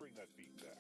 bring that feedback.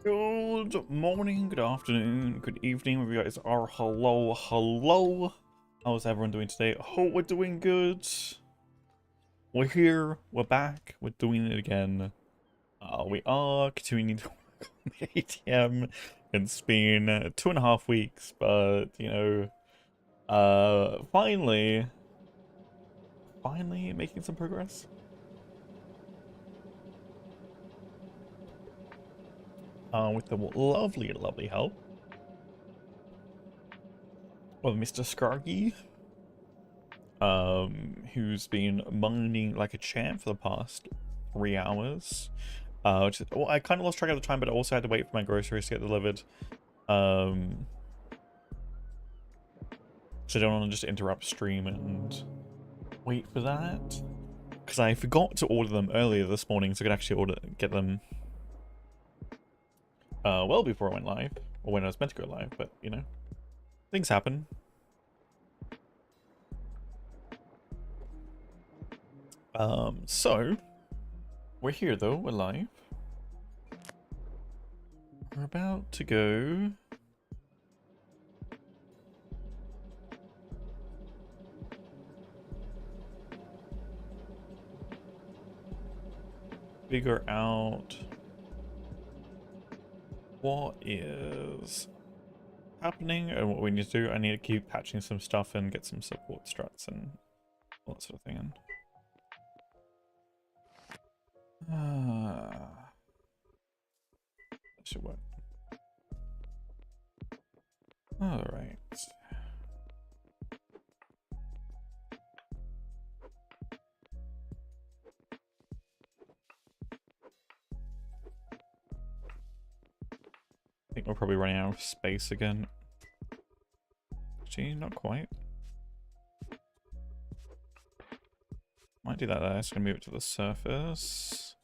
Good morning, good afternoon, good evening, wherever you guys are. Hello, hello. How's everyone doing today? Hope we're doing good. We're here, we're back, we're doing it again. We are continuing to work on the ATM. It's been 2.5 weeks, but, you know, finally making some progress. With the lovely help of Mr. Skargy, who's been mining like a champ for the past 3 hours. Well, I kind of lost track of the time, but I also had to wait for my groceries to get delivered. So I don't want to just interrupt stream and wait for that, because I forgot to order them earlier this morning, so I could actually get them well before I went live, or when I was meant to go live. But you know, things happen. So we're here though, we're live. We're about to go figure out what is happening and what we need to do. I need to keep patching some stuff and get some support struts and all that sort of thing in. That should work. Alright. I think we're probably running out of space again. Actually, not quite. Might do that there. It's gonna move it to the surface.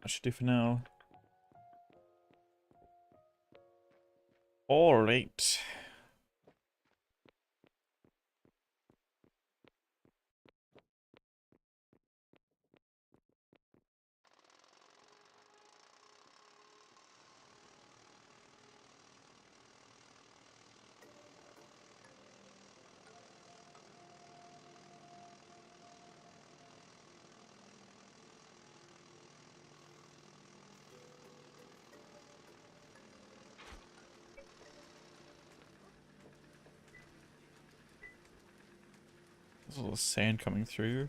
That should do for now. Alright. There's a lot of sand coming through.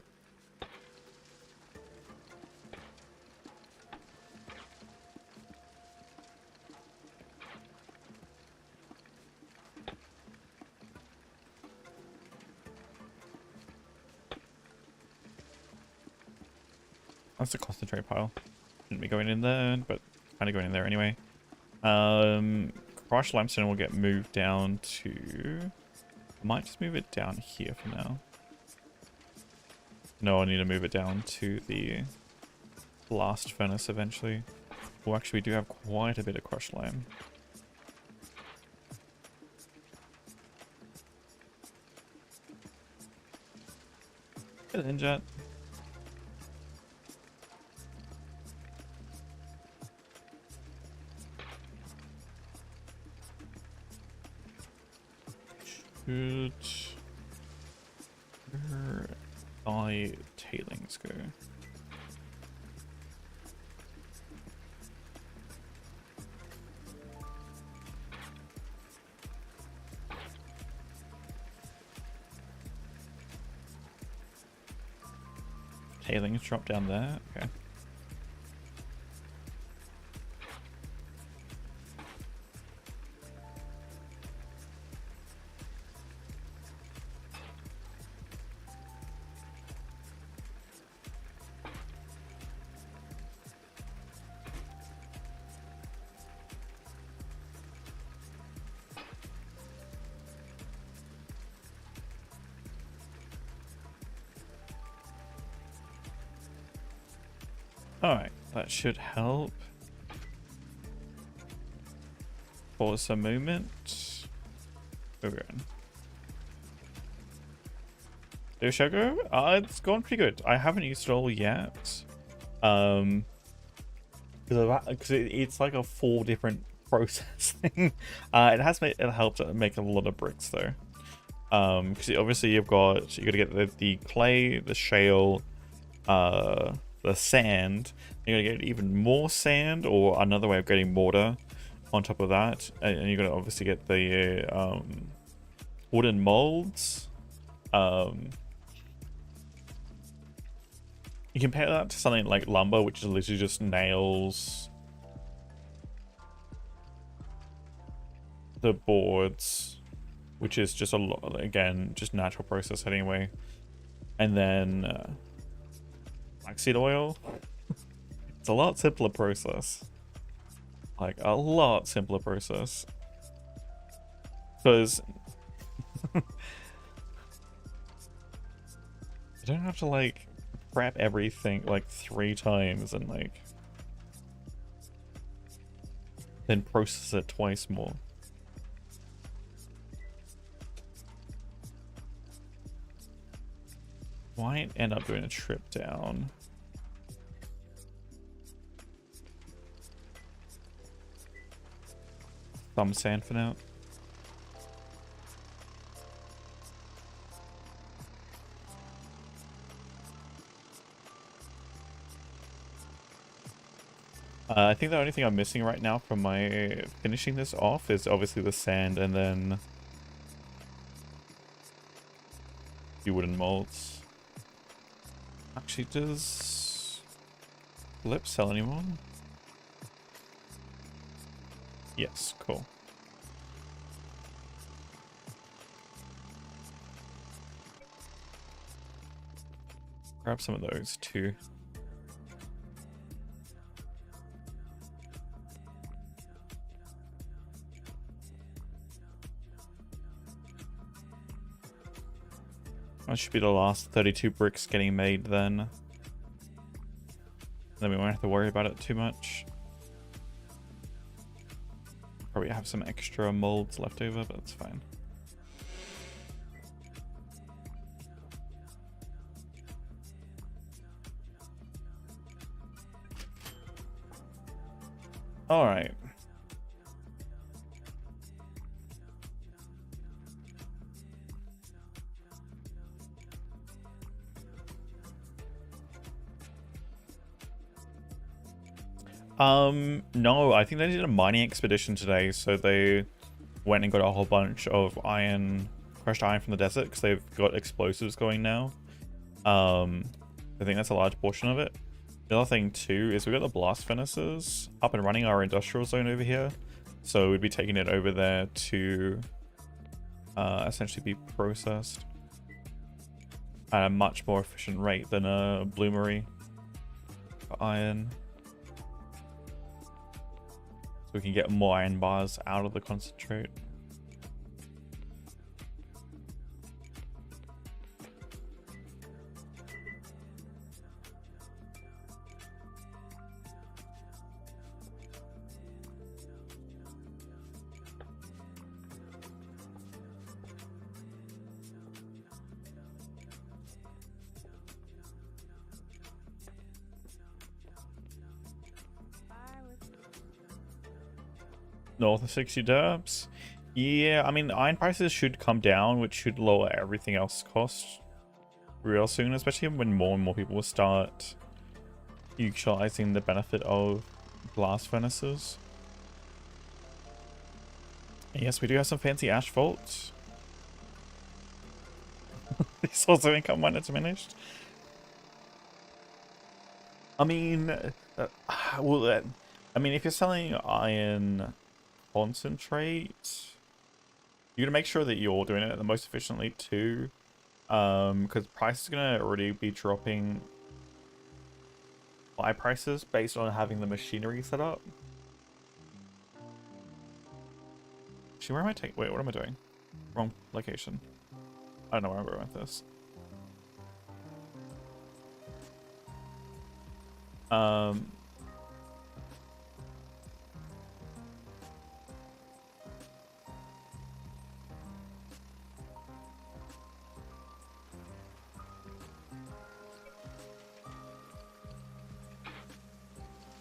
That's a concentrate pile. Shouldn't be going in there, but kind of going in there anyway. Crushed limestone will get moved down to... I might just move it down here for now. No, I need to move it down to the blast furnace eventually. Well, actually, we do have quite a bit of crushed lime. Get in, Jet. Should... Where my tailings go? Tailings drop down there? Okay. Alright, that should help. Pause some movement. Okay. Do Shogo? It's gone pretty good. I haven't used it all yet. Because it's like a 4 different process thing. It helped make a lot of bricks though. Because obviously you got to get the clay, the shale, the sand. You're gonna get even more sand, or another way of getting mortar on top of that, and you're gonna obviously get the wooden molds. You compare that to something like lumber, which is literally just nails, the boards, which is just a lot, again, just natural process anyway, and then flaxseed oil. It's a lot simpler process. Like, a lot simpler process. Because you don't have to, like, prep everything, like, 3 times and, like, then process it twice more. Might end up doing a trip down. Thumb sand for now. I think the only thing I'm missing right now from my finishing this off is obviously the sand and then the wooden molds. Actually, does Lip sell anymore? Yes, cool. Grab some of those too. That should be the last 32 bricks getting made then. Then we won't have to worry about it too much. Probably have some extra molds left over, but that's fine. All right. No, I think they did a mining expedition today, so they went and got a whole bunch of iron crushed iron from the desert because they've got explosives going now. I think that's a large portion of it. The other thing too is we've got the blast furnaces up and running our industrial zone over here. So we'd be taking it over there to essentially be processed at a much more efficient rate than a bloomery for iron. So we can get more iron bars out of the concentrate. North of 60 derbs. Yeah, I mean, iron prices should come down, which should lower everything else cost real soon, especially when more and more people will start utilizing the benefit of blast furnaces. Yes, we do have some fancy asphalt. The source of income when it's diminished. I mean, I mean, if you're selling iron concentrate, you gotta make sure that you're doing it the most efficiently too, because price is gonna already be dropping buy prices based on having the machinery set up. Actually, where am I taking? Wait, what am I doing? Wrong location. I don't know where I'm going with this.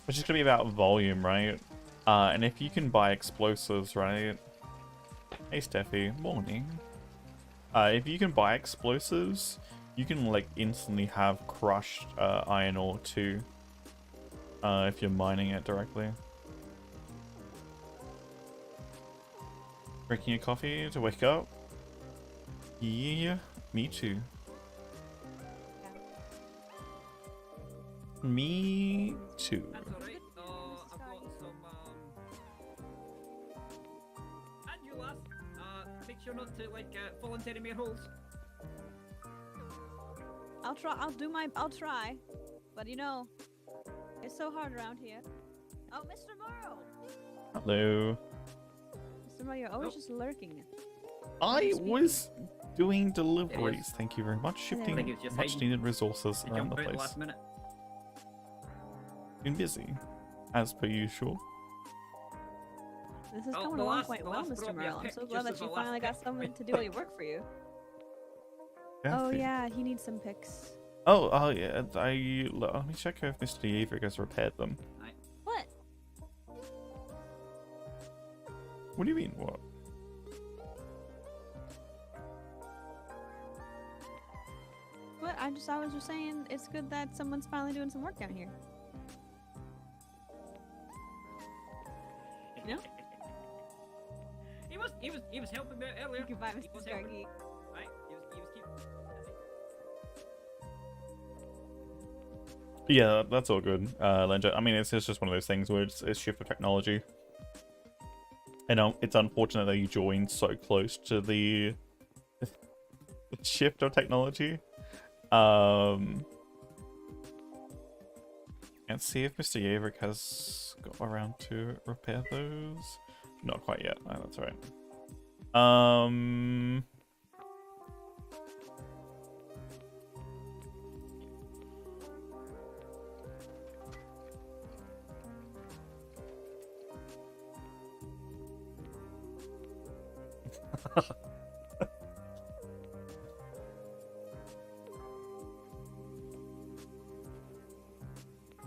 Which is going to be about volume, right? And if you can buy explosives, right? Hey, Steffi. Morning. If you can buy explosives, you can, like, instantly have crushed iron ore, too. If you're mining it directly. Drinking a coffee to wake up? Yeah, me too. Me too. That's alright. I've got some, and you lass, make sure not to, like, fall into any mere holes. I'll try. But you know, it's so hard around here. Oh, Mr. Morrow! Hello. Mr. Morrow, you're always just lurking. I was doing deliveries. Thank you very much. Shifting think it's just much hiding. needed resources I around the jumped out place. last minute. Been busy, as per usual. This is Oh, going the along last- quite the well, last Mr. brought me a Morrow. I'm pick so just glad as that you the last finally got pick someone went to do all your work for you. Oh Kathy. yeah, he needs some picks. Oh yeah. Let me check if Mr. Yaverick has repaired them. What? What do you mean? What? What? I was just saying it's good that someone's finally doing some work down here. You know? He was helping me out earlier. You can buy He Mr. was helping. Starkey. Right, he was keeping. Yeah, that's all good. Lenja. I mean, it's just one of those things where it's shift of technology. And it's unfortunate that you joined so close to the shift of technology. And see if Mr. Yaverick has got around to repair those. Not quite yet. No, that's right.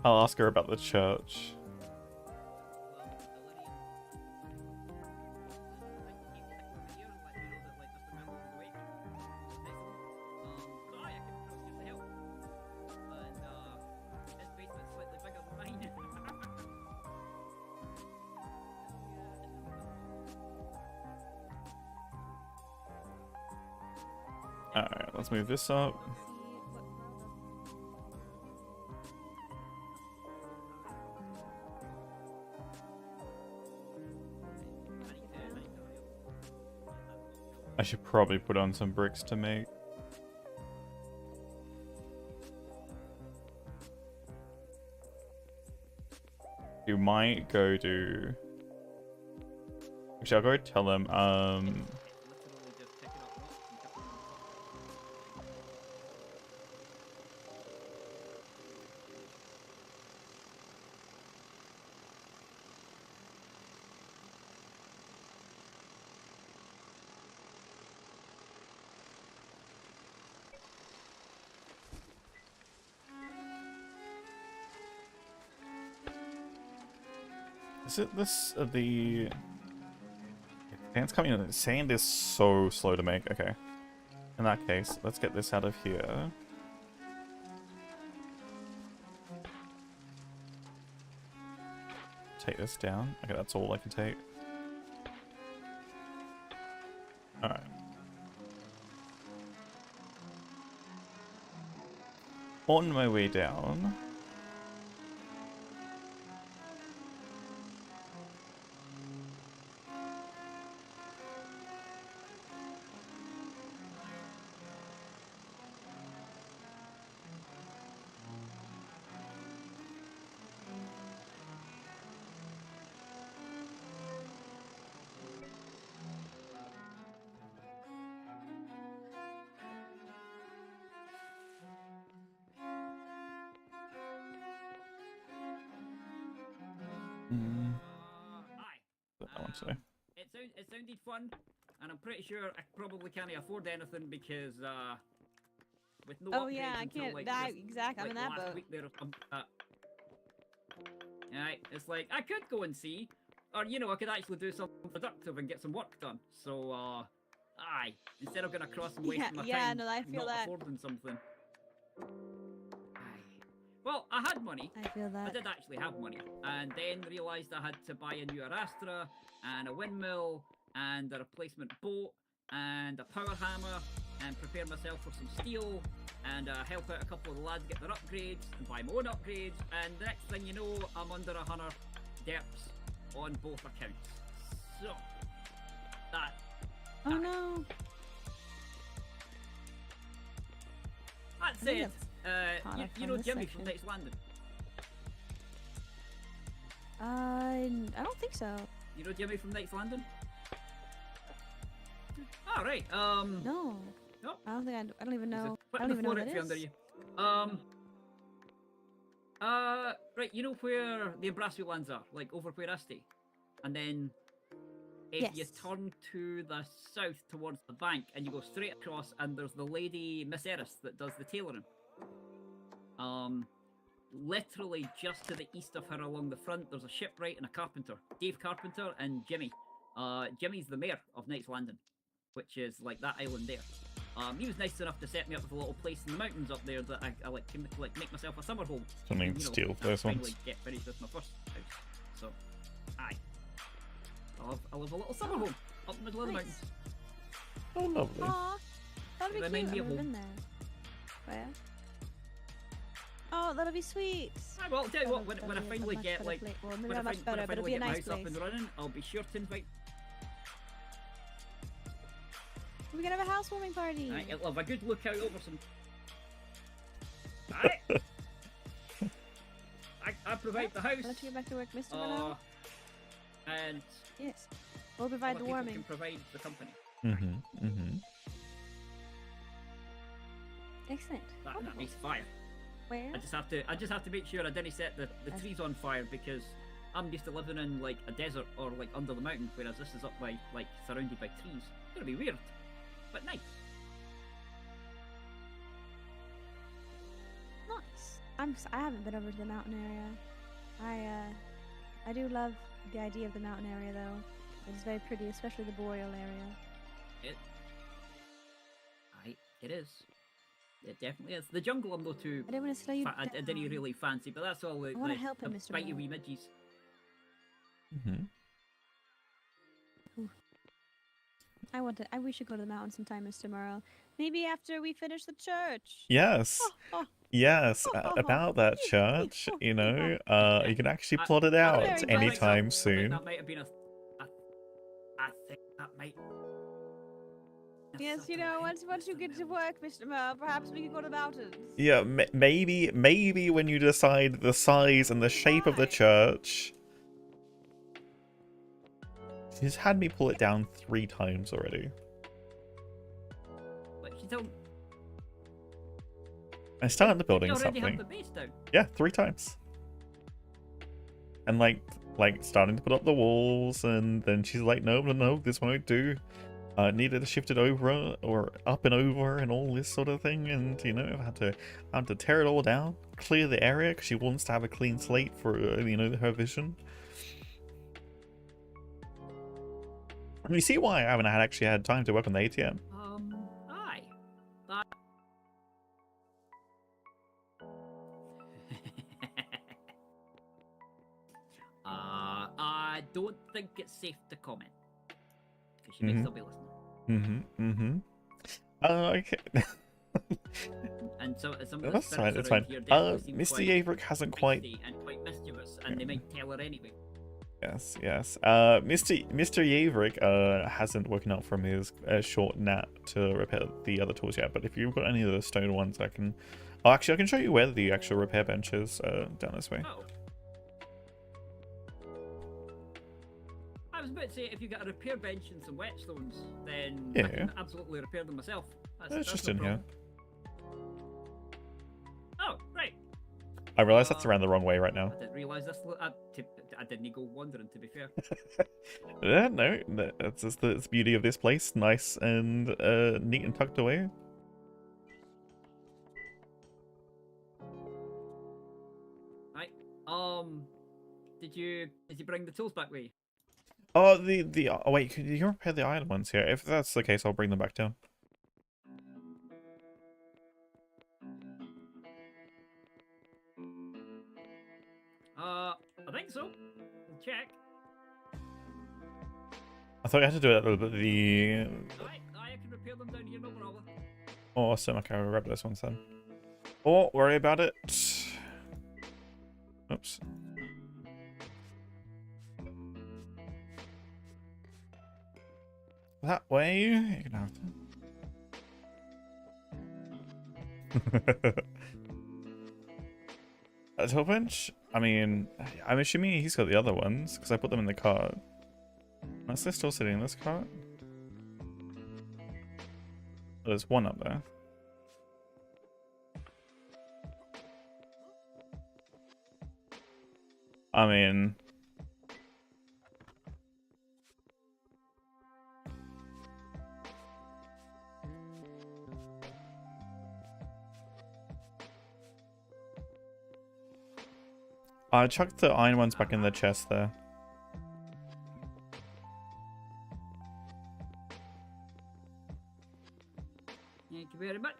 I'll ask her about the church. Alright, let's move this up. I should probably put on some bricks to make. You might go to... Actually, I'll go tell them, is it this, the... Sand's coming in. Sand is so slow to make. Okay. In that case, let's get this out of here. Take this down. Okay, that's all I can take. Alright. On my way down... It sounded fun, and I'm pretty sure I probably can't afford anything because with no oh yeah, I can't. like That this, exact. I'm in that boat. Week there, right, it's like I could go and see, or you know, I could actually do something productive and get some work done. So aye, instead of going across and wasting my time, no, I feel not that. affording something. Well, I had money. I feel that. I did actually have money, and then realised I had to buy a new Arastra, and a windmill, and a replacement boat, and a power hammer, and prepare myself for some steel, and help out a couple of the lads get their upgrades, and buy my own upgrades, and the next thing you know, I'm under 100 derps on both accounts. So, that... Oh no! That's it! You know Jimmy from Next Landing? I don't think so. You know Jimmy from Next Landing? Oh, right. No. Nope. I don't think I don't even know. I don't even know what it is. You. Right. You know where the Embracio lands are, like over where I stay, and then if you turn to the south towards the bank and you go straight across, and there's the lady Miss Eris that does the tailoring. Literally just to the east of her along the front, there's a shipwright and a carpenter. Dave Carpenter and Jimmy. Jimmy's the mayor of Knight's Landing, which is like that island there. He was nice enough to set me up with a little place in the mountains up there that I can make myself a summer home. Something to steal for this one. Get finished with my first house. So, aye. I'll have a little summer home up in the middle of the mountains. Oh, lovely. Aww, that'd be cute. I've never been there. Where? Oh, that'll be sweet. Well, I'll tell you what, when I finally get like, when I finally get my house up and running, I'll be sure to invite. We can have a housewarming party. Right, I'll have a good lookout over some. Alright. I provide the house. I'll let you get back to work, Mr. Renault. And yes, we'll provide the warming. Can provide the company. Excellent. That makes fire. Where? I just have to make sure I didn't set the trees on fire because I'm used to living in like a desert or like under the mountain, whereas this is up by like surrounded by trees. It's gonna be weird, but nice. Nice. I haven't been over to the mountain area. I do love the idea of the mountain area though. It's very pretty, especially the boreal area. It is. It definitely is. The jungle I'm not too... I didn't want to slow you down. I didn't really fancy, but that's all the help him, Mr. bitey wee midges. I wish we should go to the mountain sometime, Mr. Morrow. Maybe after we finish the church. Yes. Yes, about that church, you know, you can actually plot it out Very anytime I think soon. that might have been I think that might. Yes, you know, once you get to work, Mr. Merle, perhaps we can go to the mountains. Yeah, maybe when you decide the size and the shape of the Why? church. She's had me pull it down 3 times already. But she told. I started the You building already have something. the base down. Yeah, 3 times. And like starting to put up the walls, and then she's like, no, this won't do. Needed to shift it over or up and over and all this sort of thing, and you know, I had to tear it all down, clear the area because she wants to have a clean slate for you know, her vision. And you see why I haven't actually had time to work on the ATM. Aye. That. I don't think it's safe to comment because she may still be listening. Okay. And so some of the That's fine. spirits That's around fine. here definitely seem Mr. quite Yaverick hasn't quite. feisty and quite mischievous, and they might tell her anyway. Yes. Mr. Yaverick hasn't woken up from his short nap to repair the other tools yet. But if you've got any of the stone ones, I can. Oh, actually, I can show you where the actual repair bench is. Down this way. Oh. I was about to say, if you got a repair bench and some whetstones, then I can absolutely repair them myself. It's just no in problem. here. Oh, right. I realize that's around the wrong way right now. I didn't realise this. I didn't go wandering, to be fair. Yeah, no, that's just the beauty of this place. Nice and neat and tucked away. Right. Did you bring the tools back with you? Oh, oh wait, can you repair the iron ones here? If that's the case, I'll bring them back down. I think so. Check. I thought you had to do it at the. Alright, I can repair them down here, no problem. Awesome. Okay, I'll grab this one then. Oh, worry about it. Oops. That way. You can have that. A tool bench? I mean, I'm assuming he's got the other ones because I put them in the cart. Unless they're still sitting in this cart. Oh, there's one up there. I mean... I chucked the iron ones back in the chest there. Thank you very much.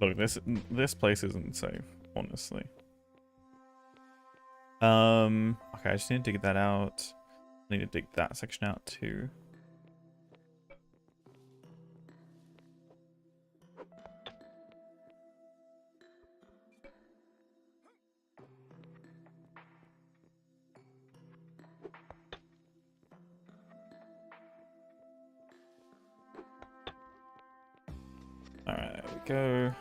Look, this place isn't safe, honestly. Okay, I just need to dig that out. I need to dig that section out too. Alright, there we go.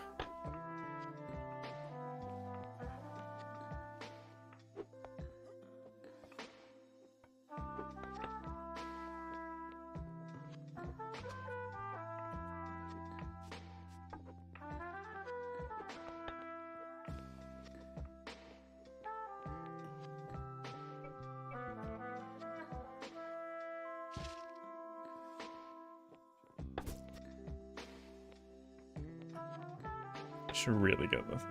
Should really get this.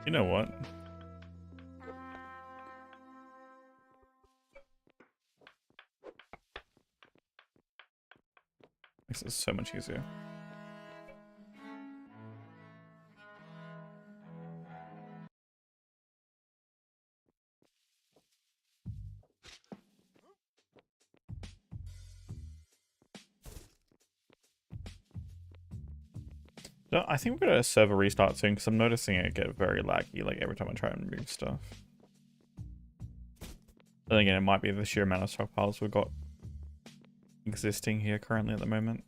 You know what? This is so much easier. No, I think we're gonna server restart soon because I'm noticing it get very laggy like every time I try and move stuff. Then again, it might be the sheer amount of stockpiles we've got existing here currently at the moment.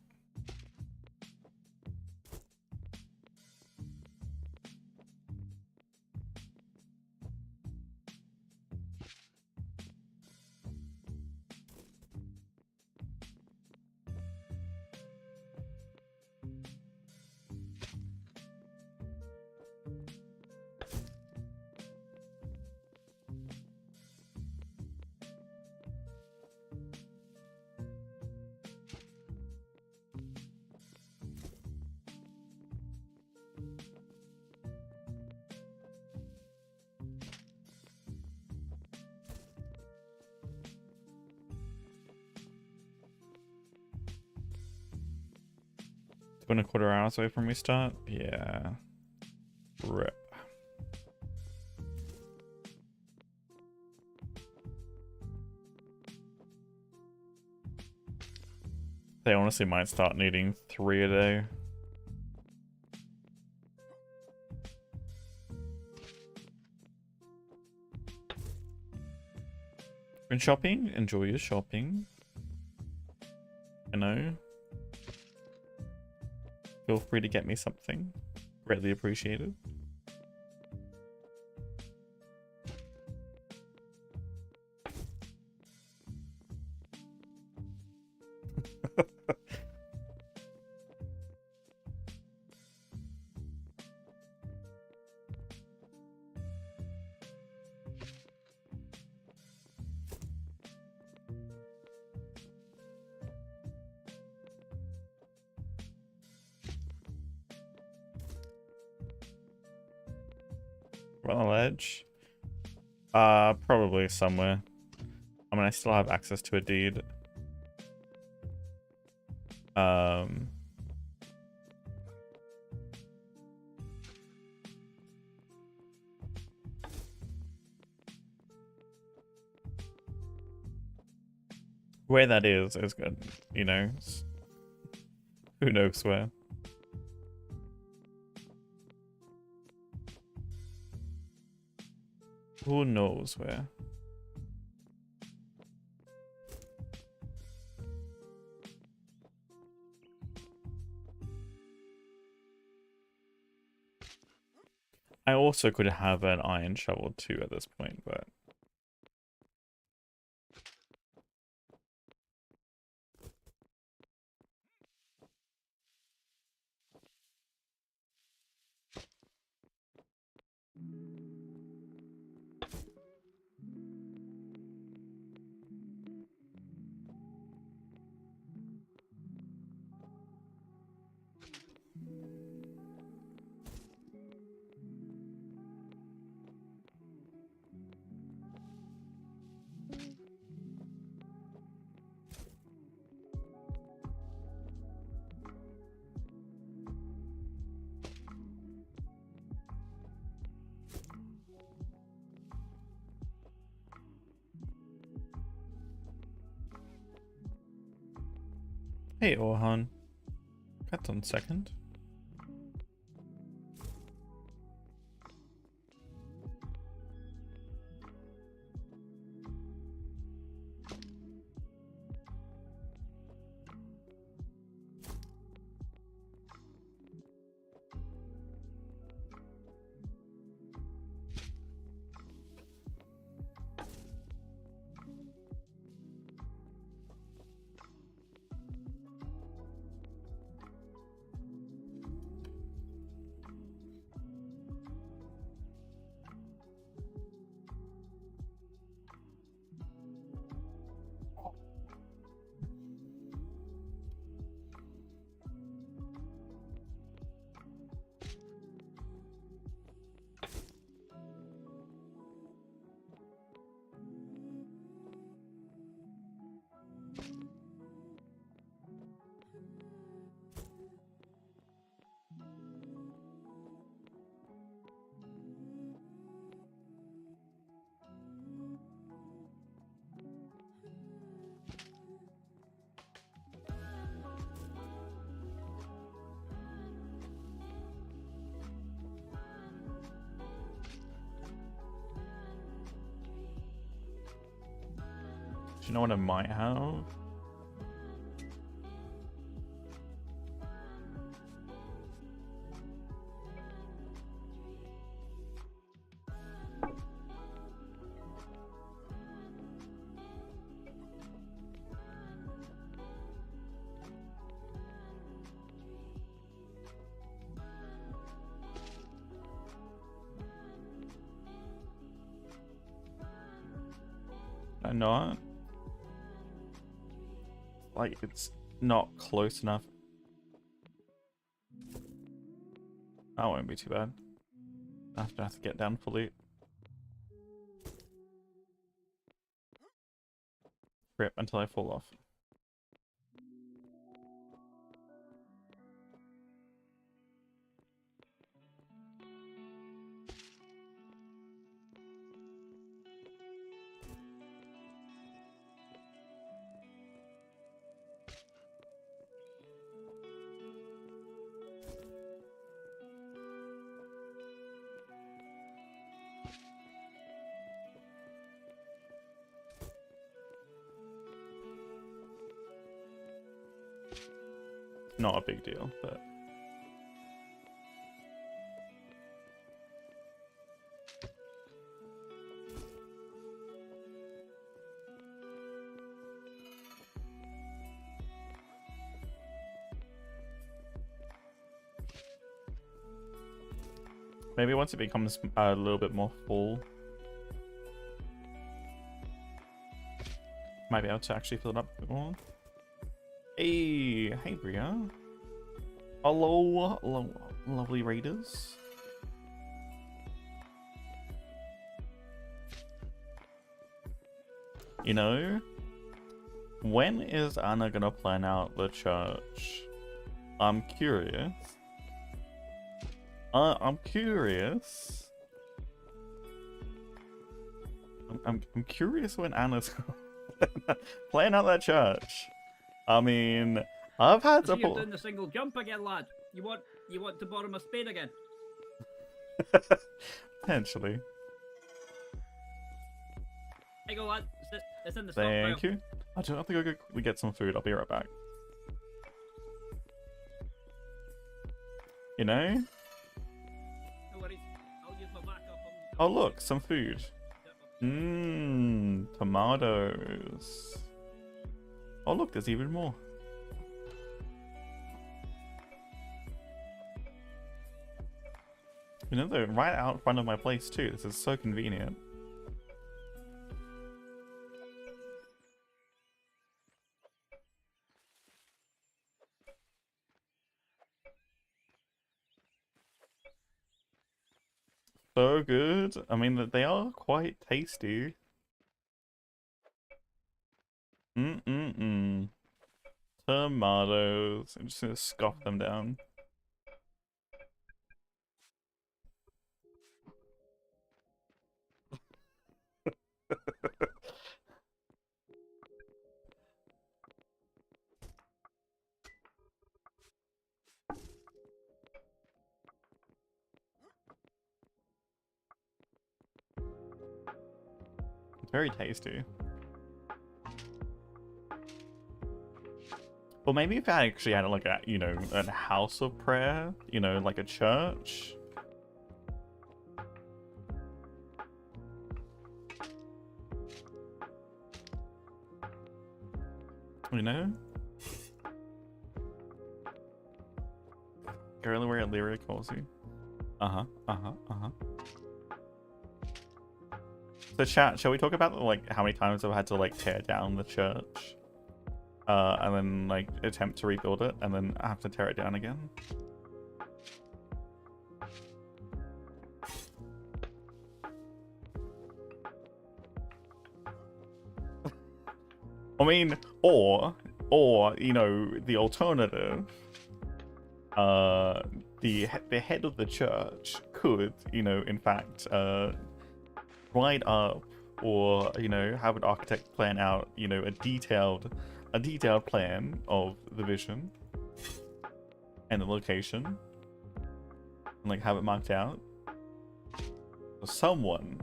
It's been a quarter hours away from restart. Yeah. Rip. They honestly might start needing 3 a day. Been shopping? Enjoy your shopping. You know. Feel free to get me something. Greatly appreciated. We're on the ledge. Probably somewhere. I mean, I still have access to a deed. Where that is good, you know. Who knows where. Who knows where? I also could have an iron shovel too at this point, but... Hey, Orhan. Cut on second. Do you know what I might have? Not like it's not close enough. That won't be too bad. I have to get down fully. Grip until I fall off. Not a big deal, but maybe once it becomes a little bit more full, might be able to actually fill it up a bit more. Hey Bria. Hello, lovely raiders. You know, when is Anna gonna plan out the church? I'm curious. I'm curious. I'm curious when Anna's plan out that church. I mean, I've had so to you're doing the single jump again, lad. You want to borrow my spade again? Potentially. There you go, lad. It's in the Thank stockpile. you. I think I'll go quickly get some food. I'll be right back. You know? No worries. I'll use my backup. Oh look, some food. Mmm, tomatoes. Oh look, there's even more. You know, they're right out front of my place too. This is so convenient. So good. I mean, they are quite tasty. Tomatoes. I'm just gonna scoff them down. Very tasty. Well, maybe if I actually had like a, you know, a house of prayer, you know, like a church. You know? Girl, where lyric calls you. So chat, shall we talk about like how many times I've had to like tear down the church? And then like attempt to rebuild it and then I have to tear it down again? I mean, or you know, the alternative, the head of the church could, you know, in fact, write up or, you know, have an architect plan out, you know, a detailed plan of the vision and the location and like have it marked out. Someone,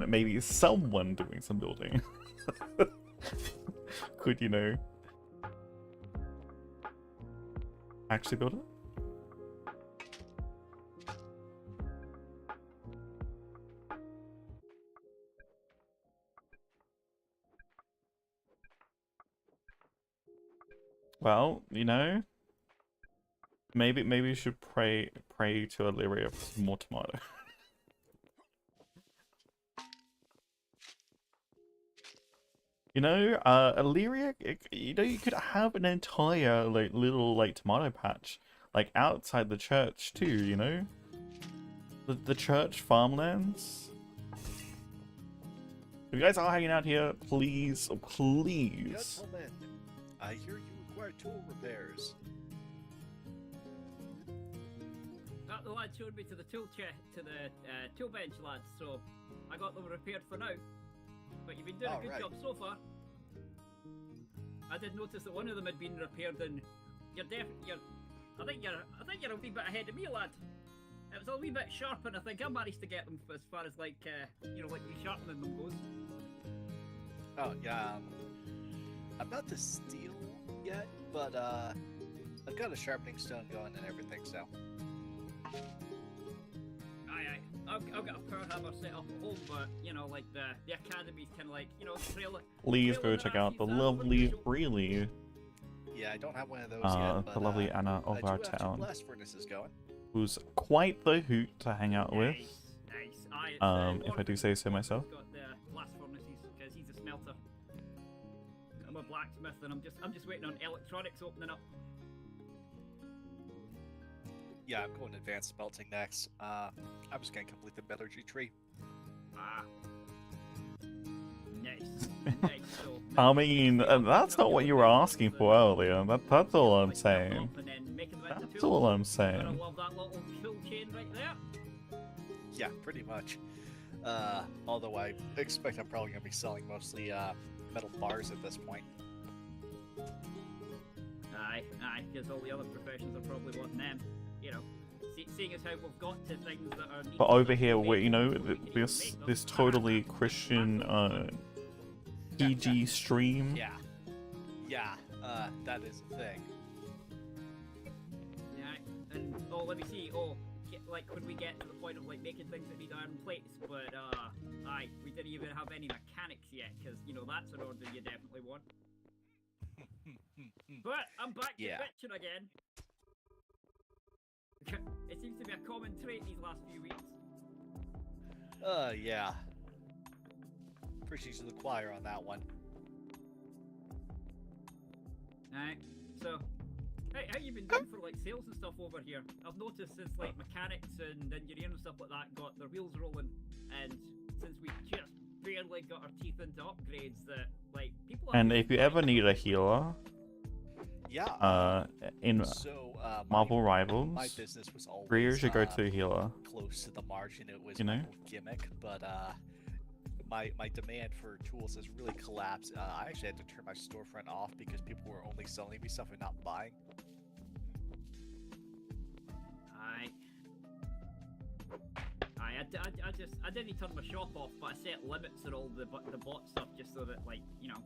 maybe someone doing some building. could, you know, actually build it. Well, you know, maybe you should pray to Illyria for some more tomato. You know, Illyria, you know, you could have an entire like little like tomato patch, like outside the church too. You know, the church farmlands. If you guys are hanging out here, please, please. Gentlemen, I hear you require tool repairs. The lad showed me to the tool tool bench, lads. So I got them repaired for now. But you've been doing a good job so far. I did notice that one of them had been repaired, and I think you're a wee bit ahead of me, lad. It was a wee bit sharp, and I think I managed to get them as far as like you know, like resharpening them goes. Oh yeah, I'm not to steel yet, but I've got a sharpening stone going and everything, so. Aye. I've got a power hammer set up at home, but you know, like the academy's kind of like, you know, Please go check out the lovely Breely. Yeah, I don't have one of those yet, but the lovely Anna of our town, blast furnaces going. who's quite the hoot to hang out with. Nice. If I do say so myself. Got the blast furnaces because he's a smelter. I'm a blacksmith, and I'm just waiting on electronics opening up. Yeah, I'm going advanced smelting next. I'm just gonna complete the metallurgy tree. Ah. Nice. So, I mean, that's not what you were asking for earlier. That's all I'm saying. That's all I'm saying. I love that little tool chain right there. Yeah, pretty much. Although I expect I'm probably gonna be selling mostly metal bars at this point. Aye, because all the other professions are probably wanting them. You know, seeing as how we've got to things that are. But over here, where you know, this totally Christian PG stream. Yeah, that is a thing. Yeah, and let me see. Like when we get to the point of like making things that need iron plates, but aye, we didn't even have any mechanics yet, because you know that's an order you definitely want. But I'm back to bitching again. It seems to be a common trait these last few weeks. Yeah. Preaching to the choir on that one. Alright, so, hey, how you been doing for like sales and stuff over here? I've noticed since like mechanics and engineering and stuff like that got their wheels rolling, and since we just barely got our teeth into upgrades, that like people. And if you ever need a healer, in Marvel Rivals, my business was always Greer should go to a healer. Close to the margin, it was, you know, a gimmick, but my demand for tools has really collapsed. I actually had to turn my storefront off because people were only selling me stuff and not buying. I didn't turn my shop off, but I set limits on all the bot stuff just so that, like, you know,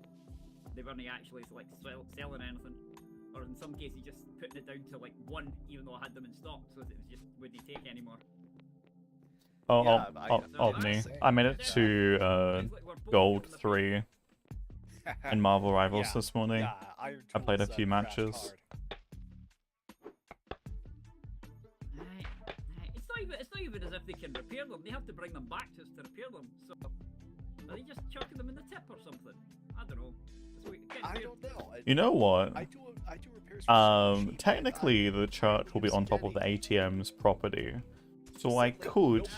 they weren't actually like selling anything, or in some cases just putting it down to like one, even though I had them in stock, so that it was just wouldn't take anymore. Me. I made it to Gold 3 in Marvel Rivals this morning. I played a few matches. It's not even as if they can repair them. They have to bring them back to us to repair them. So are they just chucking them in the tip or something? I don't know. I don't know. You know what? I do repairs. Technically, the church will be on top of the ATM's property, so I could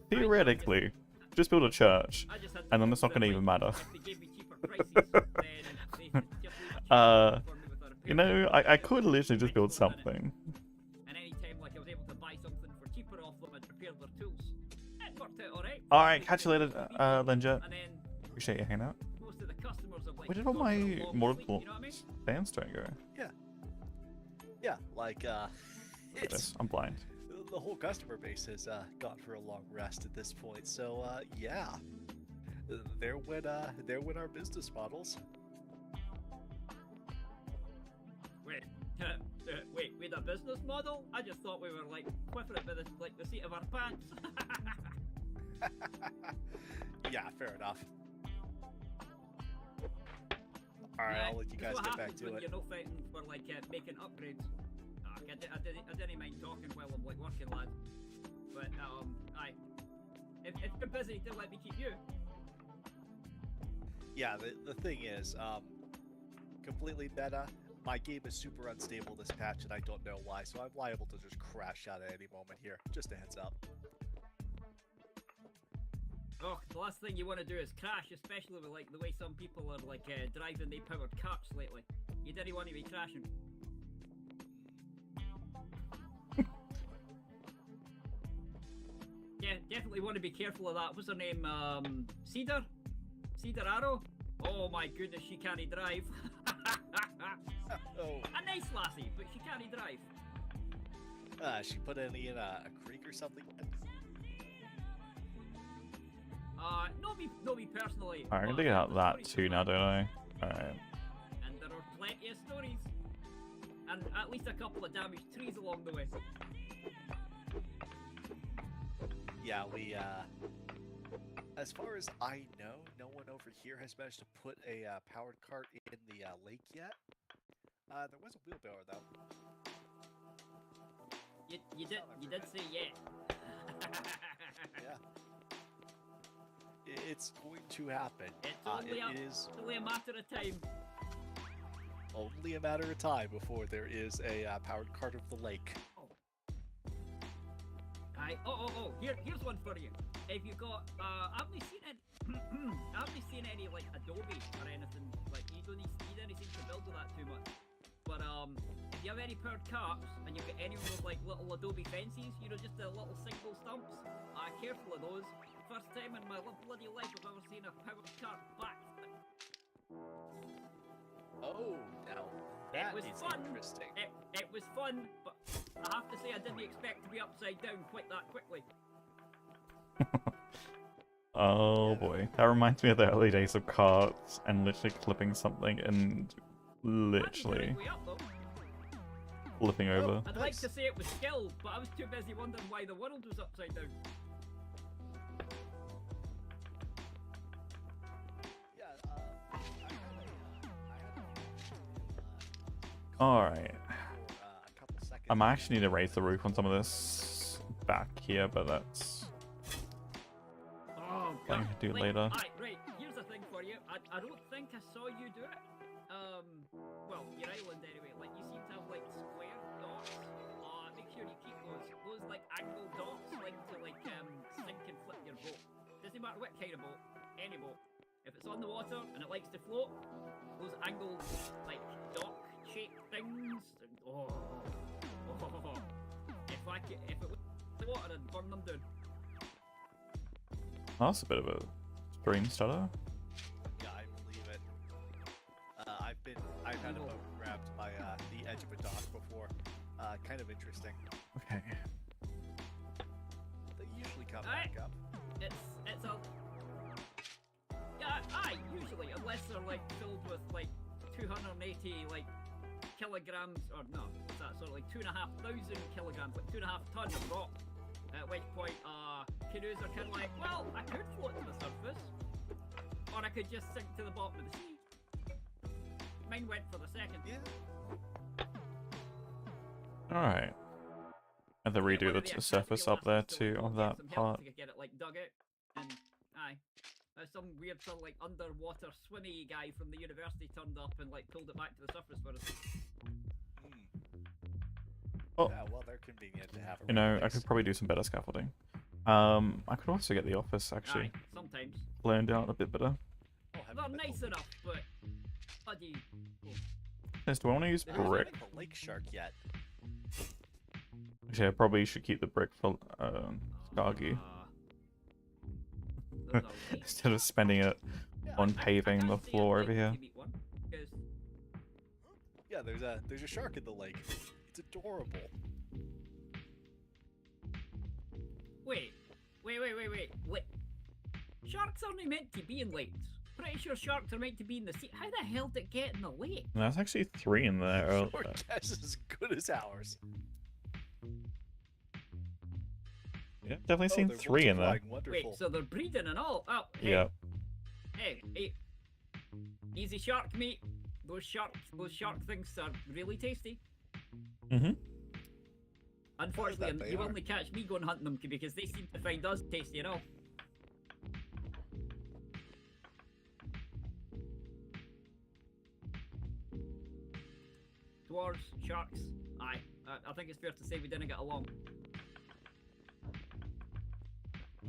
theoretically just build a church, and then it's not going to even matter. You know, I could literally just build something. And anytime like I was able to buy something for cheaper off them and repair their tools, it worked out alright. Alright, catch you later, Linja. Appreciate you hanging out. Most of the customers are like, where did all my multiple sandstone go? Yeah, like I'm blind. The whole customer base has gone for a long rest at this point, so yeah, there went our business models. Wait, with a business model? I just thought we were like quiffing it by the seat of our pants. Yeah, fair enough. Alright, I'll let you guys get back to when it. you're not fighting for like making upgrades. I didn't mind talking while I'm like working, lad. But aye. If you're busy, don't let me keep you. Yeah, the thing is, completely meta. My game is super unstable this patch, and I don't know why, so I'm liable to just crash out at any moment here. Just a heads up. Oh, the last thing you want to do is crash, especially with like the way some people are like driving their powered carts lately. You didn't want to be crashing. Yeah, definitely want to be careful of that. What's her name? Cedar Arrow? Oh my goodness, she can't drive. Oh. A nice lassie, but she can't drive. She put any in a creek or something? No me personally. I'm gonna but get out the that stories too are now, fun. don't I? Alright. And there are plenty of stories. And at least a couple of damaged trees along the way. Yeah, we, as far as I know, no one over here has managed to put a powered cart in the lake yet. There was a wheelbarrow though. You did say yeah. Yeah. It's going to happen. It's only is only a matter of time. only a matter of time before there is a powered cart of the lake. Here's one for you. If you got, I haven't seen any, I haven't seen any like Adobe or anything. Like you don't need anything to build with that too much. But if you have any powered carts and you get any of those like little Adobe fences, you know, just the little single stumps. Careful of those. First time in my bloody life I've ever seen a powered cart backflip. Oh, now that was is fun. interesting. It was fun, but I have to say I didn't expect to be upside down quite that quickly. Oh boy. That reminds me of the early days of carts and literally clipping something and literally Way up, though. flipping over. I'd like to say it was skilled, but I was too busy wondering why the world was upside down. Alright. I might actually need to raise the roof on some of this back here, but that's Oh, something I can do later. Right, here's the thing for you. I don't think I saw you do it. Well, your island anyway. Like, you seem to have, like, square dots. Make sure you keep those. Those, like, angled dots, like, to, like, sink and flip your boat. Doesn't matter what kind of boat. Any boat. If it's on the water and it likes to float, those angled, like, dock-shaped things. If it was the water, I'd burn them down. Oh, that's a bit of a stream stutter. Yeah, I believe it. I've had a boat grabbed by the edge of a dock before. Kind of interesting. Okay. They usually come back up. It's a... Yeah, usually, unless they're, like, filled with, like, 280, like, kilograms, or no, what's that, sort of like 2,500 kilograms, like 2.5 tons of rock. At which point, canoes are kind of like, well, I could float to the surface, or I could just sink to the bottom of the sea. Mine went for the second. Yeah. Alright. And then redo the surface up there too on that part. To get it like dug out, and there's some weird sort of like underwater swimmy guy from the university turned up and like pulled it back to the surface for us. Oh. Yeah, well, they're convenient to have. You know, I could probably do some better scaffolding. I could also get the office actually Sometimes. planned out a bit better. Not nice enough, but bloody. Yes, do I want to use They haven't brick? made the lake shark yet. Actually, I probably should keep the brick for Skargi. Those are Instead of spending it on paving the floor over here. Yeah, there's a shark in the lake. It's adorable. Wait. Sharks aren't meant to be in lakes. Pretty sure sharks are meant to be in the sea. How the hell did it get in the lake? There's actually 3 in there. Your guess is as good as ours. Yeah, definitely seen they're 3 in there. multiplying, Wonderful. Wait, so they're breeding and all? Oh, hey, Yeah. hey, easy shark meat. Those shark things are really tasty. Mm-hmm. Unfortunately, bet they you are. only catch me going hunting them because they seem to find us tasty and all. Dwarves, sharks, aye. I think it's fair to say we didn't get along.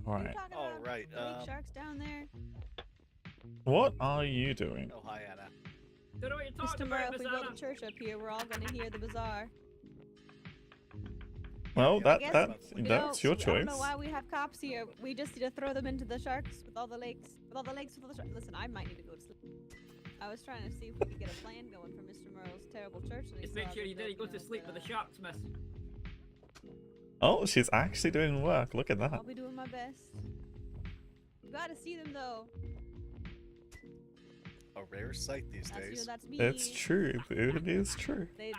Are you Alright. talking All about right, big sharks down there? What are you doing? Oh, hi, Anna. Don't know what you're talking Mr. Murrow, about, if Miss we build Anna. a church up here, we're all gonna hear the bazaar. Well, Yeah, guess that's your I don't know choice. why we have cops here. We just need to throw them into the sharks with all the lakes. With all the lakes with all the sharks. Listen, I might need to go to sleep. I was trying to see if we could get a plan going for Mr. Murrow's terrible church. And he Just still make sure you hasn't didn't go built, to sleep with the sharks, miss. Oh, she's actually doing work. Look at that. I'll be doing my best. You gotta see them though. A rare sight these That's, days. that's me. It's true. It is true. They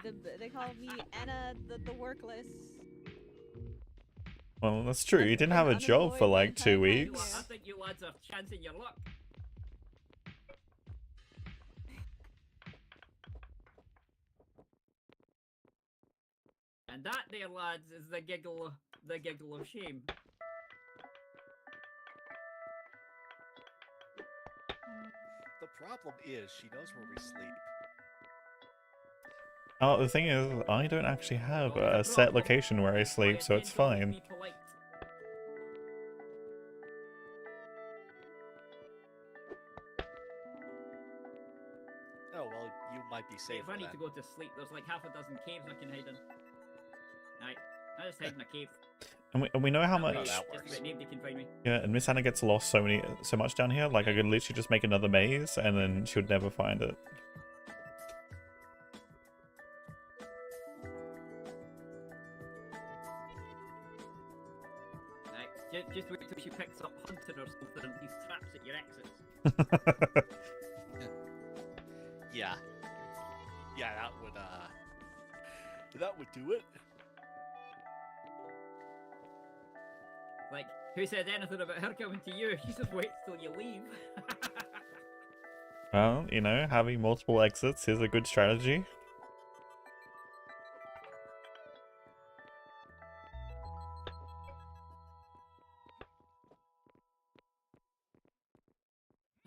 call me Anna the workless. Well, that's true. You didn't have a Unemployed job for my like entire 2 life. weeks. I think you lads are chancing your luck. And that there, lads, is the giggle of shame. The problem is, she knows where we sleep. Oh, the thing is, I don't actually have Well, a it's set problem. location where I That's why sleep, so it's tend to always fine. be polite. Oh, well, you might be safe If I need then. to go to sleep, there's like half a dozen caves I can hide in. Right, I just hide in a cave. And we know how That way, much. that just works. about nobody can find me. Yeah, and Miss Anna gets lost so much down here. Like I could literally just make another maze, and then she would never find it. Right, just wait till she picks up hunting or something and these traps at your exits. Yeah. Yeah, that would do it. Like, who said anything about her coming to you? She just waits till you leave. Well, you know, having multiple exits is a good strategy.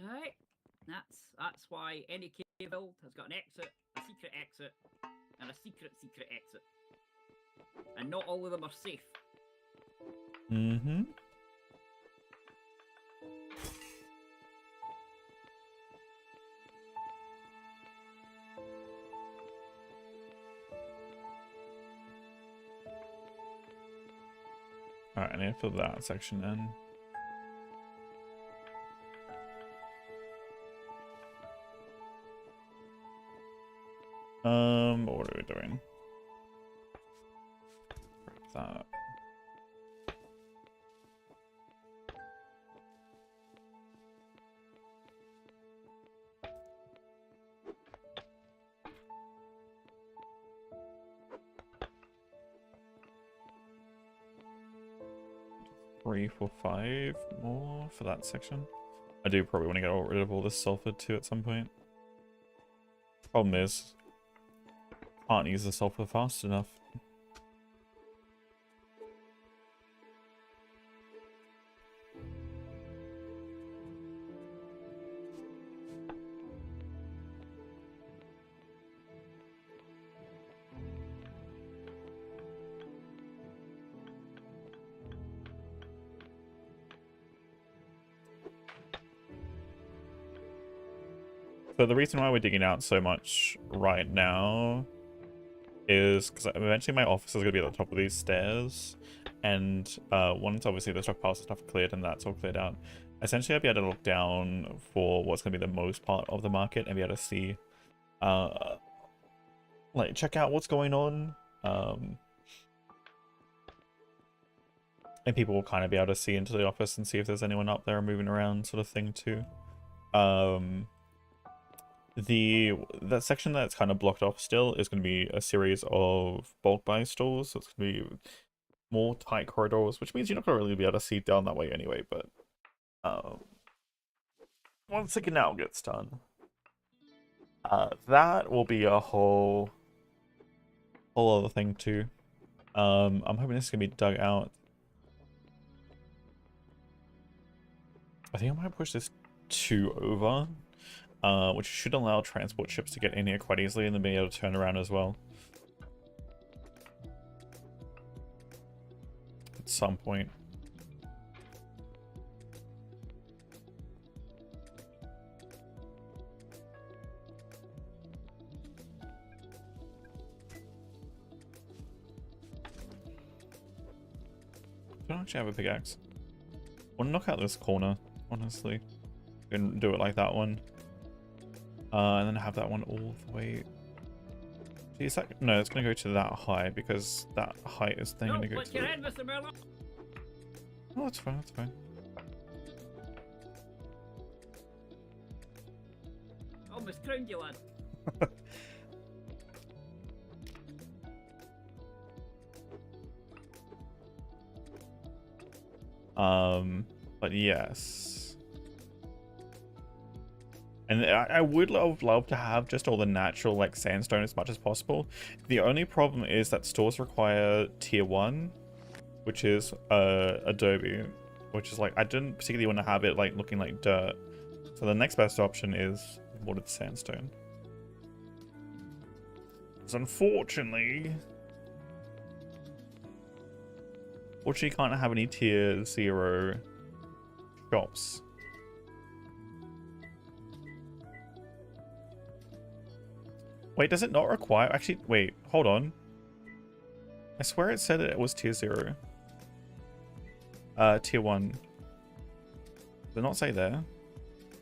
Right, that's why any cave build has got an exit, a secret exit, and a secret exit. And not all of them are safe. Mm-hmm. Alright, I need to fill that section in. What are we doing? Grab that. Three, 4, 5 more for that section. I do probably want to get rid of all this sulfur too at some point. Problem is, can't use the sulfur fast enough. So the reason why we're digging out so much right now is because eventually my office is going to be at the top of these stairs, and once obviously the stockpiles and stuff are cleared and that's all cleared out, essentially I'll be able to look down for what's going to be the most part of the market and be able to see, like check out what's going on, and people will kind of be able to see into the office and see if there's anyone up there moving around, sort of thing too. that section that's kind of blocked off still is going to be a series of bulk buy stores, so it's going to be more tight corridors, which means you're not going to really be able to see down that way anyway, but once the canal gets done, that will be a whole other thing too. I'm hoping this is going to be dug out. I think I might push this 2 over, which should allow transport ships to get in here quite easily and then be able to turn around as well. At some point. I don't actually have a pickaxe. I want to knock out this corner, honestly. And do it like that one. And then have that one all the way. Is that... No, it's going to go to that height because that height is then going to go to the... Head, Mr. Miller. Oh, that's fine, that's fine. Almost crowned you, lad. But yes. And I would love to have just all the natural like sandstone as much as possible. The only problem is that stores require tier 1, which is adobe, which is like I didn't particularly want to have it like looking like dirt. So the next best option is watered sandstone. Because unfortunately you can't have any tier 0 shops. Wait, does it not require... Actually, wait, hold on. I swear it said it was tier 0. Tier 1. Does it not say there?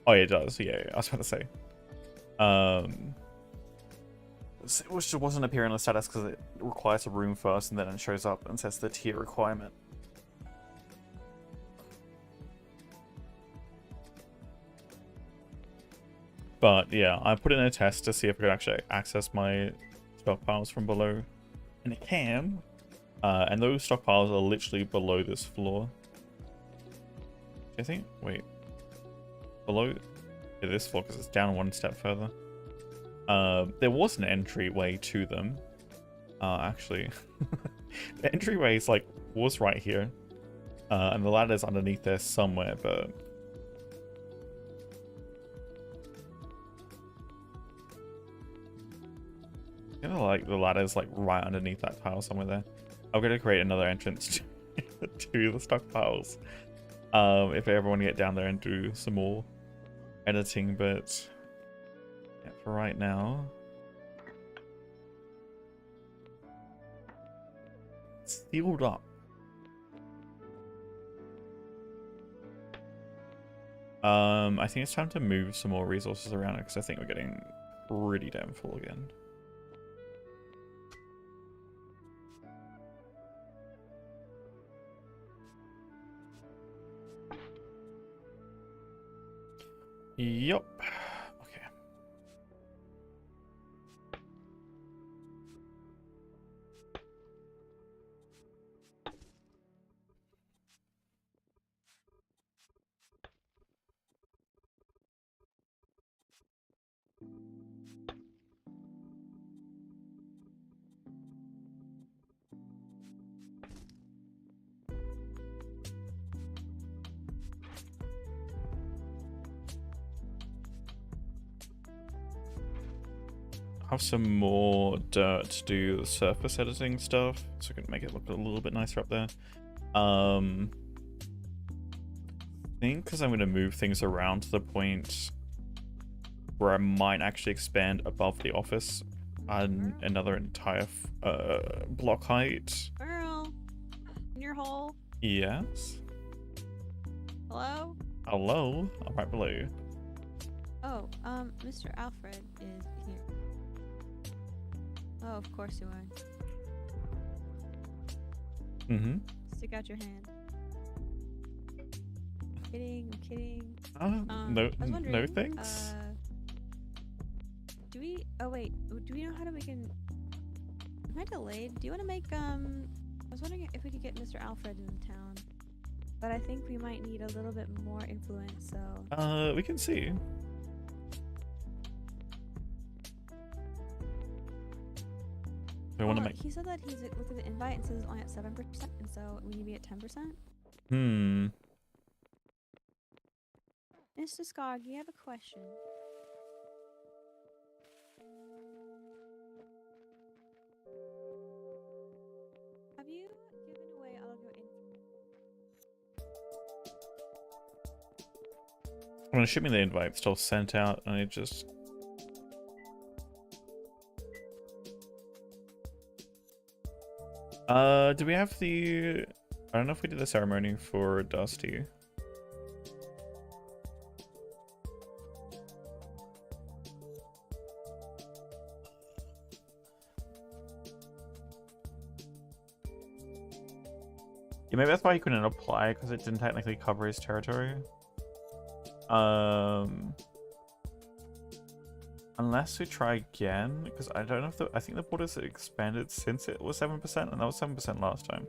Oh, yeah, it does. Yeah, I was about to say. Which wasn't appearing on the status because it requires a room first and then it shows up and says the tier requirement. But yeah, I put in a test to see if I could actually access my stockpiles from below. And it can. And those stockpiles are literally below this floor. I think, wait. Below this floor because it's down one step further. There was an entryway to them. Actually. The entryway is like, was right here. And the ladder's underneath there somewhere, but... I feel like the ladder's like right underneath that tile somewhere there. I'm gonna create another entrance to the stockpiles. If I ever want to get down there and do some more editing, but yeah, for right now. It's sealed up. I think it's time to move some more resources around because I think we're getting pretty damn full again. Yup. Okay. Have some more dirt to do the surface editing stuff, so I can make it look a little bit nicer up there. I think because I'm going to move things around to the point where I might actually expand above the office and another entire block height. Earl, in your hole. Yes. Hello? Hello. I'm right below you. Oh, Mr. Alfred is here. Oh, of course you are. Mm-hmm. Stick out your hand. kidding, I'm kidding. No, I was wondering, no thanks. do we? Oh wait, do we know how to make an? Am I delayed? Do you want to make I was wondering if we could get Mr. Alfred in town, but I think we might need a little bit more influence. So. We can see. We want to make. He said that he's looked at the invite and says it's only at 7%, and so we need to be at 10%. Mr. Skoggy, I have a question. Have you given away all of your I'm gonna shoot me the invite, still sent out, and it just. Do we have the? I don't know if we did the ceremony for Dusty. Yeah, maybe that's why he couldn't apply, because it didn't technically cover his territory. Unless we try again, because I don't know if I think the borders expanded since it was 7%, and that was 7% last time.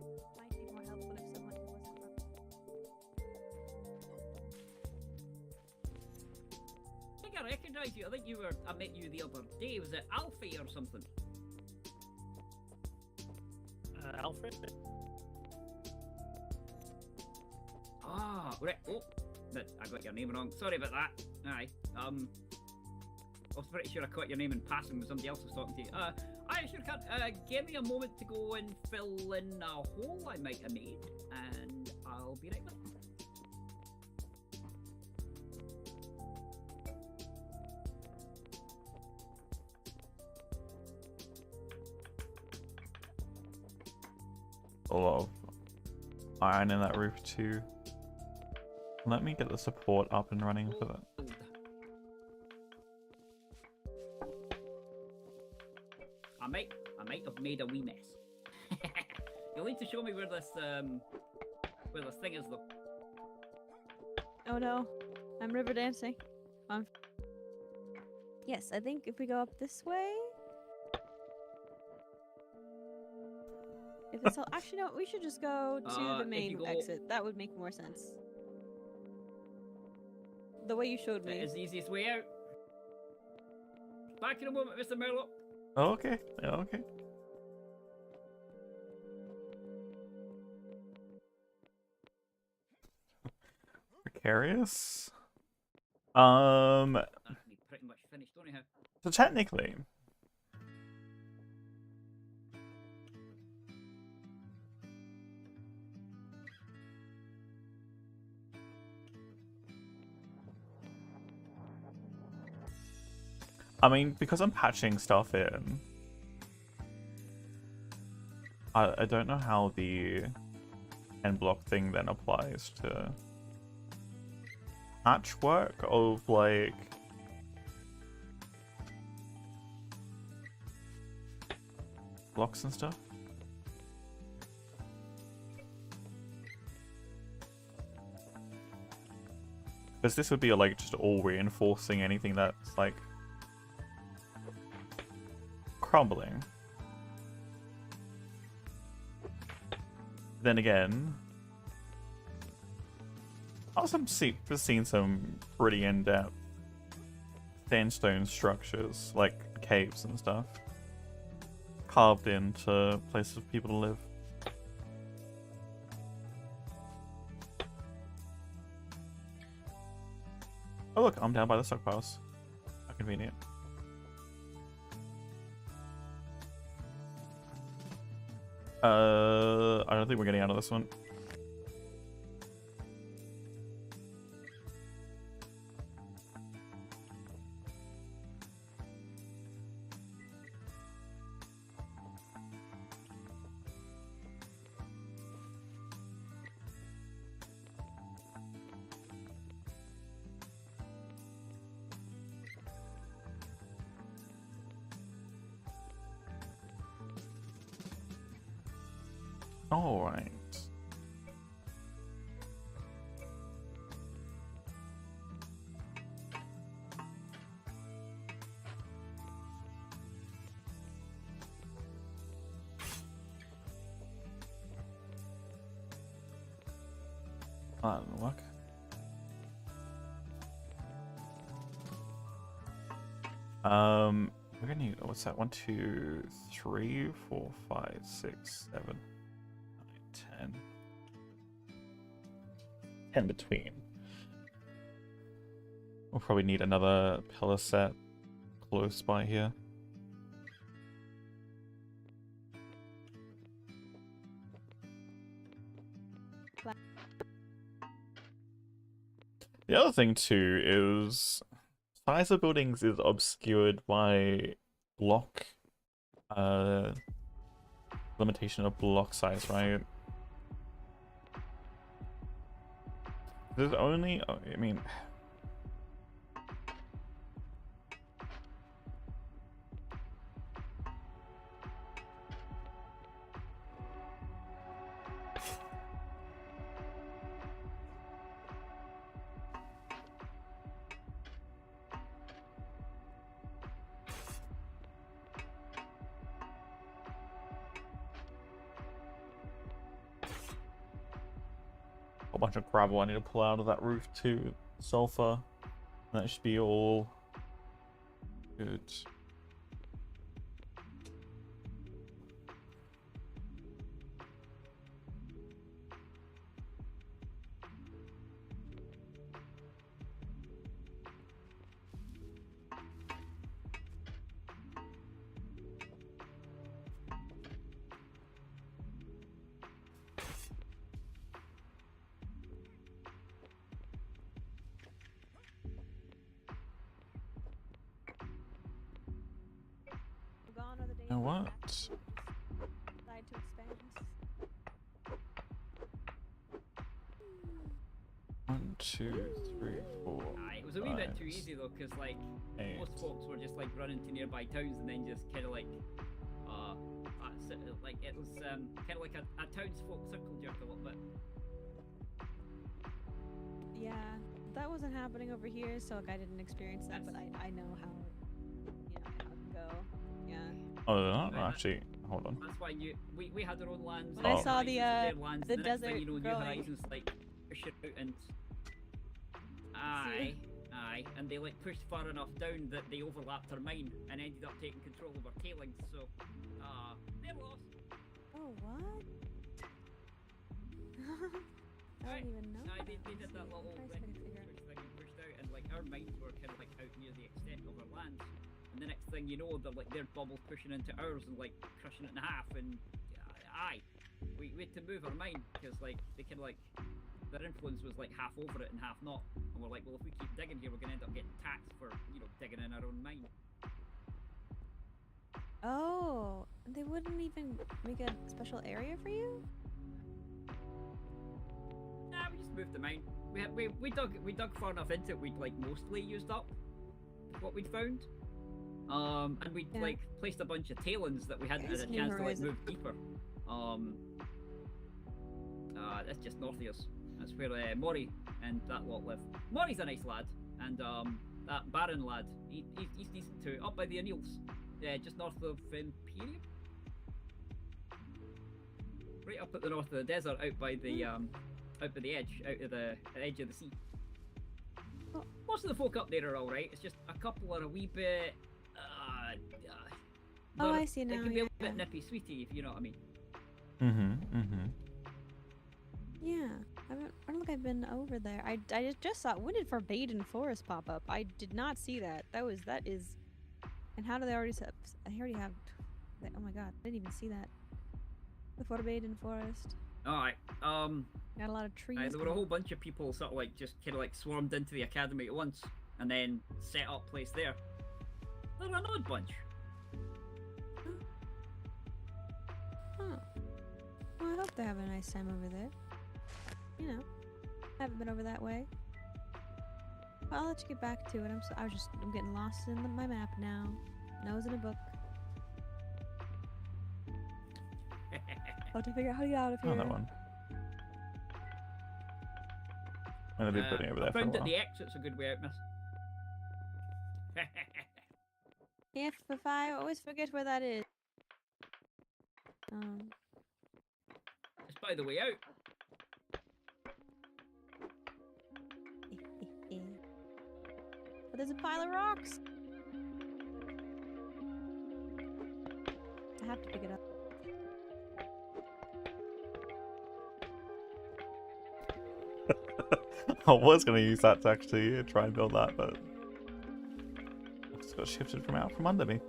That might be more helpful if someone who wasn't I think I recognise you. I think I met you the other day. Was it Alfie or something? Alfred? Ah, right. Oh, I got your name wrong. Sorry about that. Aye. I was pretty sure I caught your name in passing when somebody else was talking to you. I sure can. Give me a moment to go and fill in a hole I might have made, and I'll be right back. A lot of iron in that roof too. Let me get the support up and running for that. I might have made a wee mess. You'll need to show me where this thing is though. Oh no, I'm river dancing. Yes, I think if we go up this way. If it's all, actually no, we should just go to the main exit. That would make more sense. The way you showed me. It is the easiest way out. Back in a moment, Mr. Merlo. Oh, okay. Yeah, okay. Precarious. We pretty much finished, don't we? So technically. I mean, because I'm patching stuff in, I don't know how the end block thing then applies to patchwork of like blocks and stuff. Because this would be like just all reinforcing anything that's like crumbling. Then again, I've also seen some pretty in-depth sandstone structures, like caves and stuff, carved into places for people to live. Oh look, I'm down by the stockpiles. How convenient. I don't think we're getting out of this one. All right. That didn't work. We're gonna need, what's that? 1, 2, 3, 4, 5, 6, 7, 9, 10. 10 between. We'll probably need another pillar set close by here. The other thing too is size of buildings is obscured by block limitation of block size, right? There's only, I mean, a bunch of gravel I need to pull out of that roof to sulfur. That should be all good. Gone are the days You know when what? factories decide to expand. 1, 2, 3, 4. It was a wee bit 5, too easy though, because like 8. most folks were just like running to nearby towns and then just kind of like, like it was kind of like a townsfolk circle jerk a little bit. Yeah, that wasn't happening over here, so like I didn't experience that, but I know how, how to go. Yeah. Oh, they're not? Right, Actually, hold on. That's why we had our own lands. When I New saw the, Horizons had their lands, the and next thing desert you know, New growing. Horizons like push it out and aye, and they like pushed far enough down that they overlapped our mine and ended up taking control of our tailings. So, they're lost. Oh, what? I Right. don't even know. Aye, they did that little Christ, thing, I didn't figure push thing and pushed out, and like our mines were kind of like out near the extent of our lands. And the next thing you know, they're like their bubbles pushing into ours and like crushing it in half. And we had to move our mine because like they kind of like their influence was like half over it and half not. And we're like, well, if we keep digging here, we're gonna end up getting taxed for digging in our own mine. Oh, they wouldn't even make a special area for you? Nah, we just moved the mine. We dug far enough into it. We'd like mostly used up what we'd found. And we Yeah. like placed a bunch of tailings that we hadn't It's had a New chance to like Horizon. move deeper. That's just north of us. That's where Maury and that lot live. Maury's a nice lad, and that Baron lad, he's decent too. Up by the Anils, just north of Imperium. Right up at the north of the desert, out by the edge, out of the edge of the sea. Oh. Most of the folk up there are all right. It's just a couple are a wee bit. Oh, I see They now, can be a yeah. bit nippy sweetie, if you know what I mean. Yeah, I don't think I've been over there. I just saw, when did Forbidden Forest pop up? I did not see that. That is, and how do they already have, I already have, oh my god, I didn't even see that. The Forbidden Forest. Alright, Got a lot of trees. there were a whole bunch of people sort of like just kind of like swarmed into the academy at once and then set up place there. They're an odd bunch. Huh. Well, I hope they have a nice time over there. You know, haven't been over that way. Well, I'll let you get back to it. I'm getting lost in my map now. Nose in a book. How to figure out how to get out of here. Oh, that one. And they've been putting it over there I for a found that while. the exit's a good way out, miss. If I always forget where that is. It's by the way out. But there's a pile of rocks. I have to pick it up. I was going to use that to actually try and build that, but it just got shifted from out from under me.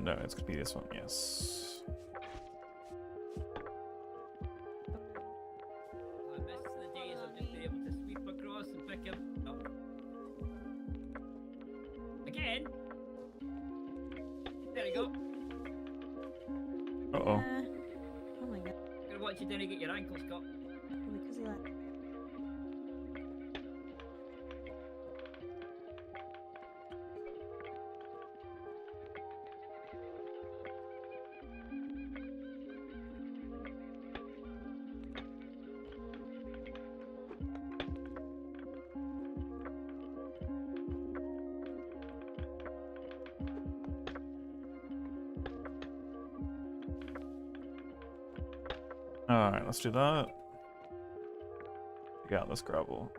No, it's going to be this one, yes. I miss the days of just being able to sweep across and pick him up. Again? There you go. Uh-oh. Oh my god. I'm gonna watch you down and get your ankles cut. Well, because of that. Alright, let's do that. Take out this gravel.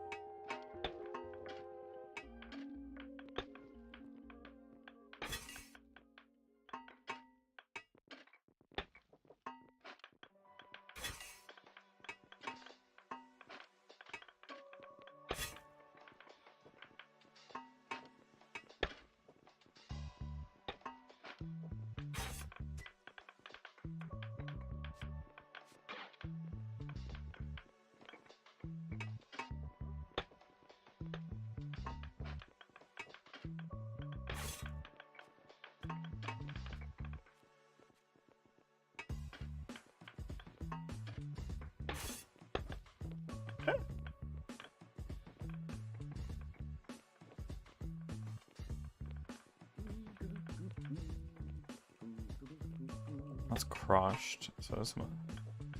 That's crushed, so there's some...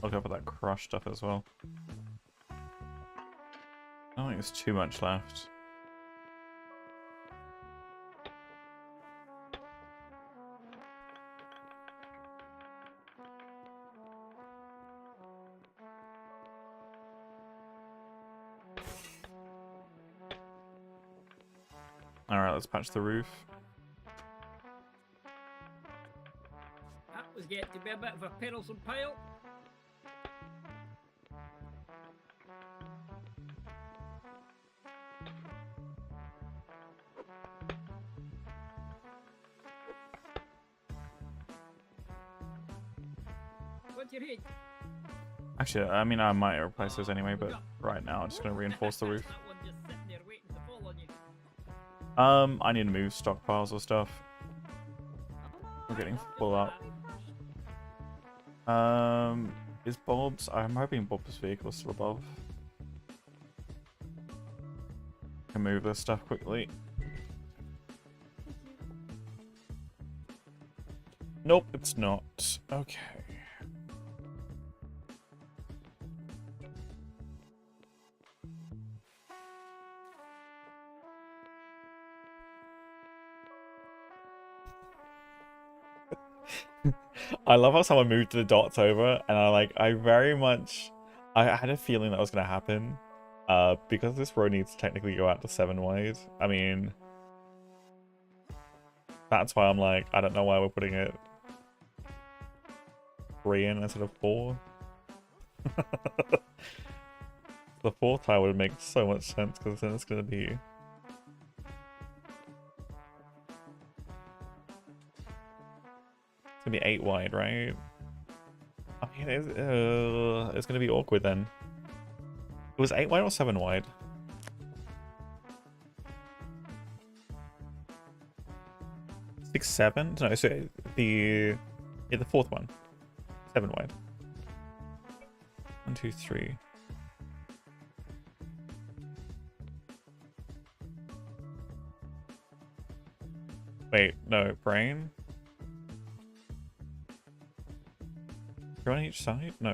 I'll go for that crushed stuff as well. I don't think there's too much left. Alright, let's patch the roof. That was getting to be a bit of a perilsome pile. What's your head? Actually, I mean, I might replace those anyway, but right now I'm just going to reinforce the roof. That one just sitting there waiting to fall on you. I need to move stockpiles of stuff. I'm getting full up. Is Bob's? I'm hoping Bob's vehicle is still above. Can move this stuff quickly. Nope, it's not. Okay. I love how someone moved the dots over, and I had a feeling that was gonna happen. Because this road needs to technically go out to 7 wide. I mean, that's why I'm like, I don't know why we're putting it 3 in instead of 4. The 4th tile would make so much sense, because then it's gonna be... It's gonna be 8 wide, right? I mean, it's gonna be awkward then. It was 8 wide or 7 wide? Six, 7? No, so the 4th one. 7 wide. 1, 2, 3. Wait, no, brain? Go on each side? No.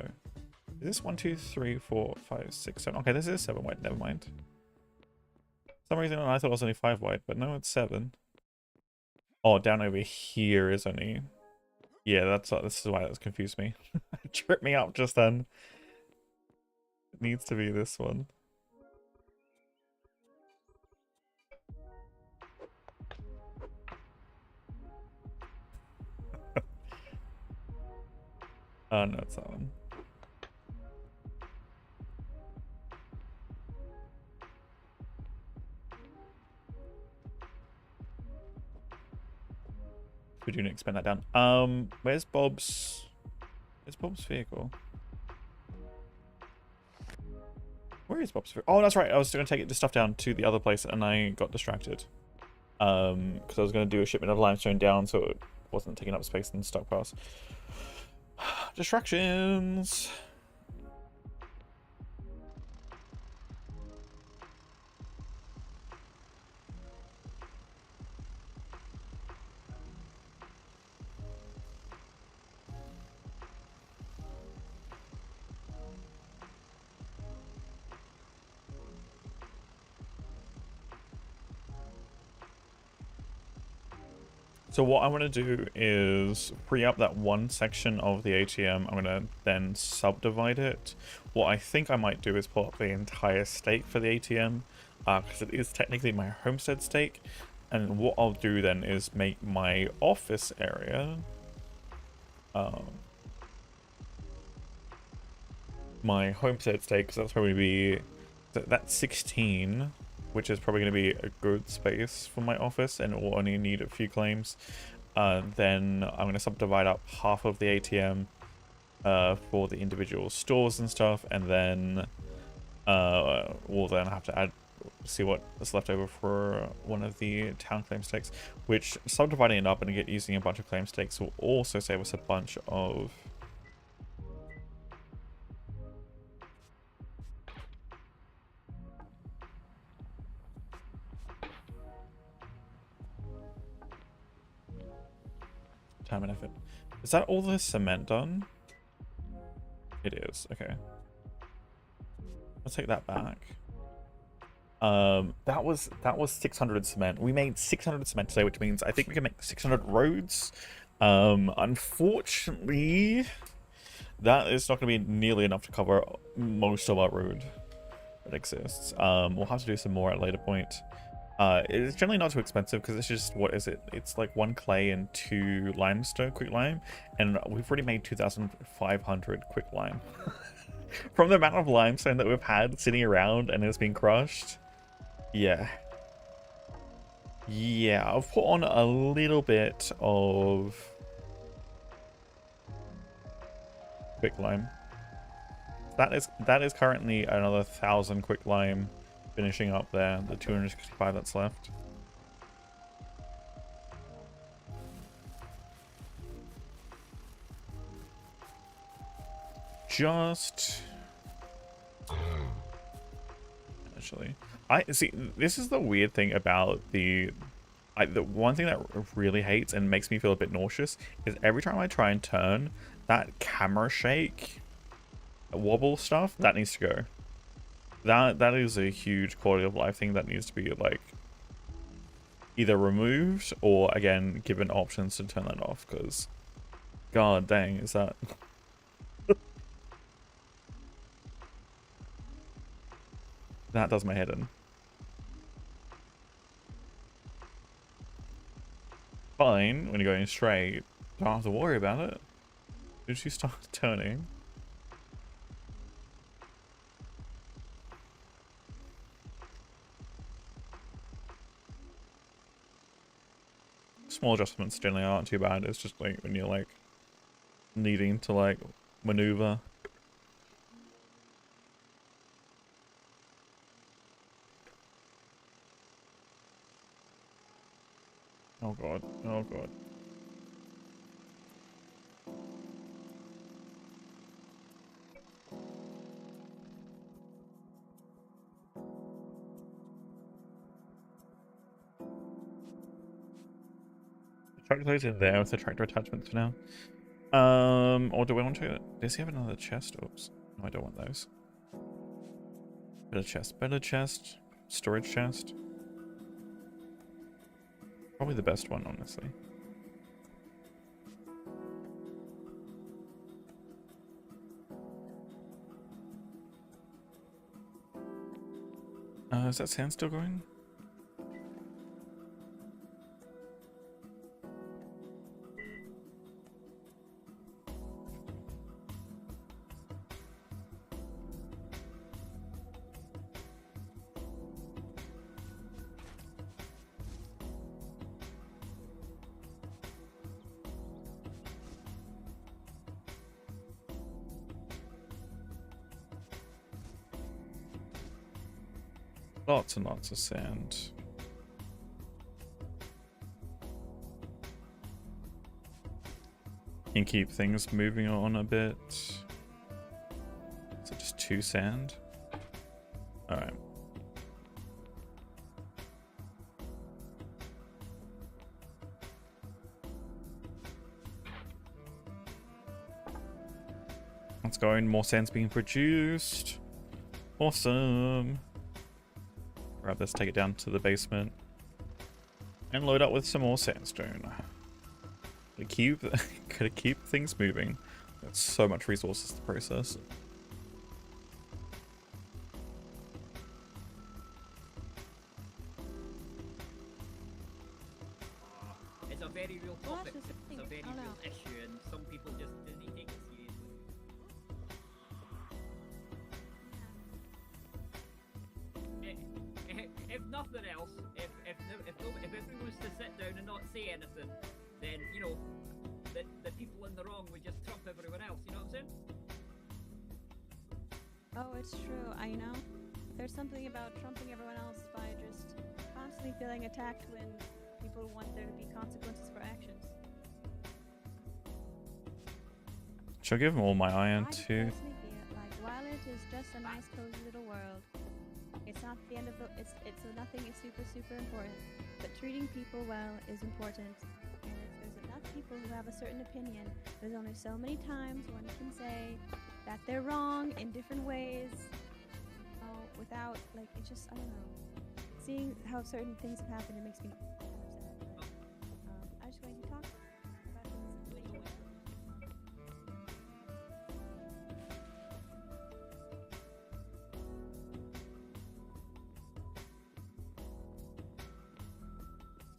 Is this 1, 2, 3, 4, 5, 6, 7? Okay, this is 7 wide, never mind. For some reason I thought it was only 5 wide, but no, it's 7. Oh, down over here is only... Yeah, this is why that's confused me. It tripped me up just then. It needs to be this one. Oh, no, it's that one. We do need to expand that down. Where's Bob's vehicle? Where is Bob's vehicle? Oh, that's right. I was going to take the stuff down to the other place and I got distracted. Because I was going to do a shipment of limestone down so it wasn't taking up space in the stockpiles. Distractions. So what I want to do is free up that one section of the ATM. I'm going to then subdivide it. What I think I might do is pull up the entire stake for the ATM, because it is technically my homestead stake. And what I'll do then is make my office area my homestead stake, because that's probably be that's 16. Which is probably going to be a good space for my office, and it will only need a few claims. Then I'm going to subdivide up half of the ATM for the individual stores and stuff, and then we'll then have to see what is left over for one of the town claim stakes, which subdividing it up and using a bunch of claim stakes will also save us a bunch of time and effort. Is that all the cement done? It is. Okay. I'll take that back. That was 600 cement. We made 600 cement today, which means I think we can make 600 roads. Unfortunately, that is not going to be nearly enough to cover most of our road that exists. We'll have to do some more at a later point. It's generally not too expensive because it's just, what is it? It's like 1 clay and 2 limestone quick lime, and we've already made 2,500 quick lime. From the amount of limestone that we've had sitting around and it's been crushed. Yeah. Yeah, I've put on a little bit of quick lime. That is currently another 1,000 quick lime finishing up there, the 265 that's left. Actually, I see, this is the weird thing about the one thing that really hates and makes me feel a bit nauseous is every time I try and turn, that camera shake wobble stuff, that needs to go. That is a huge quality of life thing that needs to be like either removed or again given options to turn that off, because god dang, is that that does my head in. Fine when you're going straight, don't have to worry about it. Did she start turning? Small adjustments generally aren't too bad. It's just like when you're like needing to like maneuver. Oh god, oh god. Chuck those in there with the tractor attachments for now. Or do we want to... Does he have another chest? Oops. No, I don't want those. Better chest. Storage chest. Probably the best one, honestly. Is that sand still going? Lots and lots of sand. Can keep things moving on a bit. Is it just 2 sand? Alright. Let's go in. More sand's being produced. Awesome. Grab this, take it down to the basement, and load up with some more sandstone. Gotta keep things moving. That's so much resources to process. It's a very real Well, topic. that's the It's a thing, very I don't real know. issue, and some people just didn't take it seriously. If nothing else, if everyone was to sit down and not say anything, then you know the people in the wrong would just trump everyone else. You know what I'm saying? Oh, it's true. I know. There's something about trumping everyone else by just constantly feeling attacked when people want there to be consequences for actions. Should I give him all my iron I just too? personally feel like while it is just a nice, cozy little world, it's not the end of the. It's nothing is super important. But treating people well is important. And if there's enough people who have a certain opinion, there's only so many times one can say that they're wrong in different ways. Without like it's just I don't know. Seeing how certain things have happened, it makes me kind of sad. But, I just wanted to talk about this situation.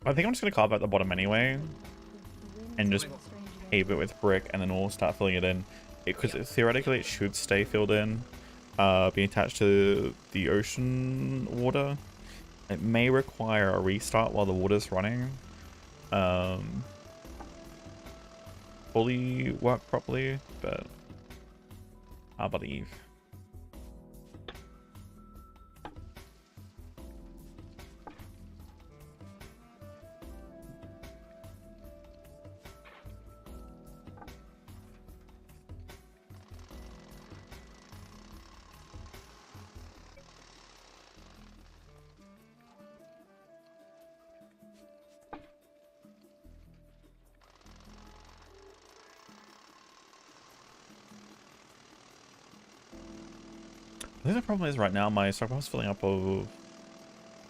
I think I'm just gonna carve out the bottom anyway, and just Strange again. pave it with brick, and then we'll start filling it in. Because theoretically it should stay filled in, being attached to the ocean water. It may require a restart while the water's running. Fully work properly, but I believe. I think the problem is right now my stockpile's filling up of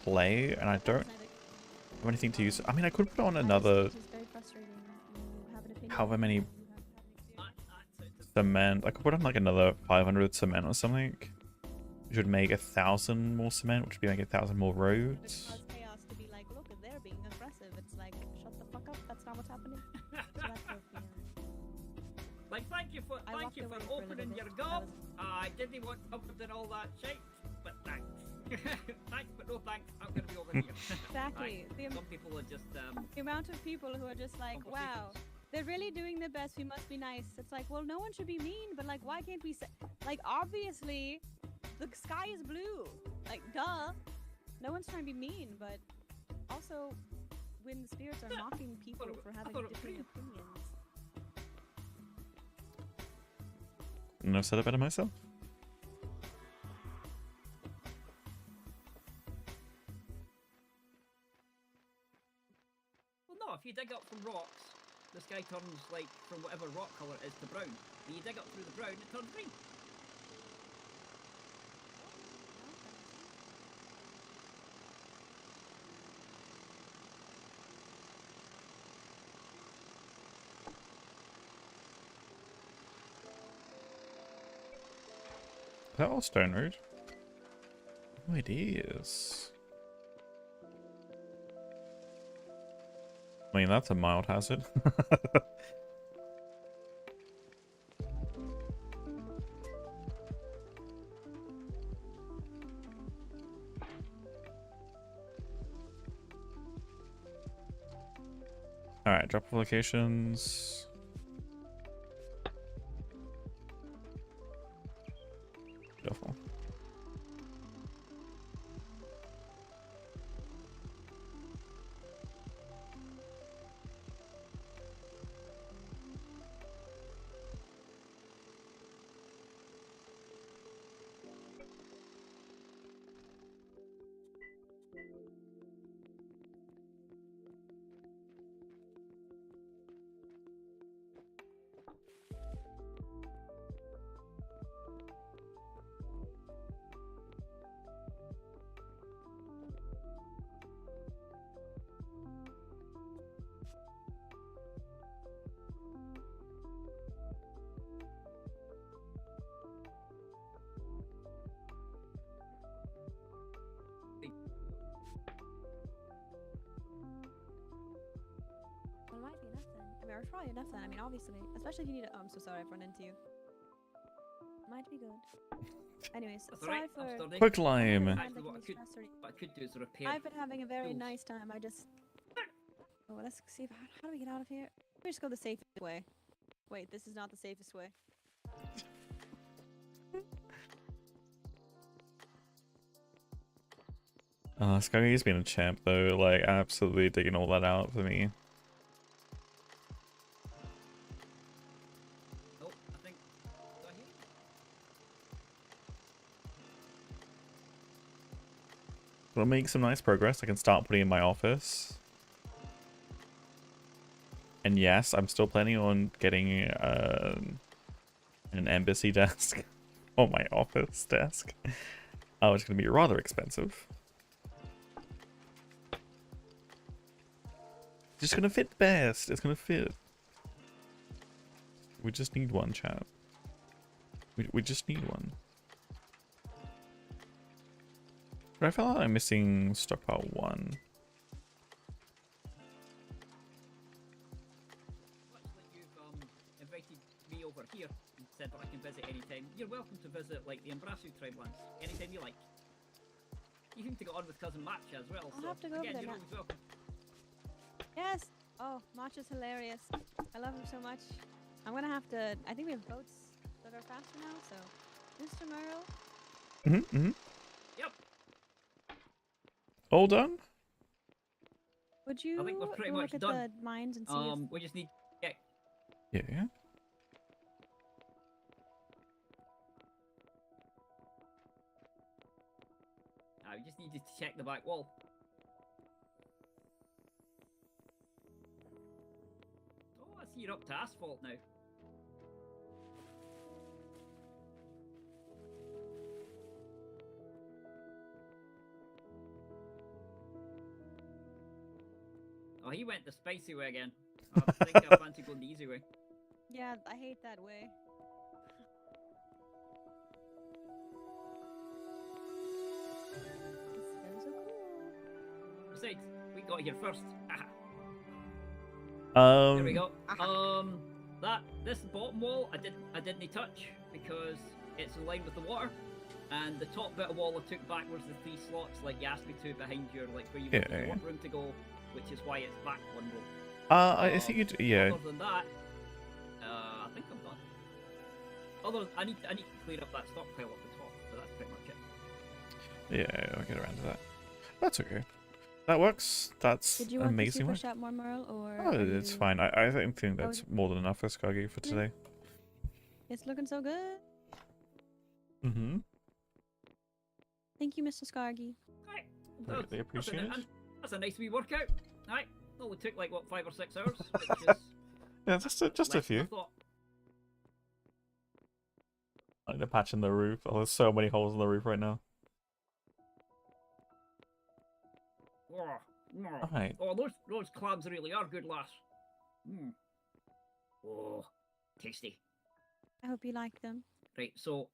clay, and I don't have anything to use. I mean, I could put on another Which is very frustrating. You have an opinion, however many you have an experience. cement. I could put on like another 500 cement or something. Which would make 1,000 more cement, which would be like 1,000 more It roads. causes chaos to be like, look, they're being aggressive. It's like, shut the fuck up. That's not what's happening. So that's the feeling. Like, thank you for I walked away for a opening little your bit. gob. That I didn't want opening all that shit, but thanks. Thanks, but no thanks. I'm gonna be over here. Exactly. Some people are just The amount of people who are just like, wow, they're really doing their best. We must be nice. It's like, well, no one should be mean, but like, why can't we say, like, obviously, the sky is blue. Like, duh. No one's trying to be mean, but also, when the spirits are mocking people for having thought it was different pretty. opinions. And I've said it better myself. Well, no, if you dig up from rocks, the sky turns like from whatever rock colour it is to brown. And you dig up through the brown, it turns green. Is that all Stone Road? Oh, it is. I mean, that's a mild hazard. Alright, drop locations. Beautiful. Well, it might be enough then. I mean, or it's probably enough then. I mean, obviously. Especially if you need it. Oh, I'm so sorry I've run into you. Might be good. Anyways, That's sorry alright, I'm for... sturdy. Quick lime. Actually, what I could do is repair. I've been having a very tools. nice time. I just... Oh, let's see if... How do we get out of here? We just go the safest way. Wait, this is not the safest way. Skaggy's been a champ though, like absolutely digging all that out for me. Oh, I think. Do I hear it? We'll make some nice progress. I can start putting in my office. And yes, I'm still planning on getting an embassy desk or my office desk. Oh, it's going to be rather expensive. Just going to fit best. It's going to fit. We just need one, chat. We just need one. But I feel like I'm missing stockpile 1. Much like you've invited me over here and said that I can visit anytime, you're welcome to visit like the Embrasu tribe lands anytime you like. You seem to get on with cousin Matcha as well, I'll so have to go again, over you're there always welcome. Yes! Oh, Matcha's hilarious. I love him so much. I'm gonna have to... I think we have boats that are faster now, so... Mr. Merle? Yep. All done? Would you I think we're pretty go much look done. at the mines and see if... We just need Yeah. we just needed to check the back wall. Oh, I see you're up to asphalt now. Oh, he went the spicy way again. I think I fancy going the easy way. Yeah, I hate that way. It's so cool. Besides, we got here first. There we go. This bottom wall I didn't touch because it's in line with the water, and the top bit of wall I took backwards the 3 slots like you asked me to behind your like where you want room to go, which is why it's back 1 row. I think you'd, yeah. Other than that, I think I'm done. I need to clear up that stockpile at the top, but that's pretty much it. Yeah, I'll get around to that. That's okay. That works. That's Did you want amazing. to push out more, Merle, or... Oh, it's fine. I think that's more than enough for Skaggy for today. It's looking so good. Mm-hmm. Thank you, Mr. Scargy. Right. Really appreciate it. That's a nice wee workout. Right. only took like what 5 or 6 hours, which is Yeah, just a less than I few. thought. Like the patch in the roof. Oh, there's so many holes in the roof right now. Oh, no. Alright. Oh, those clams really are good, lass. Mm. Oh, tasty. I hope you like them. Right, so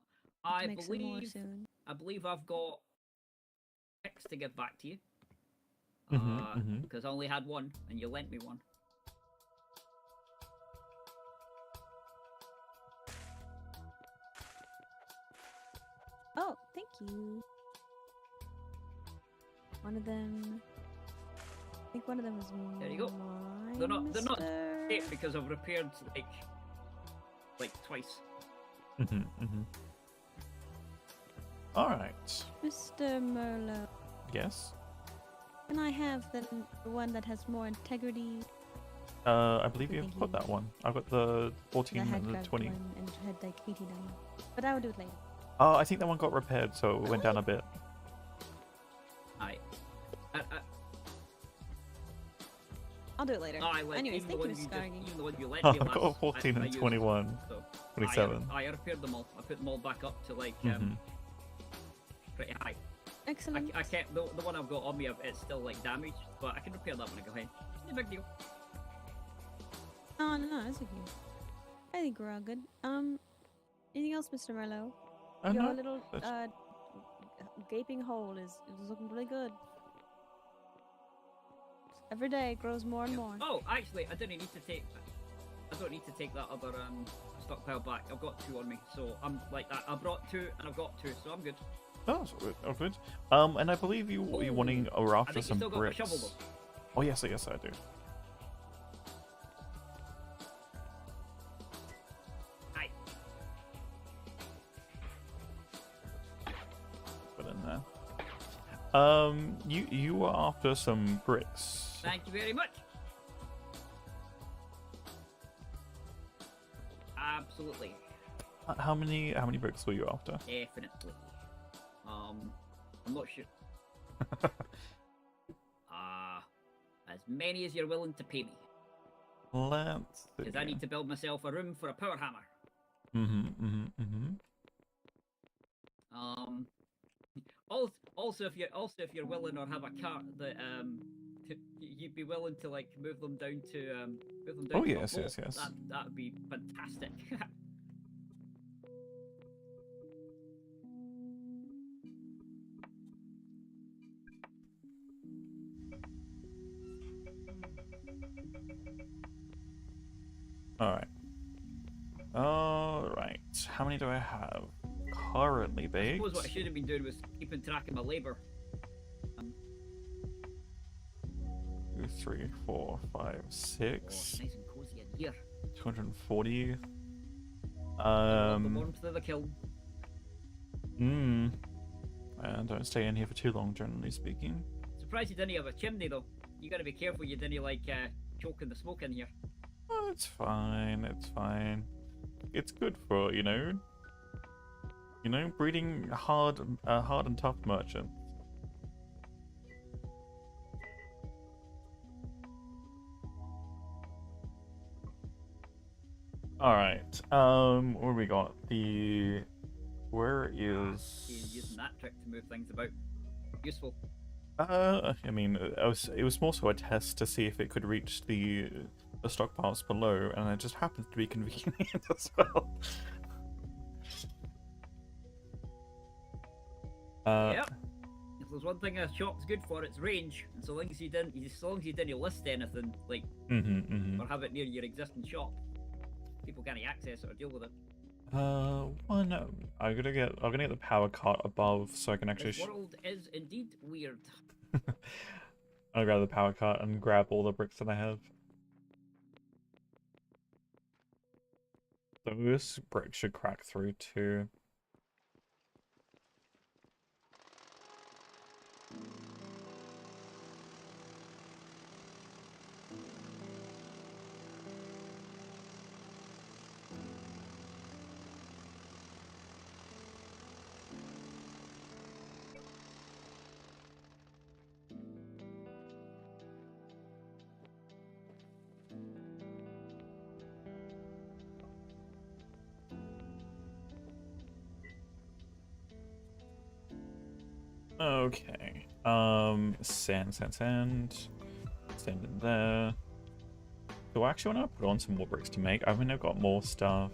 I'll I make some more believe soon. I've got 6 to give back to you. Mm-hmm. Because I only had one, and you lent me one. Oh, thank you. One of them. I think one of them was There you go. mine, They're not mister. safe because I've repaired like twice. Alright. Mr. Merlot. Yes. Can I have the one that has more integrity? I believe Thank you've got you. that one. I've got the 14 I had and the grabbed 20. one and had like 18 of them. But I will do it later. Oh, I think that one got repaired, so it went down a bit. Aye. I'll do it later. Aye, like, Anyways, even thank the you, one Mr. Scargy. even the one you lent Oh, me I've last, got 14 I and used, 21. so 27. I repaired them all. I put them all back up to like Mhm. pretty high. Excellent. I can't. The one I've got on me, it's still like damaged, but I can repair that when I go ahead. No big deal. Oh, no, that's okay. I think we're all good. Anything else, Mr. Merlot? Your No, little that's- gaping hole is looking really good. Every day it grows more and more. Oh, actually, I don't need to take that other stockpile back. I've got 2 on me, so I'm like that. I brought 2 and I've got 2, so I'm good. Oh, that's good. Oh, good. And I believe you Oh, wanting or I after think you some still got my bricks. shovel though. Oh yes, yes I do. Aye. Put in there. You were after some bricks. Thank you very much. Absolutely. How many bricks were you after? Definitely. I'm not sure. As many as you're willing to pay me. Let's. Because I need to build myself a room for a power hammer. Also if you're willing or have a cart that you'd be willing to like move them down to Oh, to a yes, boat, yes. That would be fantastic. Alright. Alright. How many do I have currently I baked? suppose what I should have been doing was keeping track of my labour. 2, 3, 4, 5, 6. Nice and cozy in here. 240. Love the warmth of the kiln. And don't stay in here for too long, generally speaking. Surprised you didn't have a chimney though. You gotta be careful you didn't like choking the smoke in here. Oh, it's fine. It's fine. It's good for breeding hard and tough merchants. All right. What have we got? Where is? Using that trick to move things about. Useful. I mean, it was more so a test to see if it could reach the stockpiles below, and it just happens to be convenient as well. Yep. If there's one thing a shop's good for, it's range. And so long as you didn't list anything like or have it near your existing shop, people can't access it or deal with it. One. I'm gonna get the power cart above so I can actually. This world is indeed weird. I'll grab the power cart and grab all the bricks that I have. So this brick should crack through too. Okay. Sand in there. Do I actually want to put on some more bricks to make? I mean, I've got more stuff.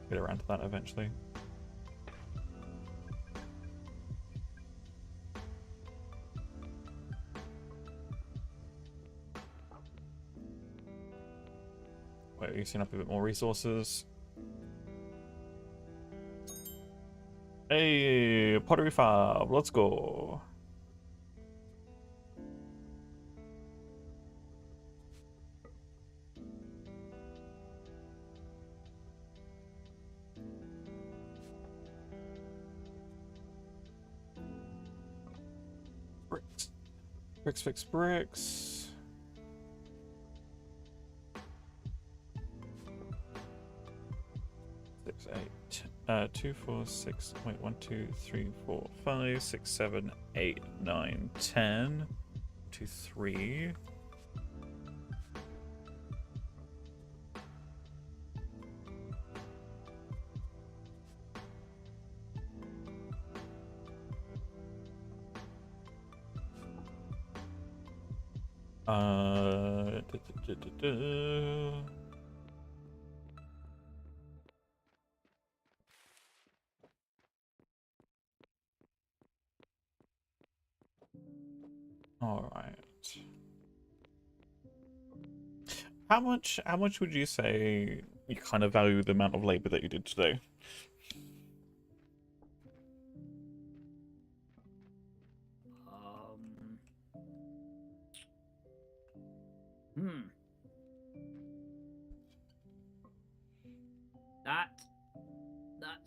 Get around to that eventually. Wait, using up a bit more resources. Hey, pottery farm, let's go. Bricks. Bricks fix bricks. 2, 4, 6. Wait, 1, 2, 3, 4, 5, 6, 7, 8, 9, 10. 2, 3. Da, da, da, da. All right. How much would you say you kind of value the amount of labor that you did today?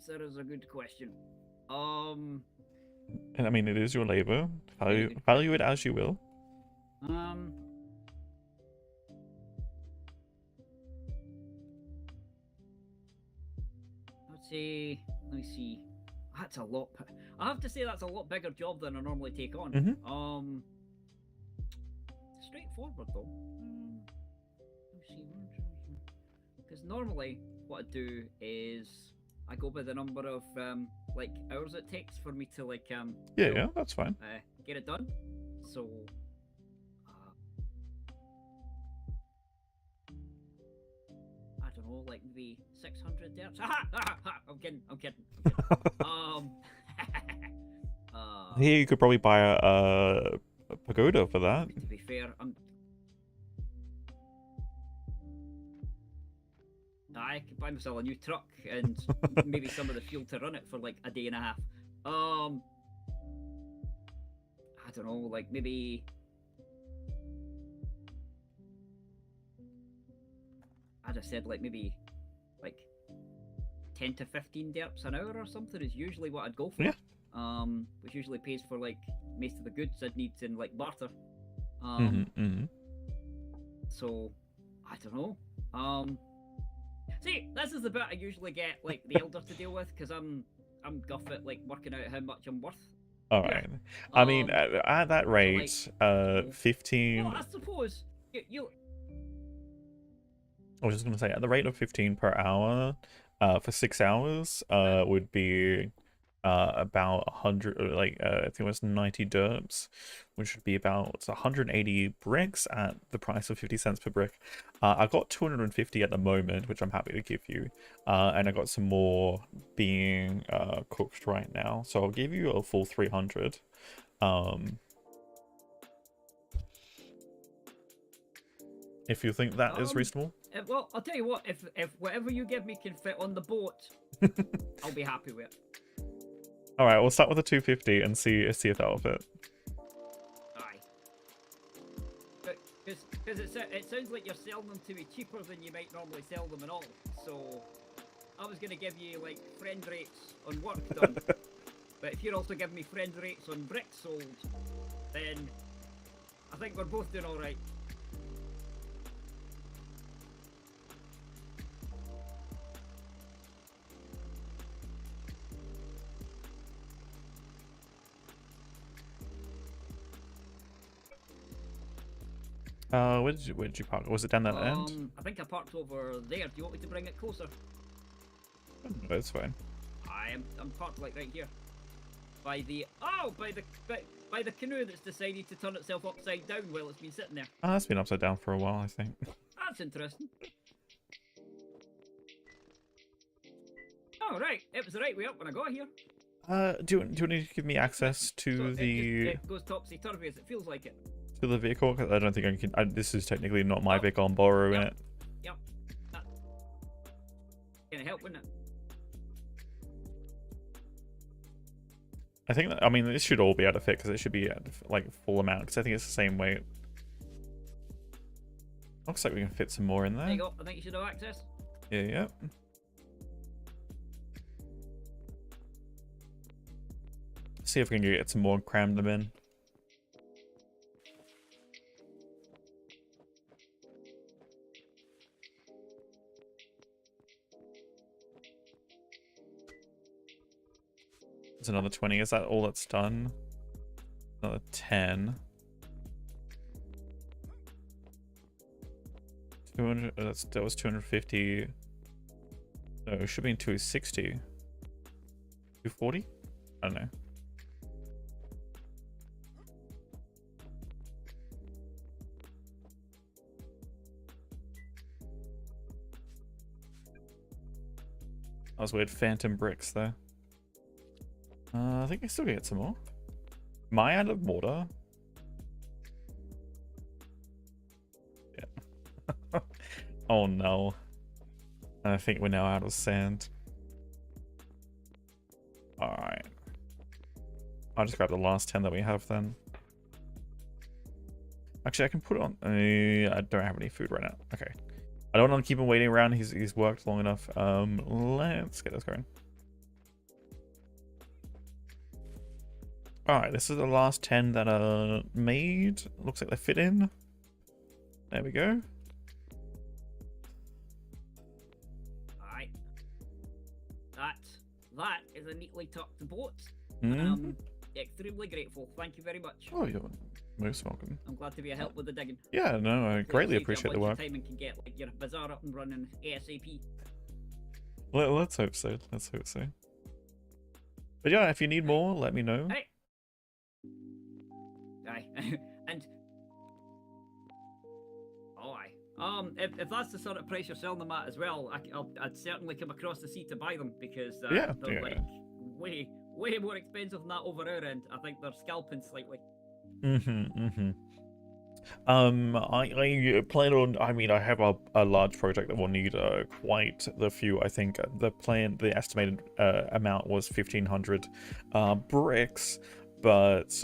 That is a good question. And I mean, it is your labor. Value it as you will. I'd say, let me see. That's a lot. I have to say that's a lot bigger job than I normally take on. Mm-hmm. Straightforward though. Let me see. Because normally what I do is I go by the number of like hours it takes for me to like yeah, that's fine. Get it done. So I don't know, like maybe 600 derps. I'm kidding. Here you could probably buy a pagoda for that. To be fair, I could buy myself a new truck and maybe some of the fuel to run it for like a day and a half. I don't know, like maybe I just said like maybe like 10 to 15 derps an hour or something is usually what I'd go for. Yeah. Which usually pays for like most of the goods I'd need in like barter. So I don't know. See, this is the bit I usually get like the elder to deal with because I'm guff at like working out how much I'm worth. All right. I mean, at that rate, so 15. Well, I suppose you. I was just gonna say, at the rate of 15 per hour, for 6 hours, would be about 100, like I think it was 90 derps, which would be about 180 bricks at the price of 50 cents per brick. I got 250 at the moment, which I'm happy to give you, and I got some more being cooked right now, so I'll give you a full 300. If you think that is reasonable. Well, I'll tell you what, if whatever you give me can fit on the boat, I'll be happy with it. All right, we'll start with a 250 and see if that will fit. Aye. Because it sounds like you're selling them to me cheaper than you might normally sell them and all. So I was gonna give you like friend rates on work done, but if you're also giving me friend rates on bricks sold, then I think we're both doing all right. Where did you park? Was it down that end? I think I parked over there. Do you want me to bring it closer? No, that's fine. I'm parked like right here. By the canoe that's decided to turn itself upside down while it's been sitting there. Oh, that's been upside down for a while, I think. That's interesting. Oh right, it was the right way up when I got here. Do you need to give me access to So the it goes topsy turvy as it feels like it. to the vehicle? 'Cause I don't think I can. This is technically not my vehicle. I'm borrowing it. Yep. Can it help, wouldn't it? I think that, I mean, this should all be able to fit because it should be at like full amount because I think it's the same weight. Looks like we can fit some more in there. There you go. I think you should have access. Yeah, yeah. See if we can get some more and cram them in. There's another 20. Is that all that's done? Another 10. 200. That was 250. No, it should be in 260. 240? I don't know. That was weird. Phantom bricks there. I think I still get some more. Am I out of mortar? Yeah. Oh no. I think we're now out of sand. Alright. I'll just grab the last 10 that we have then. Actually, I can put it on. I don't have any food right now. Okay. I don't want to keep him waiting around. He's worked long enough. Let's get this going. Alright, this is the last 10 that are made. Looks like they fit in. There we go. Alright. That is a neatly tucked boat. Mm. Extremely grateful. Thank you very much. Oh, you're most welcome. I'm glad to be a help with the digging. Yeah, no, I greatly appreciate the work. Time and can get like your bazaar up and running ASAP. Let's hope so. Let's hope so. But yeah, if you need more, let me know. Hey. Aye. And oh aye. If that's the sort of price you're selling them at as well, I'd certainly come across the sea to buy them because Yeah, they're yeah. like way more expensive than that over our end. I think they're scalping slightly. I plan on. I mean, I have a large project that will need quite the few. I think the estimated amount was 1,500 bricks, but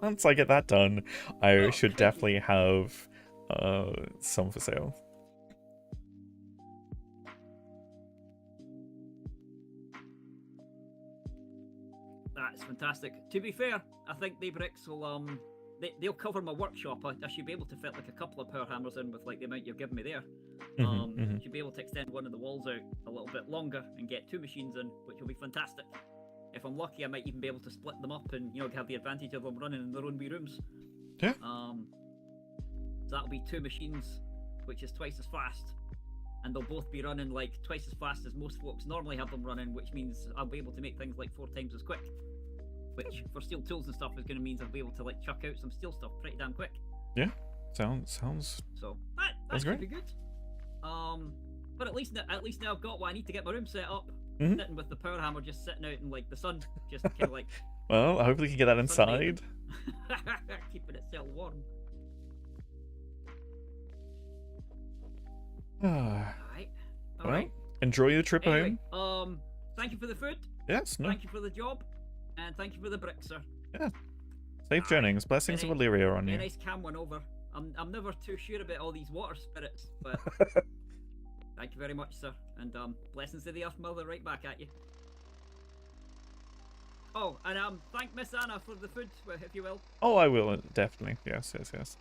once I get that done, I should definitely have some for sale. That's fantastic. To be fair, I think the bricks will they'll cover my workshop. I should be able to fit like a couple of power hammers in with like the amount you've given me there. Should be able to extend one of the walls out a little bit longer and get 2 machines in, which will be fantastic. If I'm lucky, I might even be able to split them up and have the advantage of them running in their own wee rooms. Yeah. So that'll be 2 machines, which is twice as fast, and they'll both be running like twice as fast as most folks normally have them running, which means I'll be able to make things like 4 times as quick. Which for steel tools and stuff is going to mean I'll be able to like chuck out some steel stuff pretty damn quick. Yeah, sounds. So that should great. be good. But at least now I've got what I need to get my room set up. Mhm. Sitting with the power hammer, just sitting out in like the sun, just kind of like Well, I hope we can get that inside. keeping it still warm. Alright. Well, enjoy your trip Anyway, home. thank you for the food. Yes, no. Thank you for the job. And thank you for the bricks, sir. Yeah. Safe journeyings. Blessings of Illyria on A you. nice cam one over. I'm never too sure about all these water spirits, but thank you very much, sir. And blessings of the Earth Mother right back at you. Oh, and thank Miss Anna for the food, if you will. Oh, I will, definitely. Yes, yes, yes.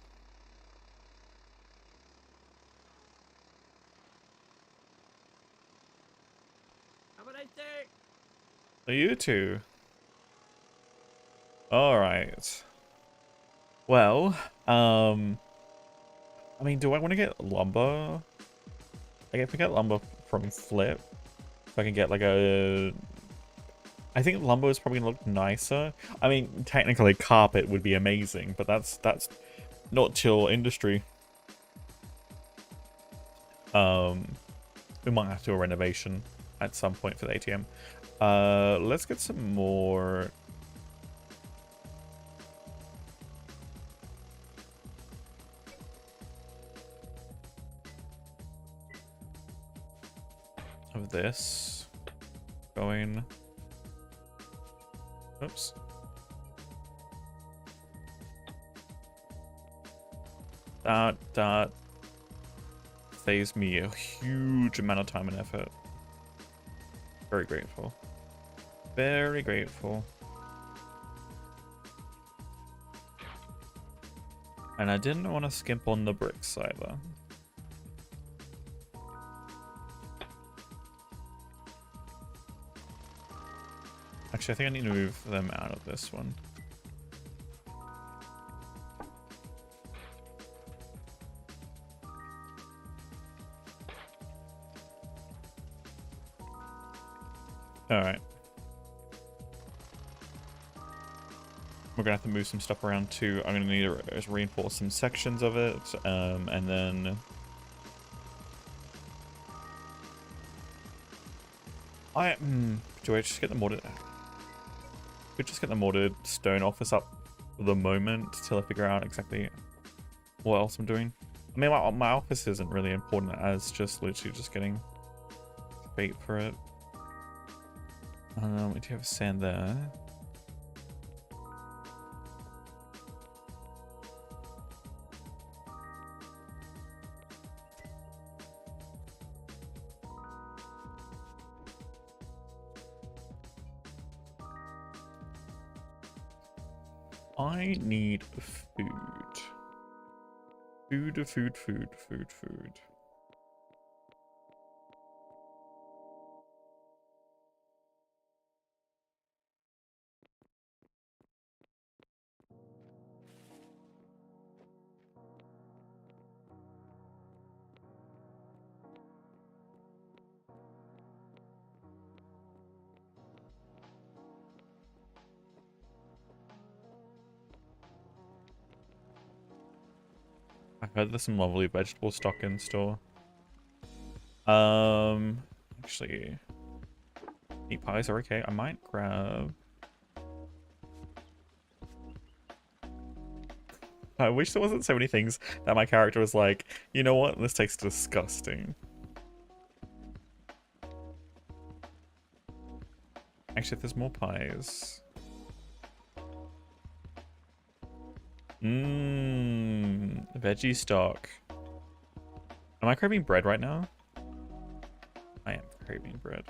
Have a nice day. You too. Alright. Well, I mean, do I want to get lumber? I guess we get lumber from Flip. If I can get like a... I think lumber is probably gonna look nicer. I mean, technically carpet would be amazing, but that's not till industry. We might have to do a renovation at some point for the ATM. Let's get some more... of this going. Oops. That saves me a huge amount of time and effort. Very grateful. Very grateful. And I didn't want to skimp on the bricks either. Actually, I think I need to move them out of this one. Alright. We're gonna have to move some stuff around too. I'm gonna need to reinforce some sections of it, and then... do I just get the mortar? Could just get the mortared stone office up for the moment till I figure out exactly what else I'm doing. I mean, my office isn't really important as just literally just getting bait for it. We do have sand there. I need food. Food. I heard there's some lovely vegetable stock in store. Actually, meat pies are okay. I might grab... I wish there wasn't so many things that my character was like, you know what, this tastes disgusting. Actually, if there's more pies... veggie stock. Am I craving bread right now? I am craving bread.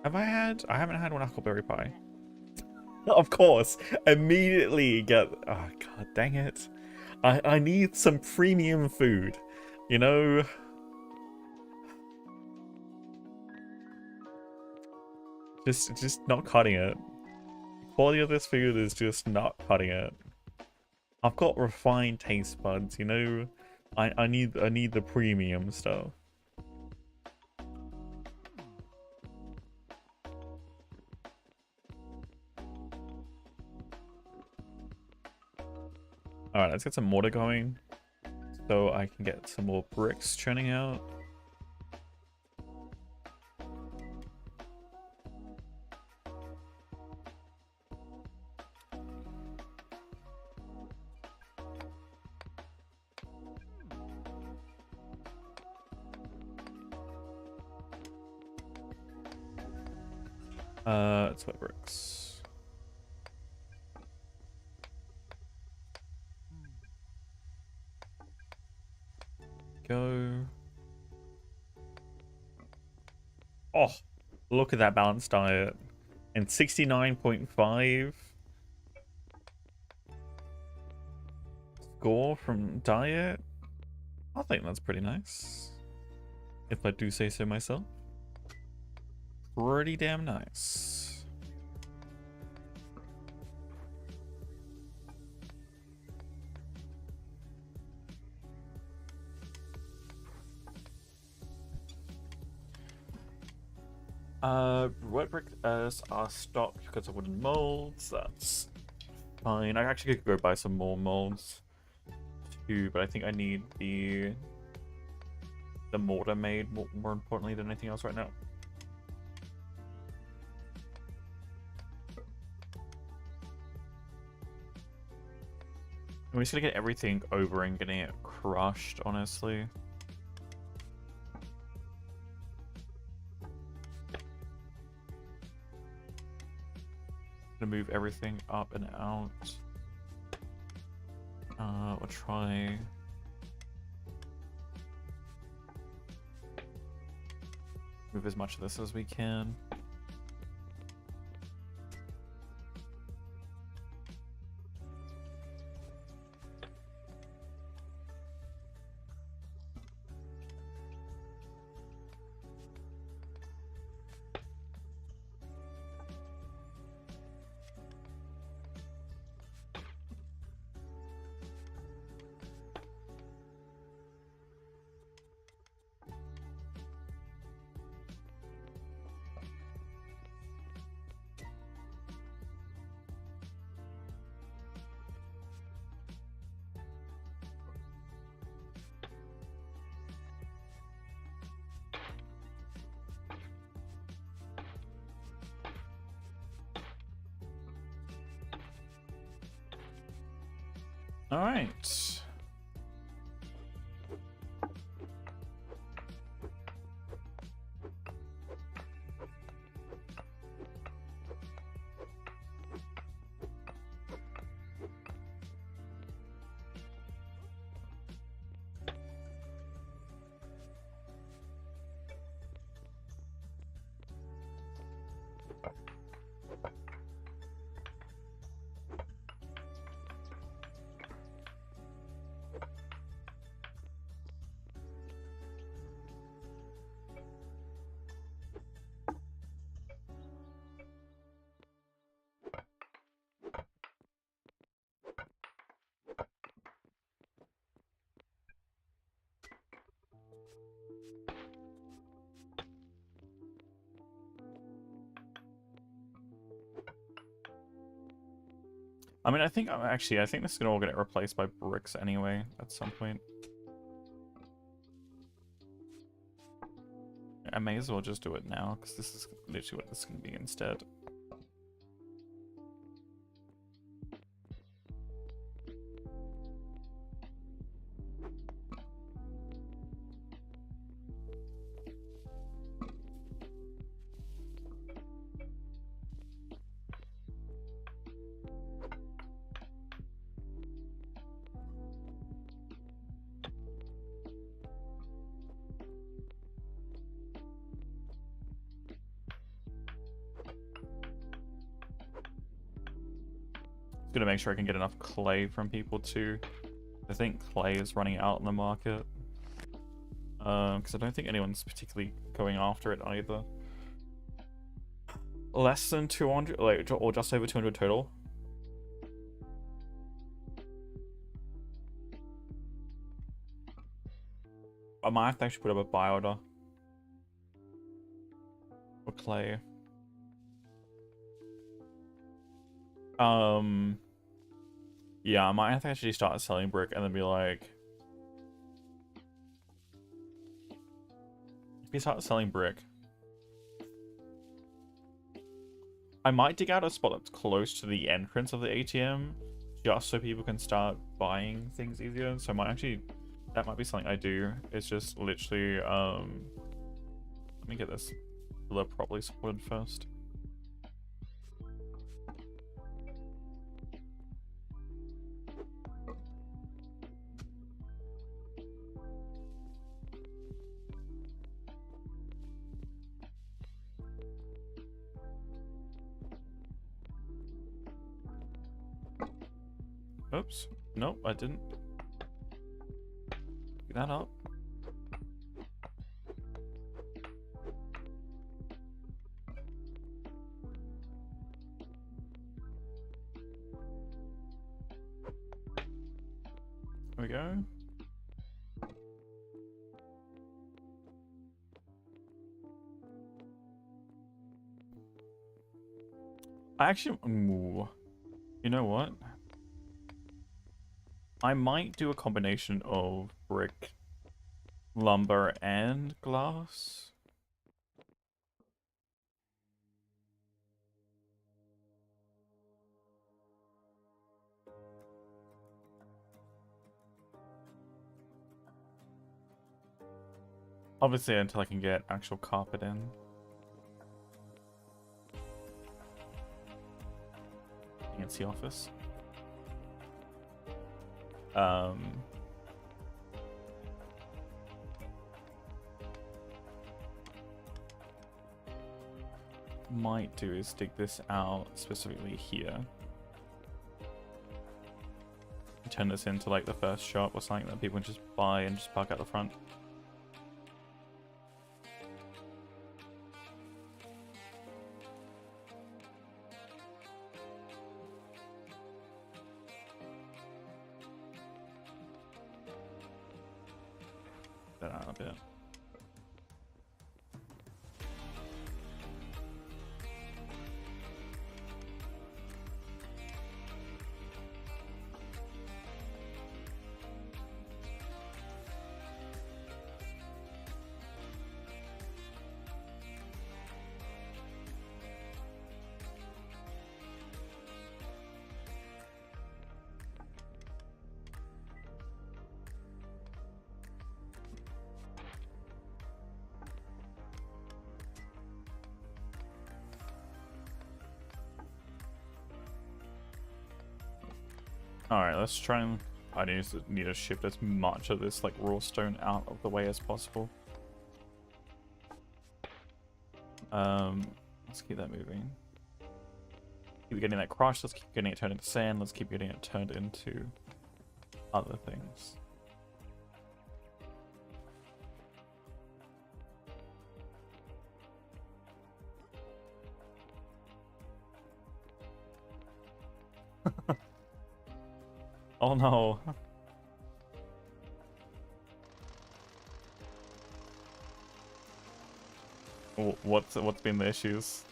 Have I had? I haven't had one huckleberry pie. Of course, immediately get... Oh, god dang it. I need some premium food, you know? Just not cutting it. The quality of this food is just not cutting it. I've got refined taste buds, you know? I need the premium stuff. Alright, let's get some mortar going so I can get some more bricks churning out. Let's put bricks. Go. Oh, look at that balanced diet. And 69.5 score from diet. I think that's pretty nice. if I do say so myself. Pretty damn nice. Wet brick are stopped because of wooden molds. That's fine. I actually could go buy some more molds too, but I think I need the mortar made more importantly than anything else right now. I'm just gonna get everything over and getting it crushed, honestly. Gonna move everything up and out. We'll try. Move as much of this as we can. All right. I mean, I think I think this is gonna all get replaced by bricks anyway at some point. I may as well just do it now because this is literally what this is gonna be instead. Gonna make sure I can get enough clay from people too. I think clay is running out in the market. Because I don't think anyone's particularly going after it either. Less than 200, like, or just over 200 total. I might have to actually put up a buy order for clay. Yeah, I might have to actually start selling brick and then be like, if you start selling brick, I might dig out a spot that's close to the entrance of the ATM just so people can start buying things easier. So I might actually, that might be something I do. It's just literally, let me get this pillar properly supported first. Oops. Nope, I didn't. Pick that up. go. I actually, ooh, you know what? I might do a combination of brick, lumber, and glass. Obviously, until I can get actual carpet in. It's the office. Might do is stick this out specifically here. Turn this into like the first shop or something that people can just buy and just park out the front. That out a bit. Alright, let's try and... I need to shift as much of this like raw stone out of the way as possible. Let's keep that moving. Keep getting that crushed, let's keep getting it turned into sand, let's keep getting it turned into other things. Oh no. What's been the issues?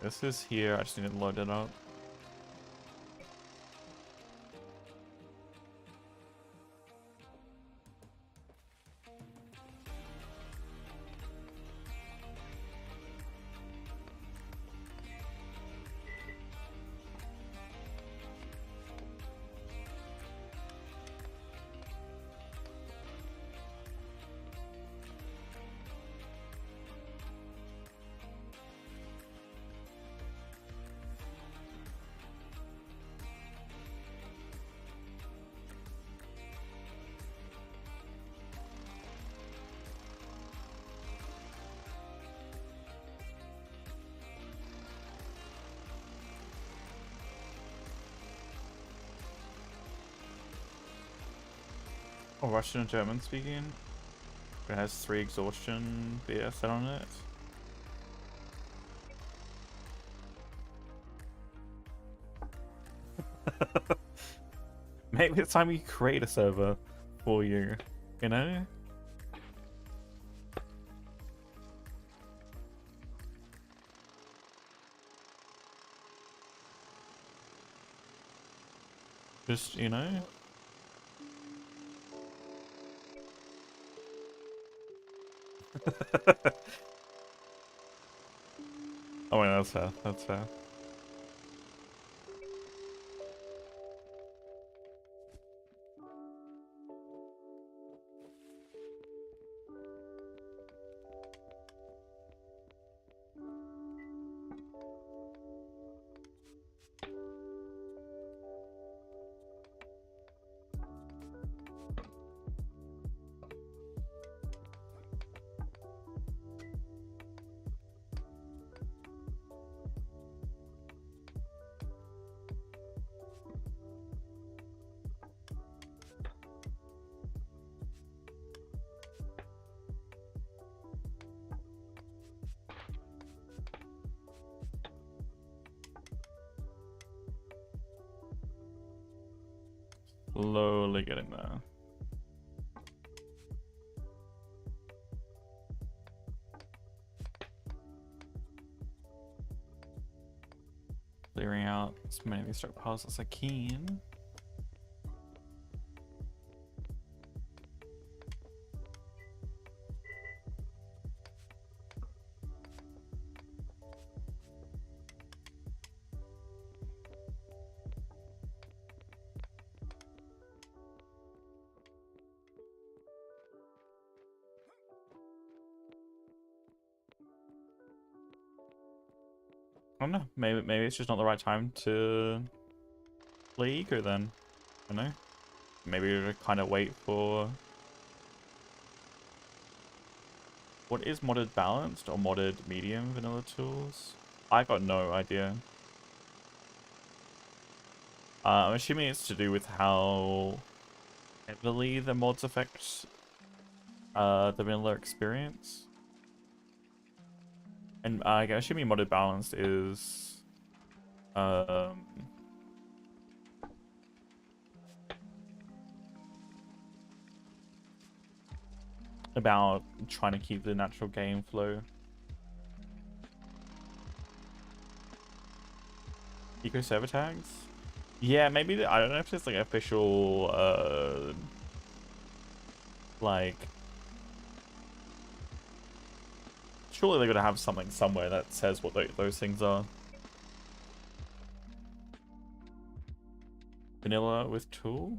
This is here, I just need to load it up. Oh, Russian and German speaking. It has 3 exhaustion beer set on it. Maybe it's time we create a server for you, you know? Just, you know? Oh, wait, that's fair. That's fair. Slowly getting there. Clearing out as many of these stockpiles as I can. I don't know. Maybe it's just not the right time to play Eco then. I don't know. Maybe we kind of wait for. What is modded balanced or modded medium vanilla tools? I got no idea. I'm assuming it's to do with how heavily the mods affect the vanilla experience. And I'm assuming modded balanced is about trying to keep the natural game flow. Eco server tags? Yeah, maybe I don't know if it's like official like surely they're gonna have something somewhere that says what those things are. Vanilla with tool?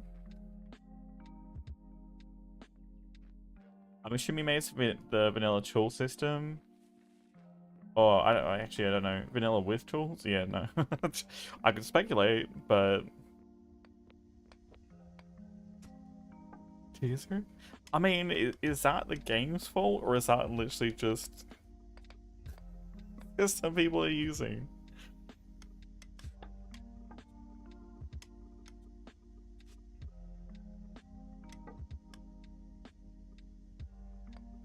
I'm assuming maybe it's the vanilla tool system. Oh, I don't know. Vanilla with tools? Yeah, no. I could speculate, but teaser? I mean, is that the game's fault, or is that literally just some people are using?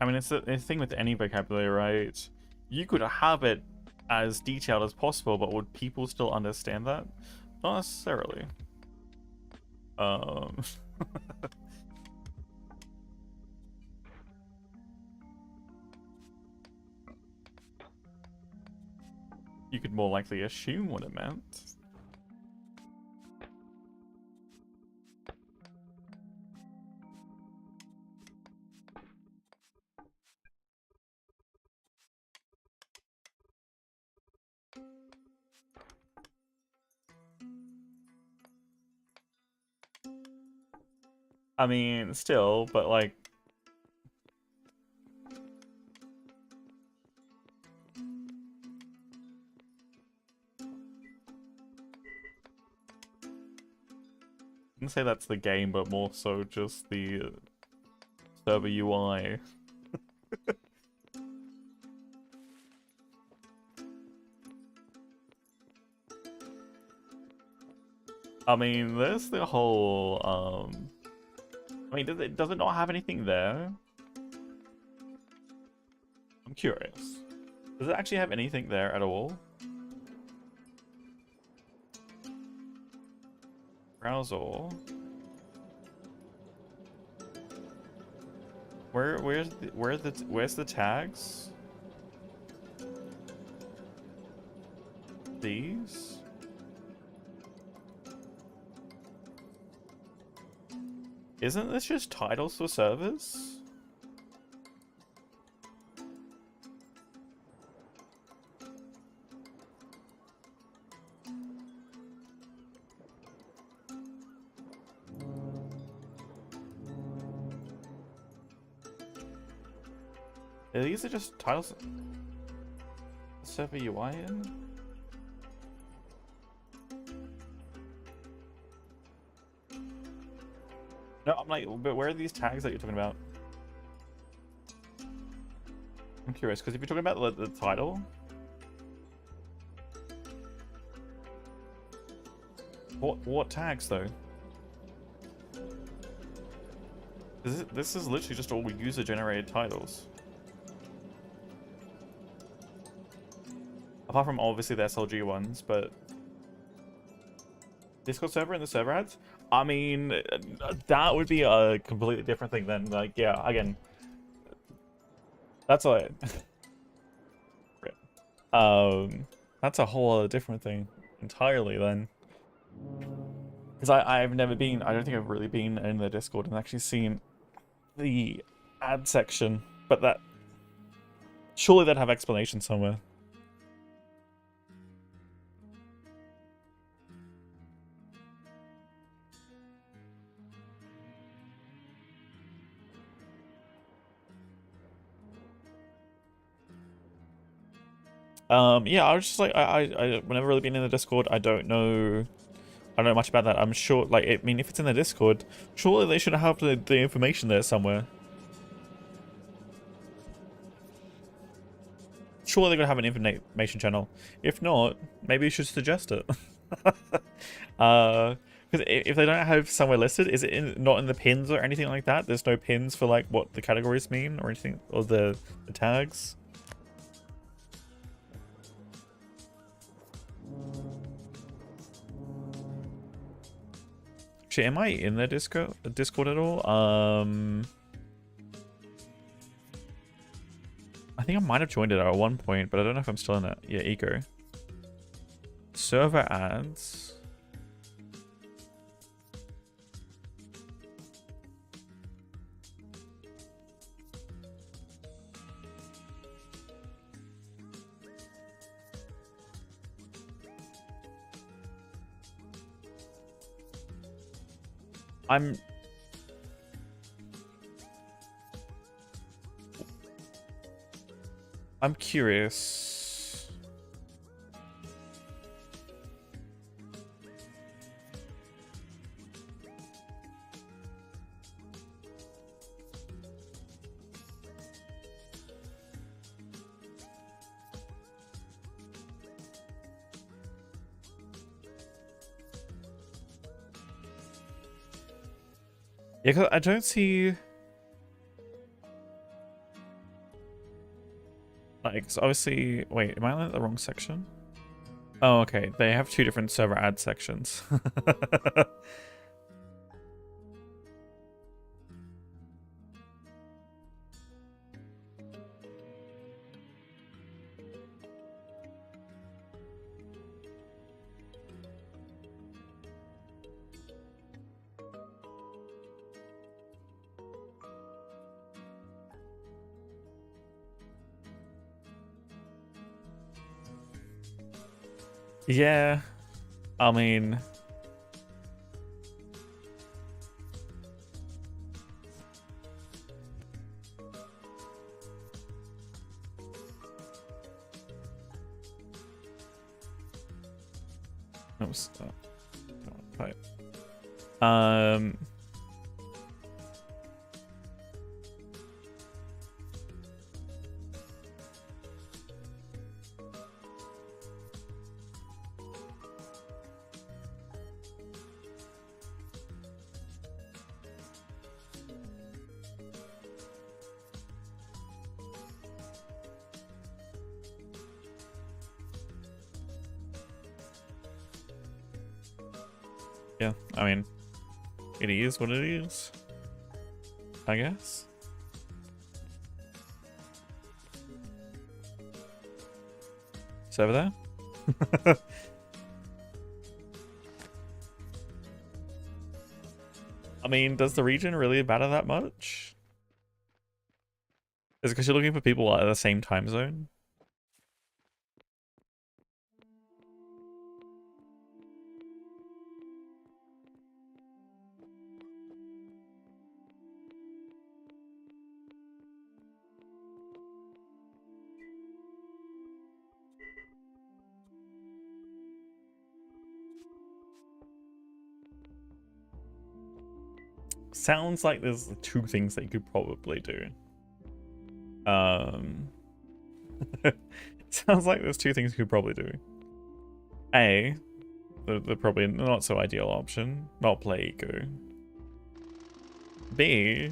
I mean, it's a thing with any vocabulary, right? You could have it as detailed as possible, but would people still understand that? Not necessarily. You could more likely assume what it meant. I mean, still, but like... I wouldn't say that's the game, but more so just the server UI. I mean, there's the whole, I mean, does it not have anything there? I'm curious. Does it actually have anything there at all? Browser. Where's the tags? These? Isn't this just titles for servers? These are just titles. Server UI in? No, I'm like, but where are these tags that you're talking about? I'm curious, because if you're talking about the title... What tags, though? This is literally just all user-generated titles. Apart from, obviously, the SLG ones, but... Discord server and the server ads? I mean, that would be a completely different thing then. Like, yeah, again, that's a that's a whole other different thing entirely then. Because I've never been, I don't think I've really been in the Discord and actually seen the ad section, but that surely they'd have explanation somewhere. Yeah, I was just like, I've never really been in the Discord. I don't know much about that. I'm sure, like, I mean, if it's in the Discord, surely they should have the information there somewhere. Surely they're gonna have an information channel. If not, maybe you should suggest it. Because if they don't have somewhere listed, is it not in the pins or anything like that? There's no pins for like what the categories mean or anything, or the tags. Actually, am I in the Discord at all? I think I might have joined it at one point, but I don't know if I'm still in it. Yeah, Eco. Server ads. I'm curious. Yeah, 'cause I don't see. Like, so obviously, wait, am I in the wrong section? Oh, okay. They have two different server ad sections. Yeah, I mean, oops, pipe. Yeah, I mean, it is what it is, I guess. It's over there. I mean, does the region really matter that much? Is it because you're looking for people at the same time zone? Sounds like there's two things that you could probably do. Sounds like there's two things you could probably do. A, the probably not so ideal option, not play Eco. B,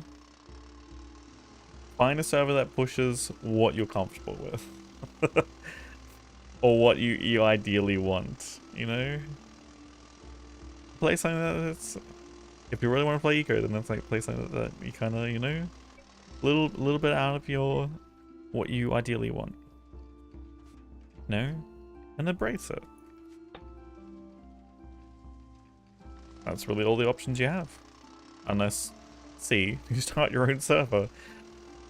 find a server that pushes what you're comfortable with. Or what you ideally want, you know? Play something that's if you really want to play eco, then that's like play something that you kind of, you know, little bit out of your what you ideally want. No, and embrace it. That's really all the options you have, unless C, you start your own server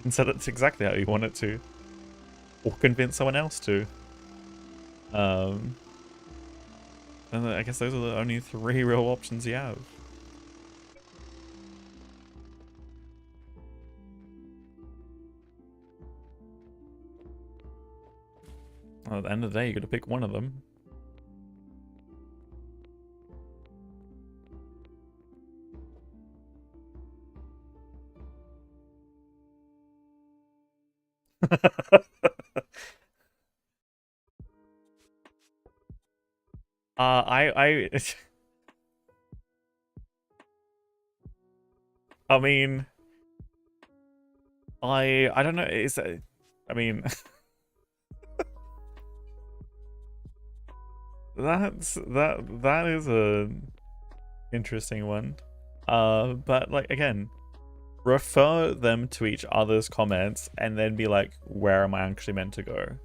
and set it exactly how you want it to, or convince someone else to. And I guess those are the only 3 real options you have. Well, at the end of the day, you got to pick one of them. I I mean, I don't know. Is that, I mean, that is a interesting one. But like again, refer them to each other's comments and then be like, where am I actually meant to go?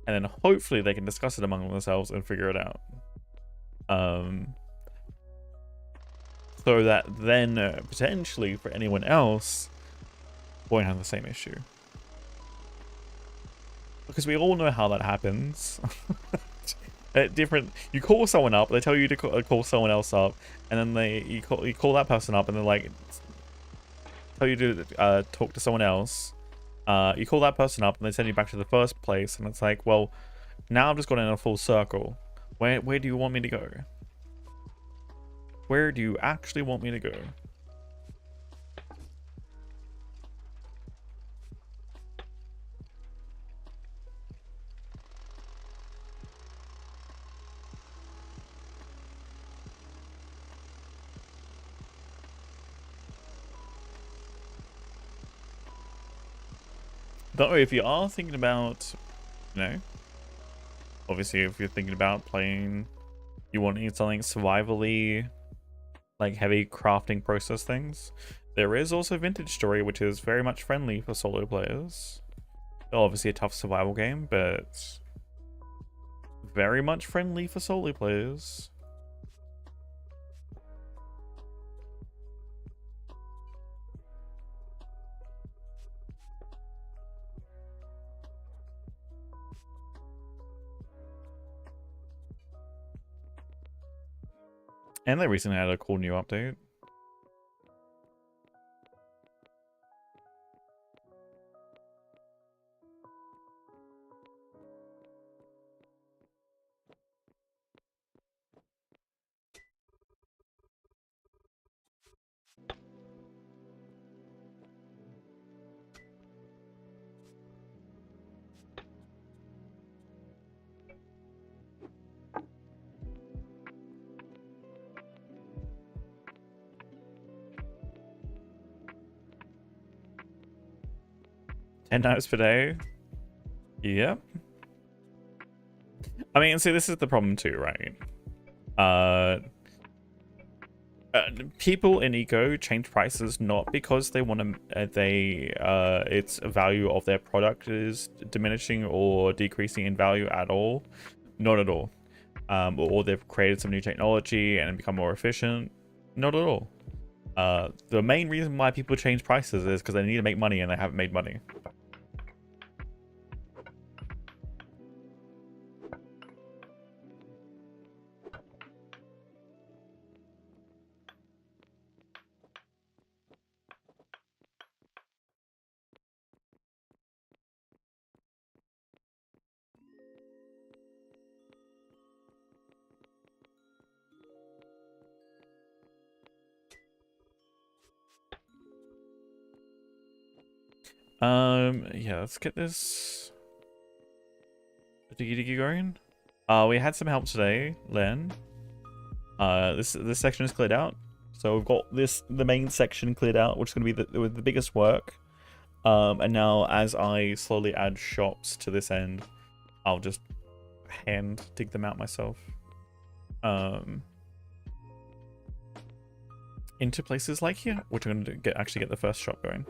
And then hopefully they can discuss it among themselves and figure it out. So that then potentially for anyone else won't have the same issue. Because we all know how that happens. You call someone up, they tell you to call someone else up, and then you call that person up, and they're like, tell you to talk to someone else. You call that person up, and they send you back to the first place, and it's like, well, now I've just gone in a full circle. Where do you want me to go? Where do you actually want me to go? Though, if you are thinking about, you know, obviously if you're thinking about playing, you want to need something survivally, like heavy crafting process things, there is also Vintage Story, which is very much friendly for solo players. Obviously a tough survival game, but very much friendly for solo players. And they recently had a cool new update. $10 per day. Yep. I mean, see, this is the problem too, right? People in eco change prices not because they want to, its value of their product is diminishing or decreasing in value at all. Not at all. Or they've created some new technology and become more efficient. Not at all. The main reason why people change prices is because they need to make money and they haven't made money. Yeah, let's get this diggy going. We had some help today, Len. This section is cleared out, so we've got the main section cleared out, which is going to be the biggest work. And now as I slowly add shops to this end, I'll just hand dig them out myself. into places like here, which I'm going to actually get the first shop going.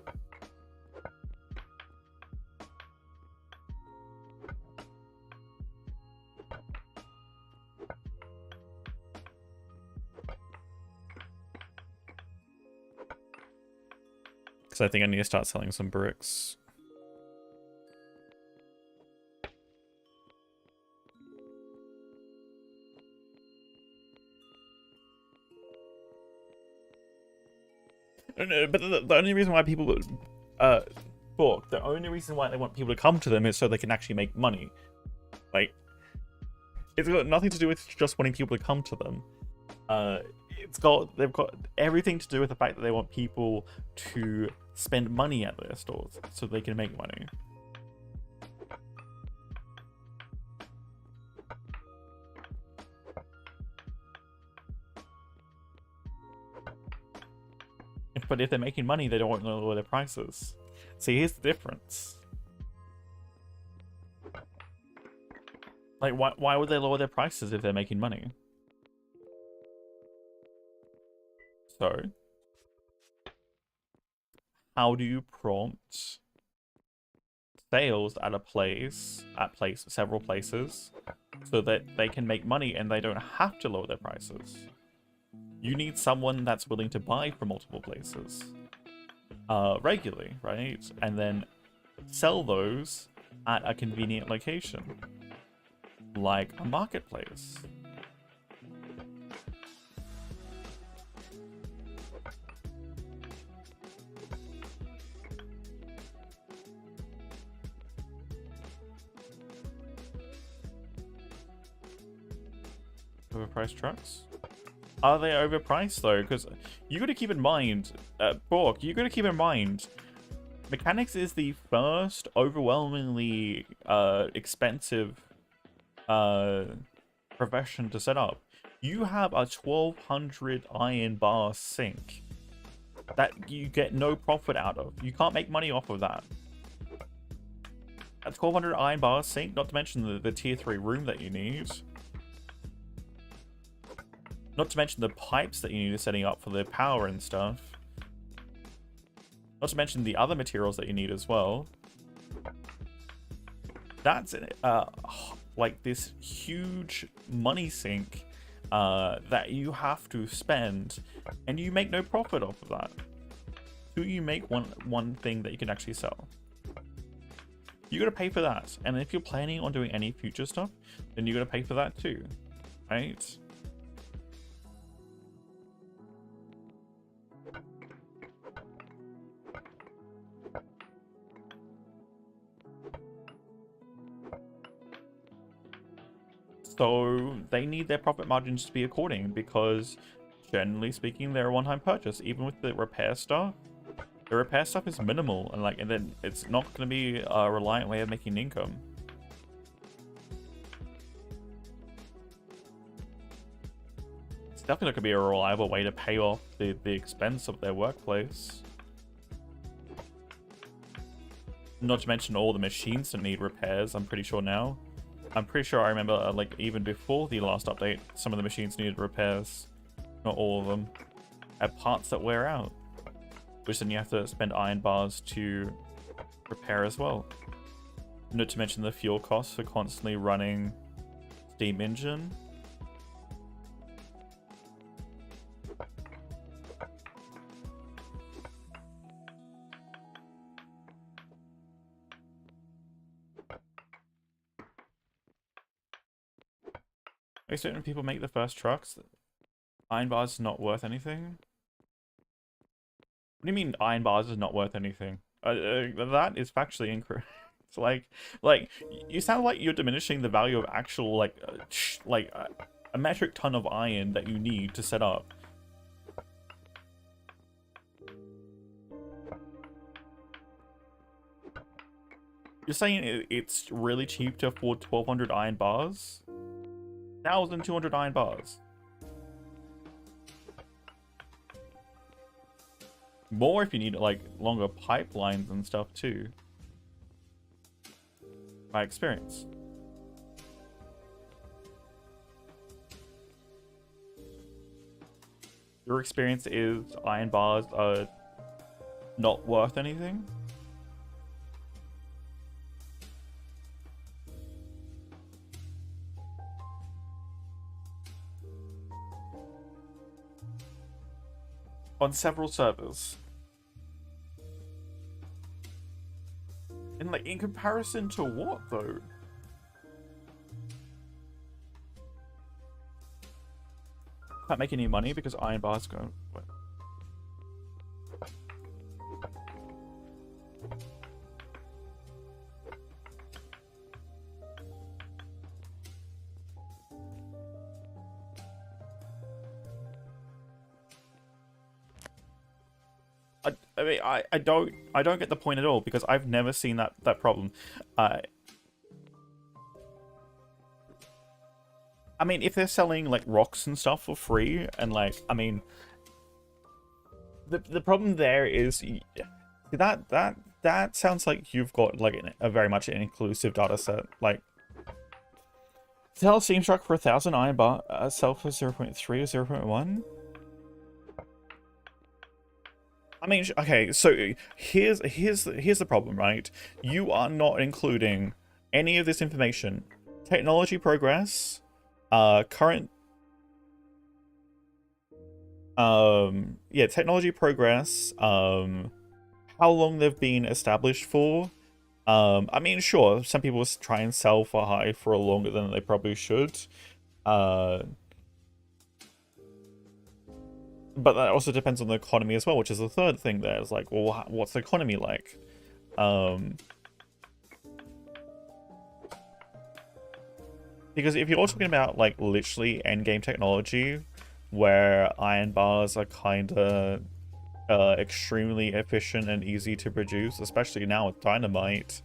Because I think I need to start selling some bricks. No, but the only reason why people book, the only reason why they want people to come to them is so they can actually make money. Like, it's got nothing to do with just wanting people to come to them. They've got everything to do with the fact that they want people to spend money at their stores so they can make money. But if they're making money, they don't want to lower their prices. See, here's the difference. Like, why would they lower their prices if they're making money? So, how do you prompt sales at several places, so that they can make money and they don't have to lower their prices? You need someone that's willing to buy from multiple places regularly, right? And then sell those at a convenient location, like a marketplace. Overpriced trucks? Are they overpriced though? Because you got to keep in mind, Bork, you got to keep in mind, mechanics is the first overwhelmingly expensive profession to set up. You have a 1200 iron bar sink that you get no profit out of. You can't make money off of that. A 1200 iron bar sink, not to mention the tier 3 room that you need. Not to mention the pipes that you need setting up for the power and stuff. Not to mention the other materials that you need as well. That's like this huge money sink that you have to spend, and you make no profit off of that. So you make one thing that you can actually sell. You gotta pay for that, and if you're planning on doing any future stuff, then you gotta pay for that too, right? So they need their profit margins to be according, because generally speaking, they're a one-time purchase. Even with the repair stuff, the repair stuff is minimal, and then it's not going to be a reliant way of making income. It's definitely not going to be a reliable way to pay off the expense of their workplace. Not to mention all the machines that need repairs, I'm pretty sure now. I'm pretty sure I remember, like, even before the last update, some of the machines needed repairs. Not all of them. Had parts that wear out, which then you have to spend iron bars to repair as well. Not to mention the fuel costs for constantly running steam engine. Wait, so when people make the first trucks, iron bars is not worth anything? What do you mean iron bars is not worth anything? That is factually incorrect. It's like you sound like you're diminishing the value of actual a metric ton of iron that you need to set up. You're saying it's really cheap to afford 1200 iron bars? 1,200 iron bars. More if you need like longer pipelines and stuff too. My experience. Your experience is iron bars are not worth anything? On several servers. And like, in comparison to what though? Can't make any money because iron bars go. What? I mean, I don't get the point at all because I've never seen that problem. I mean, if they're selling like rocks and stuff for free, and like, I mean, the problem there is that sounds like you've got like a very much an inclusive data set. Like, sell Steam Shock for 1,000 iron bar, sell for 0.3 or 0.1. I mean, okay, so here's the problem, right? You are not including any of this information. Technology progress, current, yeah, technology progress, how long they've been established for. I mean, sure, some people try and sell for high for longer than they probably should. But that also depends on the economy as well, which is the third thing there. It's like, well, what's the economy like? Because if you're talking about, like, literally endgame technology, where iron bars are kind of extremely efficient and easy to produce, especially now with dynamite,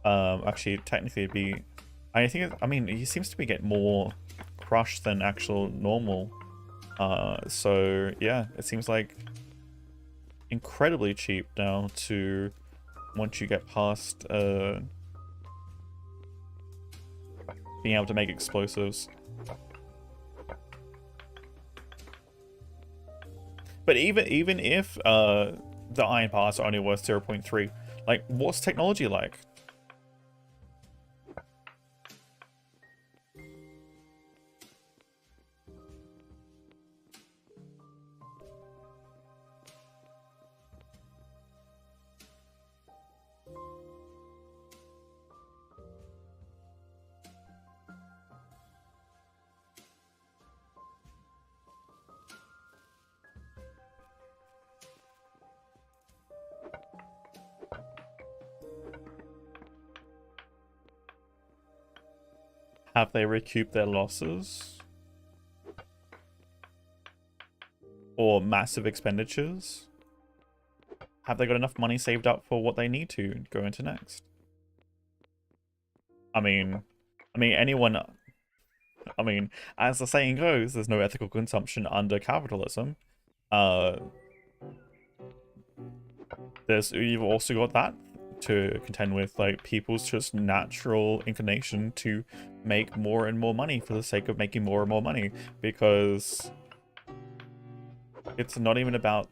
actually, technically it'd be... I think, I mean, he seems to be getting more crushed than actual normal. So yeah, it seems like incredibly cheap now to once you get past being able to make explosives. But even if the iron parts are only worth 0.3, like, what's technology like? Have they recouped their losses? Or massive expenditures? Have they got enough money saved up for what they need to go into next? I mean, anyone... I mean, as the saying goes, there's no ethical consumption under capitalism. You've also got that to contend with, like, people's just natural inclination to make more and more money for the sake of making more and more money, because it's not even about,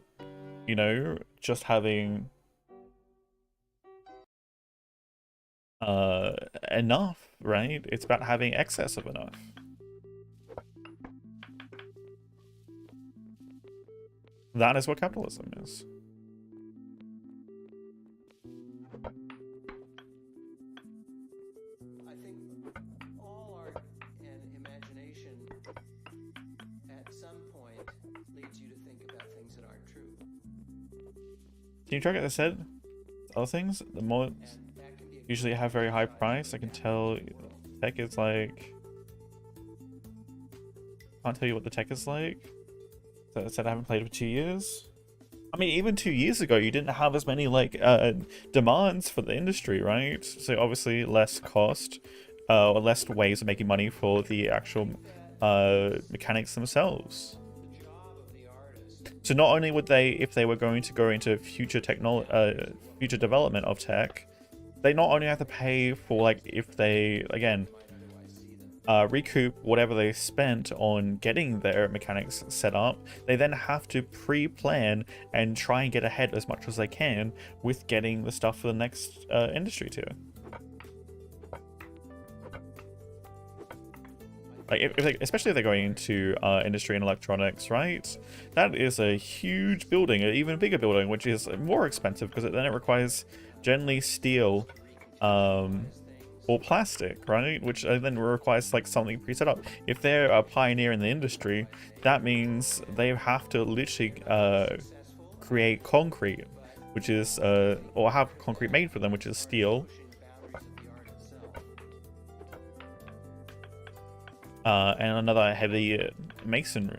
you know, just having enough, right? It's about having excess of enough. That is what capitalism is. Can you track it? I said other things. The mods usually have very high price. I can tell tech is like. Can't tell you what the tech is like. So I said I haven't played for 2 years. I mean, even 2 years ago, you didn't have as many like demands for the industry, right? So obviously less cost, or less ways of making money for the actual mechanics themselves. So not only would they, if they were going to go into future future development of tech, they not only have to pay for, like, if they, again, recoup whatever they spent on getting their mechanics set up. They then have to pre-plan and try and get ahead as much as they can with getting the stuff for the next industry tier. Like, especially if they're going into industry and electronics, right? That is a huge building, an even bigger building, which is more expensive because then it requires generally steel or plastic, right? Which then requires like something pre-set up. If they're a pioneer in the industry, that means they have to literally create concrete, which is or have concrete made for them, which is steel. And another heavy masonry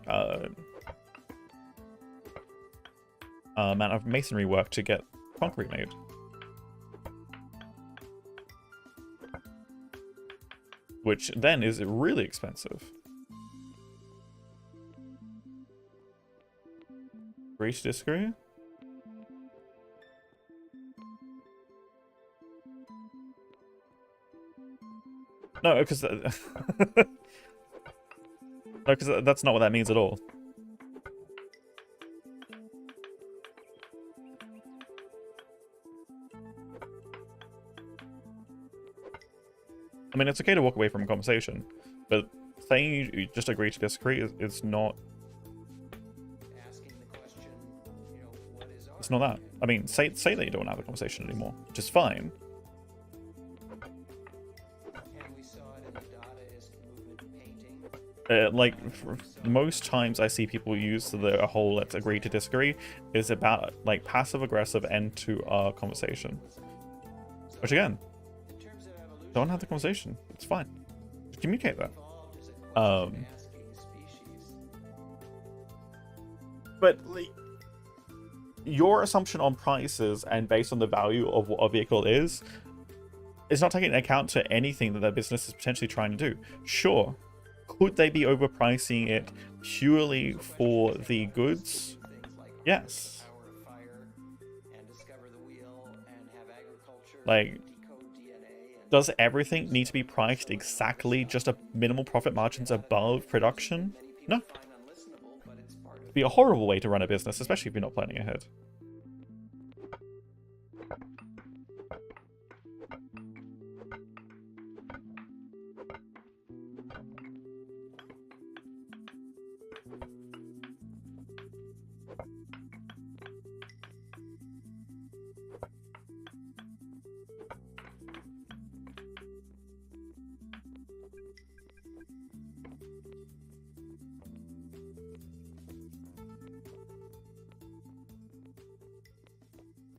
amount of masonry work to get concrete made. Which then is really expensive. Agree to disagree? No, because no, because that's not what that means at all. I mean, it's okay to walk away from a conversation, but saying you just agree to disagree is not... It's not that. I mean, say that you don't want to have a conversation anymore, which is fine. Like, most times I see people use the whole let's agree to disagree is about, like, passive-aggressive end to our conversation. Which, again, don't have the conversation. It's fine. Just communicate that. But like, your assumption on prices and based on the value of what a vehicle is not taking into account to anything that their business is potentially trying to do. Sure, could they be overpricing it purely for the goods? Yes. Like, does everything need to be priced exactly just a minimal profit margins above production? No. It'd be a horrible way to run a business, especially if you're not planning ahead.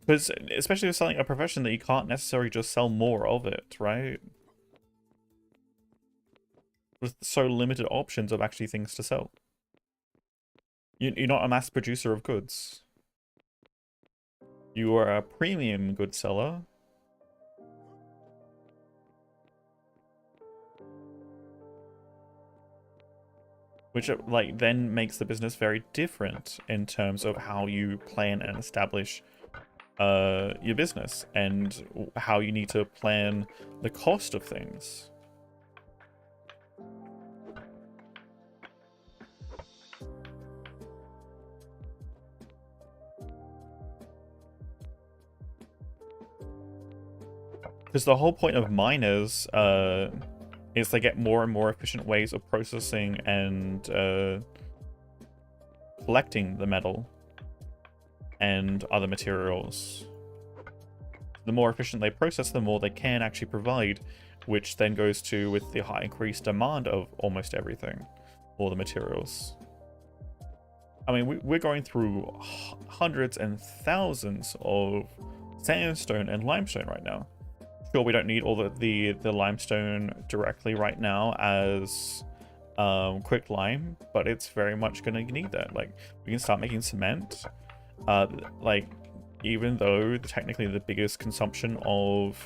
Because especially with selling a profession that you can't necessarily just sell more of it, right? With so limited options of actually things to sell. You're not a mass producer of goods. You are a premium good seller. Which, like, then makes the business very different in terms of how you plan and establish your business and how you need to plan the cost of things. Because the whole point of miners is they get more and more efficient ways of processing and collecting the metal and other materials. The more efficient they process, the more they can actually provide, which then goes to with the high increased demand of almost everything, all the materials. I mean, we're going through hundreds and thousands of sandstone and limestone right now. Sure, we don't need all the limestone directly right now as quick lime, but it's very much going to need that. Like, we can start making cement. Like, even though technically the biggest consumption of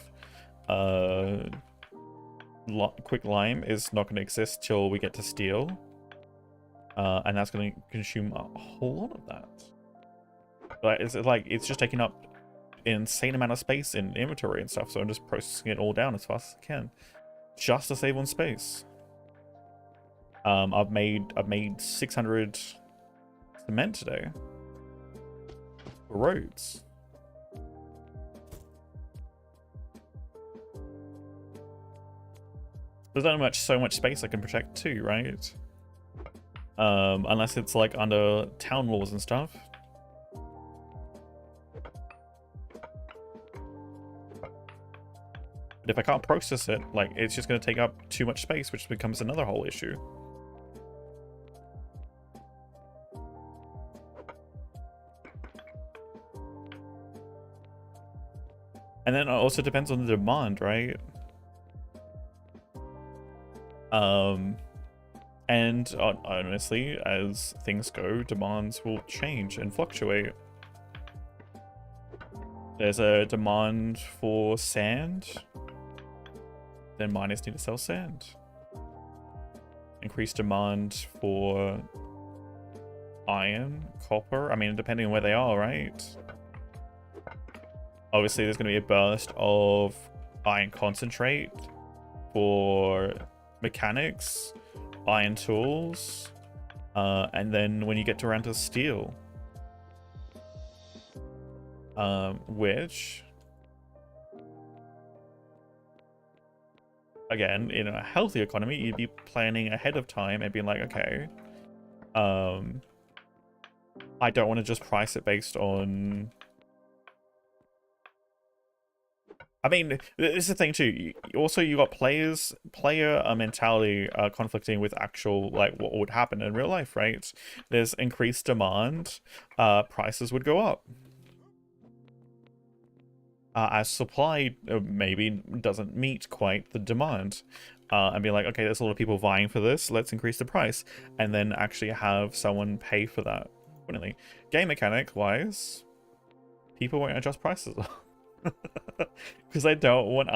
quick lime is not going to exist till we get to steel, and that's going to consume a whole lot of that. But it's just taking up an insane amount of space in inventory and stuff, so I'm just processing it all down as fast as I can, just to save on space. I've made 600 cement today for roads. There's only so much space I can protect too, right? Unless it's like under town laws and stuff. But if I can't process it, like, it's just going to take up too much space, which becomes another whole issue. And then it also depends on the demand, right? And honestly, as things go, demands will change and fluctuate. There's a demand for sand, then miners need to sell sand. Increased demand for iron, copper, I mean, depending on where they are, right? Obviously, there's going to be a burst of iron concentrate for mechanics, iron tools, and then when you get around to steel, which, again, in a healthy economy, you'd be planning ahead of time and being like, okay, I don't want to just price it based on... I mean, this is the thing too. Also, you got player mentality conflicting with actual, like, what would happen in real life, right? There's increased demand, prices would go up. As supply maybe doesn't meet quite the demand. And be like, okay, there's a lot of people vying for this, let's increase the price. And then actually have someone pay for that. Game mechanic wise, people won't adjust prices. Because they don't want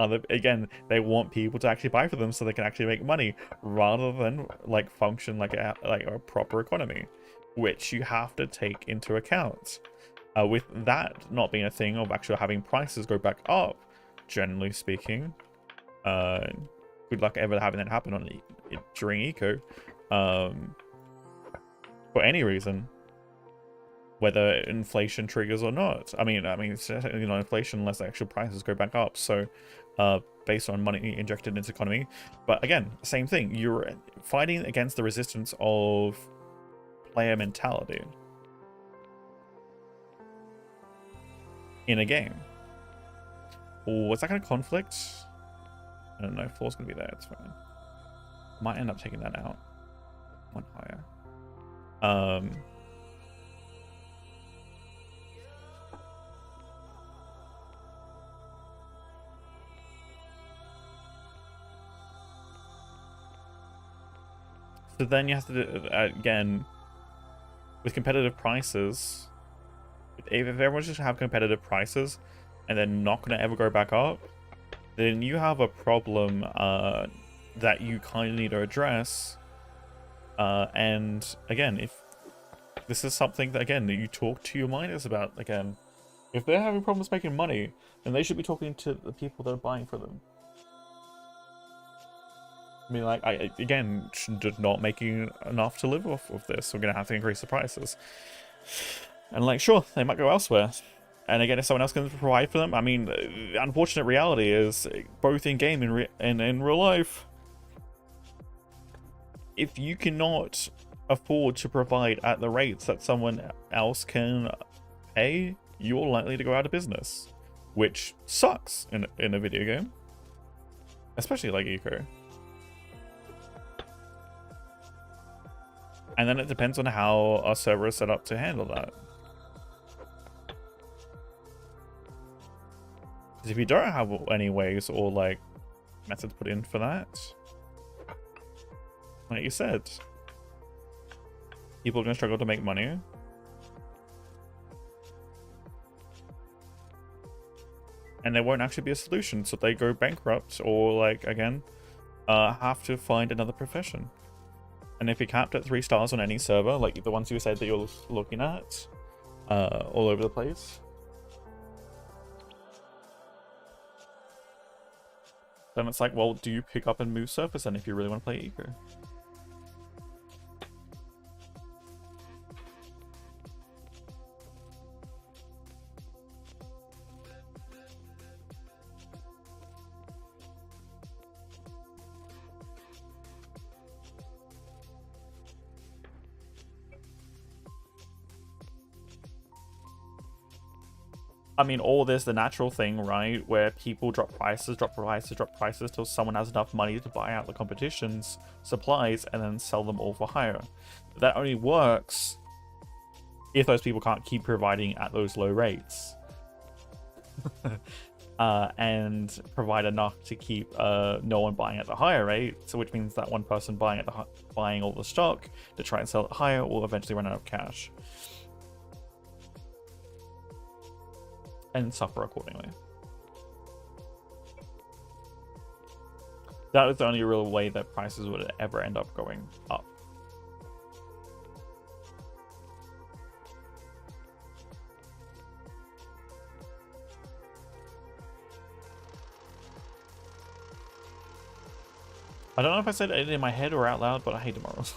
they want people to actually buy for them so they can actually make money rather than like function like a proper economy, which you have to take into account. With that not being a thing of actually having prices go back up, generally speaking, good luck ever having that happen on during eco, for any reason. Whether inflation triggers or not. I mean, it's, inflation unless the actual prices go back up. So, based on money injected into the economy. But again, same thing. You're fighting against the resistance of player mentality in a game. Oh, is that going to conflict? I don't know. Floor's going to be there. It's fine. Might end up taking that out. One higher. So then you have to do, again, with competitive prices, if everyone's just have competitive prices and they're not going to ever go back up, then you have a problem that you kind of need to address. And again, if this is something that, again, you talk to your miners about, again, if they're having problems making money, then they should be talking to the people that are buying for them. I mean, like, again, just not making enough to live off of this. We're going to have to increase the prices. And, like, sure, they might go elsewhere. And again, if someone else can provide for them, I mean, the unfortunate reality is, both in-game and in real life, if you cannot afford to provide at the rates that someone else can pay, you're likely to go out of business. Which sucks in a video game. Especially like Eco. And then it depends on how our server is set up to handle that. Because if you don't have any ways or like methods put in for that, like you said, people are going to struggle to make money. And there won't actually be a solution, so they go bankrupt or, like, again, have to find another profession. And if you're capped at 3 stars on any server, like the ones you said that you're looking at, all over the place, then it's like, well, do you pick up and move surface then if you really want to play Eco? I mean, or there's the natural thing, right, where people drop prices till someone has enough money to buy out the competition's supplies and then sell them all for higher. That only works if those people can't keep providing at those low rates. And provide enough to keep no one buying at the higher rate, so which means that one person buying all the stock to try and sell it higher will eventually run out of cash and suffer accordingly. That was the only real way that prices would ever end up going up. I don't know if I said it in my head or out loud, but I hate tomorrows.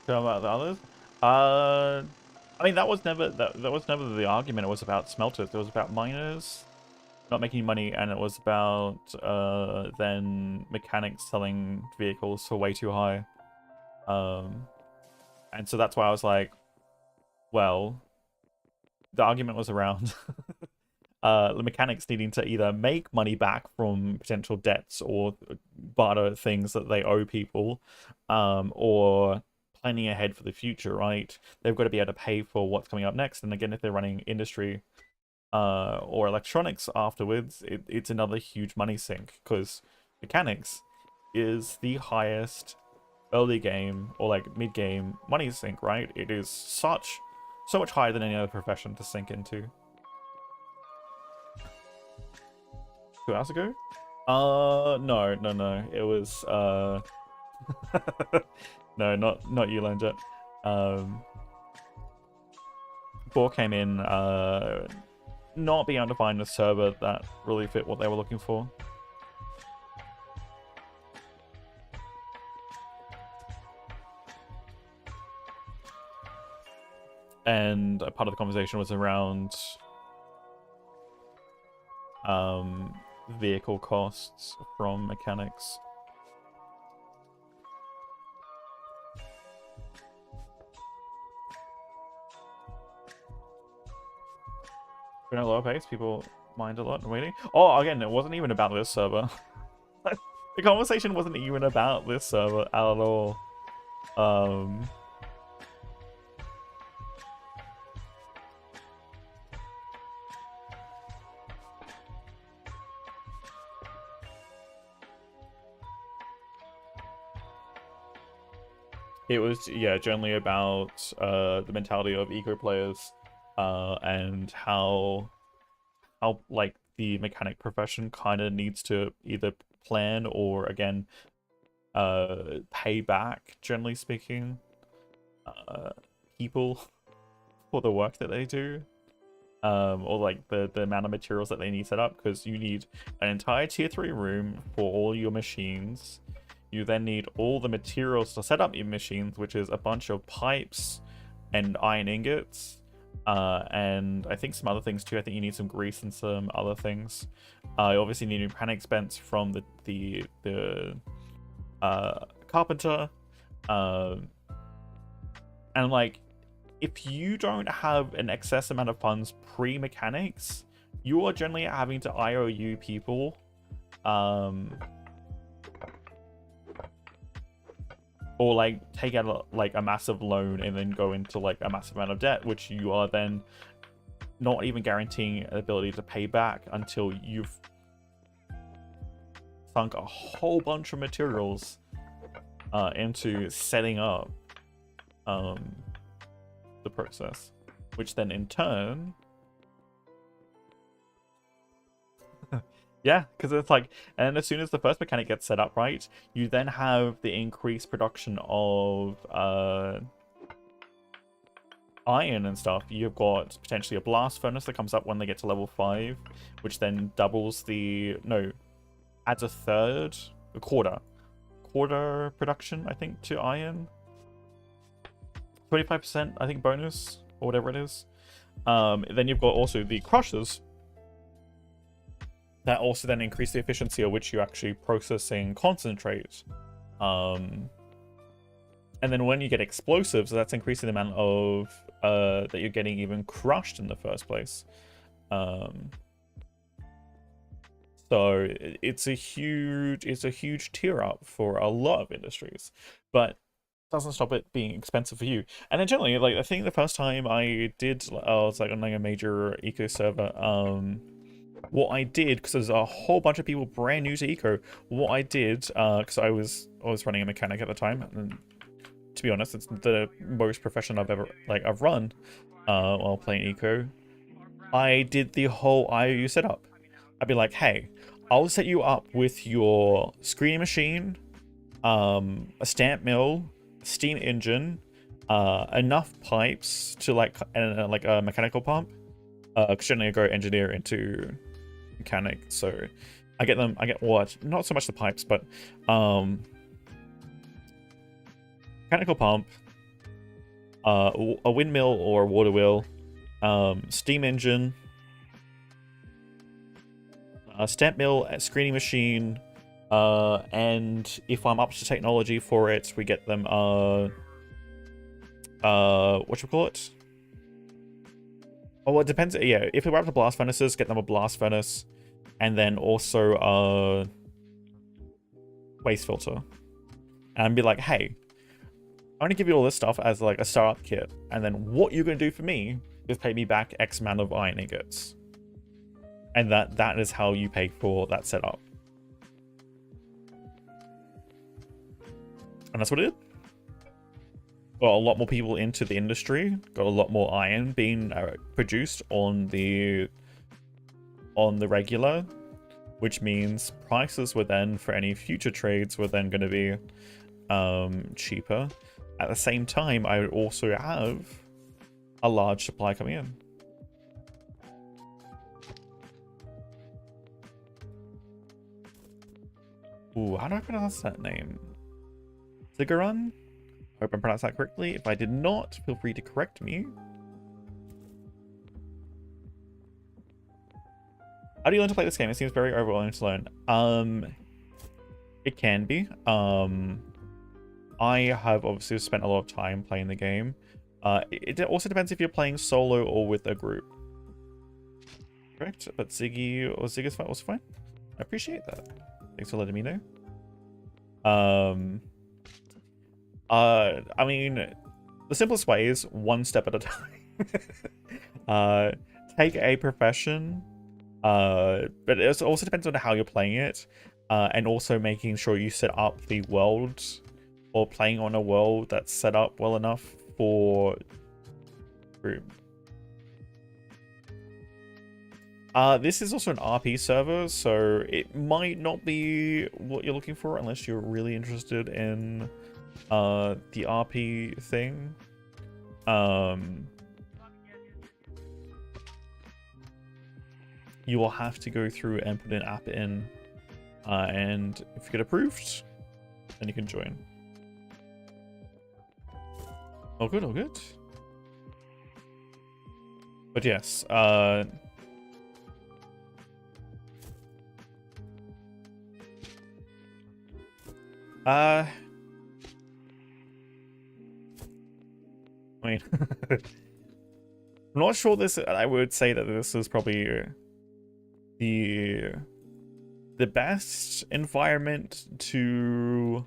Talking about the others? I mean, that was never the argument. It was about smelters. It was about miners not making money, and it was about then mechanics selling vehicles for way too high. And so that's why I was like, well, the argument was around the mechanics needing to either make money back from potential debts or barter things that they owe people, or planning ahead for the future, right? They've got to be able to pay for what's coming up next. And again, if they're running industry or electronics afterwards, it's another huge money sink, because mechanics is the highest early game or like mid game money sink, right? It is so much higher than any other profession to sink into. 2 hours ago? No. It was no, not you, Lenjet. Boar came in not being able to find a server that really fit what they were looking for. And a part of the conversation was around vehicle costs from mechanics. Been at a lower pace, people mind a lot and waiting. Oh, again, it wasn't even about this server. The conversation wasn't even about this server at all. It was, yeah, generally about the mentality of eco players and how like the mechanic profession kind of needs to either plan or again pay back, generally speaking, people for the work that they do, or like the amount of materials that they need set up, because you need an entire tier 3 room for all your machines. You then need all the materials to set up your machines, which is a bunch of pipes and iron ingots, and I think some other things too. I think you need some grease and some other things. You obviously need mechanics bench from the carpenter, and like, if you don't have an excess amount of funds pre-mechanics, you are generally having to IOU people, or like take out like a massive loan and then go into like a massive amount of debt, which you are then not even guaranteeing an ability to pay back until you've sunk a whole bunch of materials into setting up the process. which then in turn, yeah, because it's like, and as soon as the first mechanic gets set up right, you then have the increased production of iron and stuff. You've got potentially a blast furnace that comes up when they get to level 5, which then doubles adds a quarter production, I think, to iron. 25%, I think, bonus, or whatever it is. Then you've got also the crushers that also then increase the efficiency at which you're actually processing concentrate. And then when you get explosives, that's increasing the amount of that you're getting even crushed in the first place. So it's a huge tier up for a lot of industries, but doesn't stop it being expensive for you. And then generally, like, I think the first time I was like on like a major eco server, what I did, because there's a whole bunch of people brand new to eco, what I did, because I was running a mechanic at the time, and to be honest, it's the most profession I've run while playing eco. I did the whole IOU setup. I'd be like, hey, I'll set you up with your screening machine, a stamp mill, steam engine, enough pipes to like a mechanical pump. Because generally I go engineer into mechanic, so I get what? Not so much the pipes, but mechanical pump, a windmill or a water wheel, steam engine, a stamp mill, a screening machine, and if I'm up to technology for it, we get them whatchamacallit? Oh, it depends. Yeah, if we're up to blast furnaces, get them a blast furnace, and then also waste filter, and be like, hey, I'm gonna give you all this stuff as like a startup kit, and then what you're gonna do for me is pay me back X amount of iron ingots, and that is how you pay for that setup, and that's what it did. Got a lot more people into the industry, got a lot more iron being produced on the regular, which means prices were then, for any future trades, were then going to be cheaper. At the same time, I would also have a large supply coming in. Ooh, how do I pronounce that name? Zigarun? Hope I pronounced that correctly. If I did not, feel free to correct me. How do you learn to play this game? It seems very overwhelming to learn. It can be. I have obviously spent a lot of time playing the game. It also depends if you're playing solo or with a group. Correct? But Ziggy or Ziggy's fight was fine. I appreciate that. Thanks for letting me know. I mean, the simplest way is one step at a time. Take a profession, but it also depends on how you're playing it, and also making sure you set up the world, or playing on a world that's set up well enough for group. This is also an RP server, so it might not be what you're looking for unless you're really interested in the RP thing. You will have to go through and put an app in, and if you get approved, then you can join. Oh good, oh good. But yes, I mean, I'm not sure this. I would say that this is probably the best environment to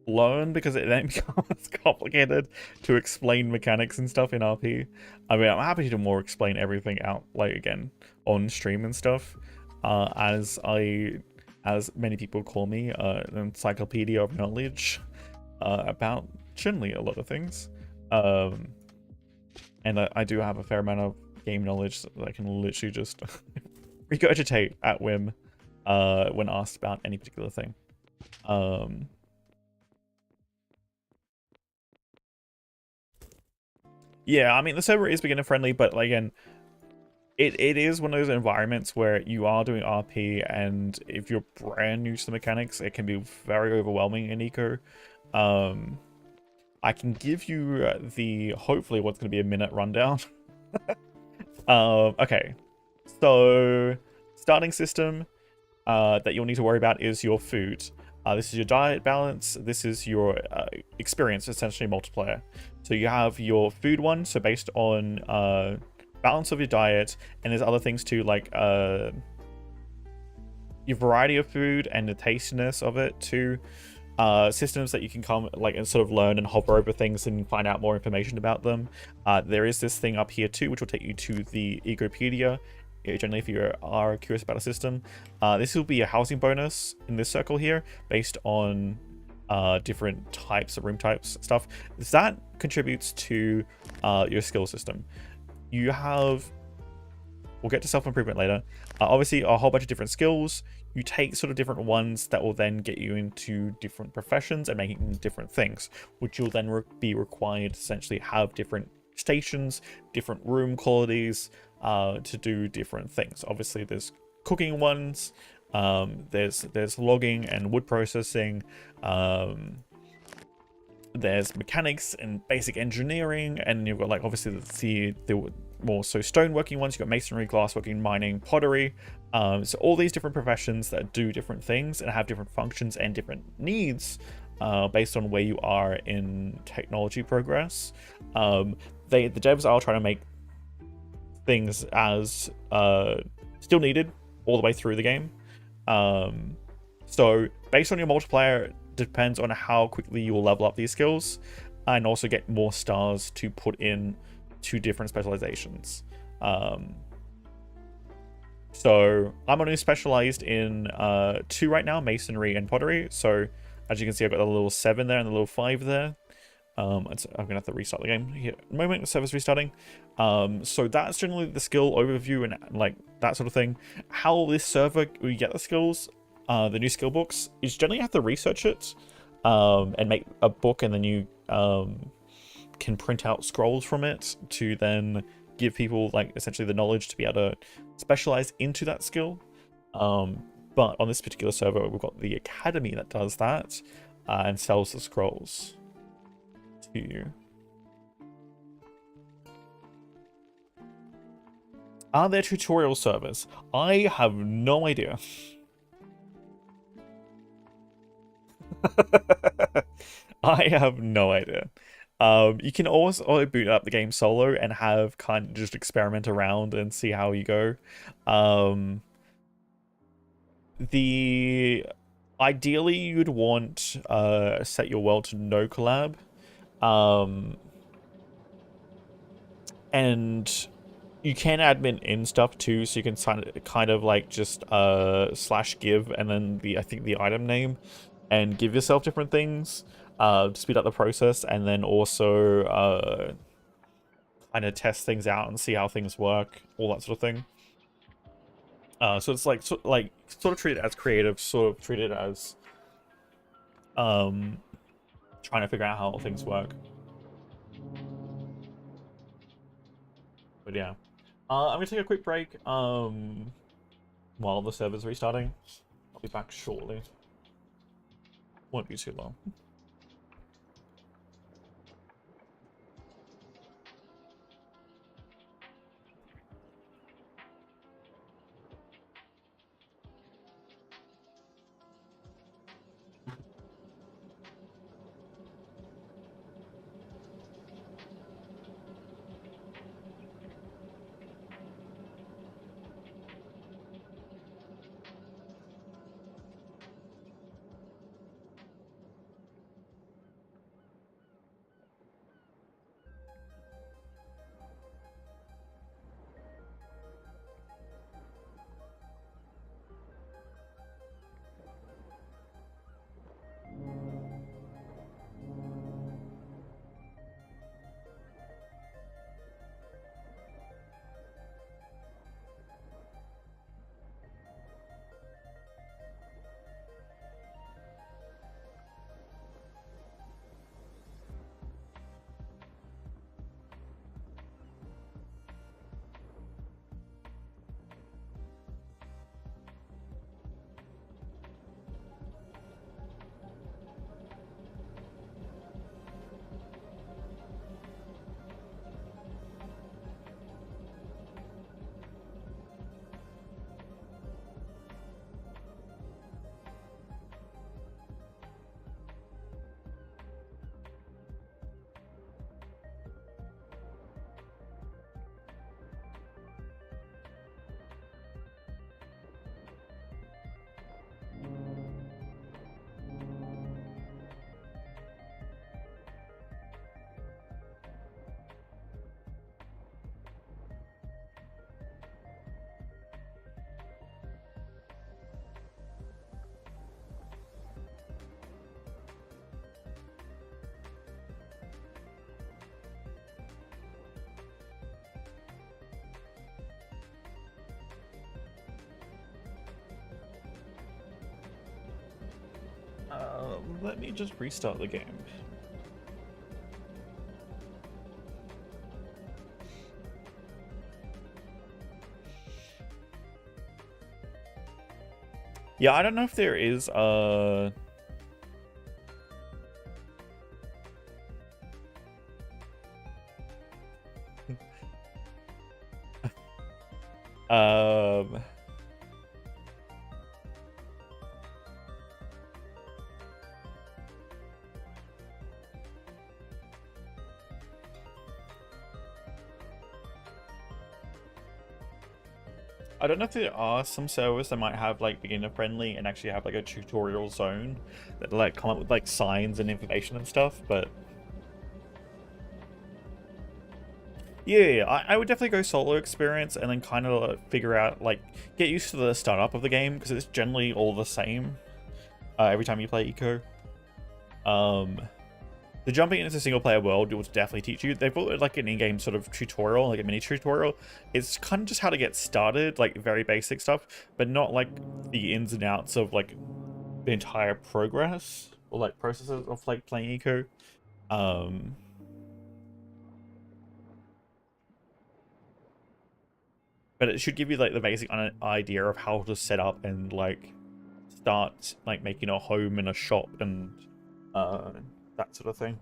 learn, because it then becomes complicated to explain mechanics and stuff in RP. I mean, I'm happy to more explain everything out, like, again, on stream and stuff, as many people call me, an encyclopedia of knowledge about generally a lot of things. and I do have a fair amount of game knowledge that I can literally just regurgitate at whim when asked about any particular thing. Yeah, I mean, the server is beginner friendly, but like, again, it is one of those environments where you are doing RP, and if you're brand new to the mechanics, it can be very overwhelming in Eco. I can give you the, hopefully, what's going to be a minute rundown. Okay, so starting system that you'll need to worry about is your food. This is your diet balance. This is your experience, essentially multiplier. So you have your food one, so based on balance of your diet, and there's other things too, like your variety of food and the tastiness of it too. Systems that you can come like and sort of learn and hover over things and find out more information about them. There is this thing up here too, which will take you to the Ecopedia. Generally, if you are curious about a system, this will be a housing bonus in this circle here based on different types of room types stuff. That contributes to your skill system. You have, we'll get to self-improvement later, obviously a whole bunch of different skills. You take sort of different ones that will then get you into different professions and making different things, which you'll then be required to essentially have different stations, different room qualities to do different things. Obviously there's cooking ones, there's logging and wood processing, there's mechanics and basic engineering, and you've got like obviously the more so stoneworking ones. You've got masonry, glassworking, mining, pottery. So all these different professions that do different things and have different functions and different needs based on where you are in technology progress. The devs are trying to make things as still needed all the way through the game. So based on your multiplier, depends on how quickly you will level up these skills and also get more stars to put in to different specializations. So I'm only specialized in 2 right now, masonry and pottery. So as you can see, I've got a little 7 there and a little 5 there. I'm gonna have to restart the game here. At the moment, the server's restarting. So that's generally the skill overview and like that sort of thing. How this server we get the skills, the new skill books, is generally you have to research it and make a book, and then you can print out scrolls from it to then give people like essentially the knowledge to be able to specialize into that skill. But on this particular server, we've got the academy that does that and sells the scrolls to you. Are there tutorial servers? I have no idea. I have no idea. You can also boot up the game solo and have kind of just experiment around and see how you go. Ideally you'd want set your world to no collab. And you can admin in stuff too, so you can kind of like just /give and then I think the item name, and give yourself different things to speed up the process, and then also kind of test things out and see how things work, all that sort of thing. So it's like sort of treat it as creative, sort of treat it as trying to figure out how things work. But yeah, I'm gonna take a quick break while the server's restarting. I'll be back shortly. Won't be too long. Let me just restart the game. Yeah, I don't know if there is um I don't know if there are some servers that might have like beginner friendly and actually have like a tutorial zone that like come up with like signs and information and stuff, but yeah, I would definitely go solo experience and then kind of figure out like get used to the startup of the game because it's generally all the same every time you play eco. The jumping into single player world will definitely teach you. They've got like an in-game sort of tutorial, like a mini tutorial. It's kind of just how to get started, like very basic stuff, but not like the ins and outs of like the entire progress or like processes of like playing eco. But it should give you like the basic idea of how to set up and like start like making a home and a shop and that sort of thing.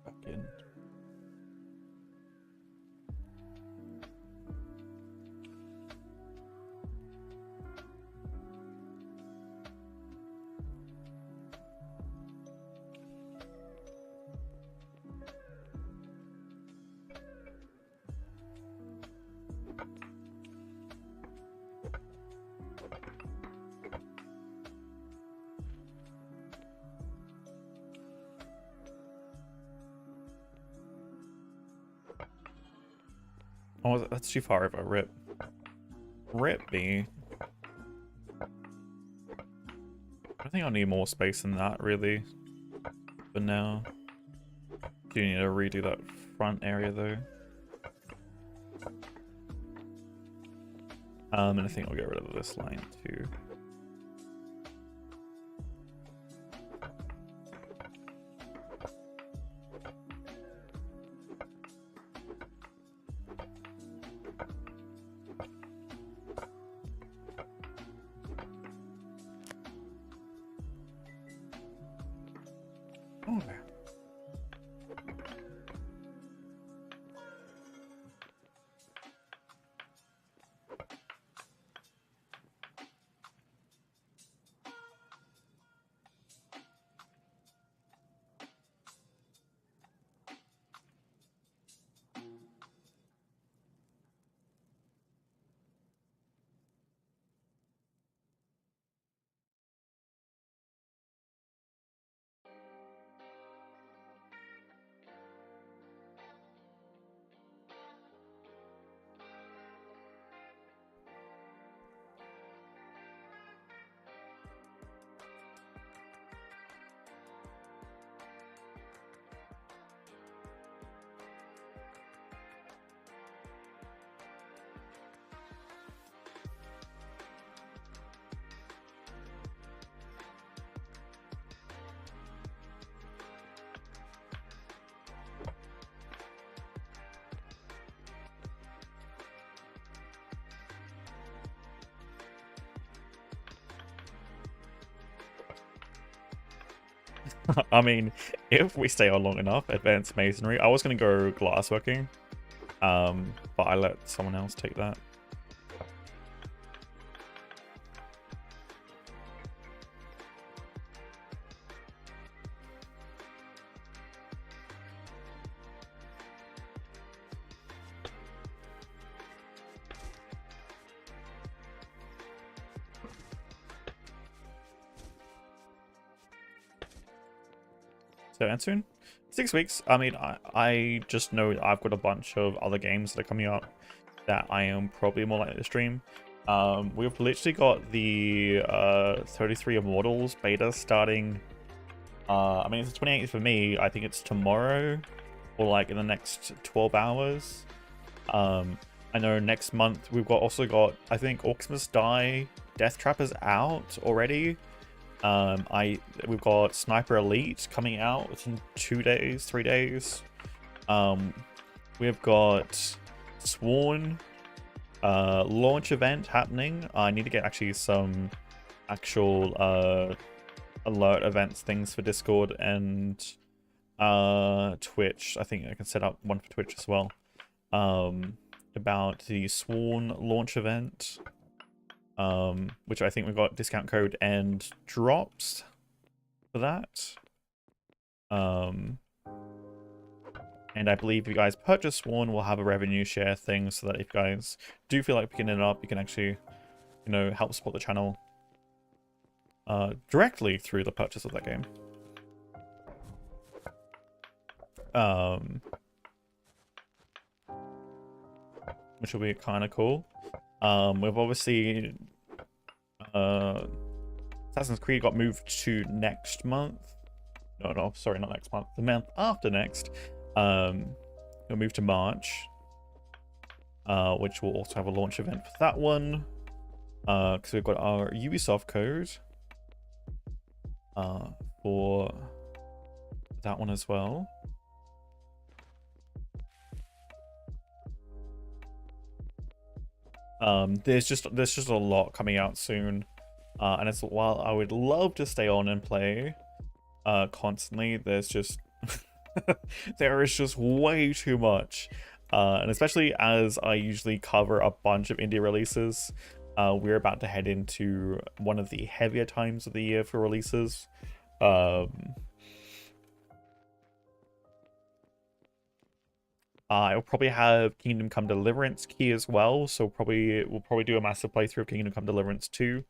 Fucking. Oh, that's too far of a rip. Rip me. I think I need more space than that, really. But now, do need to redo that front area though. And I think I'll get rid of this line too. Oh, there. I mean, if we stay on long enough, advanced masonry. I was gonna go glassworking, but I let someone else take that. So and soon, 6 weeks. I mean, I just know I've got a bunch of other games that are coming out that I am probably more likely to stream. We've literally got the 33 Immortals beta starting. I mean, it's the 28th for me. I think it's tomorrow, or like in the next 12 hours. I know next month we've also got, I think, Orximus Die Death Trap is out already. We've got Sniper Elite coming out in 2 days, 3 days. We've got Sworn launch event happening. I need to get actually some actual alert events things for Discord and Twitch. I think I can set up one for Twitch as well. About the Sworn launch event, which I think we've got discount code and drops for that. And I believe if you guys purchase Sworn, we'll have a revenue share thing so that if you guys do feel like picking it up, you can actually, you know, help support the channel directly through the purchase of that game. Which will be kind of cool. We've obviously Assassin's Creed got moved to next month. No, sorry, not next month. The month after next. It'll move to March, which will also have a launch event for that one. Because we've got our Ubisoft code for that one as well. There's just a lot coming out soon, and it's while I would love to stay on and play constantly, there's just there is just way too much, and especially as I usually cover a bunch of indie releases, we're about to head into one of the heavier times of the year for releases. I'll probably have Kingdom Come Deliverance key as well, so we'll probably do a massive playthrough of Kingdom Come Deliverance 2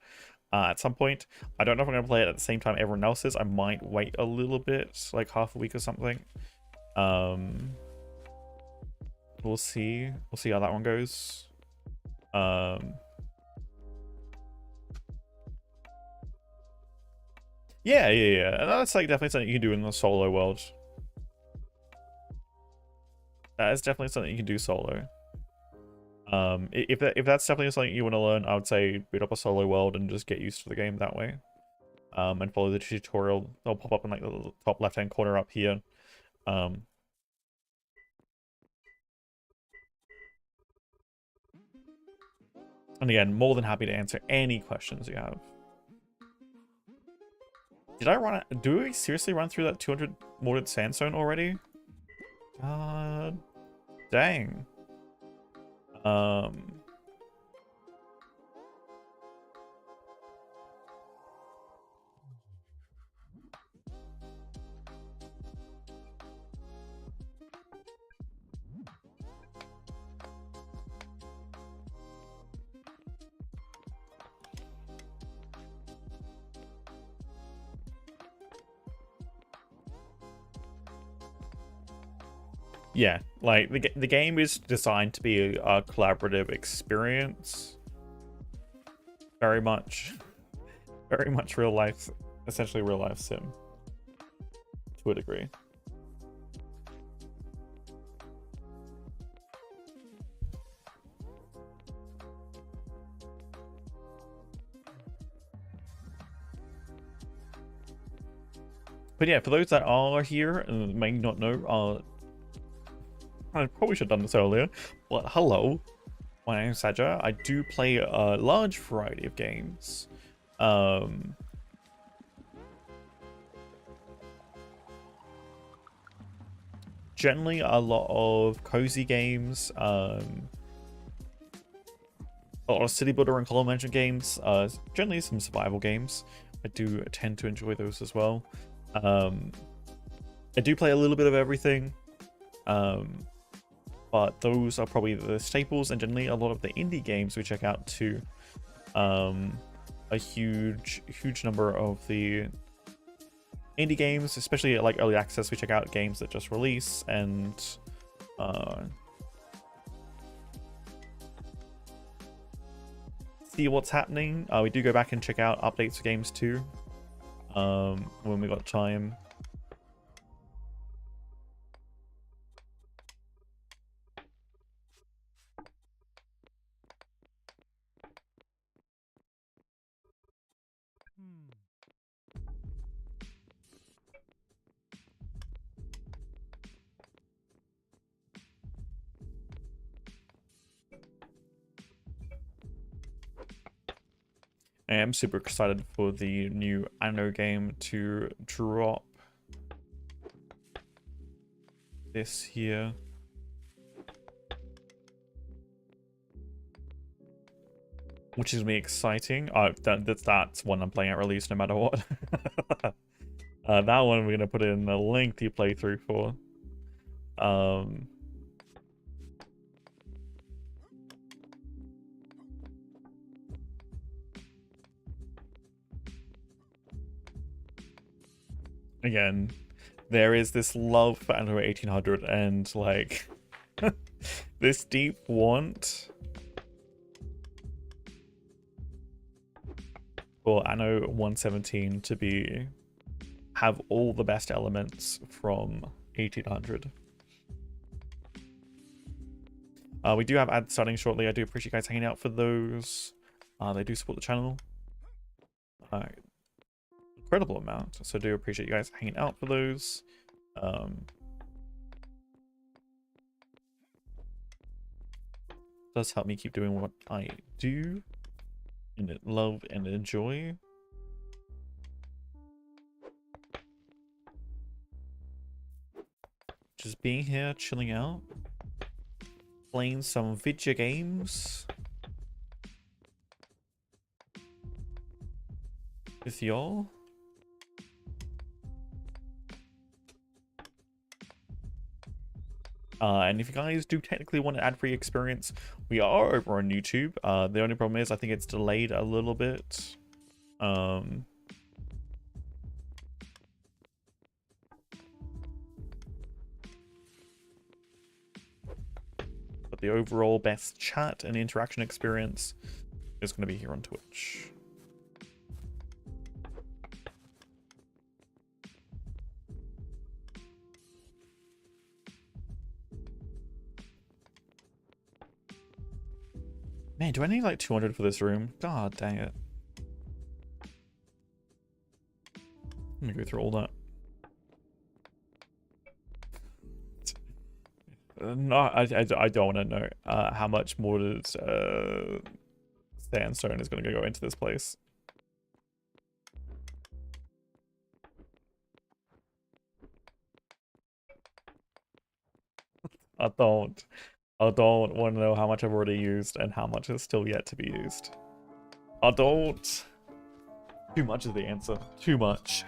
at some point. I don't know if I'm going to play it at the same time everyone else is. I might wait a little bit, like half a week or something. We'll see. We'll see how that one goes. Yeah. And that's like definitely something you can do in the solo world. That is definitely something you can do solo. If that's definitely something you want to learn, I would say boot up a solo world and just get used to the game that way. And follow the tutorial. They'll pop up in like the top left-hand corner up here. And again, more than happy to answer any questions you have. Did I run it? Do we seriously run through that 200 mortared sandstone already? Dang. Yeah, like the game is designed to be a collaborative experience. Very much real life, essentially real life sim to a degree. But yeah, for those that are here and may not know, I probably should have done this earlier, but hello, my name is Saja. I do play a large variety of games. Generally a lot of cozy games, a lot of city builder and color management games, generally some survival games. I do tend to enjoy those as well. I do play a little bit of everything. But those are probably the staples, and generally a lot of the indie games we check out too. A huge number of the indie games, especially like early access. We check out games that just release and see what's happening. We do go back and check out updates for games too, when we got time. I am super excited for the new Anno game to drop this year. Which is me exciting. That's one I'm playing at release no matter what. That one we're gonna put in a lengthy playthrough for. Again, there is this love for Anno 1800 and like this deep want for Anno 117 to have all the best elements from 1800. We do have ads starting shortly. I do appreciate you guys hanging out for those. They do support the channel. Incredible amount. So I do appreciate you guys hanging out for those. Does help me keep doing what I do and love and enjoy. Just being here, chilling out, playing some video games with y'all. And if you guys do technically want an ad-free experience, we are over on YouTube. The only problem is I think it's delayed a little bit. But the overall best chat and interaction experience is going to be here on Twitch. Man, do I need like 200 for this room? God dang it. Let me go through all that. No, I don't want to know how much more does sandstone is going to go into this place. I don't want to know how much I've already used and how much is still yet to be used. I don't. Too much is the answer. Too much.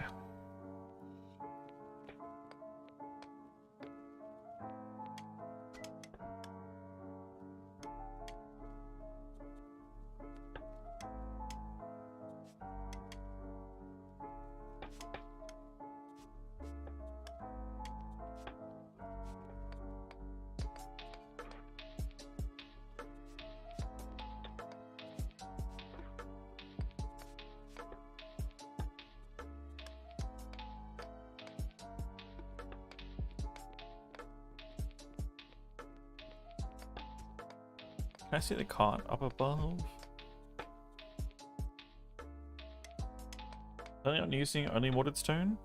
Can I see the cart up above? Are you using only modded stone?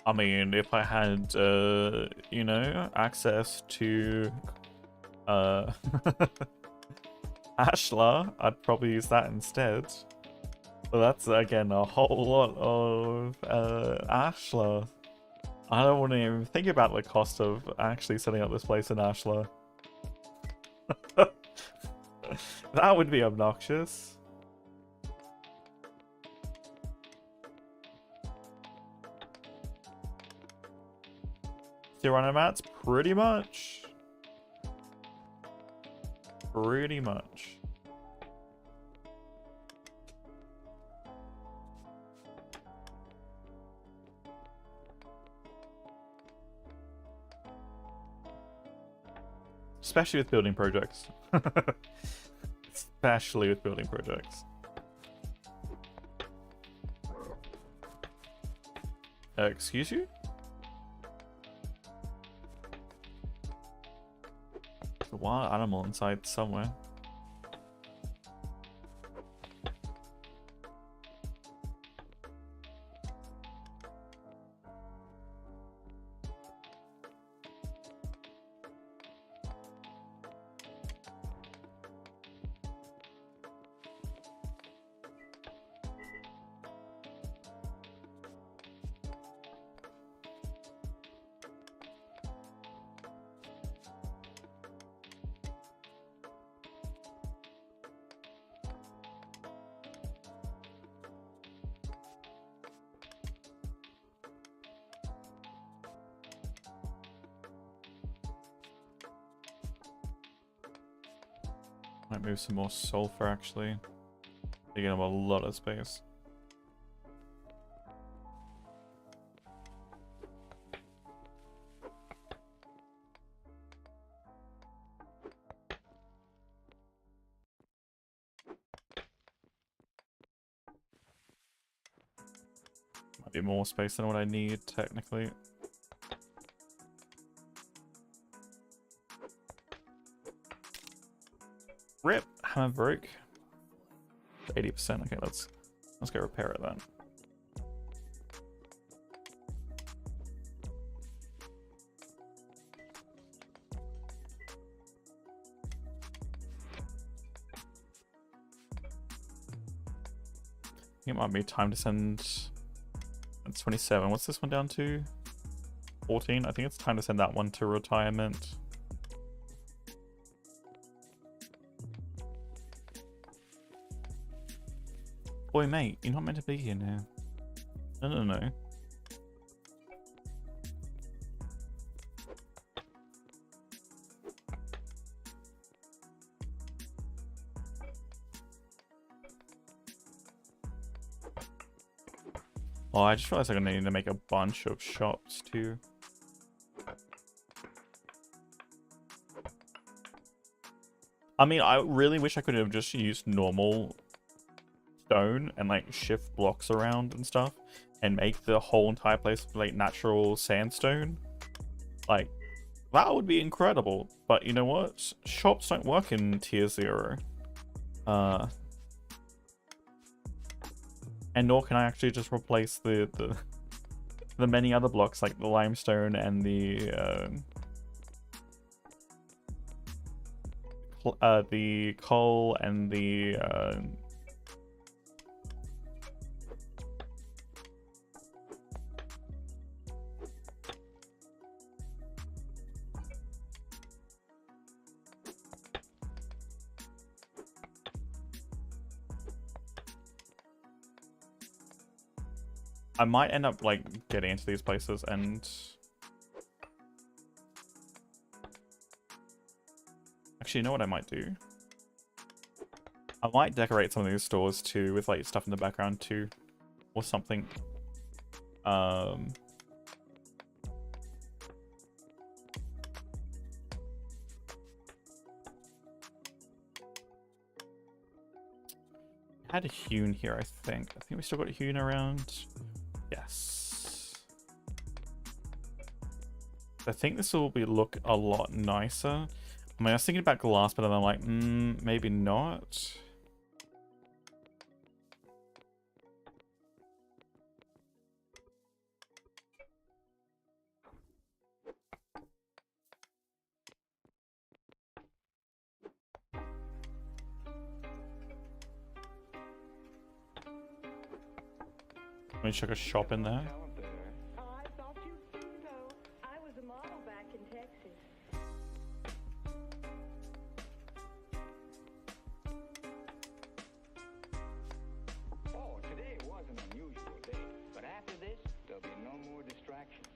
I mean, if I had, you know, access to, Ashlar, I'd probably use that instead. But that's, again, a whole lot of, Ashlar. I don't want to even think about the cost of actually setting up this place in Ashlar. That would be obnoxious. Tirana mats? Pretty much. Pretty much. Especially with building projects. Especially with building projects. Excuse you? There's a wild animal inside somewhere. Might move some more sulfur actually. Taking up a lot of space. Might be more space than what I need technically. Rip, hammer broke. 80%. Okay, let's go repair it then. It might be time to send. It's 27. What's this one down to? 14. I think it's time to send that one to retirement. Boy, mate, you're not meant to be here now. No. Oh, I just realized I'm gonna need to make a bunch of shops too. I mean, I really wish I could have just used normal stone and like shift blocks around and stuff and make the whole entire place like natural sandstone. Like, that would be incredible. But you know what? Shops don't work in tier 0. And nor can I actually just replace the many other blocks like the limestone and the coal and the I might end up like getting into these places and actually, you know what I might do? I might decorate some of these stores too with like stuff in the background too or something. Had a hewn here, I think. I think we still got a hewn around. Yes. I think this will look a lot nicer. I mean, I was thinking about glass, but then I'm like, maybe not. Let me check a shop in there. I thought you'd seen those. I was a model back in Texas. Oh, today was an unusual day, but after this, there'll be no more distractions.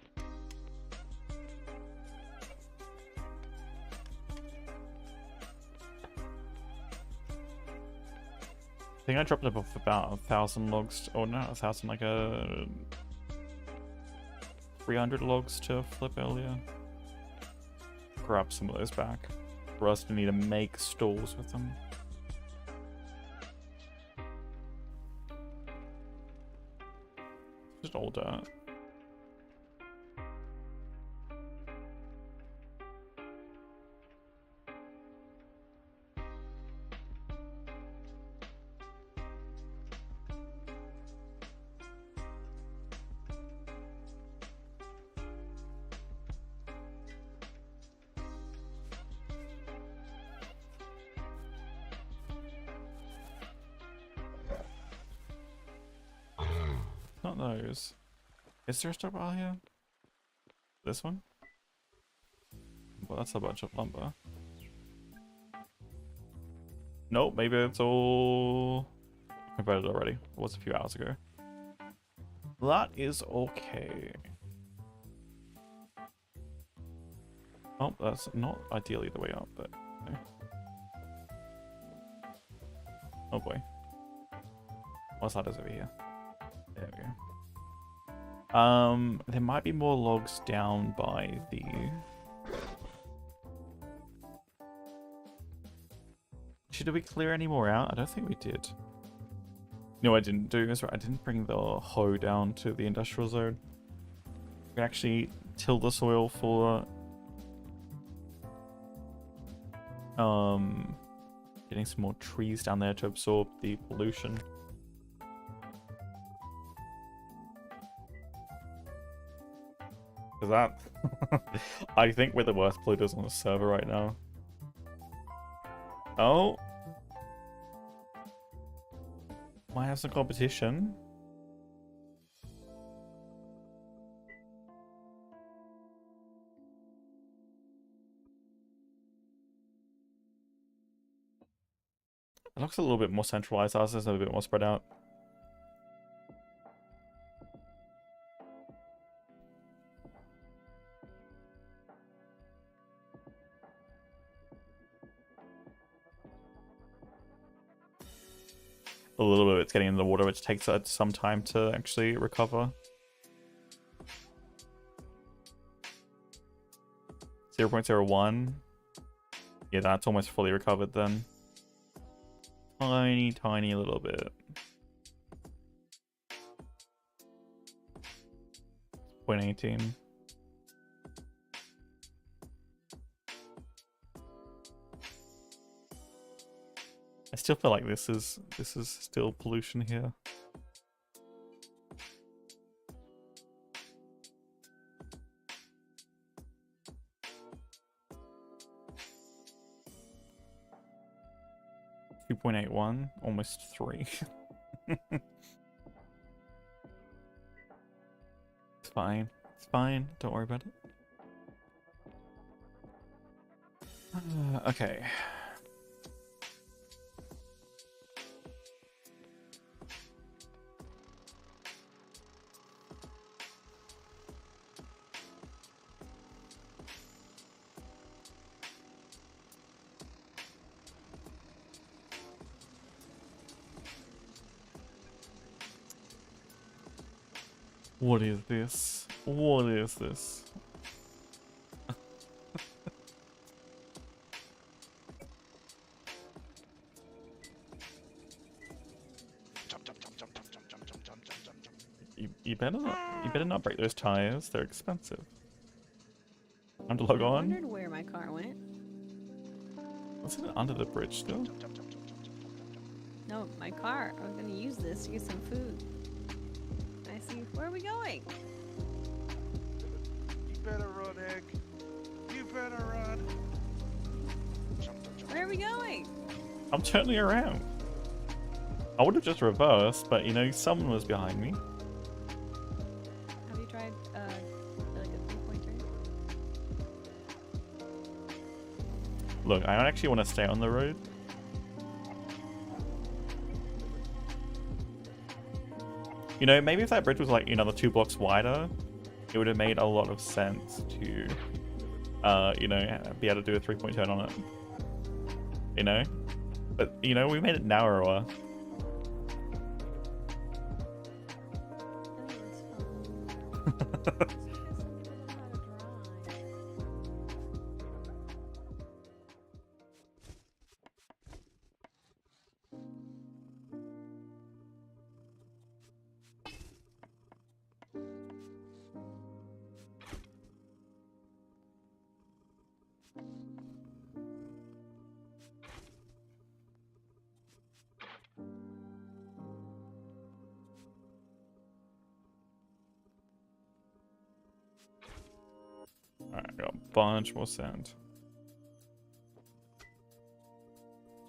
I think I dropped above about 1,000 logs, or not 1,000, like a 300 logs to flip earlier. Grab some of those back. for us to need to make stalls with them. Just all dirt. Not those. Is there a stockpile here? This one? Well, that's a bunch of lumber. Nope, maybe it's all converted already. It was a few hours ago. That is okay. Oh, that's not ideally the way up, but no. Oh boy. What's that is over here? There we go. There might be more logs down by the... Did we clear any more out? I don't think we did. No, I didn't do this right. I didn't bring the hoe down to the industrial zone. We can actually till the soil for getting some more trees down there to absorb the pollution. Cause that I think we're the worst polluters on the server right now. Oh, might have some competition. It looks a little bit more centralized. Ours is a bit more spread out. A little bit of it's getting in the water, which takes some time to actually recover. 0.01. Yeah, that's almost fully recovered then. Tiny little bit. 0.18. I still feel like this is still pollution here. .81, almost 3. It's fine. It's fine. Don't worry about it. Okay. What is this? What is this? You better not break those tires. They're expensive. Time to log I on. wondered where my car went. What's it under the bridge still? No, my car. I was gonna use this to get some food. I see. Where are we going? You better run, Egg. You better run. Where are we going? I'm turning around. I would have just reversed, but you know, someone was behind me. Have you tried like a 3-pointer? Look, I actually want to stay on the road. You know, maybe if that bridge was like, you know, the 2 blocks wider, it would have made a lot of sense to, you know, be able to do a 3-point turn on it. You know? But, you know, we made it narrower. bunch more sand.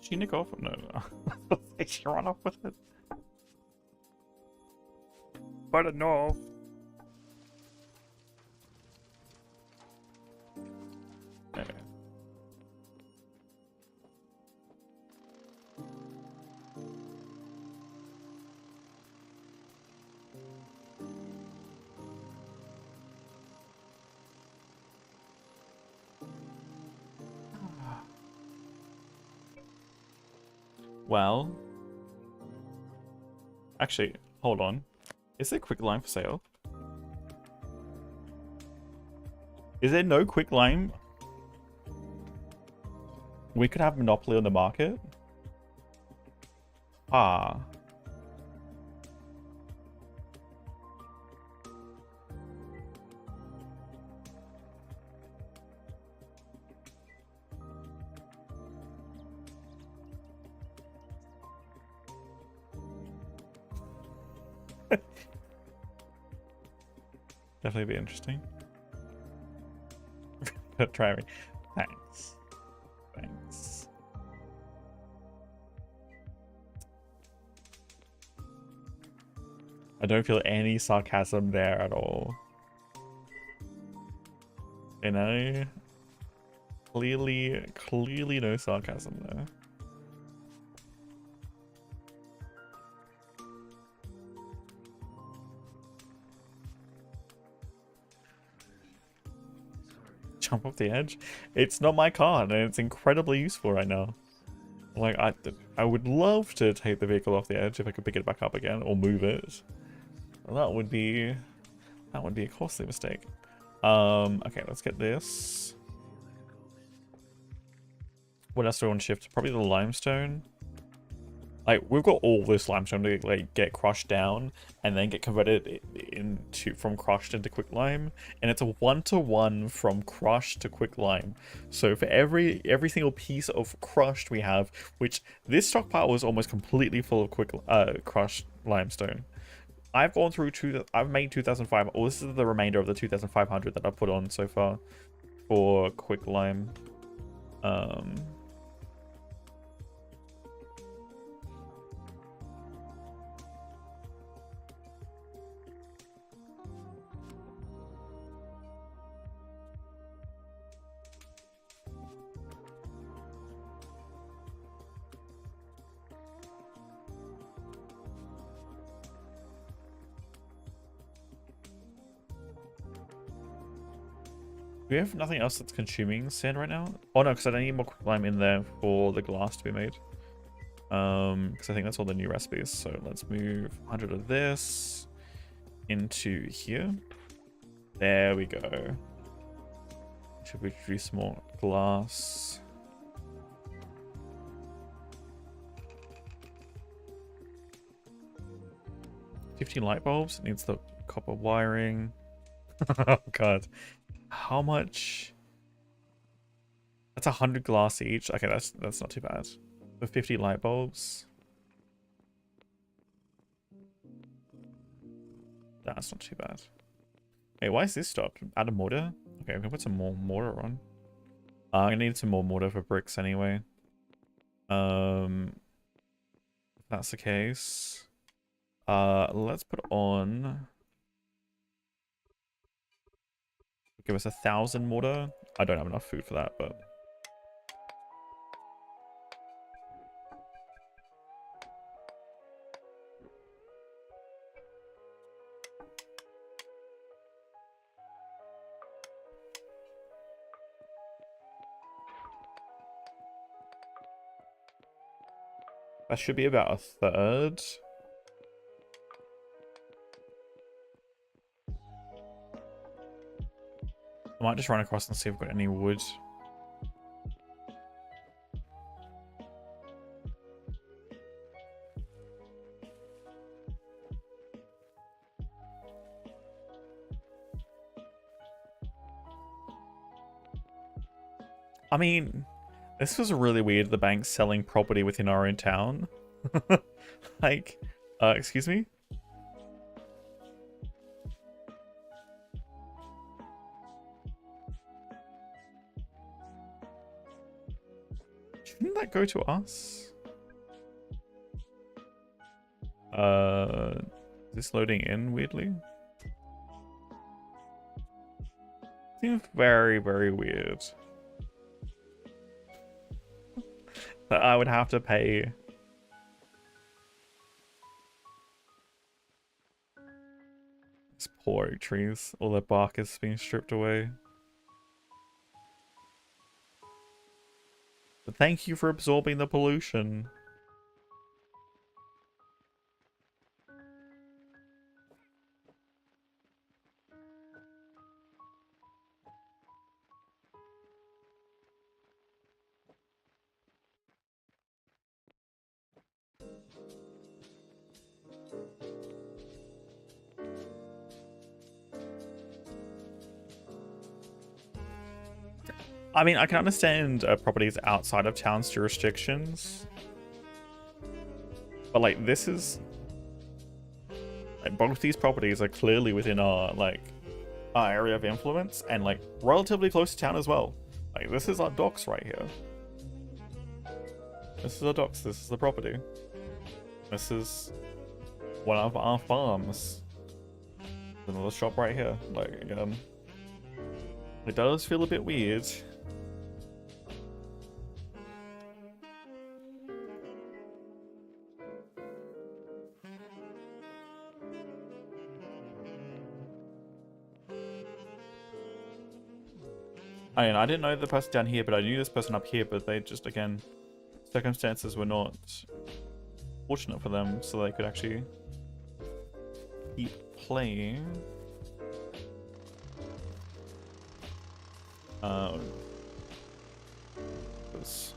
Did she nick off? No, no. Did she run off with it? But no. Okay. Well, actually, hold on. Is there quick lime for sale? Is there no quick lime? We could have monopoly on the market. Ah. Definitely be interesting. Try me. Thanks. Thanks. I don't feel any sarcasm there at all. You know? Clearly no sarcasm there. Jump off the edge. It's not my car, and it's incredibly useful right now. Like, I would love to take the vehicle off the edge if I could pick it back up again or move it. Well, that would be a costly mistake. Okay, let's get this. What else do I want to shift? Probably the limestone. Like, we've got all this limestone to like get crushed down and then get converted from crushed into quicklime, and it's a 1-to-1 from crushed to quicklime. So for every single piece of crushed we have, which this stockpile was almost completely full of crushed limestone. I've gone through I've made 2,500. Oh, this is the remainder of the 2,500 that I've put on so far for quicklime. Do we have nothing else that's consuming sand right now? Oh no, because I need more quicklime in there for the glass to be made. Because I think that's all the new recipes. So let's move 100 of this into here. There we go. Should we produce more glass? $15 light bulbs. It needs the copper wiring. Oh god. How much? That's 100 glass each. Okay, that's not too bad. For 50 light bulbs. That's not too bad. Hey, why is this stopped? Add a mortar? Okay, I'm gonna put some more mortar on. I'm gonna need some more mortar for bricks anyway. If that's the case. Let's put on. Give us 1,000 mortar. I don't have enough food for that, but that should be about a third. I might just run across and see if I've got any wood. I mean, this was really weird, the bank selling property within our own town. Like, excuse me? Didn't that go to us? Is this loading in weirdly? Seems very, very weird. That I would have to pay. These poor oak trees. All their bark is being stripped away. But thank you for absorbing the pollution. I mean, I can understand properties outside of town's jurisdictions. But, like, this is... Like, both these properties are clearly within our, like, our area of influence. And, like, relatively close to town as well. Like, this is our docks right here. This is our docks. This is the property. This is one of our farms. There's another shop right here. Like, it does feel a bit weird. I mean, I didn't know the person down here, but I knew this person up here, but they just, again, circumstances were not fortunate for them, so they could actually keep playing. It was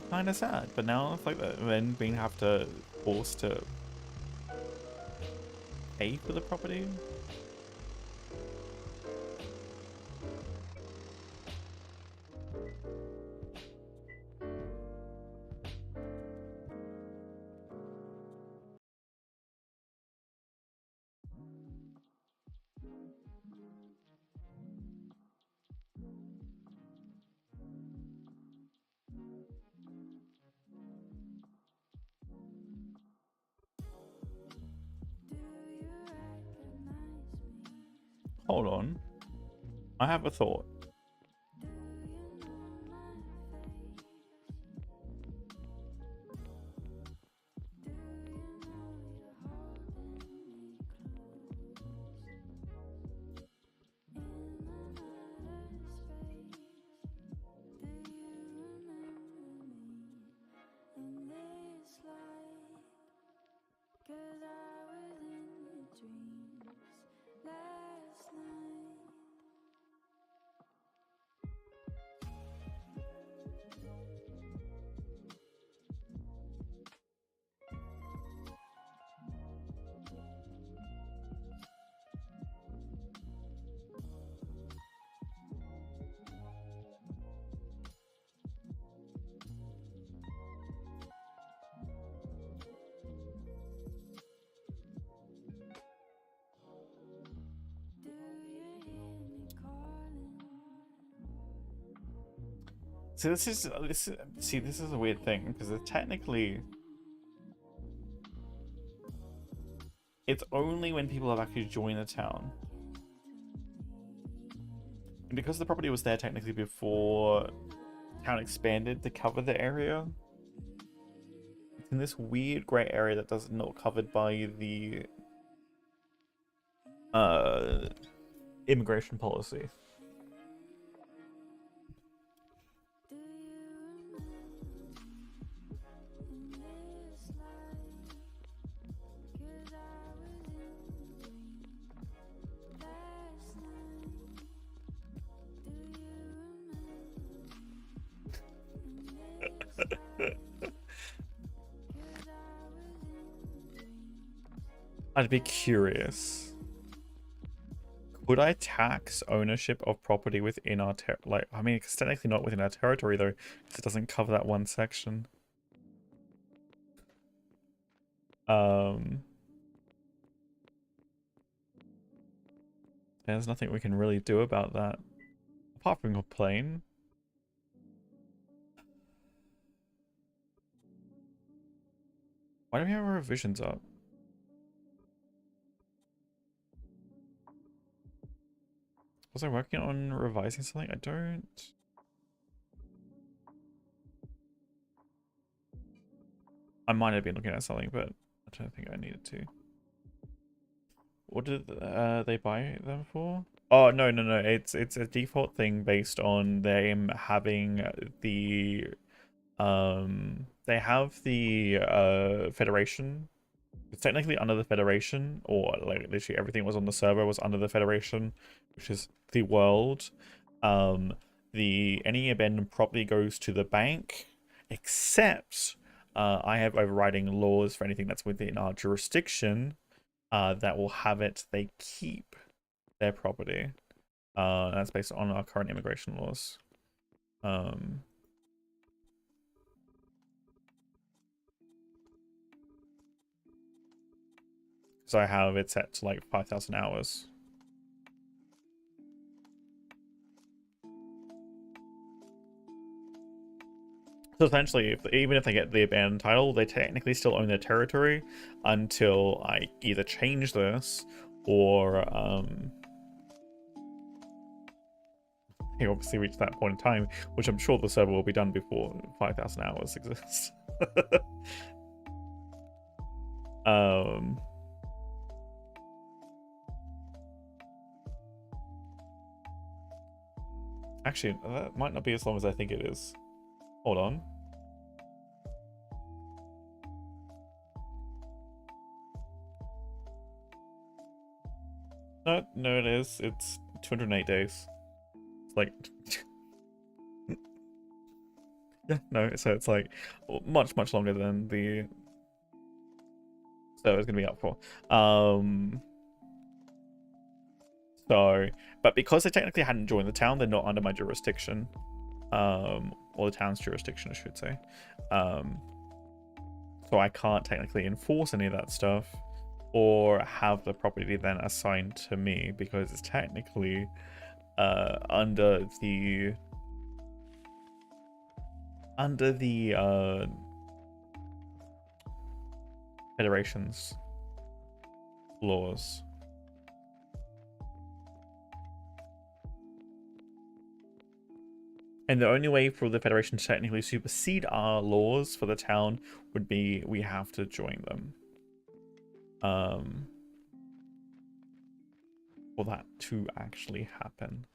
kind of sad, but now it's like then being forced to pay for the property. Hold on. I have a thought. So this is a weird thing because it's only when people have actually joined the town. And because the property was there technically before town expanded to cover the area, it's in this weird grey area that does not covered by the immigration policy. I'd be curious. Could I tax ownership of property within our I mean, it's technically not within our territory though, because it doesn't cover that one section. There's nothing we can really do about that, apart from complain. Why do we have our revisions up? Was I working on revising something? I don't... I might have been looking at something, but I don't think I needed to. What did they buy them for? Oh, no. It's a default thing based on them having the... They have the Federation. It's technically under the Federation, or like literally everything was on the server was under the Federation, which is the world. Any abandoned property goes to the bank, except I have overriding laws for anything that's within our jurisdiction that will have it they keep their property. That's based on our current immigration laws. So I have it set to like 5,000 hours. So essentially, even if they get the abandoned title, they technically still own their territory until I either change this or they obviously reach that point in time, which I'm sure the server will be done before 5,000 hours exists. Actually, that might not be as long as I think it is. Hold on. No, it is. It's 208 days. It's like... yeah, no, so it's like much longer than the server's going to be up for. So, but because they technically hadn't joined the town, they're not under my jurisdiction. Or the town's jurisdiction, I should say. So I can't technically enforce any of that stuff or have the property then assigned to me because it's technically under the Federation's laws. And the only way for the Federation to technically supersede our laws for the town would be we have to join them. For that to actually happen.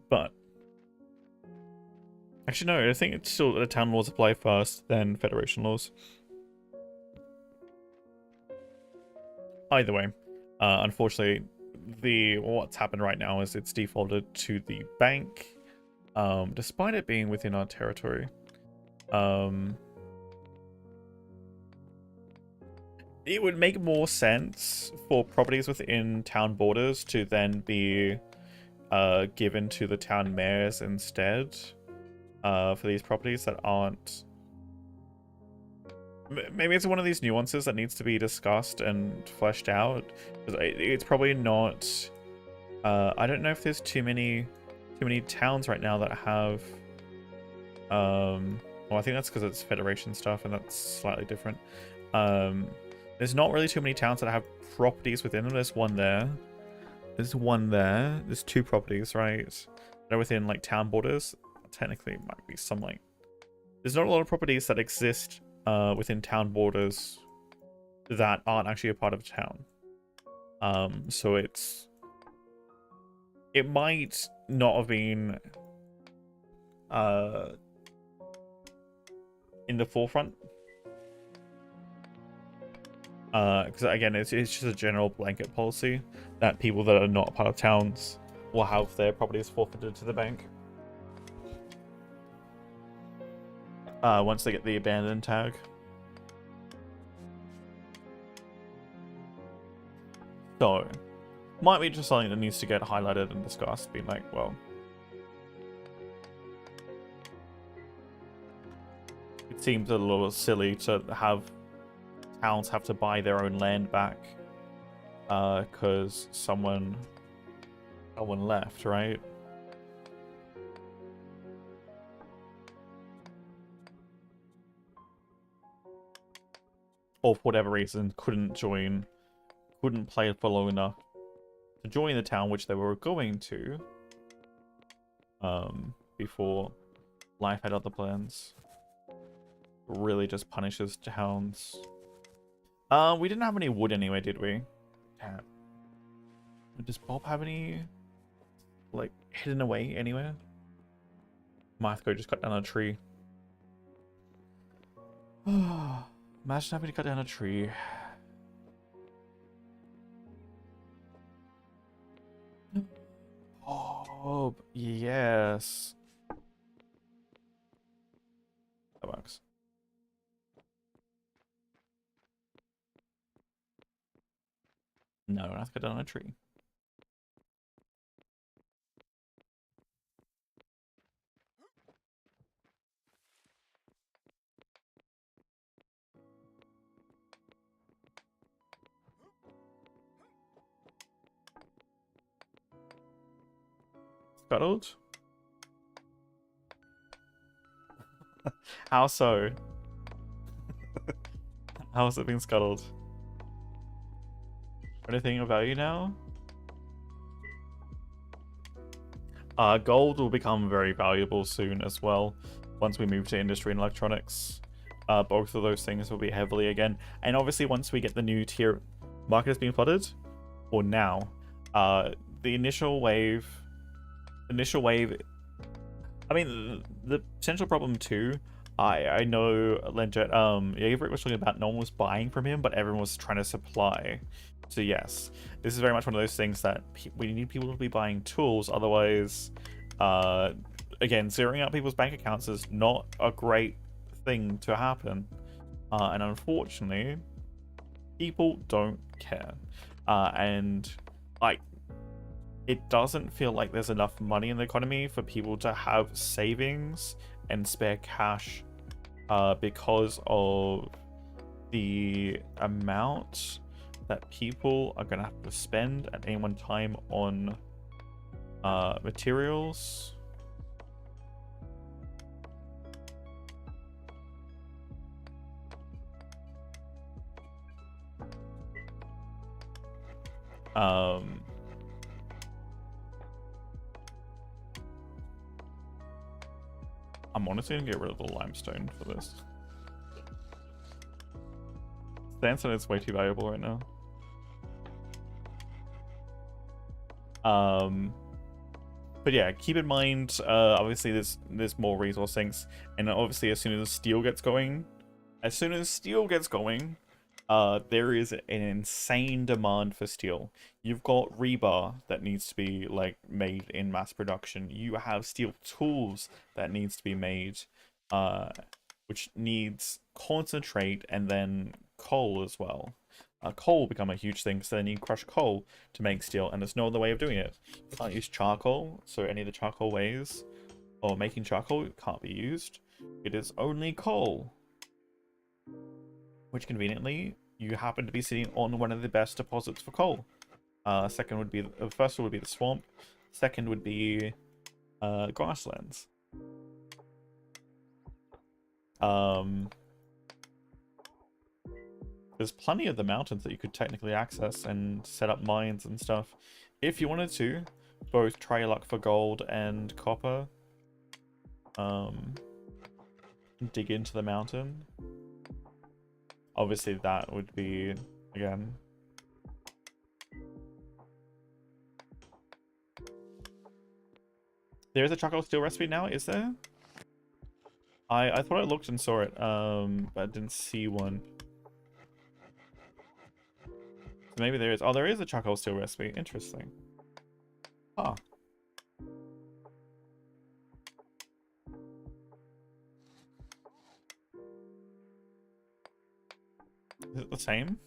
But actually, no, I think it's still the town laws apply first, then Federation laws. Either way, unfortunately, what's happened right now is it's defaulted to the bank, despite it being within our territory. It would make more sense for properties within town borders to then be given to the town mayors instead. For these properties that aren't... Maybe it's one of these nuances that needs to be discussed and fleshed out. It's probably not... I don't know if there's too many towns right now that have... well, I think that's because it's Federation stuff and that's slightly different. There's not really too many towns that have properties within them. There's one there. There's one there. There's two properties, right? They're within like town borders. Technically, it might be some like... There's not a lot of properties that exist within town borders that aren't actually a part of town. So it might not have been in the forefront. Because again, it's just a general blanket policy that people that are not part of towns will have their properties forfeited to the bank. Once they get the abandoned tag. So, might be just something that needs to get highlighted and discussed, being like, well, it seems a little silly to have towns have to buy their own land back because someone left, right? Or for whatever reason couldn't play for long enough to join the town, which they were going to before life had other plans. Really just punishes towns. We didn't have any wood anyway, did we? Damn. Does Bob have any, like, hidden away anywhere? Martho just cut down a tree. Imagine having to cut down a tree. Oh, yes. That works. No, I have to cut down a tree. Scuttled? How so? How has it been scuttled? Anything of value now? Gold will become very valuable soon as well, once we move to industry and electronics. Both of those things will be heavily again. And obviously once we get the new tier market has been flooded, or now, the initial wave, I mean, the potential problem too, I know Lenjet, Yaverick was talking about no one was buying from him, but everyone was trying to supply. So yes, this is very much one of those things that we need people to be buying tools, otherwise, again, zeroing out people's bank accounts is not a great thing to happen. And unfortunately, people don't care. And, like, it doesn't feel like there's enough money in the economy for people to have savings and spare cash because of the amount that people are going to have to spend at any one time on materials. I'm honestly gonna get rid of the limestone for this. Sandstone is way too valuable right now. But yeah, keep in mind, obviously there's more resource sinks, and obviously as soon as steel gets going, there is an insane demand for steel. You've got rebar that needs to be like made in mass production. You have steel tools that needs to be made, which needs concentrate and then coal as well. Coal will become a huge thing, so they need crushed coal to make steel, and there's no other way of doing it. You can't use charcoal, so any of the charcoal ways or making charcoal can't be used. It is only coal, which conveniently you happen to be sitting on one of the best deposits for coal. Second would be the first one would be the swamp. Second would be grasslands. There's plenty of the mountains that you could technically access and set up mines and stuff. If you wanted to, both try your luck for gold and copper. Dig into the mountain. Obviously that would be, again... There is a charcoal steel recipe now, is there? I thought I looked and saw it, but I didn't see one. So maybe there is. Oh, there is a charcoal steel recipe. Interesting. Ah. Is it the same?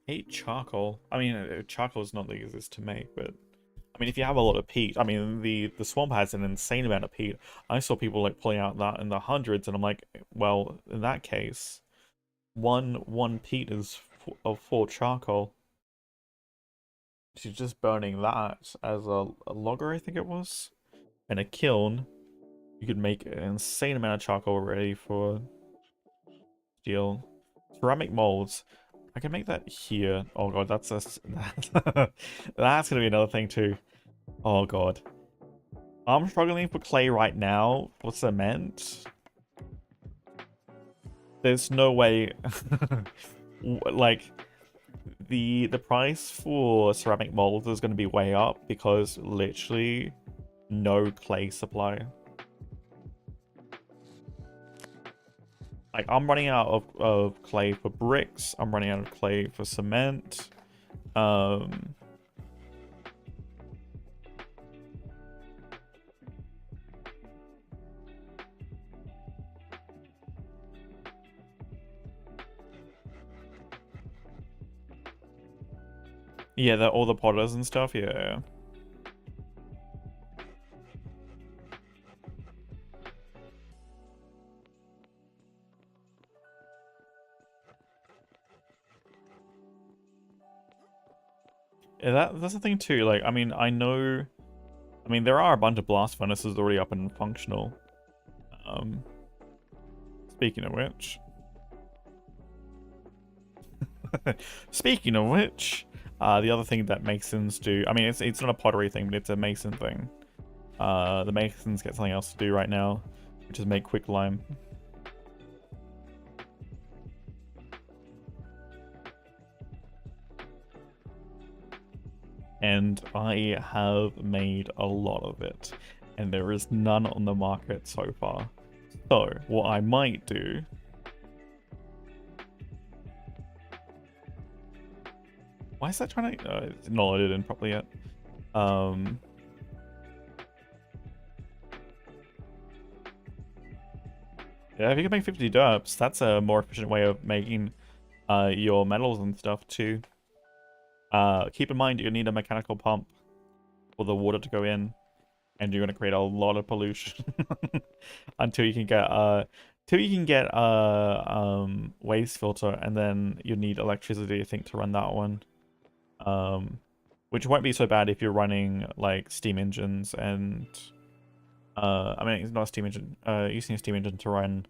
8 charcoal. I mean, charcoal is not the easiest to make, but I mean, if you have a lot of peat, I mean, the swamp has an insane amount of peat. I saw people like pulling out that in the hundreds, and I'm like, well, in that case, one peat is of 4 charcoal. She's just burning that as a logger, I think it was, and a kiln. You could make an insane amount of charcoal ready for steel. Ceramic molds. I can make that here. Oh god, that's that's gonna be another thing too. Oh god. I'm struggling for clay right now for cement. There's no way like the price for ceramic molds is gonna be way up because literally no clay supply. Like, I'm running out of clay for bricks. I'm running out of clay for cement. Yeah, all the potters and stuff, yeah. Yeah, that's the thing too. Like, I mean, there are a bunch of blast furnaces already up and functional. Speaking of which, the other thing that masons do, I mean, it's not a pottery thing, but it's a mason thing. The masons get something else to do right now, which is make quicklime. And I have made a lot of it, and there is none on the market so far. So what I might do why is that trying to it's not loaded in properly yet. Yeah, if you can make 50 derps, that's a more efficient way of making your metals and stuff too. Keep in mind you need a mechanical pump for the water to go in, and you're gonna create a lot of pollution until you can get waste filter, and then you need electricity, I think, to run that one. Which won't be so bad if you're running like steam engines and I mean, it's not a steam engine, using a steam engine to run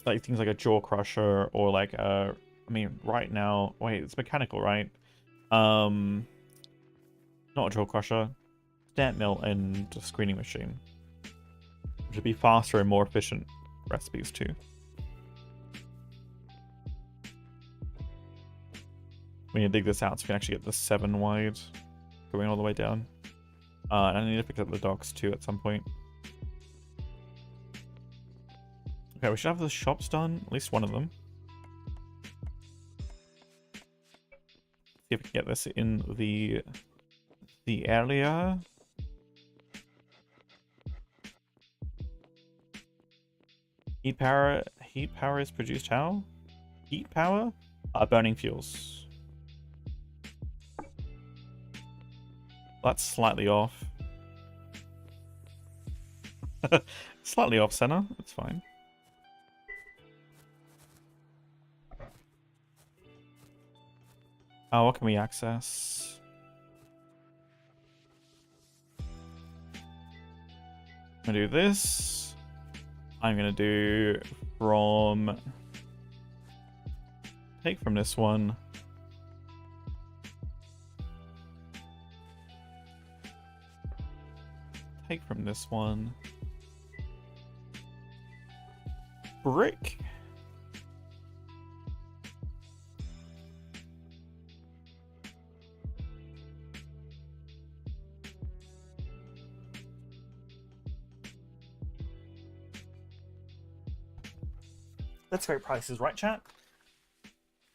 like things like a jaw crusher, or like I mean, right now, wait, it's mechanical, right? Not a jaw crusher, stamp mill, and a screening machine, which would be faster and more efficient recipes too. We need to dig this out so we can actually get the 7 wide going all the way down. And I need to pick up the docks too at some point. Okay, we should have the shops done, at least one of them. See if we can get this in the area. Heat power is produced how? Heat power? Burning fuels. That's slightly off. Slightly off center, it's fine. What can we access? I'm gonna do this. I'm gonna do from... Take from this one. Take from this one. Brick. Let's rate prices, right, chat?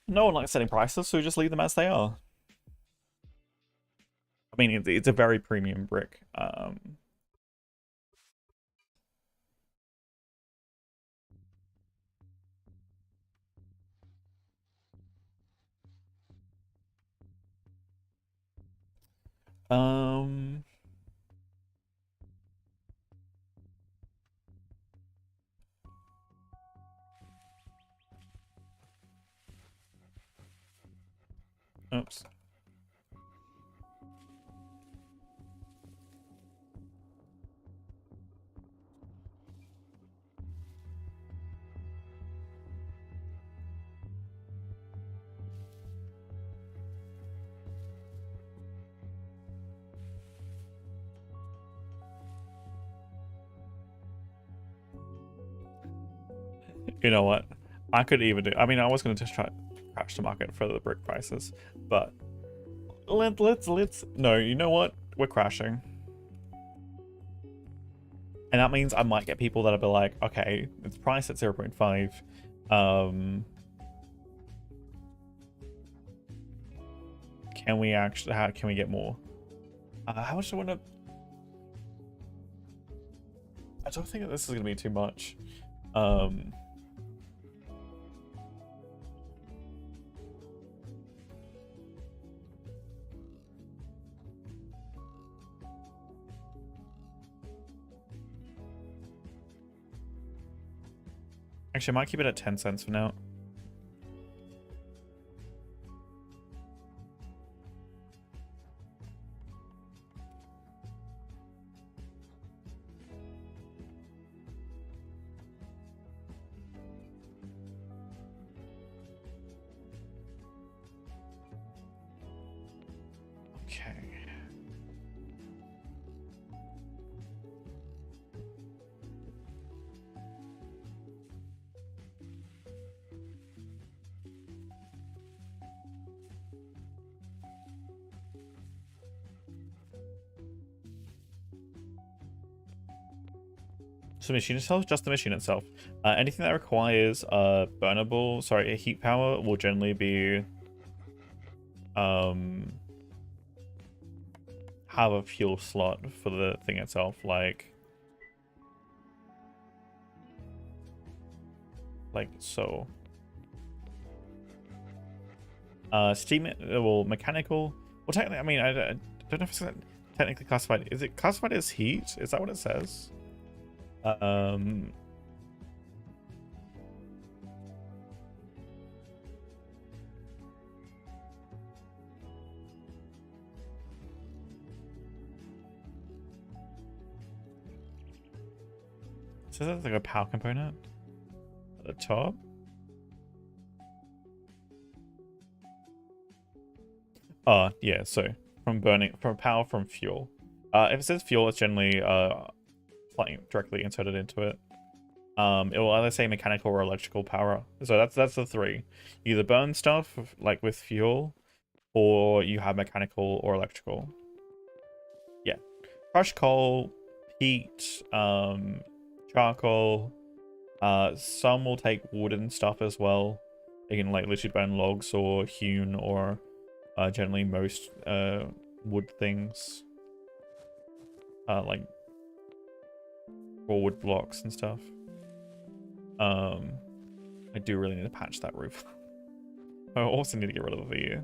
No one likes setting prices, so just leave them as they are. I mean, it's a very premium brick. Um. Oops. You know what? I could even do. I mean, I was going to just try to crash the market for the brick prices, but let's. No, you know what? We're crashing, and that means I might get people that'll be like, okay, it's priced at 0.5. Can we actually? How can we get more? How much do I want to? I don't think that this is going to be too much. Actually, I might keep it at 10 cents for now. Okay. So machine itself, just the machine itself. Anything that requires heat power will generally be have a fuel slot for the thing itself, like so. Steam, well, mechanical. Well, technically, I mean, I don't know if it's technically classified. Is it classified as heat? Is that what it says? So that's like a power component at the top. Yeah, so from power from fuel. If it says fuel, it's generally directly inserted into it. It will either say mechanical or electrical power. So that's the three. You either burn stuff like with fuel, or you have mechanical or electrical. Yeah. Crushed coal, peat, charcoal. Some will take wooden stuff as well. You can like literally burn logs or hewn or generally most wood things. Like raw wood blocks and stuff. I do really need to patch that roof. I also need to get rid of the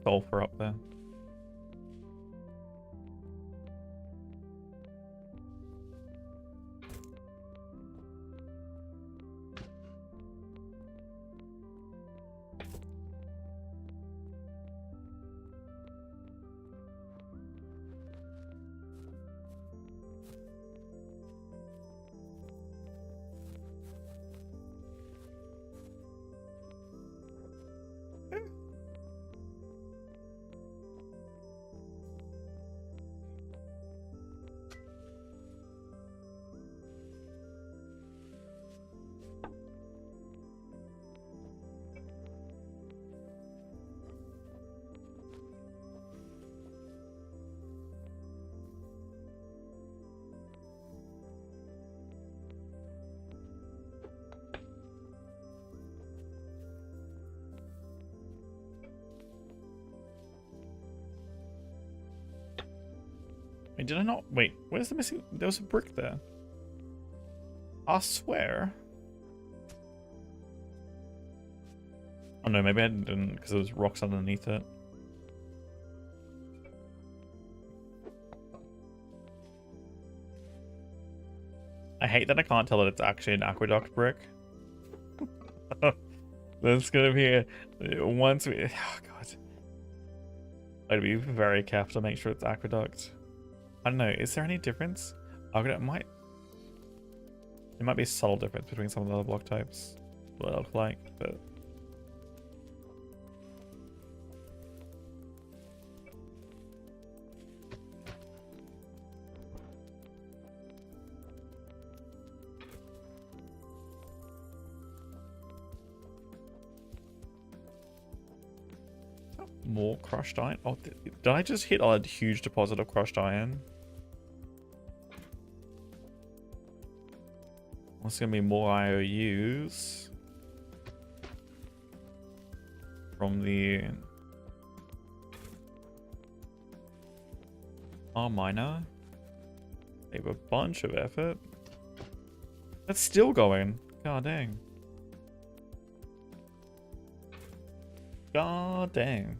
sulfur up there. Wait, did I not? Wait, where's the missing? There was a brick there. I swear. Oh no, maybe I didn't because there was rocks underneath it. I hate that I can't tell that it's actually an aqueduct brick. That's gonna be once we. Oh god. I'd be very careful to make sure it's aqueduct. I don't know. Is there any difference? Aqueduct might. There might be a subtle difference between some of the other block types. What it look like, but. More crushed iron? Oh, did I just hit a huge deposit of crushed iron? What's gonna be more IOUs from the miner? They have a bunch of effort. That's still going. God dang. God dang.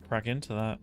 Crack into that.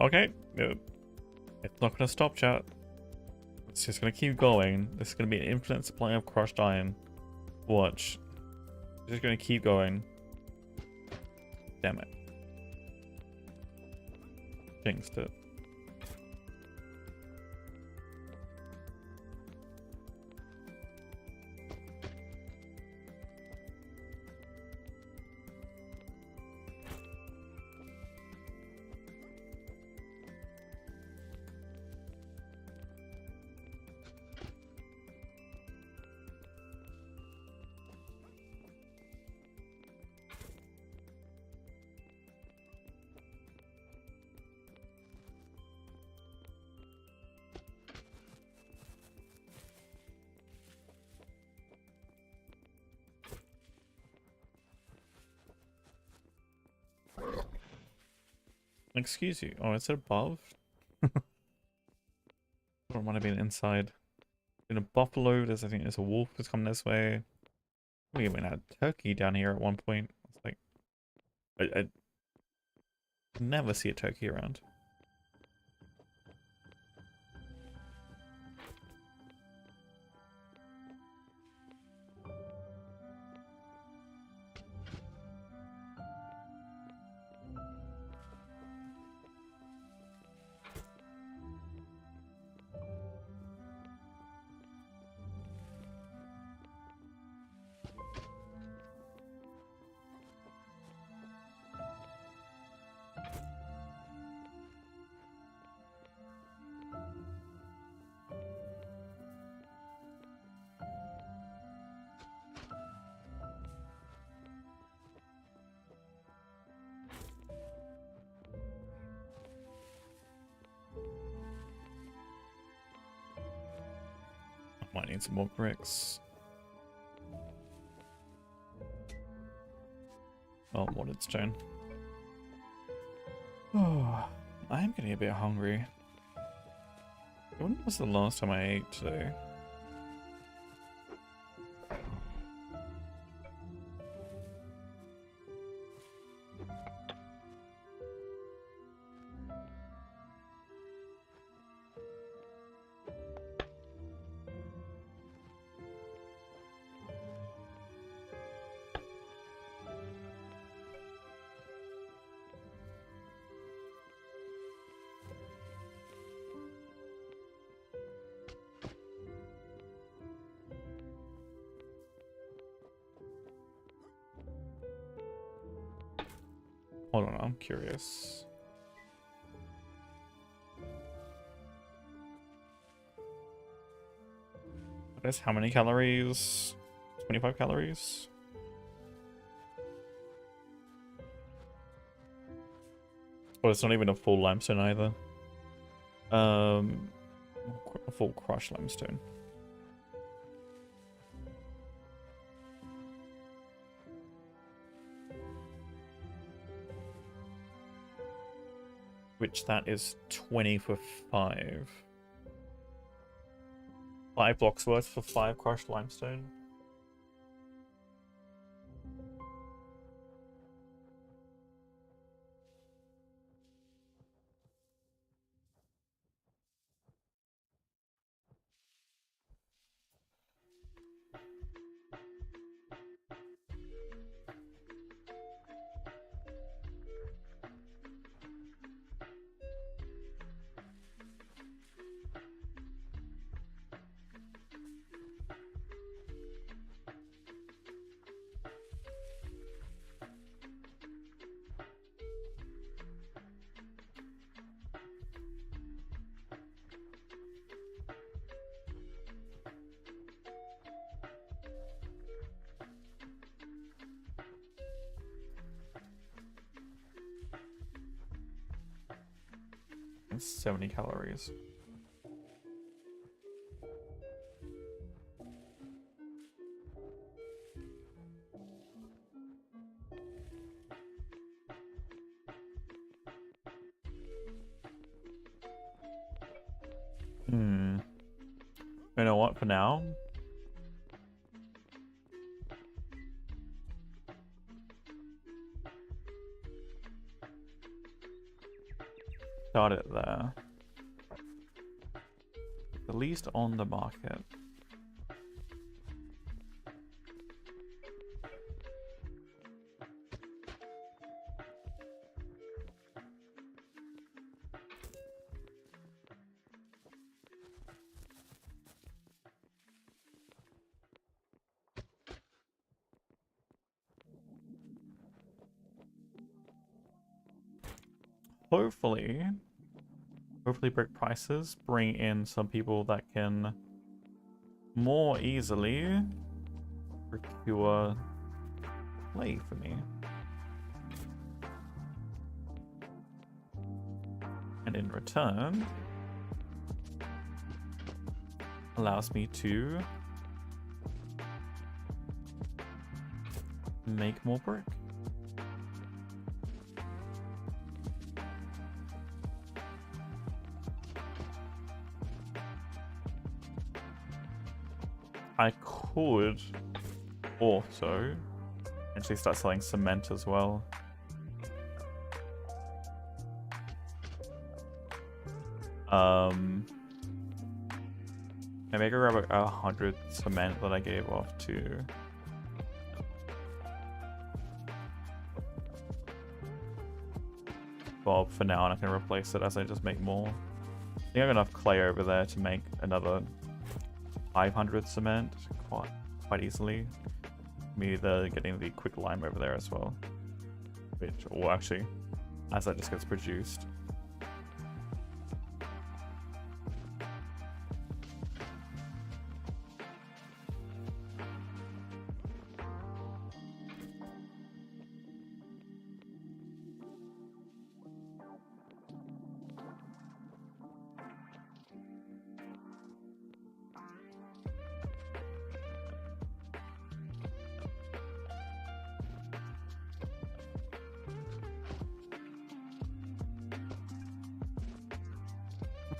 Okay, it's not going to stop, chat. It's just going to keep going. This is going to be an infinite supply of crushed iron. Watch. It's just going to keep going. Damn it. Jinxed it. Excuse you. Oh, it's above? Or might have been inside. In a buffalo, I think there's a wolf that's coming this way. We even had a turkey down here at one point. It's like I never see a turkey around. Might need some more bricks. Oh, modded stone. Oh, I am getting a bit hungry. When was the last time I ate today? Hold on, I'm curious. That's how many calories? 25 calories? Oh, it's not even a full limestone either. A full crushed limestone. Which that is 20 for 5. 5 blocks worth for 5 crushed limestone. It's 70 calories. You know what, for now? Start it there. The least on the market. Hopefully brick prices bring in some people that can more easily procure clay for me. And in return, allows me to make more brick. I could also actually start selling cement as well. Maybe I could grab 100 cement that I gave off to Bob for now, and I can replace it as I just make more. I think I have enough clay over there to make another 500 cement quite easily. Me getting the quick lime over there as well, which, or actually, as that just gets produced.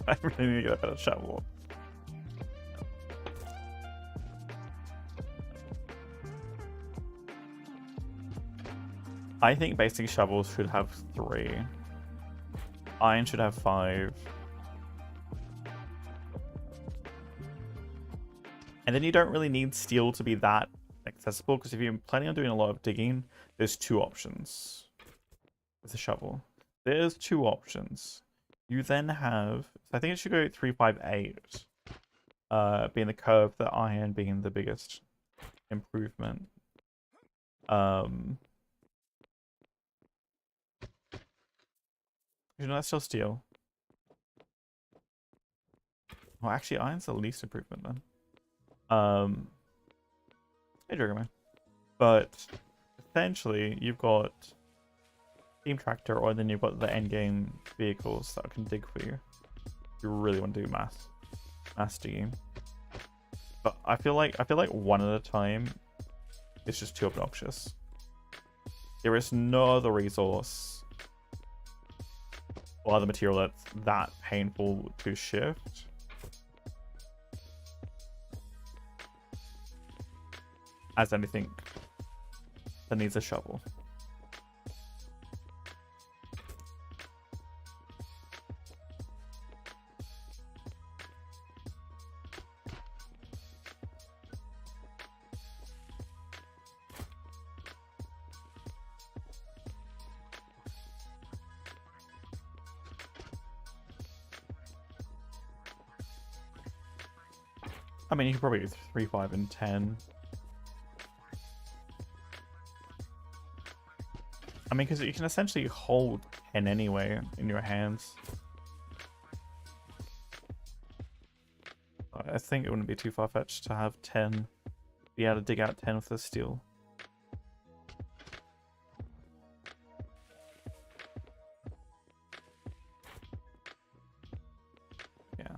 I really need to get a better shovel. I think basic shovels should have 3. Iron should have 5. And then you don't really need steel to be that accessible, because if you're planning on doing a lot of digging, there's 2 options with a shovel. There's 2 options. You then have, I think it should go 358, being the curve, the iron being the biggest improvement. You know, that's still steel. Well, actually, iron's the least improvement then. Hey, Dragonman. But essentially, you've got Steam Tractor, or then you've got the endgame vehicles that can dig for you. If you really want to do mass digging. But I feel like one at a time is just too obnoxious. There is no other resource or other material that's that painful to shift. As anything that needs a shovel. I mean, you could probably do 3, 5, and 10. I mean, because you can essentially hold 10 anyway in your hands. I think it wouldn't be too far-fetched to have 10. Be able to dig out 10 with the steel. Yeah.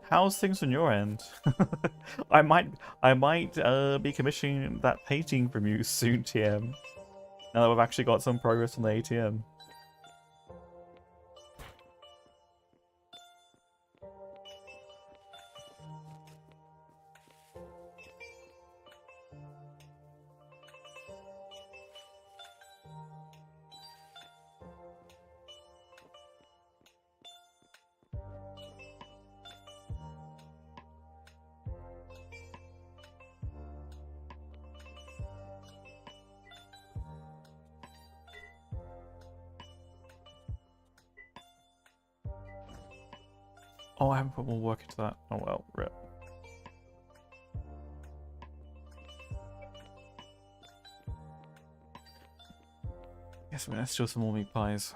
How's things on your end? I might be commissioning that painting from you soon, TM. Now that we've actually got some progress on the ATM. Oh, I haven't put more work into that. Oh well, rip. Guess I'm gonna steal some more meat pies.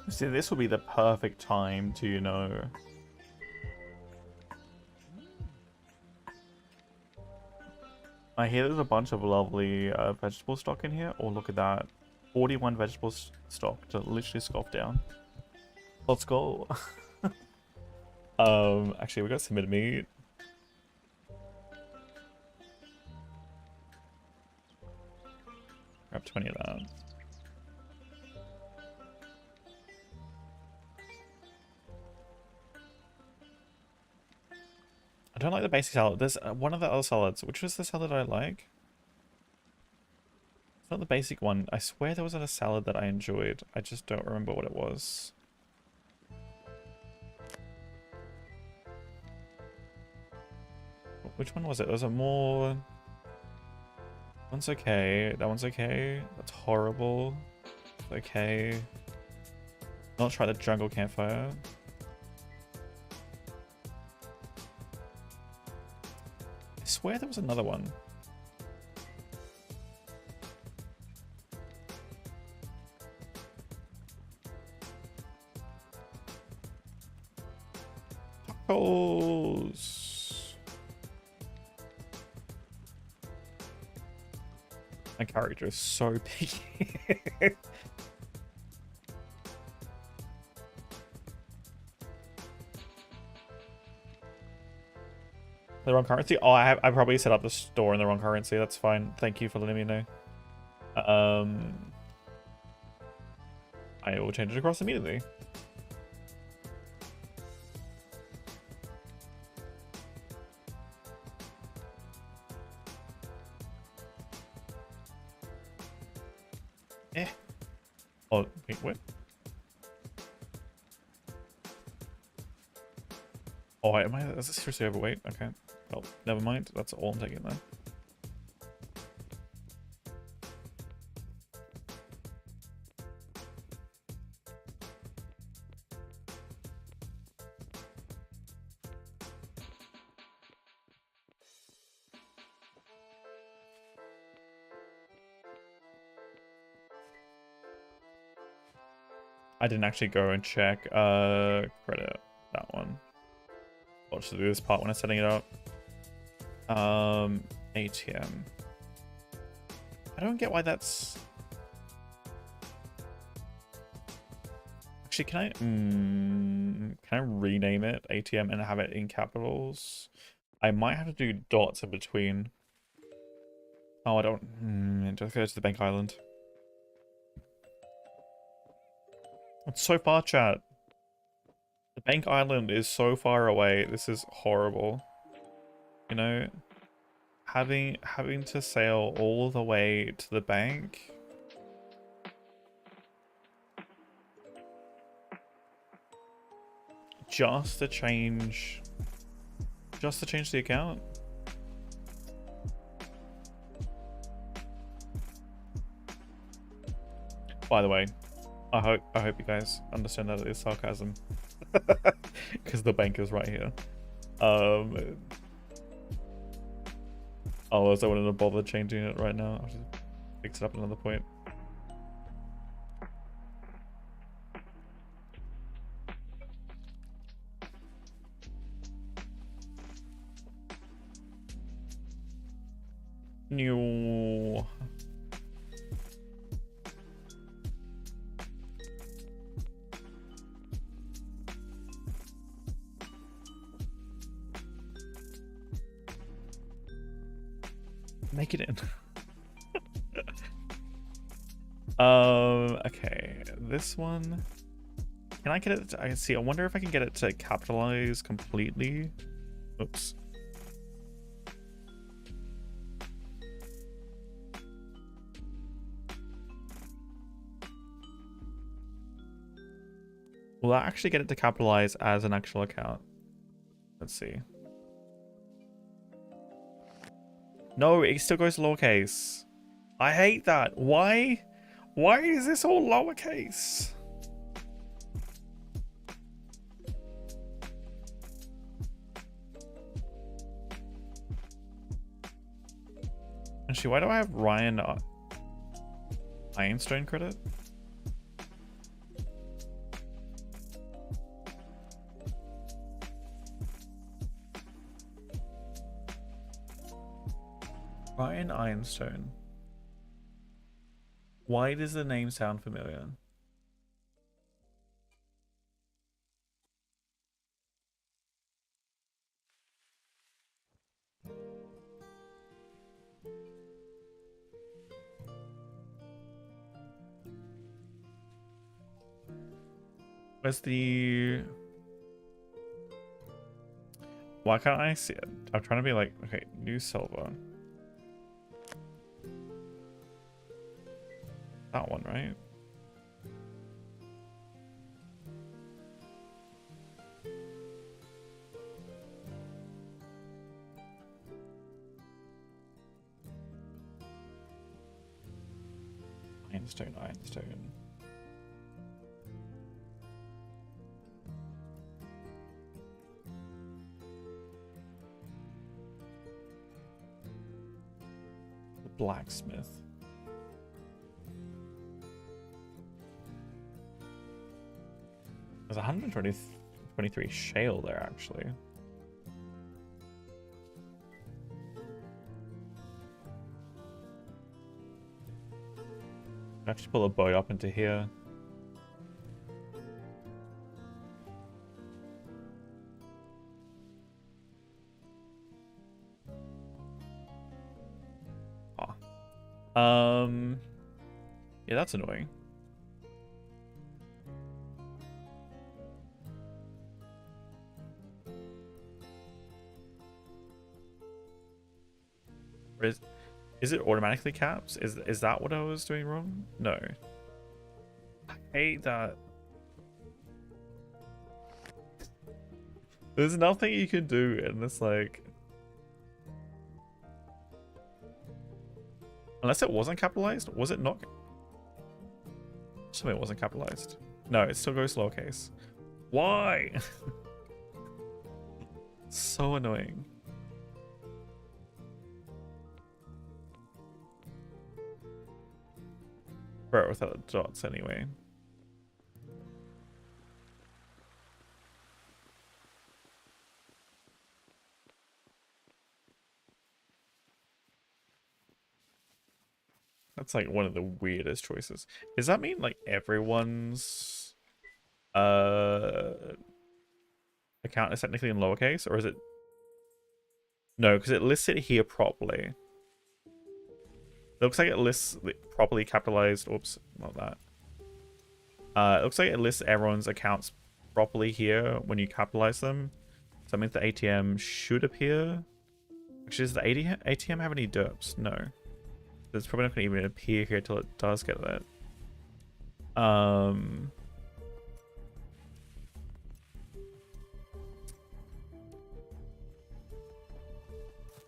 See, this will be the perfect time to, you know... I hear there's a bunch of lovely vegetable stock in here. Oh, look at that. 41 vegetable stock to literally scoff down. Let's go. Actually, we got some meat. Grab 20 of that. I don't like the basic salad. There's one of the other salads. Which was the salad I like? It's not the basic one. I swear there was a salad that I enjoyed. I just don't remember what it was. Which one was it? Was it more... One's okay. That one's okay. That's horrible. Okay. I'll try the jungle campfire. swear there was another one. Tacos. My character is so picky. The wrong currency? Oh, I probably set up the store in the wrong currency. That's fine. Thank you for letting me know. I will change it across immediately. Eh. Oh, wait, what? Oh, am I? Is this seriously overweight? Okay. Well, never mind. That's all I'm taking then. I didn't actually go and check. Credit that one. I'll just do this part when I'm setting it up. ATM. I don't get why that's... Actually, can I rename it ATM and have it in capitals? I might have to do dots in between. Oh, I don't... just go to the bank island. It's so far, chat. The bank island is so far away. This is horrible. You know, having to sail all the way to the bank. Just to change the account. By the way, I hope you guys understand that it is sarcasm. Because the bank is right here. Otherwise I wouldn't have bothered changing it right now. I'll just fix it up at another point. New. Make it in. Okay, this one. Can I get it? I can see. I wonder if I can get it to capitalize completely. Oops. Will I actually get it to capitalize as an actual account? Let's see. No, it still goes lowercase. I hate that. Why? Why is this all lowercase? Actually, why do I have Ryan Ironstone credit? Ryan Ironstone. Why does the name sound familiar? Where's the... Why can't I see it? I'm trying to be like, okay, new silver. That one, right? Ironstone, Ironstone. blacksmith. There's 123 shale there, actually. I have to pull a boat up into here. Yeah, that's annoying. Or is it automatically caps? Is that what I was doing wrong? No. I hate that. There's nothing you can do in this, like... Unless it wasn't capitalized? Was it not? Something wasn't capitalized. No, it still goes lowercase. Why? So annoying. Right, without the dots anyway. That's like one of the weirdest choices. Does that mean like everyone's account is technically in lowercase, or is it? No, because it lists it here properly. It looks like it lists properly capitalized. Oops, not that. It looks like it lists everyone's accounts properly here when you capitalize them. So that means the ATM should appear. Actually, does the ATM have any derps? No. It's probably not going to even appear here till it does get that.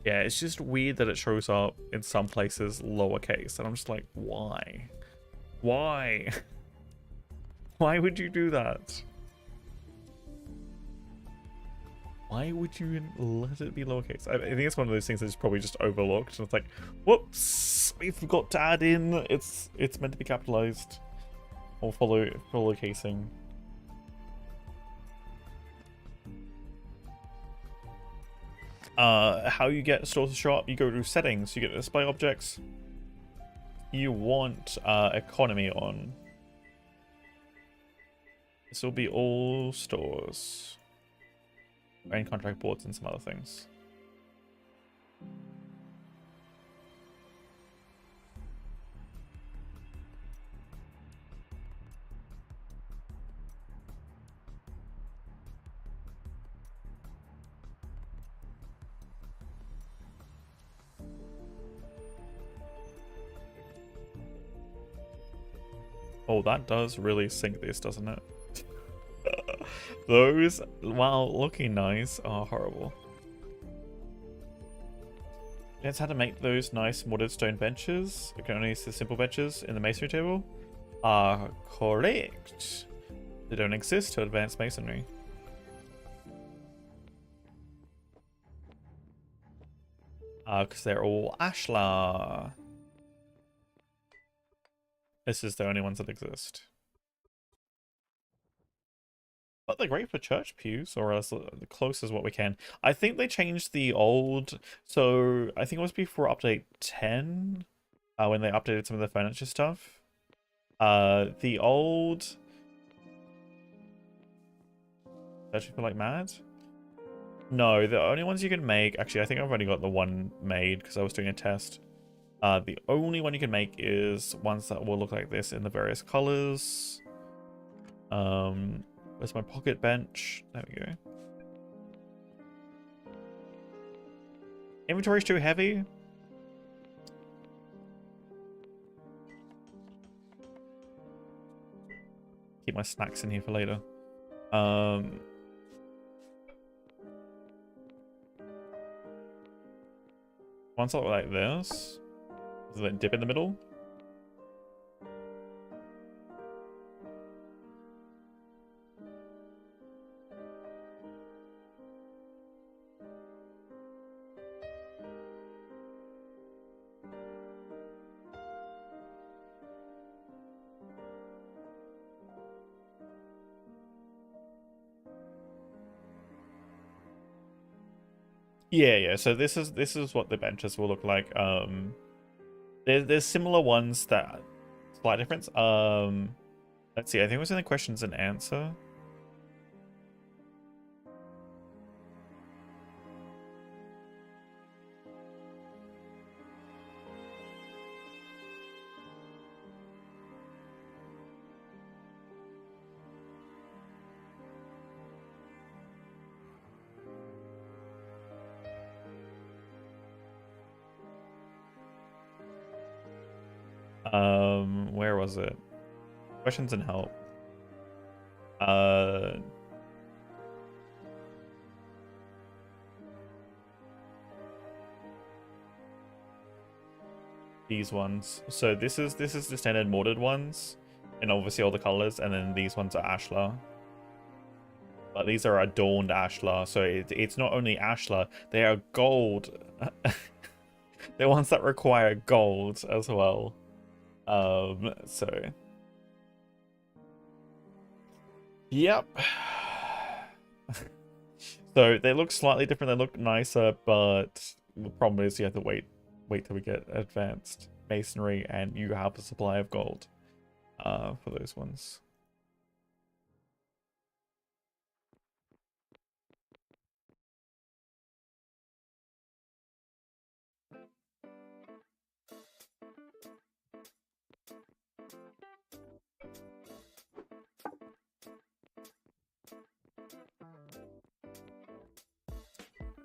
Yeah, it's just weird that it shows up in some places lowercase, and I'm just like, why? Why? Why would you do that? Why would you let it be lowercase? I think it's one of those things that's probably just overlooked, and it's like, whoops, we forgot to add in. It's meant to be capitalized or follow casing. How you get store to shop? You go to settings. You get display objects. You want economy on. This will be all stores. And contract boards and some other things. Oh, that does really sink this, doesn't it? Those, while looking nice, are horrible. That's how to make those nice modded stone benches. You can only use the simple benches in the masonry table. Are correct. They don't exist to advanced masonry. Because they're all ashlar. This is the only ones that exist. But they're great for church pews, or as close as what we can. I think they changed the old... So, I think it was before update 10, when they updated some of the furniture stuff. The old... Church people like mad? No, the only ones you can make... Actually, I think I've only got the one made, because I was doing a test. The only one you can make is ones that will look like this in the various colors. Where's my pocket bench? There we go. Inventory's too heavy. Keep my snacks in here for later. Ones that look like this. Does it dip in the middle? Yeah. So this is what the benches will look like. There's similar ones that slight difference. Let's see. I think it was in the questions and answer. Where was it? Questions and help. These ones. So this is the standard mortared ones, and obviously all the colors, and then these ones are ashlar. But these are adorned ashlar, so it's not only ashlar, they are gold. They're ones that require gold as well. So yep. So they look slightly different, they look nicer, but the problem is you have to wait till we get advanced masonry and you have a supply of gold for those ones.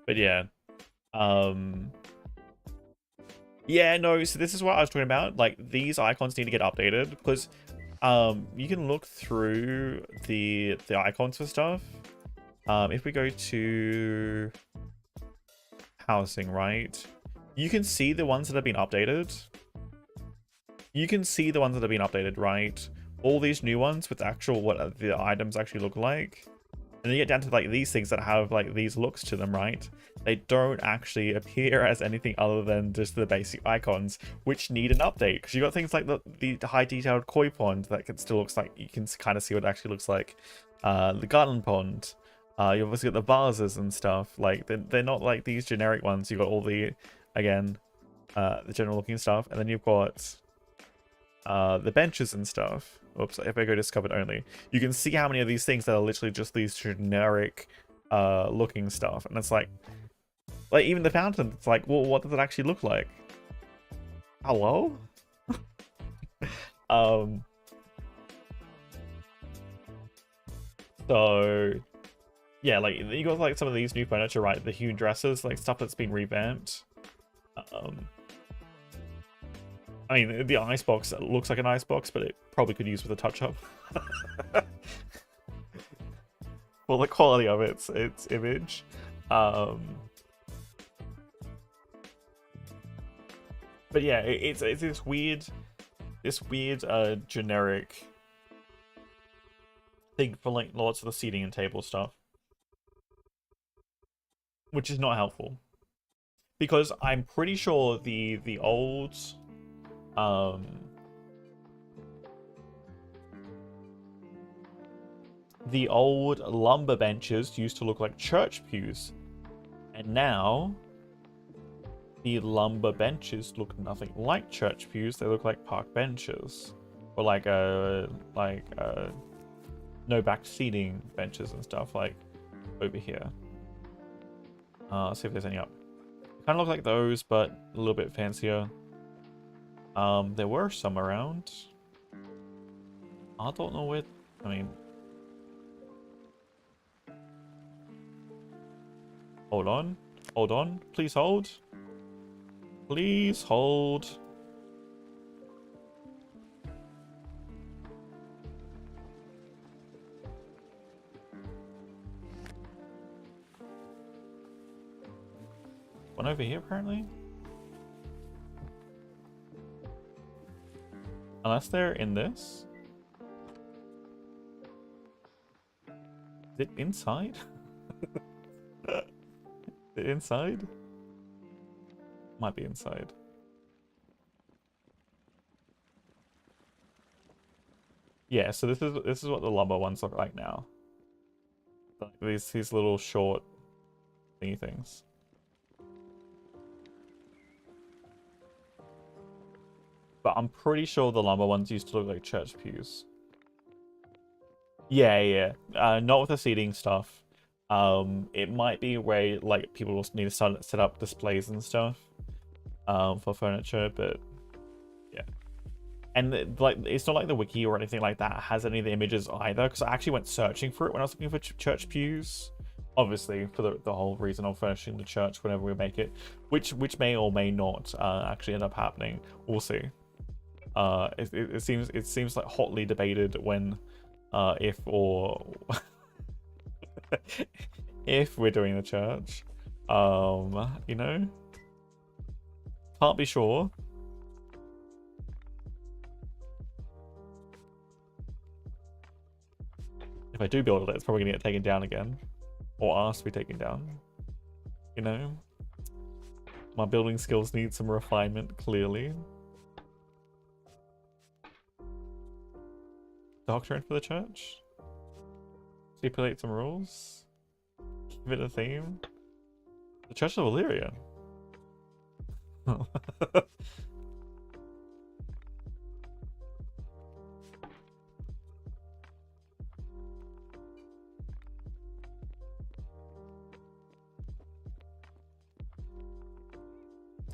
But yeah, yeah, no, so this is what I was talking about. Like, these icons need to get updated because you can look through the icons for stuff. If we go to housing, right, you can see the ones that have been updated. You can see the ones that have been updated, right? All these new ones with actual what the items actually look like. And then you get down to like these things that have like these looks to them, right? They don't actually appear as anything other than just the basic icons, which need an update. Because you got things like the high detailed koi pond that can still looks like you can kind of see what it actually looks like. The garden pond. You obviously got the vases and stuff. Like they're not like these generic ones. You got all the again the general looking stuff, and then you've got the benches and stuff. Oops, if I go discovered only, you can see how many of these things that are literally just these generic looking stuff, and it's like even the fountain, it's like, well, what does it actually look like? Hello? So yeah, like you got like some of these new furniture, right? The hewn dresses, like stuff that's been revamped. I mean, the icebox looks like an icebox, but it probably could use with a touch-up. Well, the quality of its image. But yeah, it's this weird generic thing for like lots of the seating and table stuff, which is not helpful. Because I'm pretty sure the old the old lumber benches used to look like church pews, and now the lumber benches look nothing like church pews. They look like park benches, or like no back seating benches and stuff, like over here. Let's see if there's any up. Kind of look like those, but a little bit fancier. There were some around. I don't know where. I mean, hold on, please hold. Please hold. One over here, apparently. Unless they're in this. Is it inside? Is it inside? Might be inside. Yeah, so this is what the lumber ones look like now. Like these little short thingy things. But I'm pretty sure the lumber ones used to look like church pews. Yeah. Not with the seating stuff. It might be where like people will need to set up displays and stuff for furniture, but yeah. And like it's not like the wiki or anything like that has any of the images either, because I actually went searching for it when I was looking for church pews. Obviously, for the whole reason of furnishing the church whenever we make it, which may or may not actually end up happening. We'll see. It seems like hotly debated when if or if we're doing the church. You know, can't be sure. If I do build it, it's probably gonna get taken down again, or asked to be taken down. You know, my building skills need some refinement, clearly. Doctrine for the church? Stipulate some rules? Give it a theme? The Church of Illyria?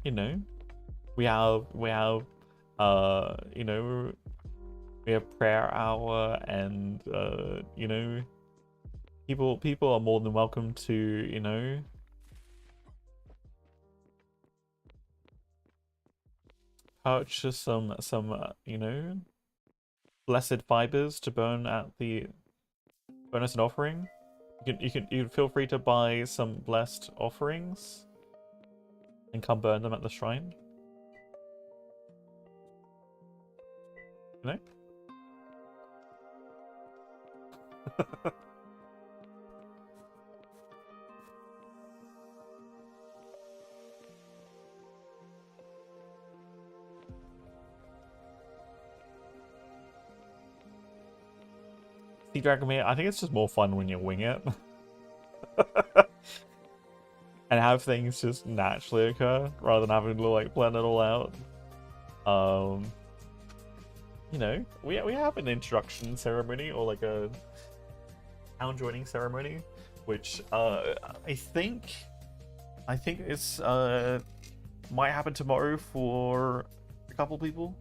You know, we have you know, we have prayer hour, and you know, people are more than welcome to, you know, purchase some you know, blessed fibers to burn at the burn as an offering. You can feel free to buy some blessed offerings and come burn them at the shrine. You know? Sea Dragon Meat, I think it's just more fun when you wing it. And have things just naturally occur rather than having to like plan it all out. You know, we have an introduction ceremony, or like a town joining ceremony, which I think it's might happen tomorrow for a couple people.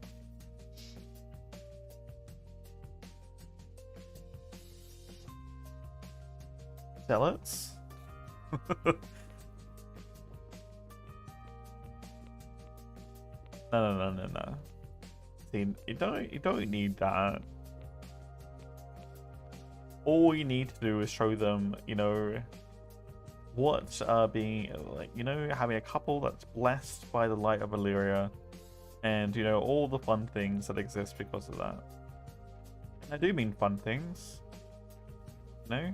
Zealots? No. See, you don't need that. All you need to do is show them, you know, what being like, you know, having a couple that's blessed by the light of Illyria, and you know, all the fun things that exist because of that. And I do mean fun things. No?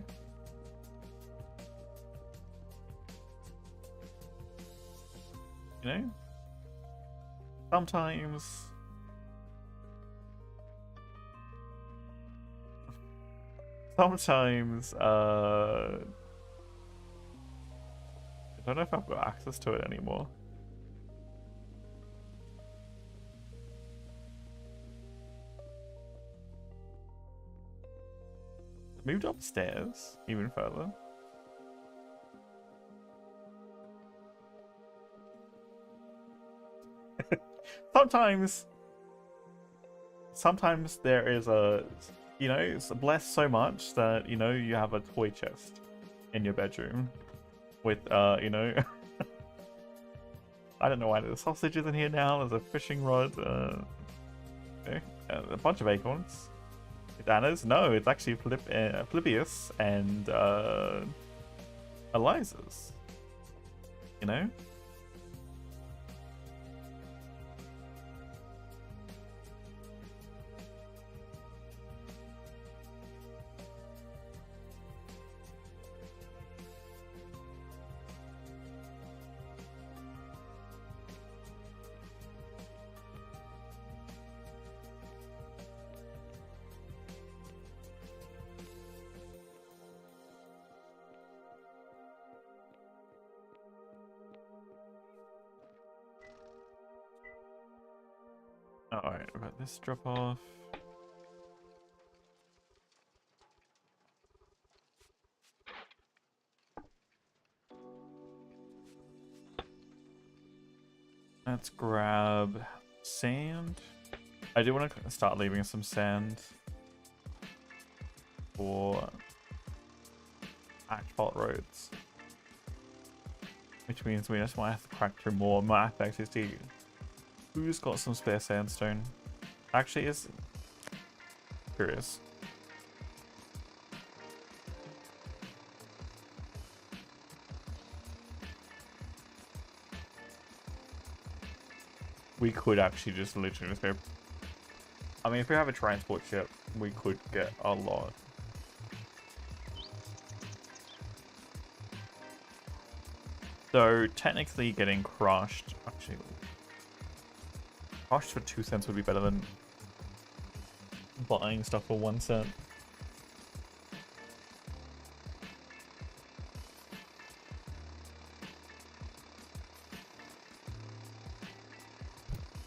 You know? Sometimes I don't know if I've got access to it anymore. Moved upstairs even further. Sometimes there is a, you know, it's blessed so much that, you know, you have a toy chest in your bedroom with, you know, I don't know why there's sausages in here now. There's a fishing rod, okay, a bunch of acorns. Anna's? No, it's actually Philippius and Eliza's. You know? Alright, we've got this drop off. Let's grab sand. I do want to start leaving some sand for asphalt roads, which means we just might have to crack through more math to see who's got some spare sandstone. Actually, is curious. We could actually just literally just go. I mean, if we have a transport ship, we could get a lot. So technically getting crushed, actually, crushed for 2 cents would be better than buying stuff for 1 cent.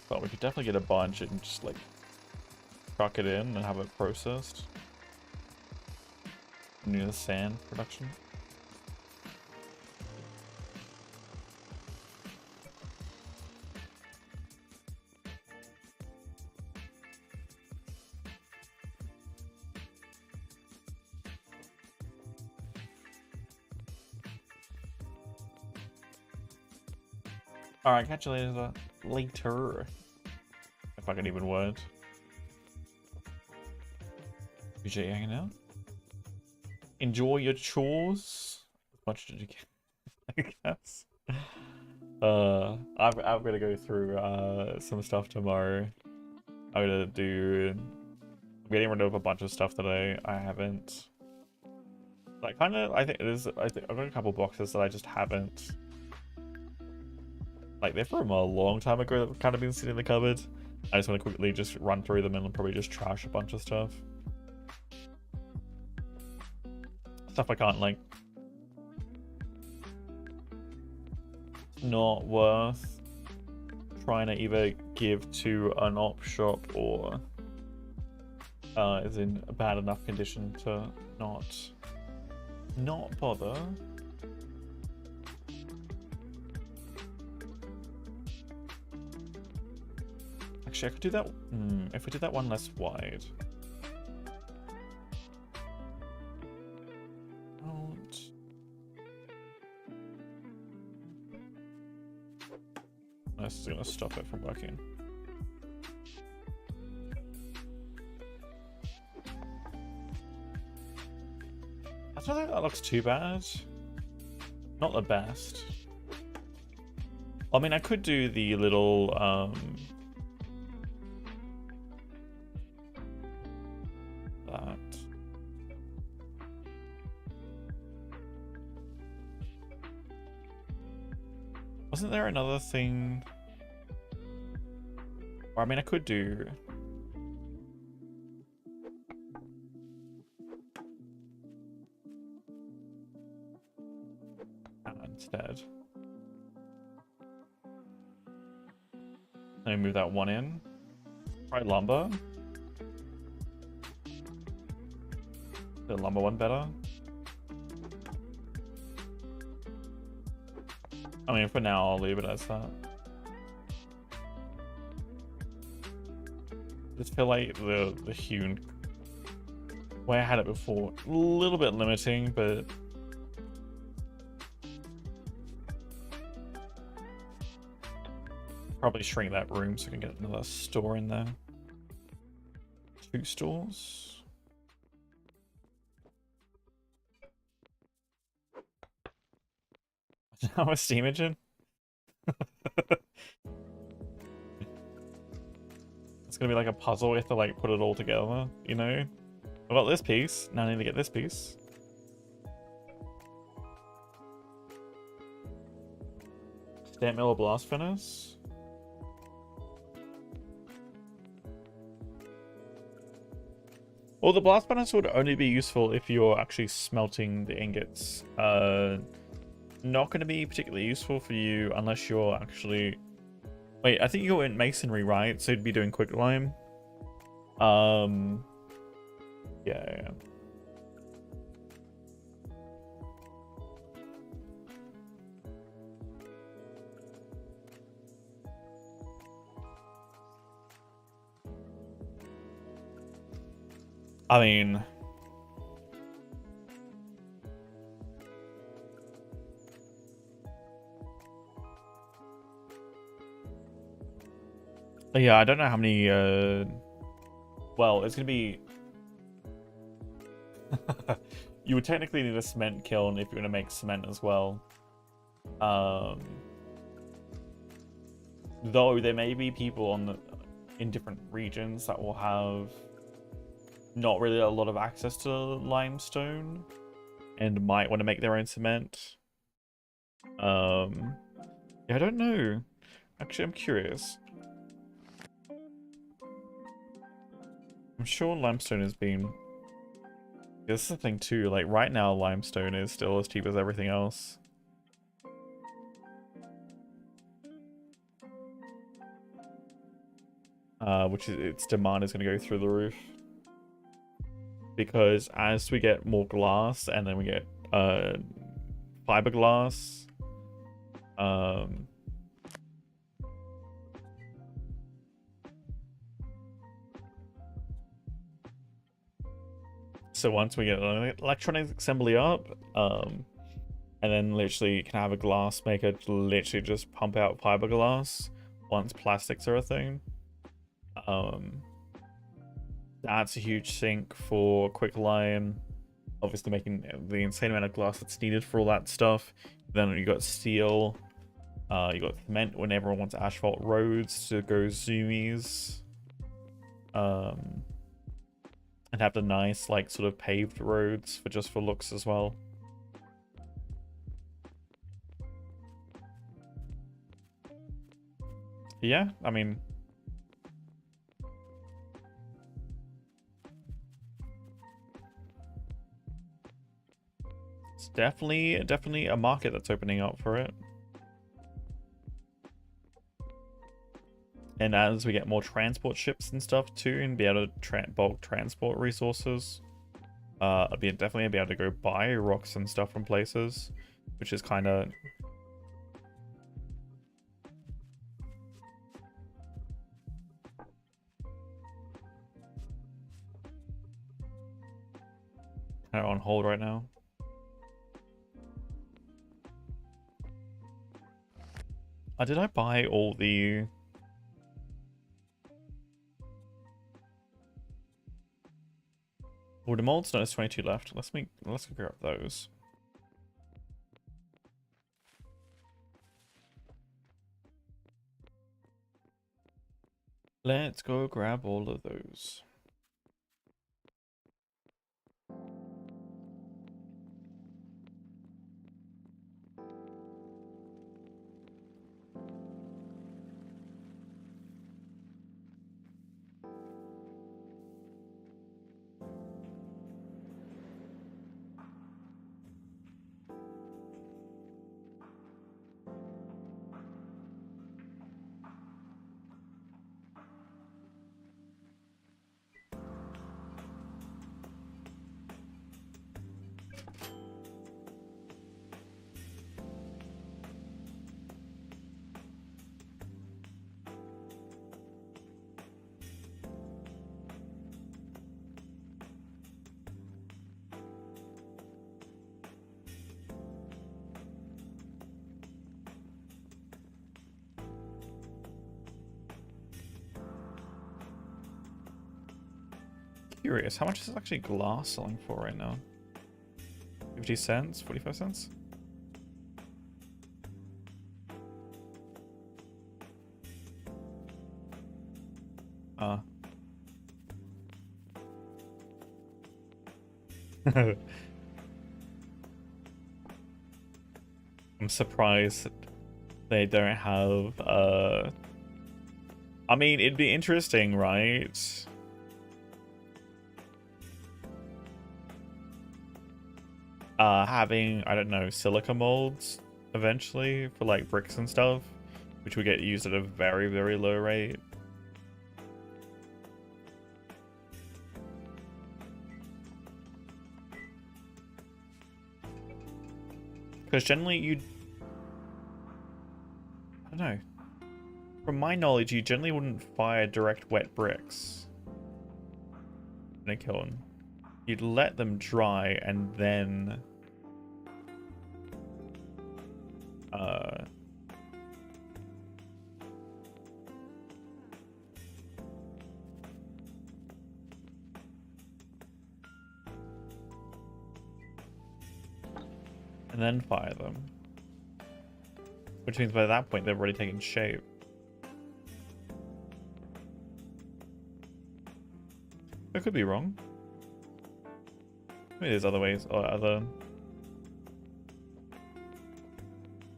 But we could definitely get a bunch and just like chuck it in and have it processed. Near the sand production. Alright, catch you later. If I can even word. Appreciate you hanging out. Enjoy your chores. As much as you can, I guess. I'm gonna go through some stuff tomorrow. I'm getting rid of a bunch of stuff today. I haven't. Like, I think I've got a couple boxes that I just haven't. Like, they're from a long time ago that have kind of been sitting in the cupboard. I just want to quickly just run through them and probably just trash a bunch of stuff. Stuff I can't, like... Not worth trying to either give to an op shop or is in a bad enough condition to not bother. Actually, I could do that. If we did that one less wide. This is gonna stop it from working. I don't think that looks too bad. Not the best. I mean, I could do the little that. Wasn't there another thing? Or, I mean, I could do... that instead. Let me move that one in. Try lumber. The lumber one better. I mean, for now, I'll leave it as that. I just feel like the hewn, where I had it before, a little bit limiting, but probably shrink that room so I can get another store in there. 2 stores. Now a steam engine? It's gonna be like a puzzle. We have to like put it all together, you know? I got this piece, now I need to get this piece. Stamp mill or blast furnace? Well, the blast furnace would only be useful if you're actually smelting the ingots. Not going to be particularly useful for you unless you're actually Wait, I think you went masonry, right? So you'd be doing quicklime. Yeah. I mean, yeah, I don't know how many, well, it's gonna be, you would technically need a cement kiln if you're gonna make cement as well. Though there may be people in different regions that will have not really a lot of access to limestone and might want to make their own cement. Yeah, I don't know. Actually, I'm curious. I'm sure limestone has been... Yeah, this is the thing too, like right now limestone is still as cheap as everything else. Which is, its demand is going to go through the roof. Because as we get more glass and then we get fiberglass, so once we get an electronics assembly up, and then literally you can have a glass maker literally just pump out fiberglass once plastics are a thing. That's a huge sink for quicklime. Obviously making the insane amount of glass that's needed for all that stuff. Then you got steel. You got cement when everyone wants asphalt roads to go zoomies. And have the nice, like, sort of paved roads for just for looks as well. Yeah, I mean... It's definitely a market that's opening up for it. And as we get more transport ships and stuff too, and be able to bulk transport resources, I'll definitely be able to go buy rocks and stuff from places, which is kind of... on hold right now. Did I buy all the... Oh, the molds? No, there's 22 left. Let's go grab those. Let's go grab all of those. Curious, how much is actually glass selling for right now? 50 cents? 45 cents? I'm surprised they don't have, I mean, it'd be interesting, right? Having, I don't know, silica molds eventually for like bricks and stuff. which would get used at a very, very low rate. Because generally I don't know. From my knowledge, you generally wouldn't fire direct wet bricks in a kiln. You'd let them dry and then fire them. Which means by that point they've already taken shape. I could be wrong. Maybe there's other ways or other.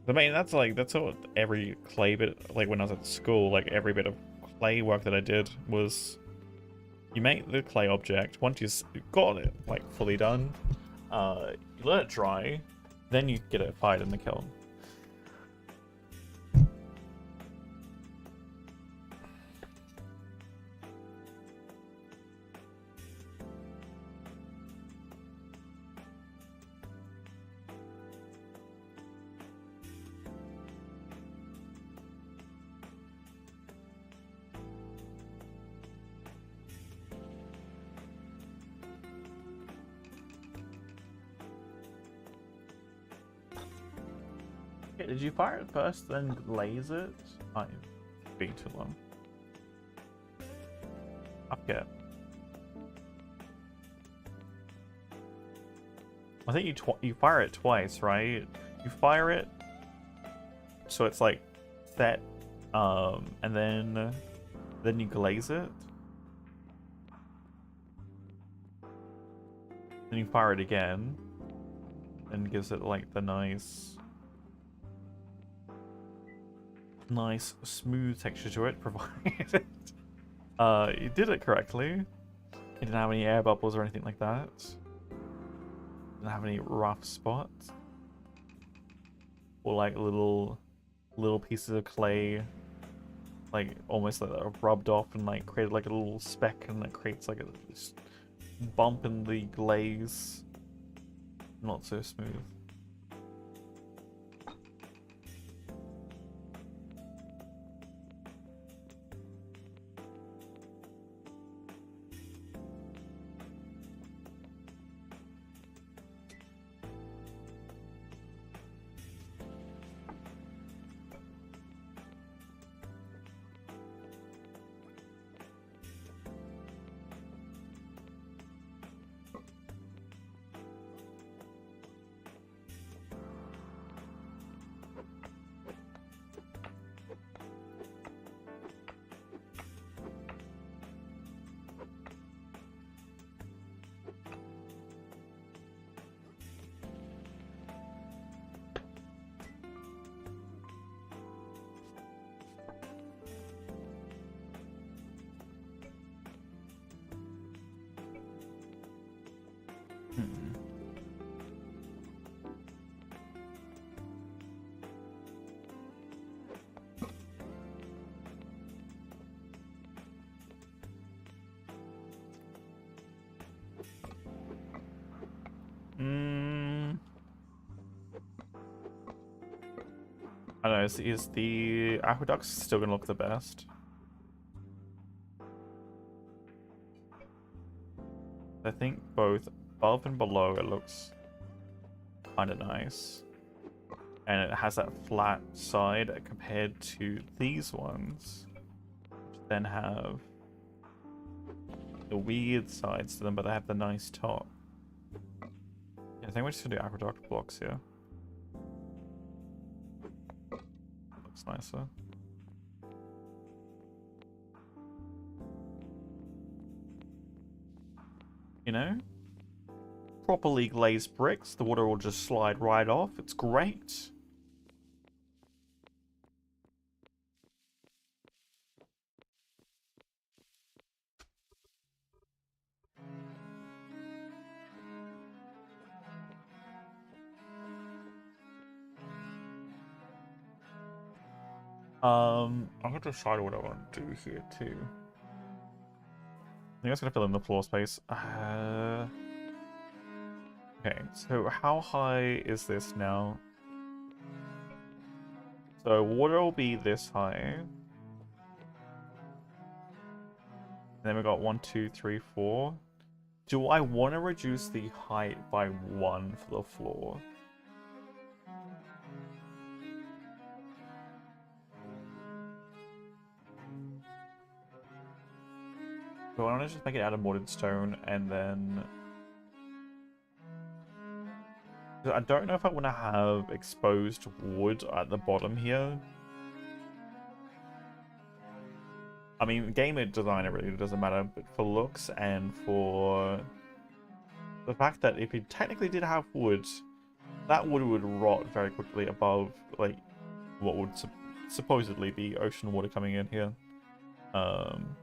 I mean, that's what every clay bit, like when I was at school, like every bit of clay work that I did was, you make the clay object. Once you've got it like fully done, you let it dry, then you get it fired in the kiln. Okay, did you fire it first, then glaze it? I'm being too long. Okay. I think you fire it twice, right? You fire it so it's like set, and then you glaze it. Then you fire it again, and gives it like the nice smooth texture to it, provided you did it correctly. It didn't have any air bubbles or anything like that. Didn't have any rough spots. Or like little pieces of clay, like almost like rubbed off and like created like a little speck, and it creates like a bump in the glaze. Not so smooth. I don't know, is the aqueduct still gonna look the best? I think both above and below it looks kind of nice. And it has that flat side compared to these ones, which then have the weird sides to them, but they have the nice top. Yeah, I think we're just gonna do aqueduct blocks here. Looks nicer. You know? Properly glazed bricks, the water will just slide right off. It's great. I'm gonna decide what I want to do here too. I think that's gonna fill in the floor space. Okay, so how high is this now? So water will be this high. And then we got 1, 2, 3, 4. Do I want to reduce the height by 1 for the floor? So I want to just make it out of mortared stone and then... I don't know if I want to have exposed wood at the bottom here. I mean, game design, it really doesn't matter, but for looks and for the fact that if you technically did have wood, that wood would rot very quickly above, like, what would supposedly be ocean water coming in here. And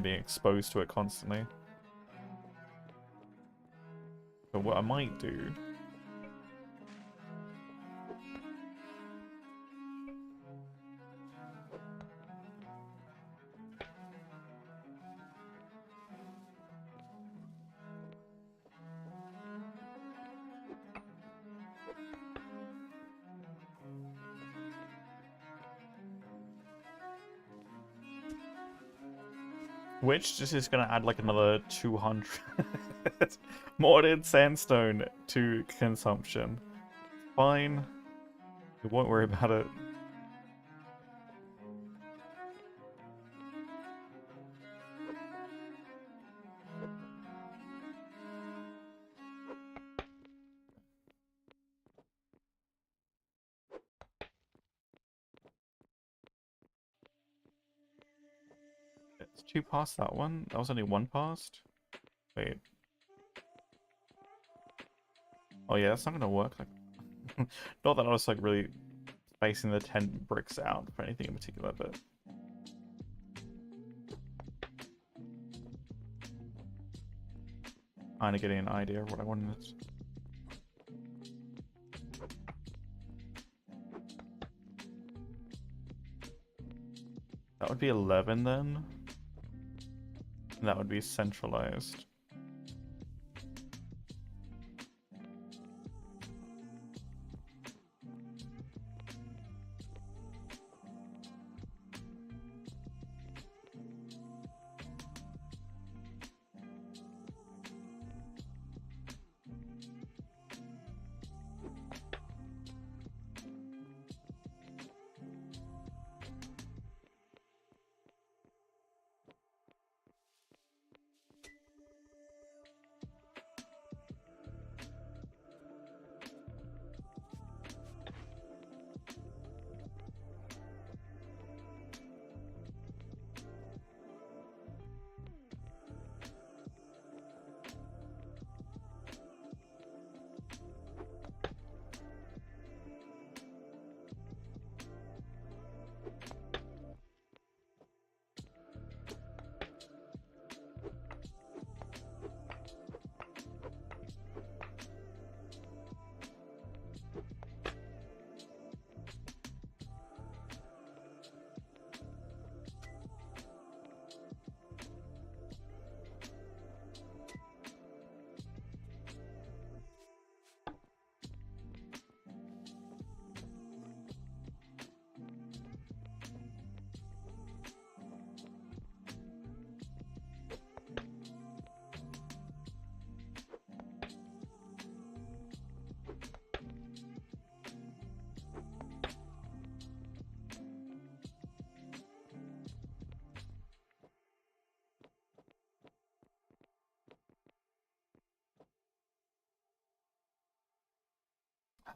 being exposed to it constantly. So what I might do... Which just is going to add like another 200 mortared sandstone to consumption. Fine. We won't worry about it. It's 2 past that one. That was only 1 past. Wait. Oh yeah, that's not gonna work. Like, not that I was like really spacing the 10 bricks out for anything in particular, but kind of getting an idea of what I wanted. That would be 11 then. And that would be centralized.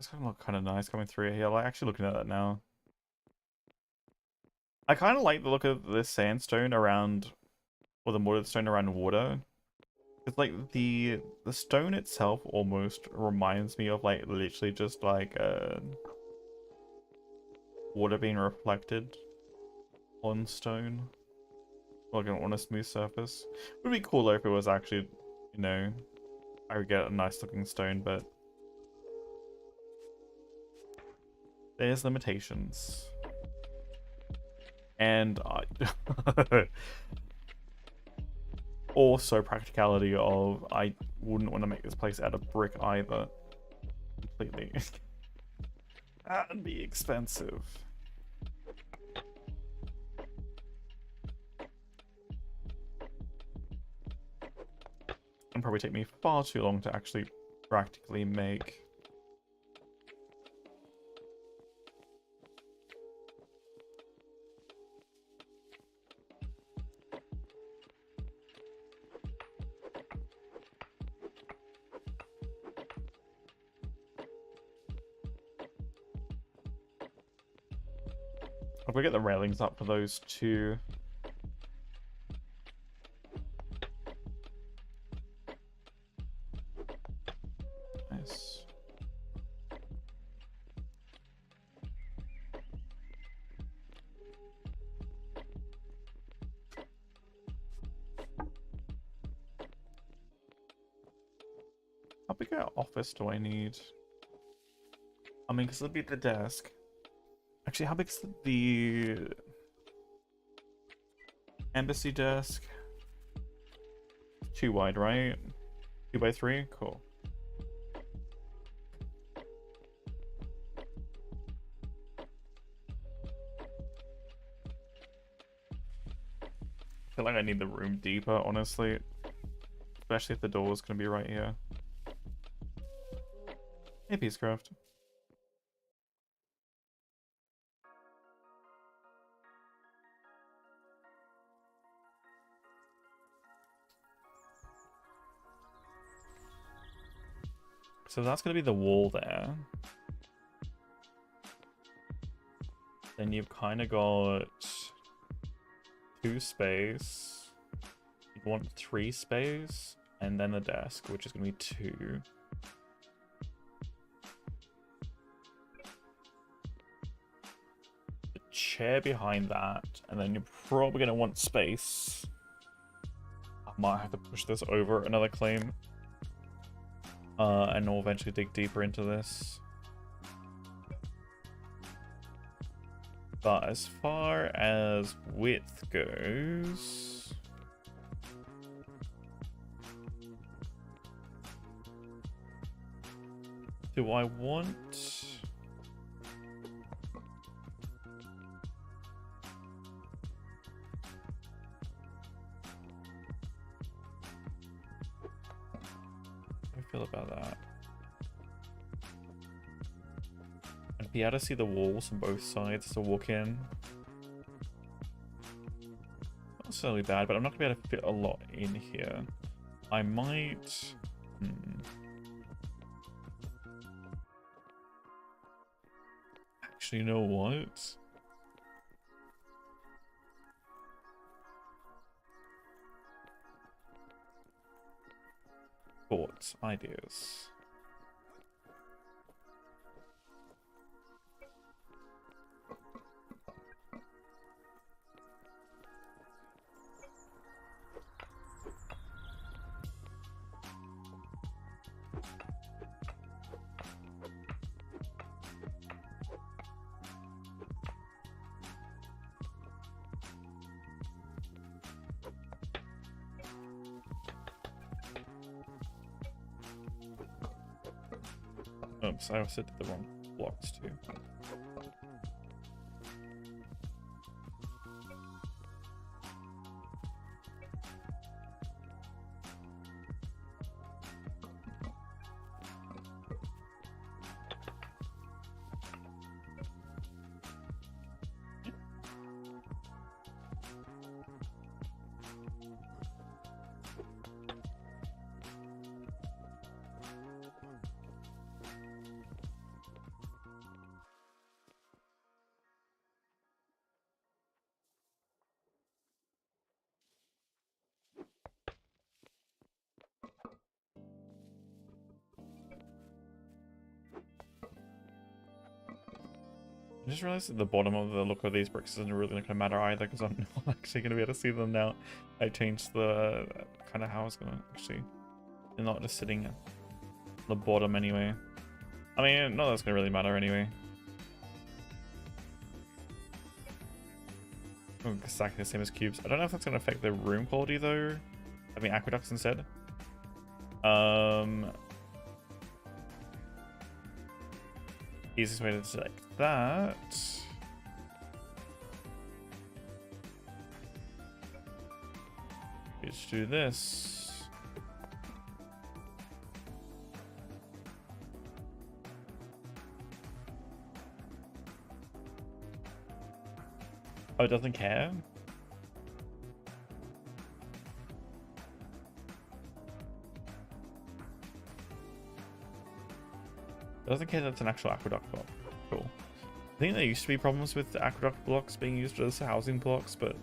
That's gonna look kind of nice coming through here. Like, actually looking at that now. I kind of like the look of this sandstone around, or the mortared stone around water. It's like the stone itself almost reminds me of like literally just like water being reflected on stone, like on a smooth surface. It would be cooler if it was actually, you know, I would get a nice looking stone, but There's limitations. And also practicality of I wouldn't want to make this place out of brick either. Completely. That'd be expensive. And probably take me far too long to actually practically make. If we get the railings up for those two. Nice. How big an office do I need? I mean, because it'll be the desk. Actually, how big is the embassy desk? Too wide, right? 2x3? Cool. I feel like I need the room deeper, honestly. Especially if the door is going to be right here. Hey, Peacecraft. So that's going to be the wall there. Then you've kind of got 2 space. You want 3 space. And then the desk, which is going to be 2. The chair behind that. And then you're probably going to want space. I might have to push this over another claim. And we'll eventually dig deeper into this. But as far as width goes... Do I want... feel about that? I'd be able to see the walls on both sides to walk in. Not necessarily bad, but I'm not going to be able to fit a lot in here. I might... Actually, you know what? Thoughts, ideas. Oops, I also did the wrong blocks too. I just realized that the bottom of the look of these bricks isn't really going to matter either, because I'm not actually going to be able to see them now. I changed the kind of how I was going to actually... They're not just sitting at the bottom anyway. I mean, no, that's going to really matter anyway. exactly the same as cubes. I don't know if that's going to affect the room quality though. Having aqueducts instead. Easiest way to select that. Let's do this. Oh, it doesn't care? It doesn't care that's an actual aqueduct block. Cool. I think there used to be problems with the aqueduct blocks being used as housing blocks, but...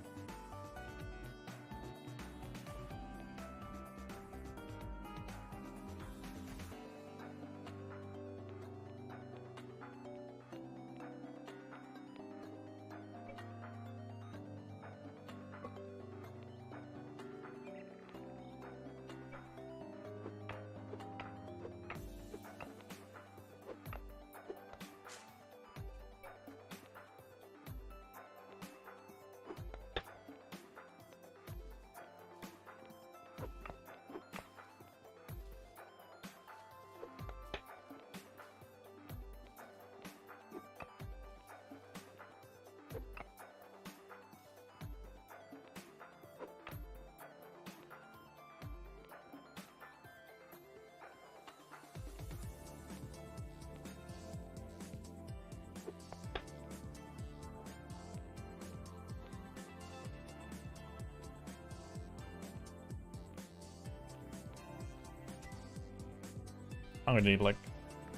I'm gonna need like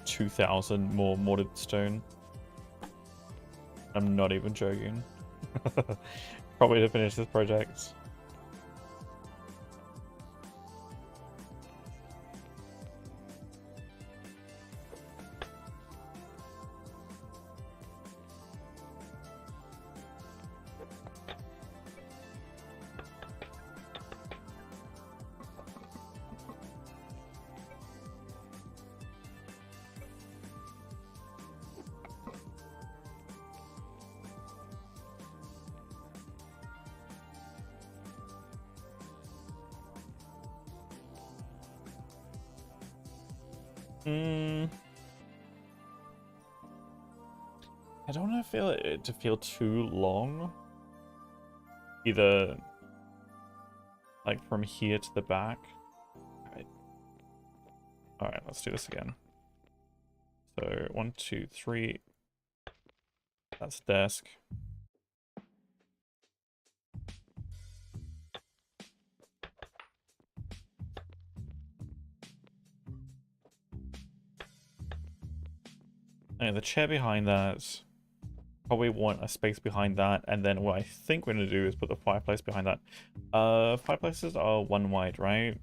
2,000 more modded stone. I'm not even joking. Probably to finish this project. I don't want to feel it to feel too long. Either like from here to the back. Alright, let's do this again. So 1, 2, 3. That's desk. And the chair behind that. Probably want a space behind that, and then what I think we're gonna do is put the fireplace behind that. Fireplaces are 1 wide, right?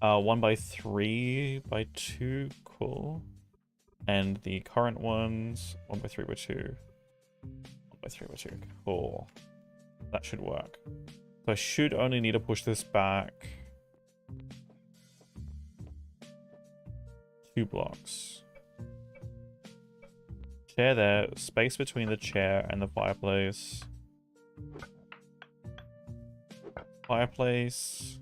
Uh, 1 by 3 by 2, cool. And the current ones, 1 by 3 by 2. 1 by 3 by 2, cool. That should work. So I should only need to push this back 2 blocks. Chair there, space between the chair and the fireplace. Fireplace.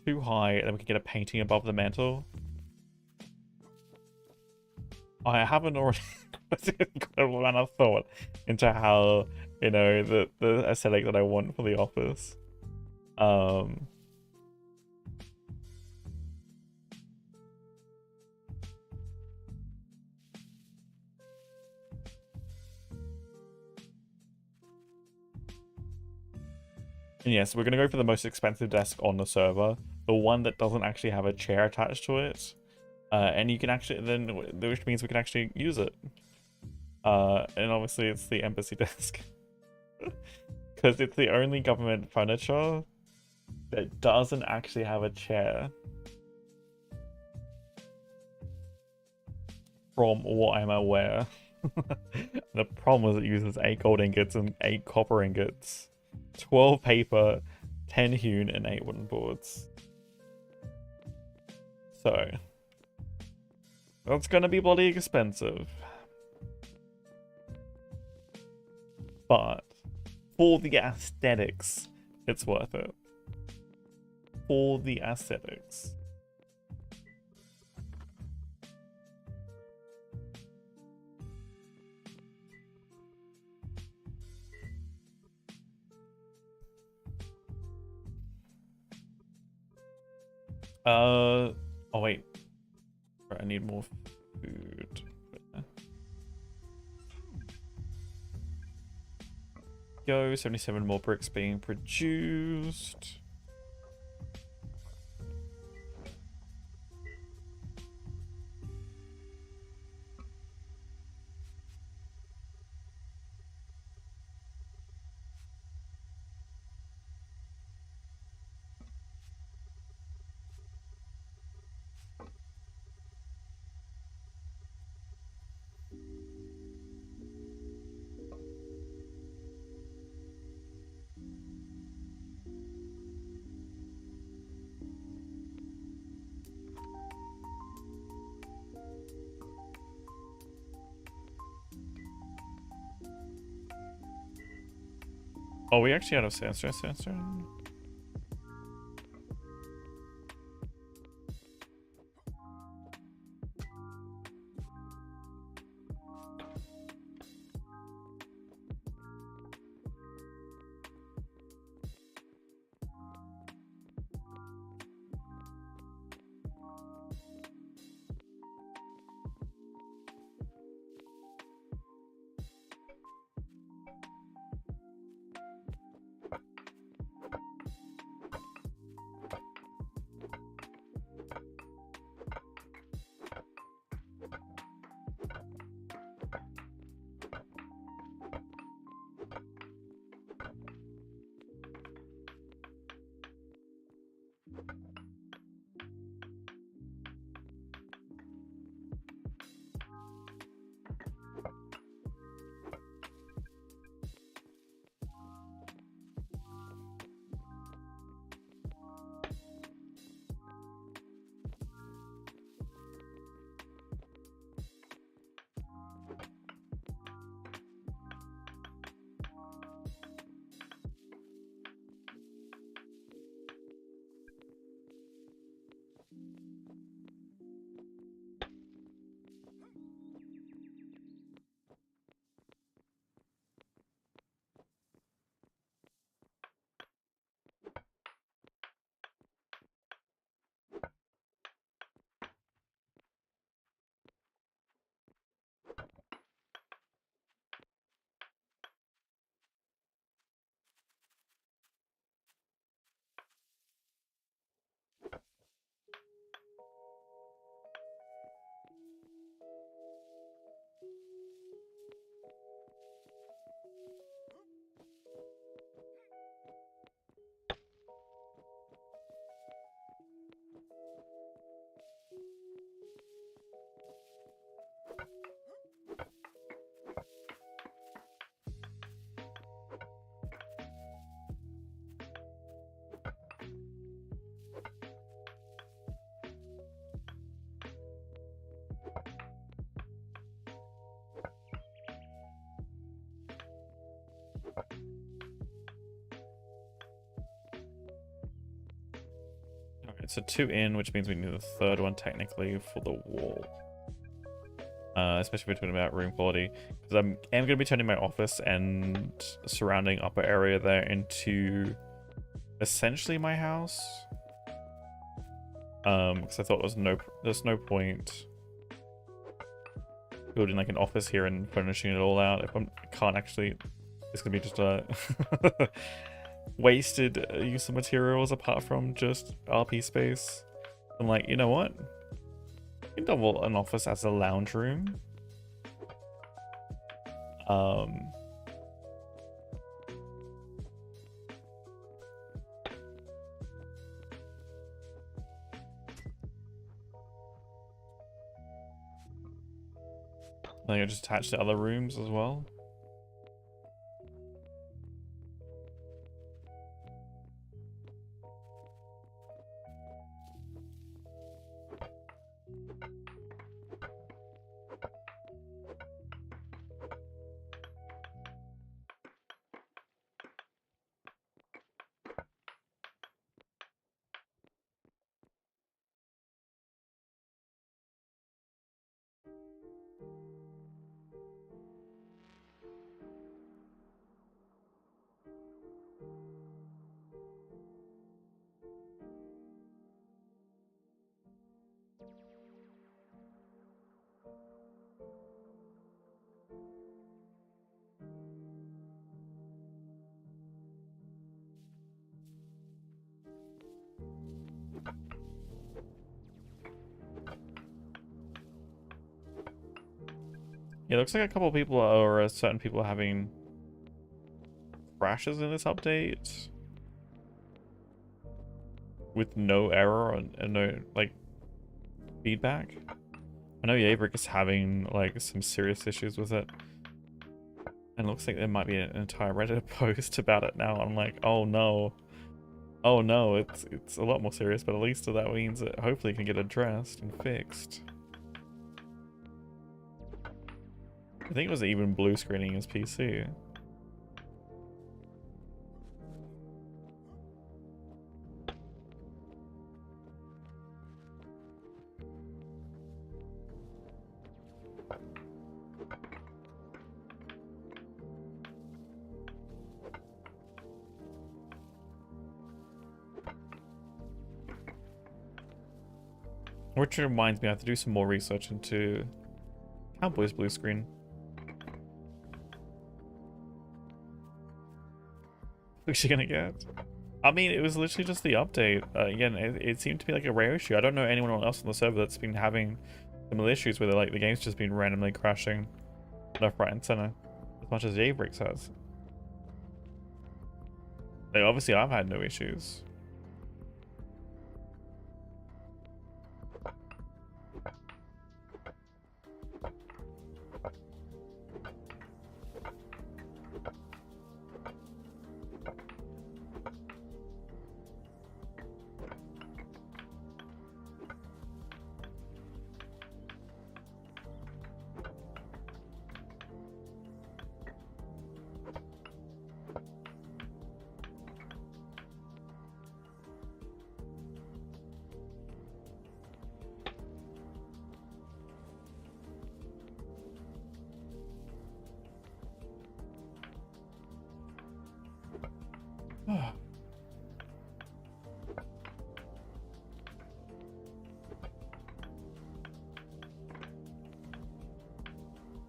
Too high, and then we can get a painting above the mantle. I haven't already got a run of thought into how, you know, the aesthetic that I want for the office. And yes, we're gonna go for the most expensive desk on the server, the one that doesn't actually have a chair attached to it, and you can actually then, which means we can actually use it. And obviously it's the embassy desk, because it's the only government furniture that doesn't actually have a chair. From what I'm aware. The problem is it uses 8 gold ingots and 8 copper ingots, 12 paper, 10 hewn and 8 wooden boards. So that's gonna be bloody expensive. But for the aesthetics, it's worth it. For the aesthetics. Oh wait. Right, I need more food. Go, 77 more bricks being produced. Oh, we actually out of sandstone. Okay, so 2 in, which means we need a third one technically for the wall. Especially if we're talking about room quality. Because I am going to be turning my office and surrounding upper area there into essentially my house. Because I thought there's no point building like an office here and furnishing it all out if I can't actually. It's gonna be just a wasted use of materials apart from just RP space. I'm like, you know what? You can double an office as a lounge room. I think I just attach to other rooms as well. Yeah, it looks like a couple people or certain people are having crashes in this update with no error and no like feedback. I know Yabrik is having like some serious issues with it, and it looks like there might be an entire Reddit post about it now. I'm like, oh no, it's a lot more serious, but at least that means that hopefully it can get addressed and fixed. I think it was even blue screening his PC. Which reminds me, I have to do some more research into Cowboy's blue screen. What's she gonna get? I mean, it was literally just the update. Again, it seemed to be like a rare issue. I don't know anyone else on the server that's been having similar issues where like the game's just been randomly crashing left, right, and center, as much as Jabrix has. Like, obviously, I've had no issues.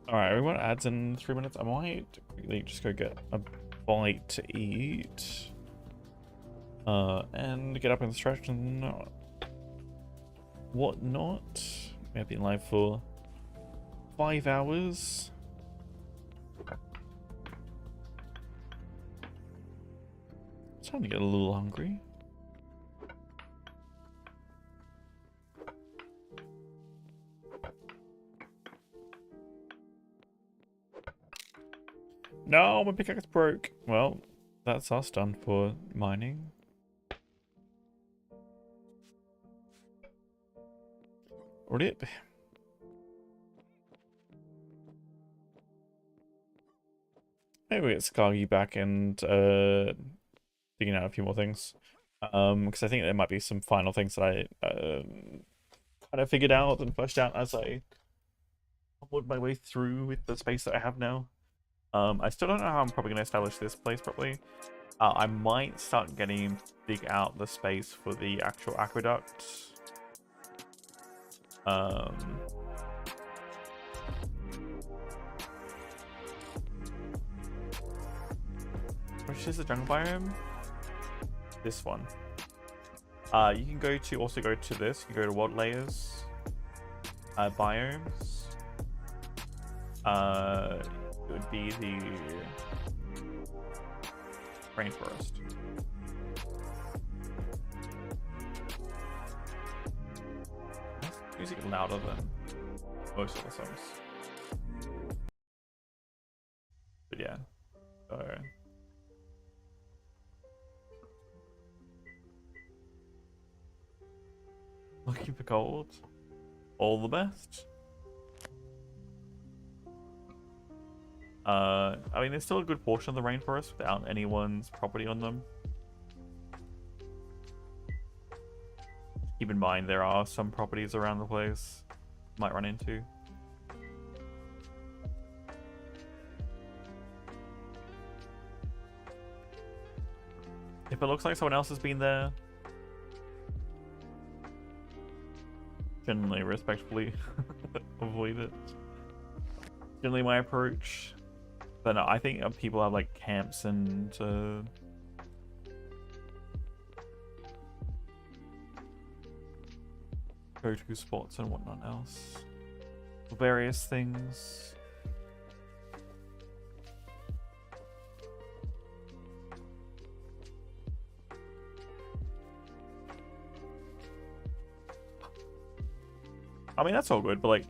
Alright, everyone adds in 3 minutes. I might really just go get a bite to eat. And get up and stretch and whatnot. We have been live for 5 hours. It's time to get a little hungry. No, my pickaxe broke. Well, that's us done for mining. Rip. Maybe we get Skaggy back and digging out a few more things. Because I think there might be some final things that I kind of figured out and fleshed out as I worked my way through with the space that I have now. I still don't know how I'm probably going to establish this place properly. I might start dig out the space for the actual aqueduct. Which is the jungle biome? This one. You can also go to this. You can go to world layers, biomes. It would be the rainforest. Is music louder than most of the songs? But yeah, so looking for gold. all the best. I mean, there's still a good portion of the rainforest without anyone's property on them. Keep in mind, there are some properties around the place you might run into. If it looks like someone else has been there, generally respectfully avoid it. Generally my approach. But no, I think people have like camps and go-to spots and whatnot else. Various things. I mean, that's all good, but like,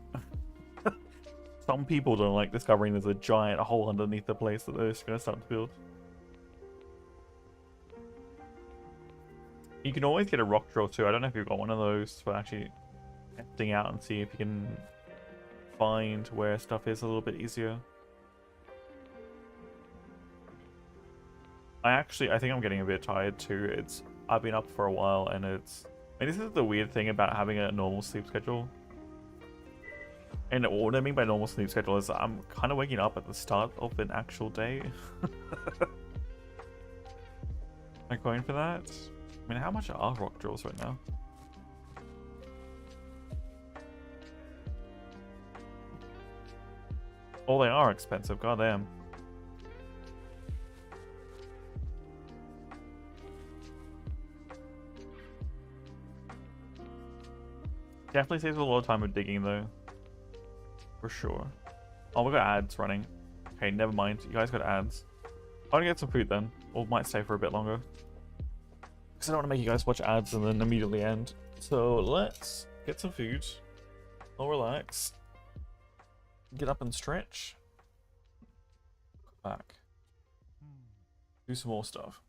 some people don't like discovering there's a giant hole underneath the place that they're just going to start to build. You can always get a rock drill too. I don't know if you've got one of those for actually testing out and see if you can find where stuff is a little bit easier. I think I'm getting a bit tired too. I've been up for a while and I mean, this is the weird thing about having a normal sleep schedule. And what I mean by normal sleep schedule is I'm kind of waking up at the start of an actual day. Am I going for that? I mean, how much are rock drills right now? Oh, they are expensive, goddamn. Definitely saves a lot of time with digging though. For sure. Oh, we got ads running. Okay, never mind. You guys got ads. I'm gonna get some food then. Or might stay for a bit longer. Because I don't want to make you guys watch ads and then immediately end. So let's get some food. I'll relax. Get up and stretch. Come back. Do some more stuff.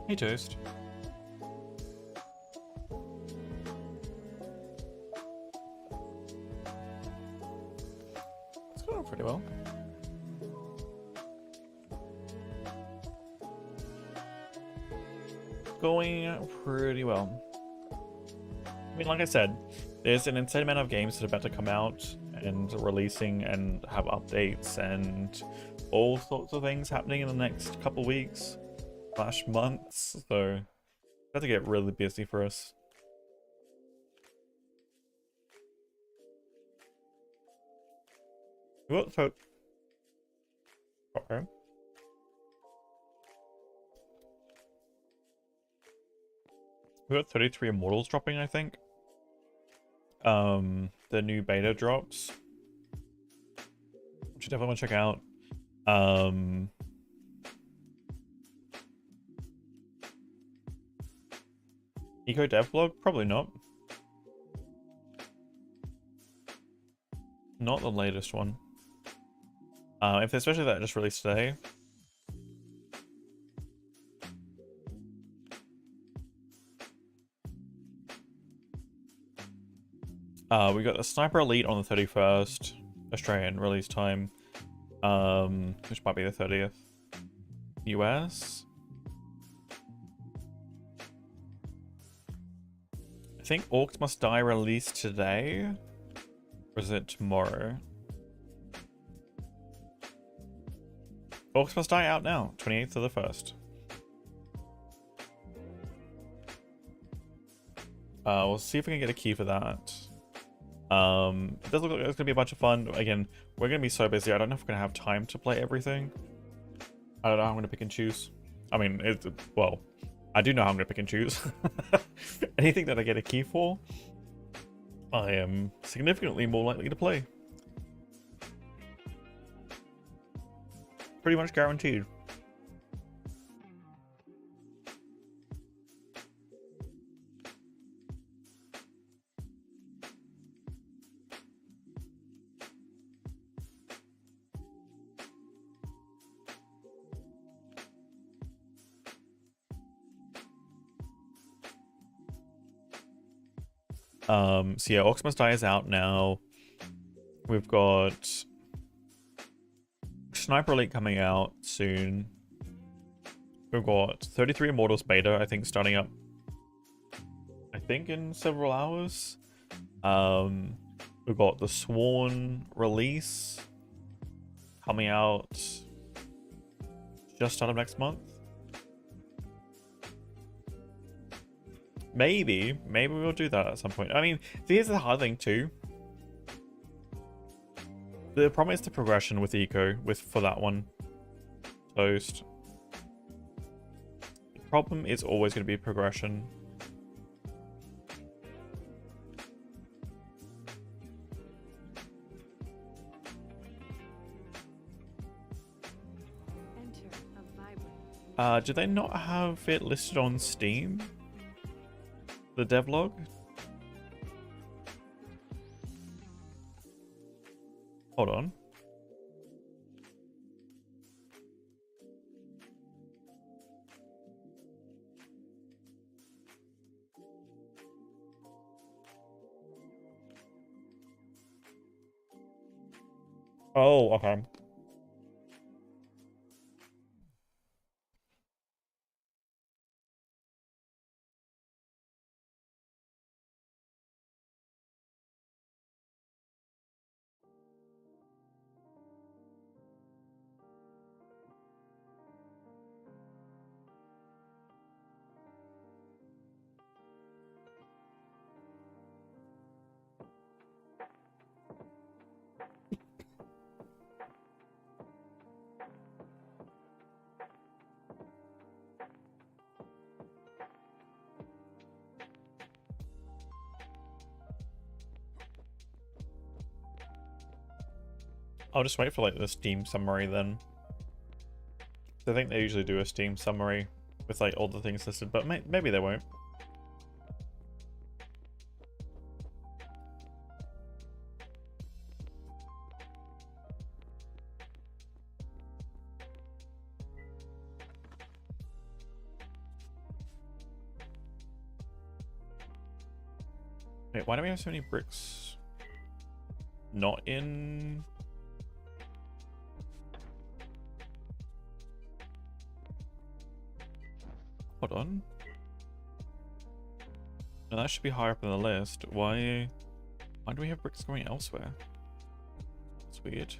Hey, Toast. It's going pretty well. Going pretty well. I mean, like I said, there's an insane amount of games that are about to come out and releasing and have updates and all sorts of things happening in the next couple weeks / months, so it's about to get really busy for us. What? So, okay. We got 33 Immortals dropping, I think. The new beta drops, which you definitely want to check out. Eco Devlog? Probably not. Not the latest one. If especially that just released today. We got the Sniper Elite on the 31st Australian release time, which might be the 30th US. I think Orcs Must Die released today, or is it tomorrow? Orcs Must Die out now, 28th of the 1st. We'll see if we can get a key for that. It does look like it's gonna be a bunch of fun. Again, we're gonna be so busy. I don't know if we're gonna have time to play everything. I don't know how I'm gonna pick and choose. I mean, well, I do know how I'm gonna pick and choose. Anything that I get a key for, I am significantly more likely to play. Pretty much guaranteed. So yeah, Orcs Must Die is out now. We've got Sniper Elite coming out soon. We've got 33 Immortals beta, I think, starting up, I think, in several hours. We've got the Sworn release coming out just start of next month. Maybe we'll do that at some point. I mean, here's the hard thing too. The problem is the progression with Eco, for that one. Toast. The problem is always going to be progression. Do they not have it listed on Steam? The devlog? Hold on. Oh, okay. I'll just wait for like the Steam summary then. I think they usually do a Steam summary with like all the things listed, but maybe they won't. Wait, why do we have so many bricks not in? Hold on. No, that should be higher up on the list. Why do we have bricks going elsewhere? That's weird.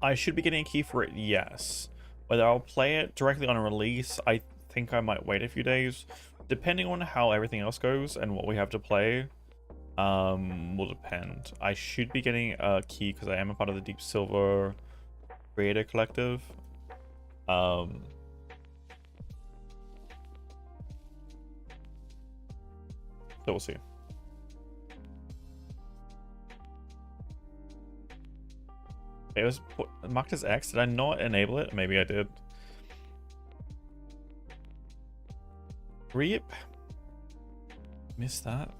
I should be getting a key for it, yes. Whether I'll play it directly on a release, I think I might wait a few days. Depending on how everything else goes and what we have to play, will depend. I should be getting a key because I am a part of the Deep Silver Creator Collective. So we'll see. It was marked as X. Did I not enable it? Maybe I did. Rip. Missed that.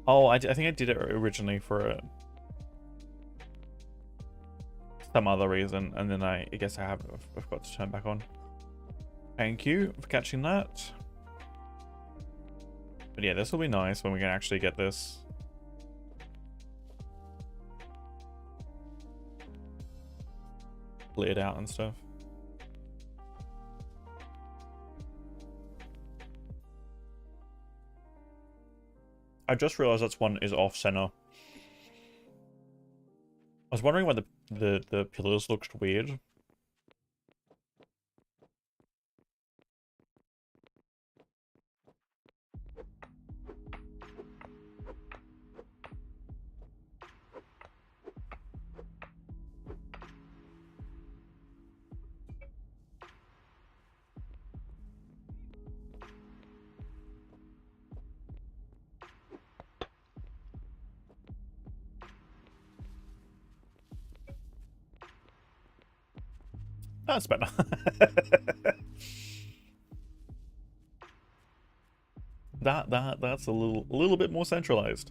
Oh, I think I did it originally for some other reason, and then I guess I forgot to turn back on. Thank you for catching that. But yeah, this will be nice when we can actually get this. Cleared out and stuff. I just realized that's one is off center. I was wondering why the pillars looked weird. That's better. That's a little bit more centralized.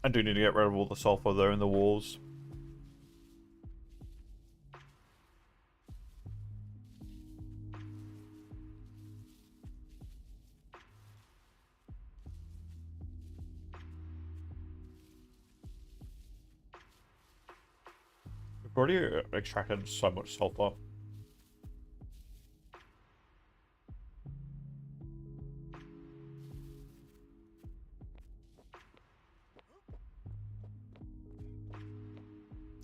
I do need to get rid of all the sulfur there in the walls. We've already extracted so much sulfur.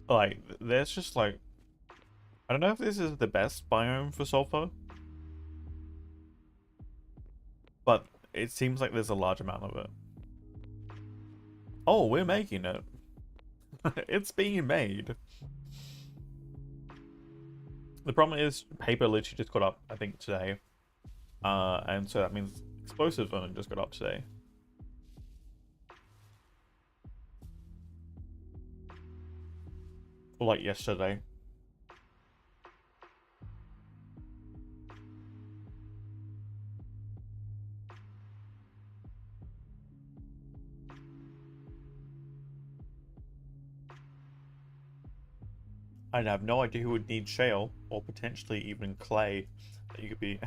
Like, there's just like, I don't know if this is the best biome for sulfur, but it seems like there's a large amount of it. Oh, we're making it. It's being made. The problem is paper literally just got up, I think, today. And so that means explosives only just got up today. Or like yesterday. I'd have no idea who would need shale, or potentially even clay, that you could be...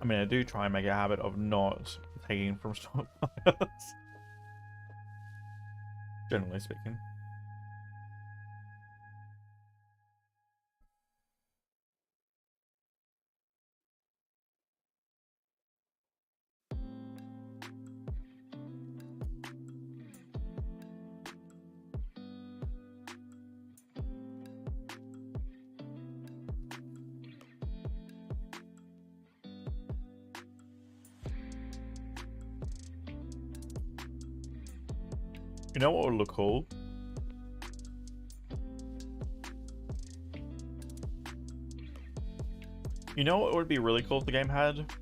I mean, I do try and make a habit of not taking from stockpiles. Generally speaking. You know what would look cool? You know what would be really cool if the game had?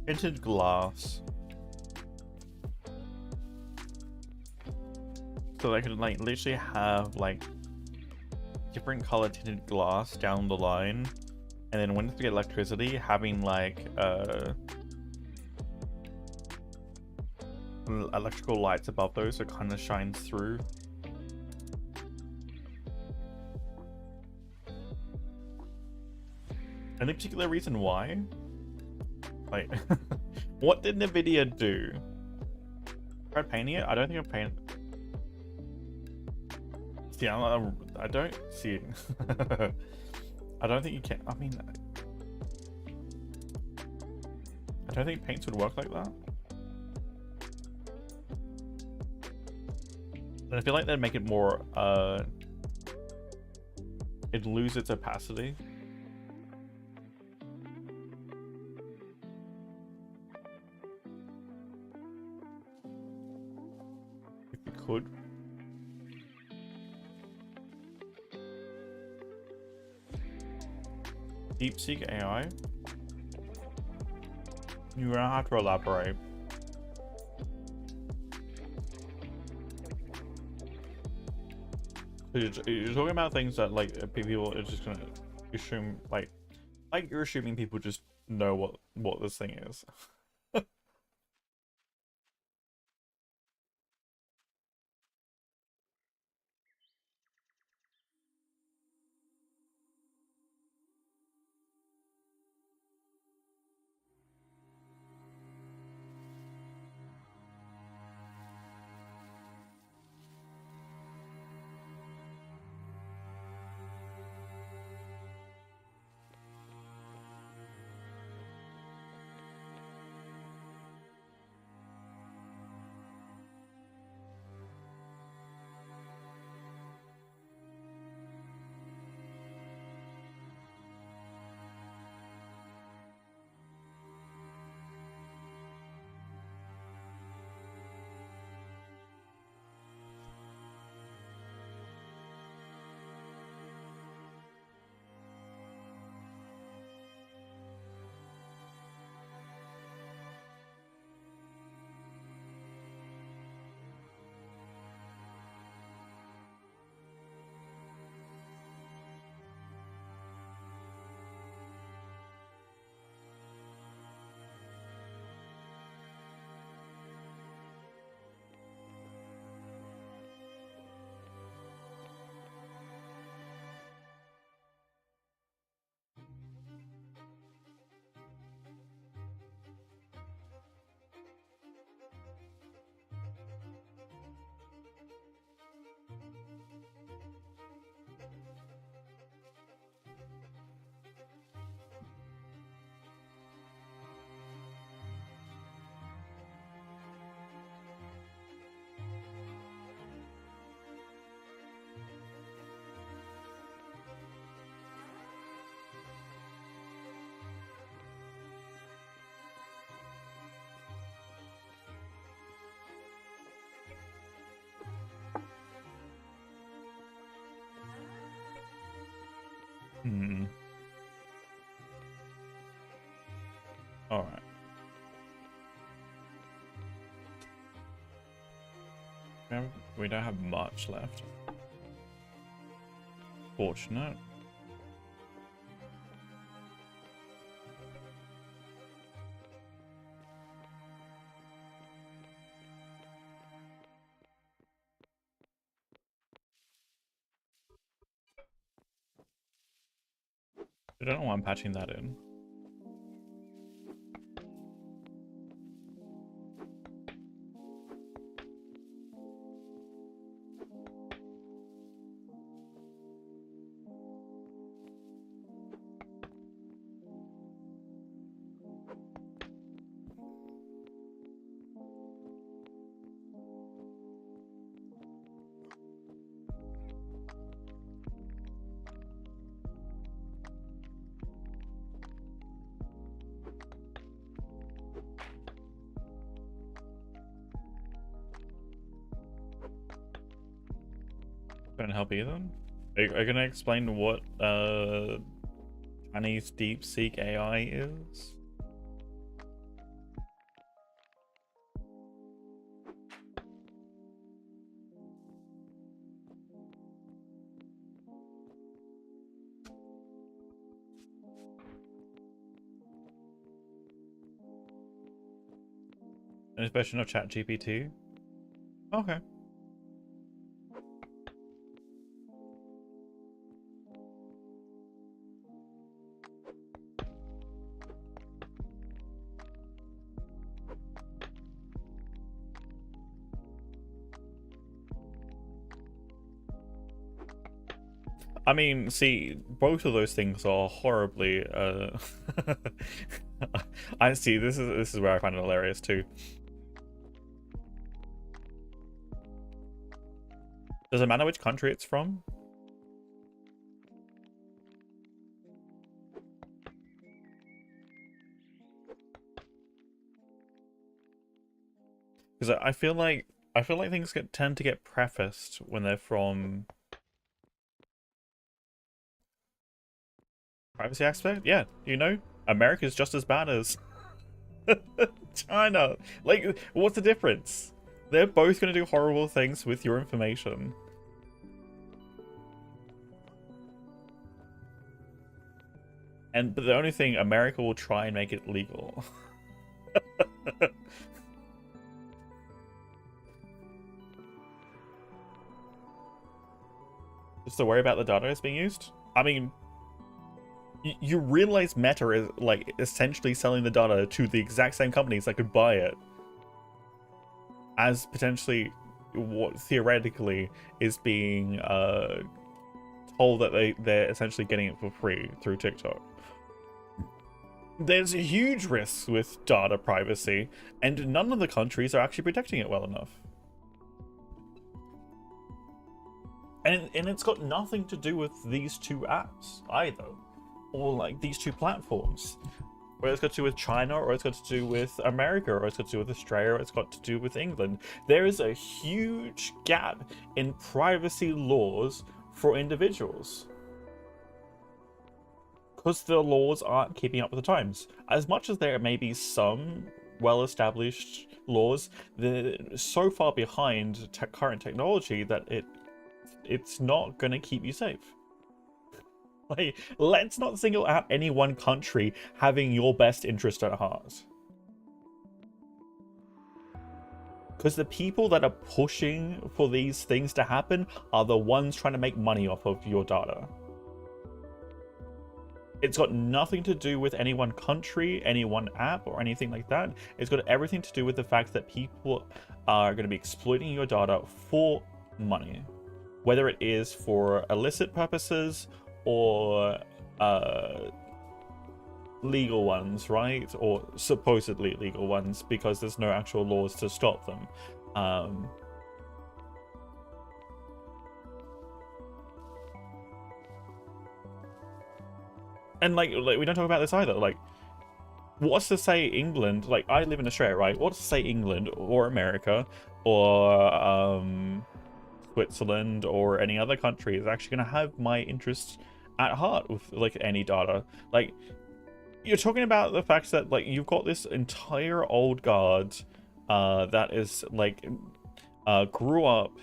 Tinted glass. So they could like literally have like different color tinted glass down the line, and then when you get electricity, having like electrical lights above those so it kind of shines through. Any particular reason why? Like, what did NVIDIA do? Tried painting it? I don't think I've painted. See, I don't see it. I don't think you can. I mean, I don't think paints would work like that. And I feel like they'd make it more, it'd lose its opacity. If you could. DeepSeek AI? You're gonna have to elaborate. You're talking about things that like people are just gonna assume, like you're assuming people just know what this thing is. Hmm. All right. We don't have much left. Fortunate. I don't know why I'm patching that in. Don't help either. Are you gonna explain what Chinese DeepSeek AI is? An expression of ChatGPT? Okay. I mean, see, both of those things are horribly. I see. This is where I find it hilarious too. Does it matter which country it's from? Because I feel like things tend to get prefaced when they're from privacy aspect. Yeah, you know, America's just as bad as China. Like, what's the difference? They're both going to do horrible things with your information. But the only thing, America will try and make it legal. Just to worry about the data that's being used? I mean, you realize Meta is, like, essentially selling the data to the exact same companies that could buy it. As potentially what theoretically is being told that they're essentially getting it for free through TikTok. There's huge risks with data privacy, and none of the countries are actually protecting it well enough. And it's got nothing to do with these two apps either, or like these two platforms. Or it's got to do with China, or it's got to do with America, or it's got to do with Australia, or it's got to do with England. There is a huge gap in privacy laws for individuals. Because the laws aren't keeping up with the times. As much as there may be some well-established laws, they're so far behind current technology that it's not going to keep you safe. Like, let's not single out any one country having your best interest at heart. Because the people that are pushing for these things to happen are the ones trying to make money off of your data. It's got nothing to do with any one country, any one app, or anything like that. It's got everything to do with the fact that people are going to be exploiting your data for money. Whether it is for illicit purposes or legal ones, right? Or supposedly legal ones, because there's no actual laws to stop them. And like we don't talk about this either. Like, what's to say England? Like, I live in Australia, right? What's to say England or America or Switzerland or any other country is actually going to have my interests at heart with like any data? Like, you're talking about the fact that like you've got this entire old guard that is like grew up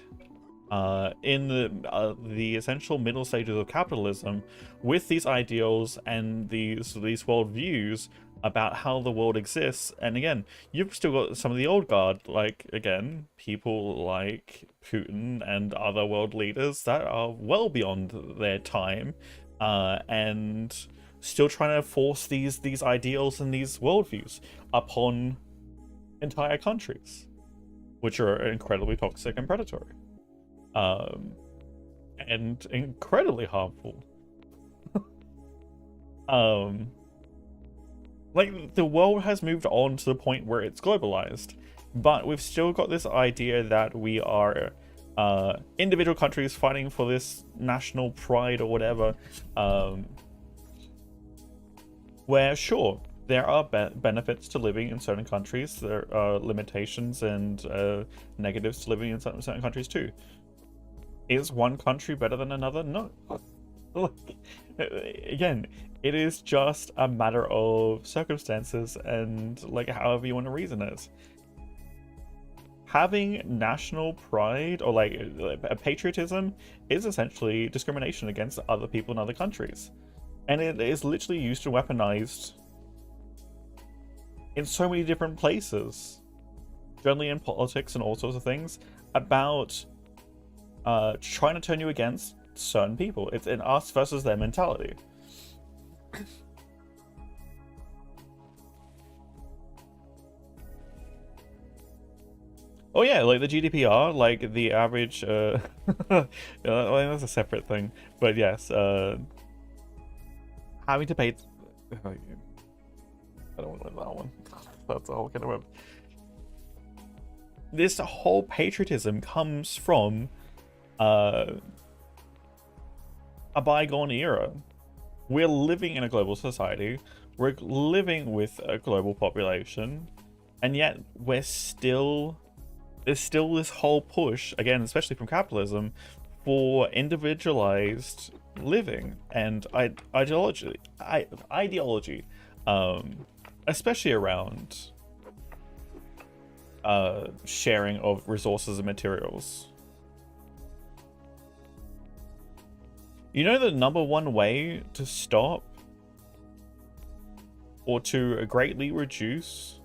in the essential middle stages of capitalism with these ideals and these worldviews about how the world exists. And again, you've still got some of the old guard, like, again, people like Putin and other world leaders that are well beyond their time and still trying to force these ideals and these worldviews upon entire countries, which are incredibly toxic and predatory, and incredibly harmful. Like, the world has moved on to the point where it's globalized, but we've still got this idea that we are individual countries fighting for this national pride or whatever, where, sure, there are benefits to living in certain countries. There are limitations and negatives to living in certain countries too. Is one country better than another? No. Like, again, it is just a matter of circumstances and, like, however you want to reason it. Having national pride or like patriotism is essentially discrimination against other people in other countries, and it is literally used and weaponized in so many different places, generally in politics and all sorts of things, about trying to turn you against certain people. It's an us versus them mentality. Oh yeah, like the GDPR, like the average, well, that's a separate thing, but yes, having to pay. I don't want to live that one. That's a whole kind of. This whole patriotism comes from a bygone era. We're living in a global society. We're living with a global population, and yet there's still this whole push, again, especially from capitalism, for individualized living and ideology, especially around sharing of resources and materials. You know, the number one way to stop or to greatly reduce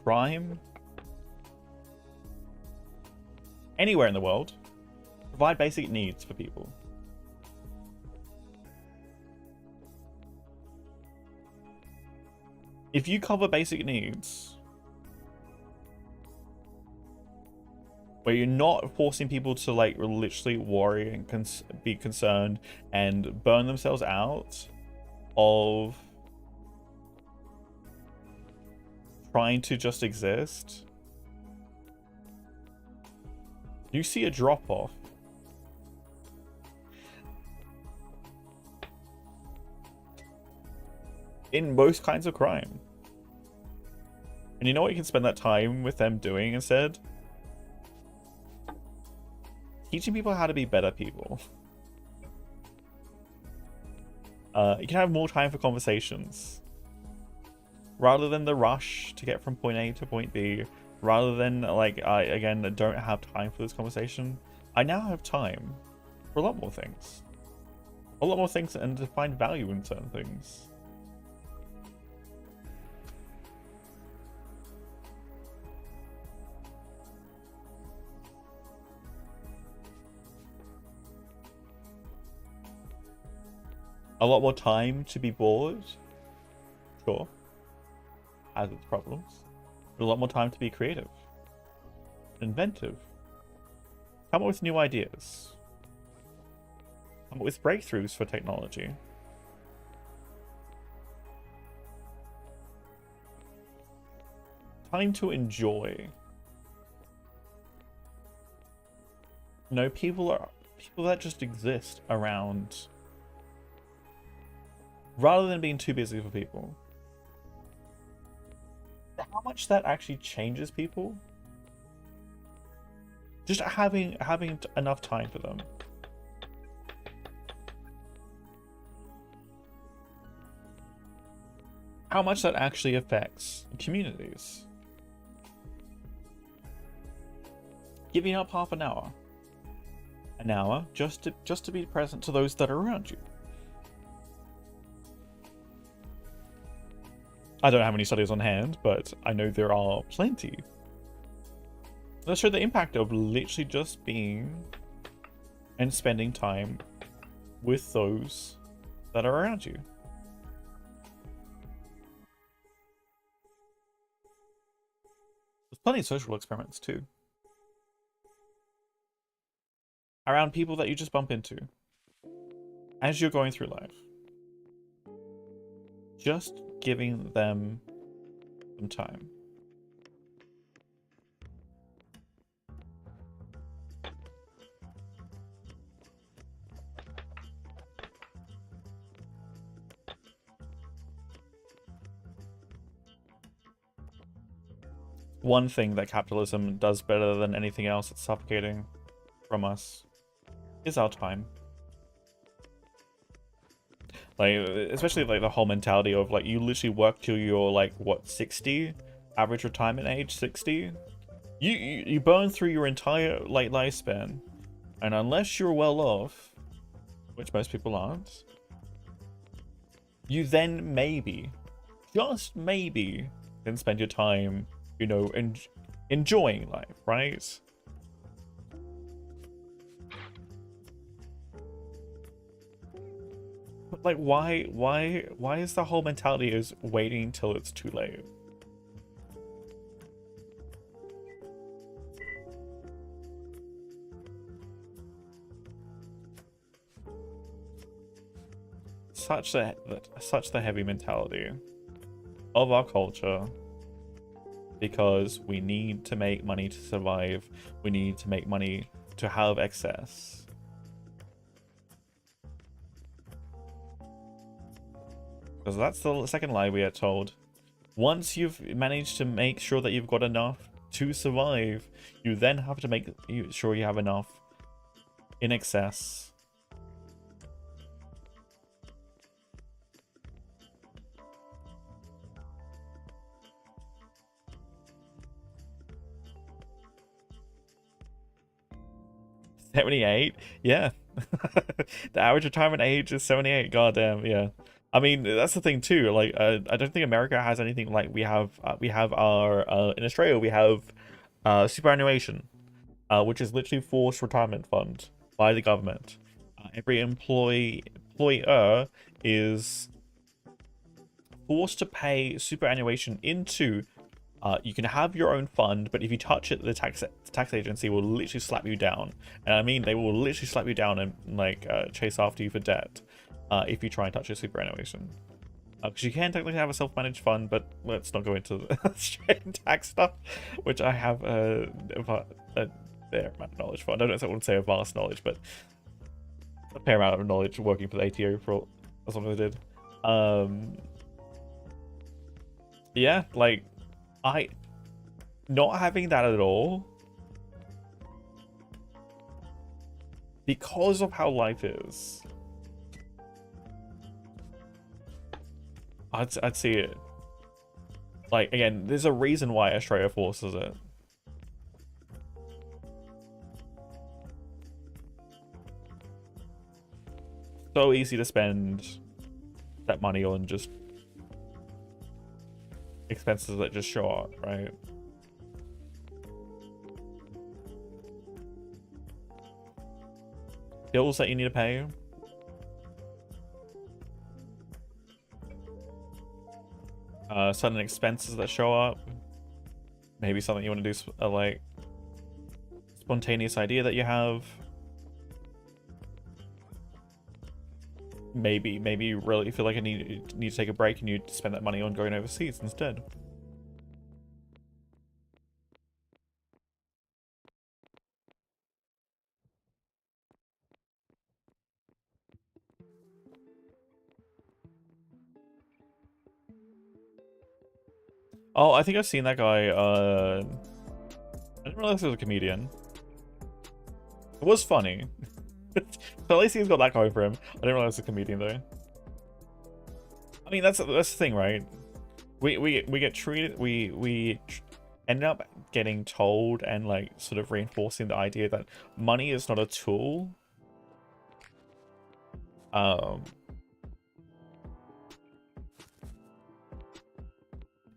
crime anywhere in the world? Provide basic needs for people. If you cover basic needs, where you're not forcing people to like literally worry and be concerned and burn themselves out of trying to just exist, you see a drop-off. In most kinds of crime. And you know what you can spend that time with them doing instead? Teaching people how to be better people. You can have more time for conversations. Rather than the rush to get from point A to point B. Rather than, like, I, again, don't have time for this conversation. I now have time for a lot more things. A lot more things, and to find value in certain things. A lot more time to be bored. Sure. Has its problems. But a lot more time to be creative. Inventive. Come up with new ideas. Come up with breakthroughs for technology. Time to enjoy. No, people that just exist around, rather than being too busy for people. How much that actually changes people? Just having enough time for them. How much that actually affects communities. Giving up half an hour just to be present to those that are around you. I don't have any studies on hand, but I know there are plenty that show the impact of literally just being and spending time with those that are around you. There's plenty of social experiments too. Around people that you just bump into as you're going through life. Just giving them some time. One thing that capitalism does better than anything else it's suffocating from us is our time. Like, especially like the whole mentality of like you literally work till you're like what, 60? Average retirement age 60? You burn through your entire like lifespan, and unless you're well off, which most people aren't, you then maybe, just maybe, can spend your time, you know, enjoying life, right? But like, why is the whole mentality is waiting till it's too late? Such the heavy mentality of our culture, because we need to make money to survive. We need to make money to have excess. Because that's the second lie we get told. Once you've managed to make sure that you've got enough to survive, you then have to make sure you have enough in excess. $78? Yeah. The average retirement age is 78. Goddamn, yeah. I mean, that's the thing too. Like, I don't think America has anything like we have our in Australia we have superannuation, which is literally forced retirement fund by the government. Every employer is forced to pay superannuation into. You can have your own fund, but if you touch it, the tax agency will literally slap you down. And I mean, they will literally slap you down and like chase after you for debt if you try and touch your superannuation. Because you can technically have a self-managed fund, but let's not go into the Australian tax stuff, which I have a fair amount of knowledge for. I don't know if I wouldn't say a vast knowledge, but a fair amount of knowledge working for the ATO for as long as I did. Yeah, like. Not having that at all, because of how life is, I'd see it. Like, again, there's a reason why Australia forces it. So easy to spend that money on just expenses that just show up, right? Bills that you need to pay. Sudden expenses that show up. Maybe something you want to do, like spontaneous idea that you have. Maybe you really feel like you need to take a break and you spend that money on going overseas instead. Oh, I think I've seen that guy. I didn't realize he was a comedian. It was funny. So at least he's got that going for him. I didn't realize he was a comedian though. I mean, that's the thing, right? We get treated. We end up getting told and like sort of reinforcing the idea that money is not a tool.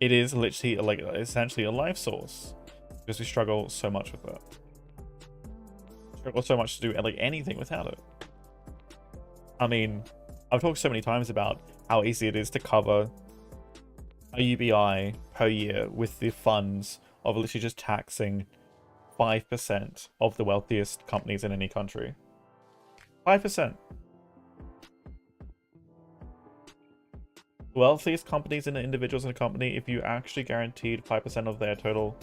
It is literally like essentially a life source, because we struggle so much with it. Struggle so much to do like anything without it. I mean, I've talked so many times about how easy it is to cover a UBI per year with the funds of literally just taxing 5% of the wealthiest companies in any country. 5%. Wealthiest companies and individuals in a company, if you actually guaranteed 5% of their total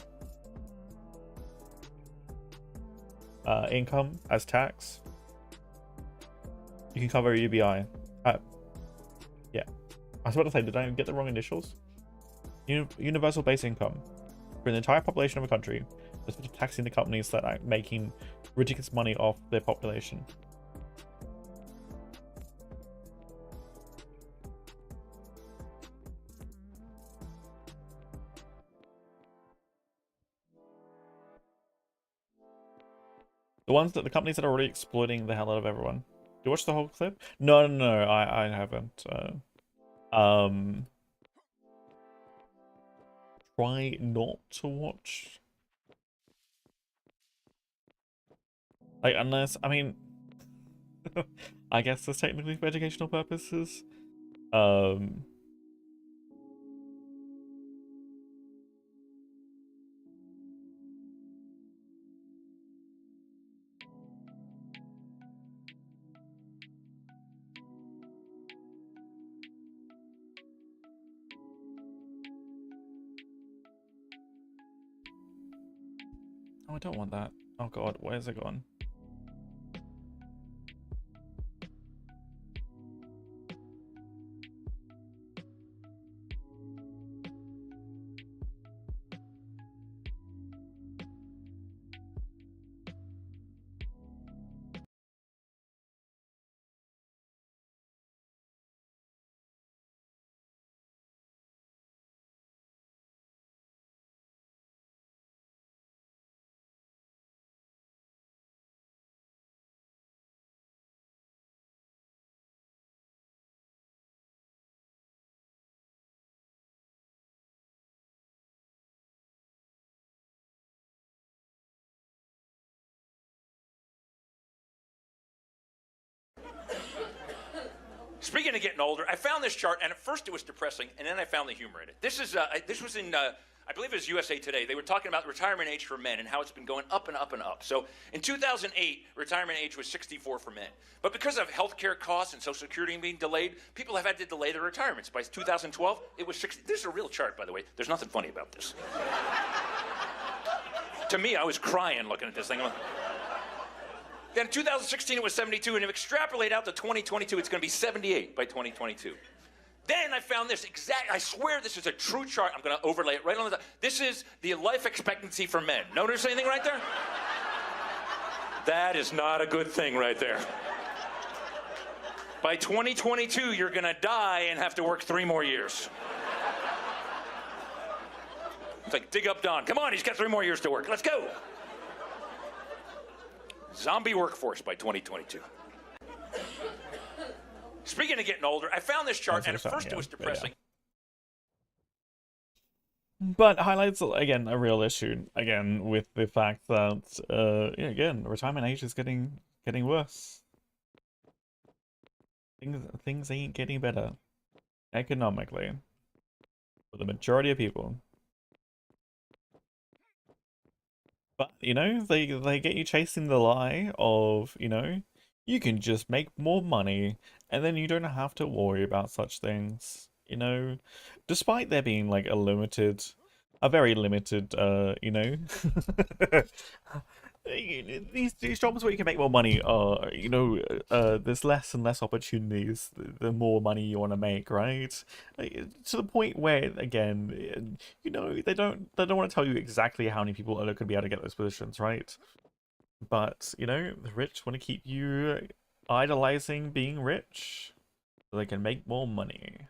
income as tax, you can cover a UBI. Yeah. I was about to say, did I get the wrong initials? Universal base income. For the entire population of a country, just for taxing the companies that are making ridiculous money off their population. The companies that are already exploiting the hell out of everyone. Do you watch the whole clip? No, I haven't. Try not to watch. Like, unless, I mean, I guess that's technically for educational purposes. Oh, I don't want that. Oh god, where's it gone? Speaking of getting older, I found this chart, and at first it was depressing, and then I found the humor in it. This was in, I believe it was USA Today. They were talking about the retirement age for men and how it's been going up and up and up. So in 2008, retirement age was 64 for men. But because of healthcare costs and Social Security being delayed, people have had to delay their retirements. By 2012, it was 60. This is a real chart, by the way. There's nothing funny about this. To me, I was crying looking at this thing. Then in 2016, it was 72, and if you extrapolate out to 2022, it's going to be 78 by 2022. Then I found this I swear this is a true chart. I'm going to overlay it right on the top. This is the life expectancy for men. Notice anything right there? That is not a good thing right there. By 2022, you're going to die and have to work 3 more years. It's like, dig up Don. Come on, he's got 3 more years to work. Let's go. Zombie workforce by 2022. Speaking of getting older, I found this chart, and at first it was depressing. But highlights, again, a real issue, again, with the fact that, again, retirement age is getting worse. Things ain't getting better economically for the majority of people. But, you know, they get you chasing the lie of, you know, you can just make more money and then you don't have to worry about such things, you know, despite there being like a very limited, you know, these jobs where you can make more money are, you know, there's less and less opportunities the more money you want to make, right? To the point where, again, you know, they don't want to tell you exactly how many people are going to be able to get those positions, right? But, you know, the rich want to keep you idolizing being rich so they can make more money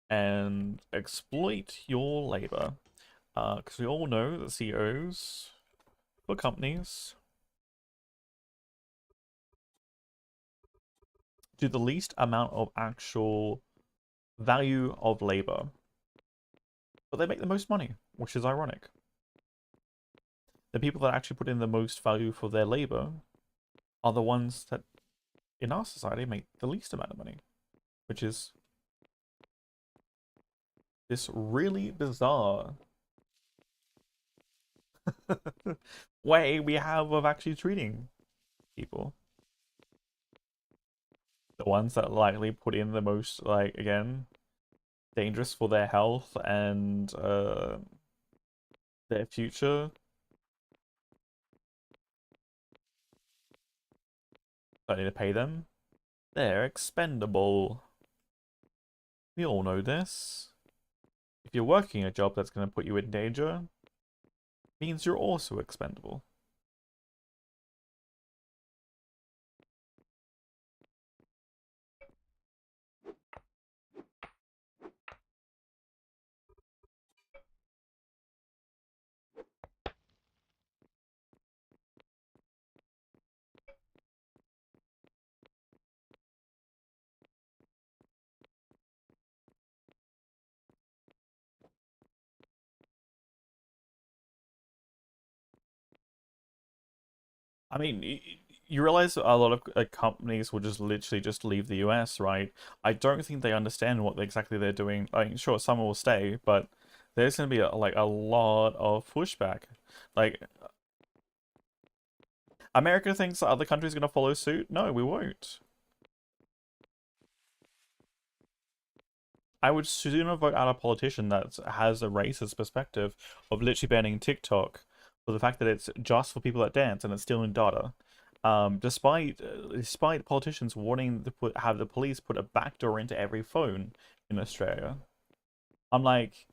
and exploit your labor. Because we all know that CEOs for companies do the least amount of actual value of labor, but they make the most money, which is ironic. The people that actually put in the most value for their labor are the ones that in our society make the least amount of money, which is this really bizarre way we have of actually treating people. The ones that likely put in the most, like, again, dangerous for their health and their future. Don't need to pay them. They're expendable. We all know this. If you're working a job that's going to put you in danger, means you're also expendable. I mean, you realize a lot of companies will just literally just leave the US, right? I don't think they understand what exactly they're doing. Like, sure, some will stay, but there's going to be like a lot of pushback. Like, America thinks that other countries are going to follow suit. No, we won't. I would sooner vote out a politician that has a racist perspective of literally banning TikTok for the fact that it's just for people that dance and it's stealing data. Despite politicians wanting to have the police put a backdoor into every phone in Australia. I'm like,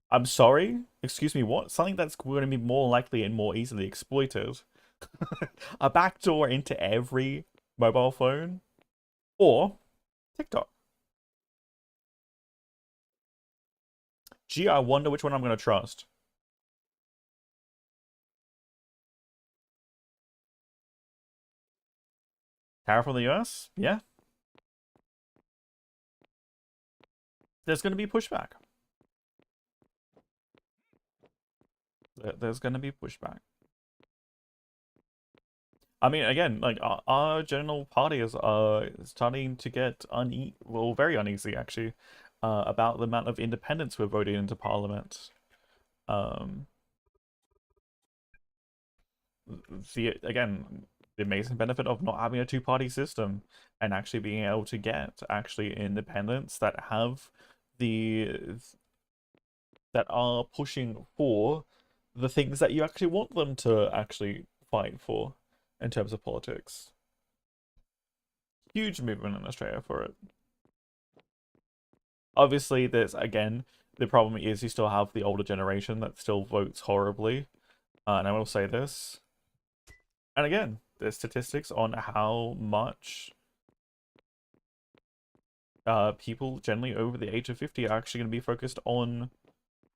I'm sorry? Excuse me, what? Something that's going to be more likely and more easily exploited. A backdoor into every mobile phone? Or TikTok. Gee, I wonder which one I'm going to trust. Tariff from the US? Yeah. There's going to be pushback. There's going to be pushback. I mean, again, like, our general party is starting to get very uneasy, actually, about the amount of independents we're voting into parliament. Again, the amazing benefit of not having a two-party system and actually being able to get actually independents that have that are pushing for the things that you actually want them to actually fight for in terms of politics. Huge movement in Australia for it. Obviously, there's, again, the problem is you still have the older generation that still votes horribly. And I will say this. And again, there's statistics on how much people generally over the age of 50 are actually going to be focused on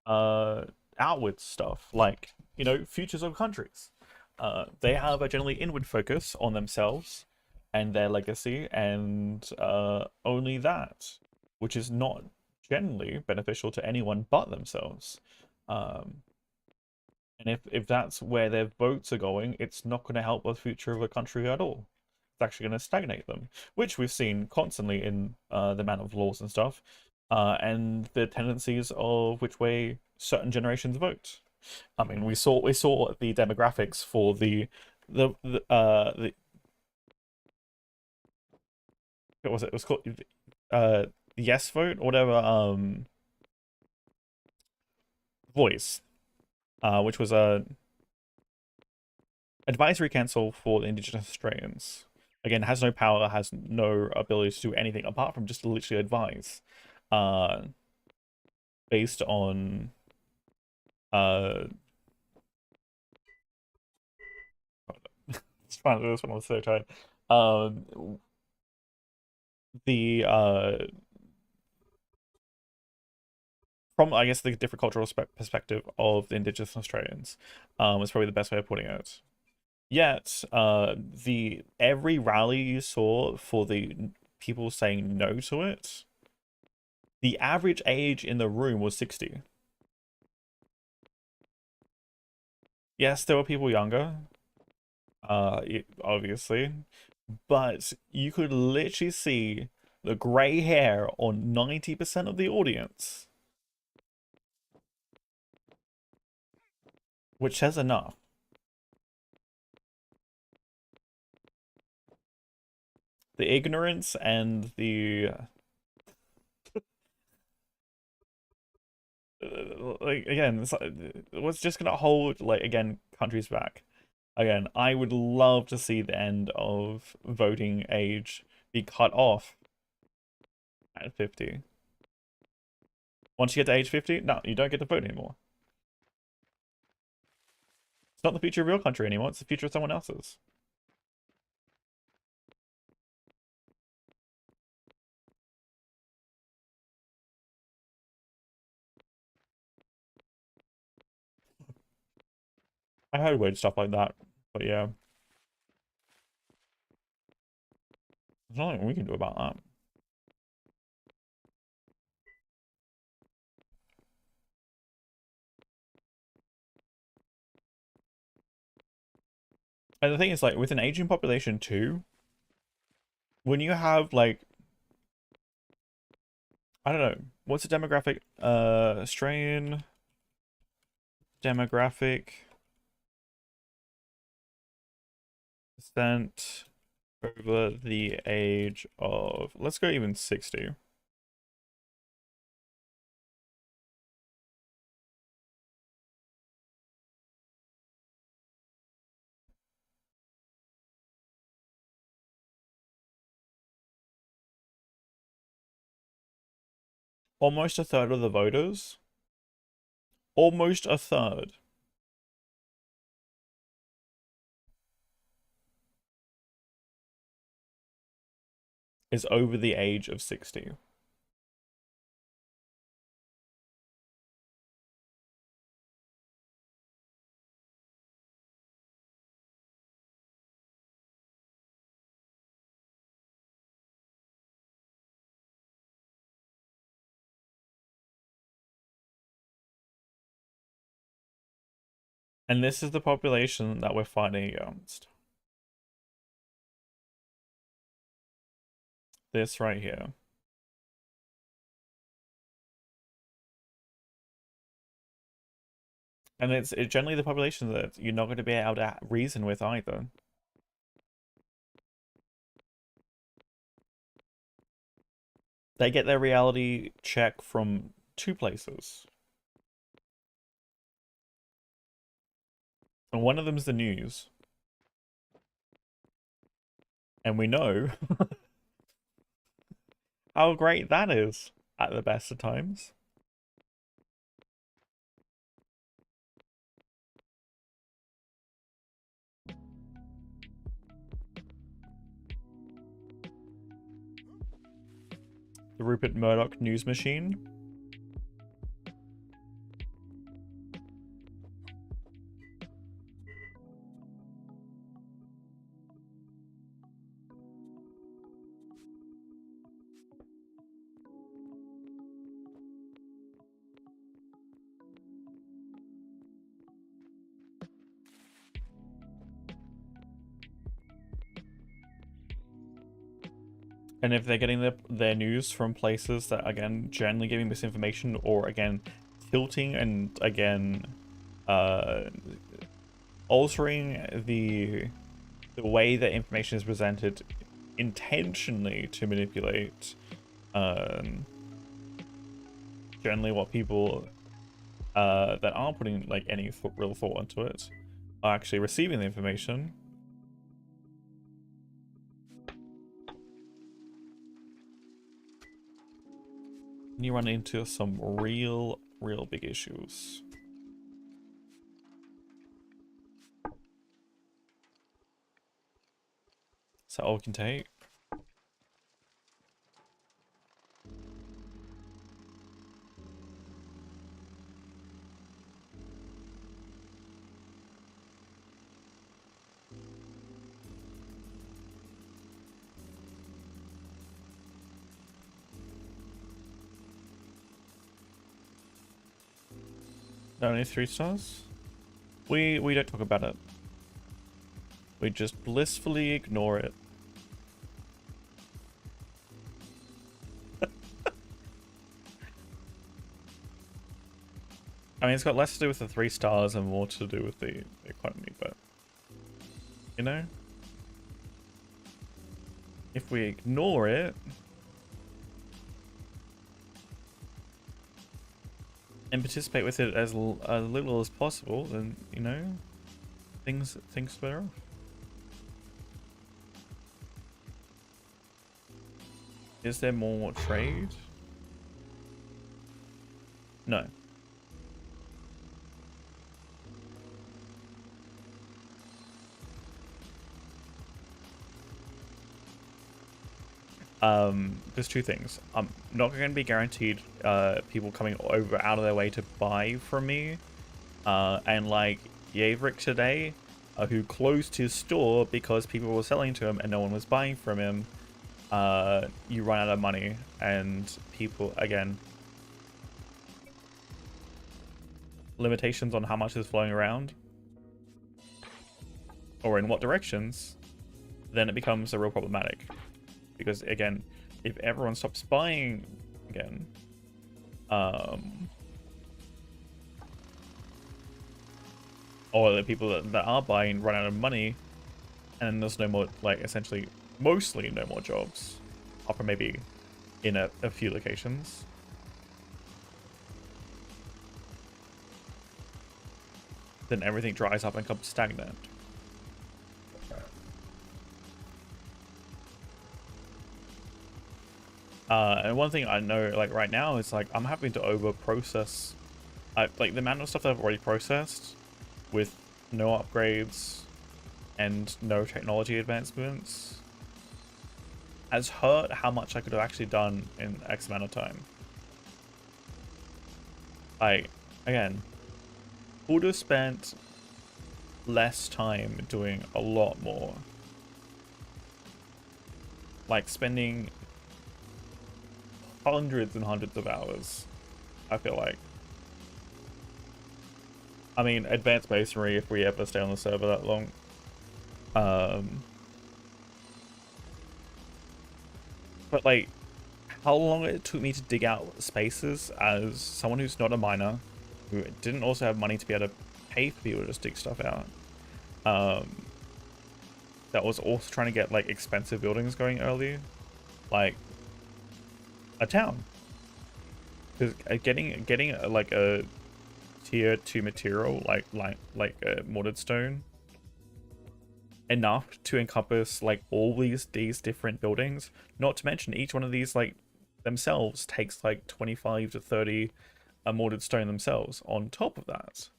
outward stuff, like, you know, futures of countries. They have a generally inward focus on themselves and their legacy, and only that, which is not generally beneficial to anyone but themselves. And if that's where their votes are going, it's not going to help the future of a country at all. It's actually going to stagnate them, which we've seen constantly in the amount of laws and stuff, and the tendencies of which way certain generations vote. I mean, we saw the demographics for the what was it? It was called yes vote or whatever. Voice, which was a advisory council for Indigenous Australians. Again, has no power, has no ability to do anything apart from just literally advise, based on It's trying to do this one on the third time. The from, I guess, the different cultural perspective of the Indigenous Australians, is probably the best way of putting it. Yet, every rally you saw for the people saying no to it, the average age in the room was 60. Yes, there were people younger, obviously, but you could literally see the grey hair on 90% of the audience. Which says enough. The ignorance and the like again, what's just gonna hold like again countries back. Again, I would love to see the end of voting age be cut off at 50. Once you get to age 50, no, you don't get to vote anymore. It's not the future of your country anymore, it's the future of someone else's. I heard weird stuff like that, but yeah. There's nothing we can do about that. And the thing is, like, with an aging population too, when you have, like, I don't know, what's the demographic? Australian demographic percent over the age of, let's go even 60. Almost a third of the voters. Almost a third. Is over the age of 60. And this is the population that we're fighting against. This right here. And it's generally the population that you're not going to be able to reason with either. They get their reality check from two places. And one of them is the news. And we know how great that is at the best of times. The Rupert Murdoch news machine. And if they're getting their news from places that, again, generally giving misinformation or, again, tilting and, again, altering the way that information is presented intentionally to manipulate, generally what people that aren't putting, like, any real thought into it are actually receiving the information. You run into some real big issues. Is that all we can take? Only 3 stars? We don't talk about it. We just blissfully ignore it. I mean, it's got less to do with the 3 stars and more to do with the economy, but you know, if we ignore it and participate with it as little as possible, then you know, things better off. Is there more trade? No. There's 2 things. I'm not going to be guaranteed people coming over out of their way to buy from me. And like Yaverick today, who closed his store because people were selling to him and no one was buying from him. You run out of money and people, again, limitations on how much is flowing around or in what directions, then it becomes a real problematic. Because again, if everyone stops buying again, or the people that are buying run out of money, and there's no more, like, essentially, mostly no more jobs, apart from maybe in a few locations. Then everything dries up and becomes stagnant. And one thing I know, like, right now is, like, I'm having to over-process, like, the amount of stuff that I've already processed with no upgrades and no technology advancements has hurt how much I could have actually done in X amount of time. Like, again, would have spent less time doing a lot more. Like, spending hundreds and hundreds of hours, I feel like. I mean, advanced masonry if we ever stay on the server that long. But like, how long it took me to dig out spaces as someone who's not a miner, who didn't also have money to be able to pay for people to just dig stuff out. That was also trying to get like expensive buildings going early, like a town. Because getting like a tier 2 material like a mortared stone enough to encompass like all these different buildings, not to mention each one of these like themselves takes like 25 to 30 mortared stone themselves on top of that.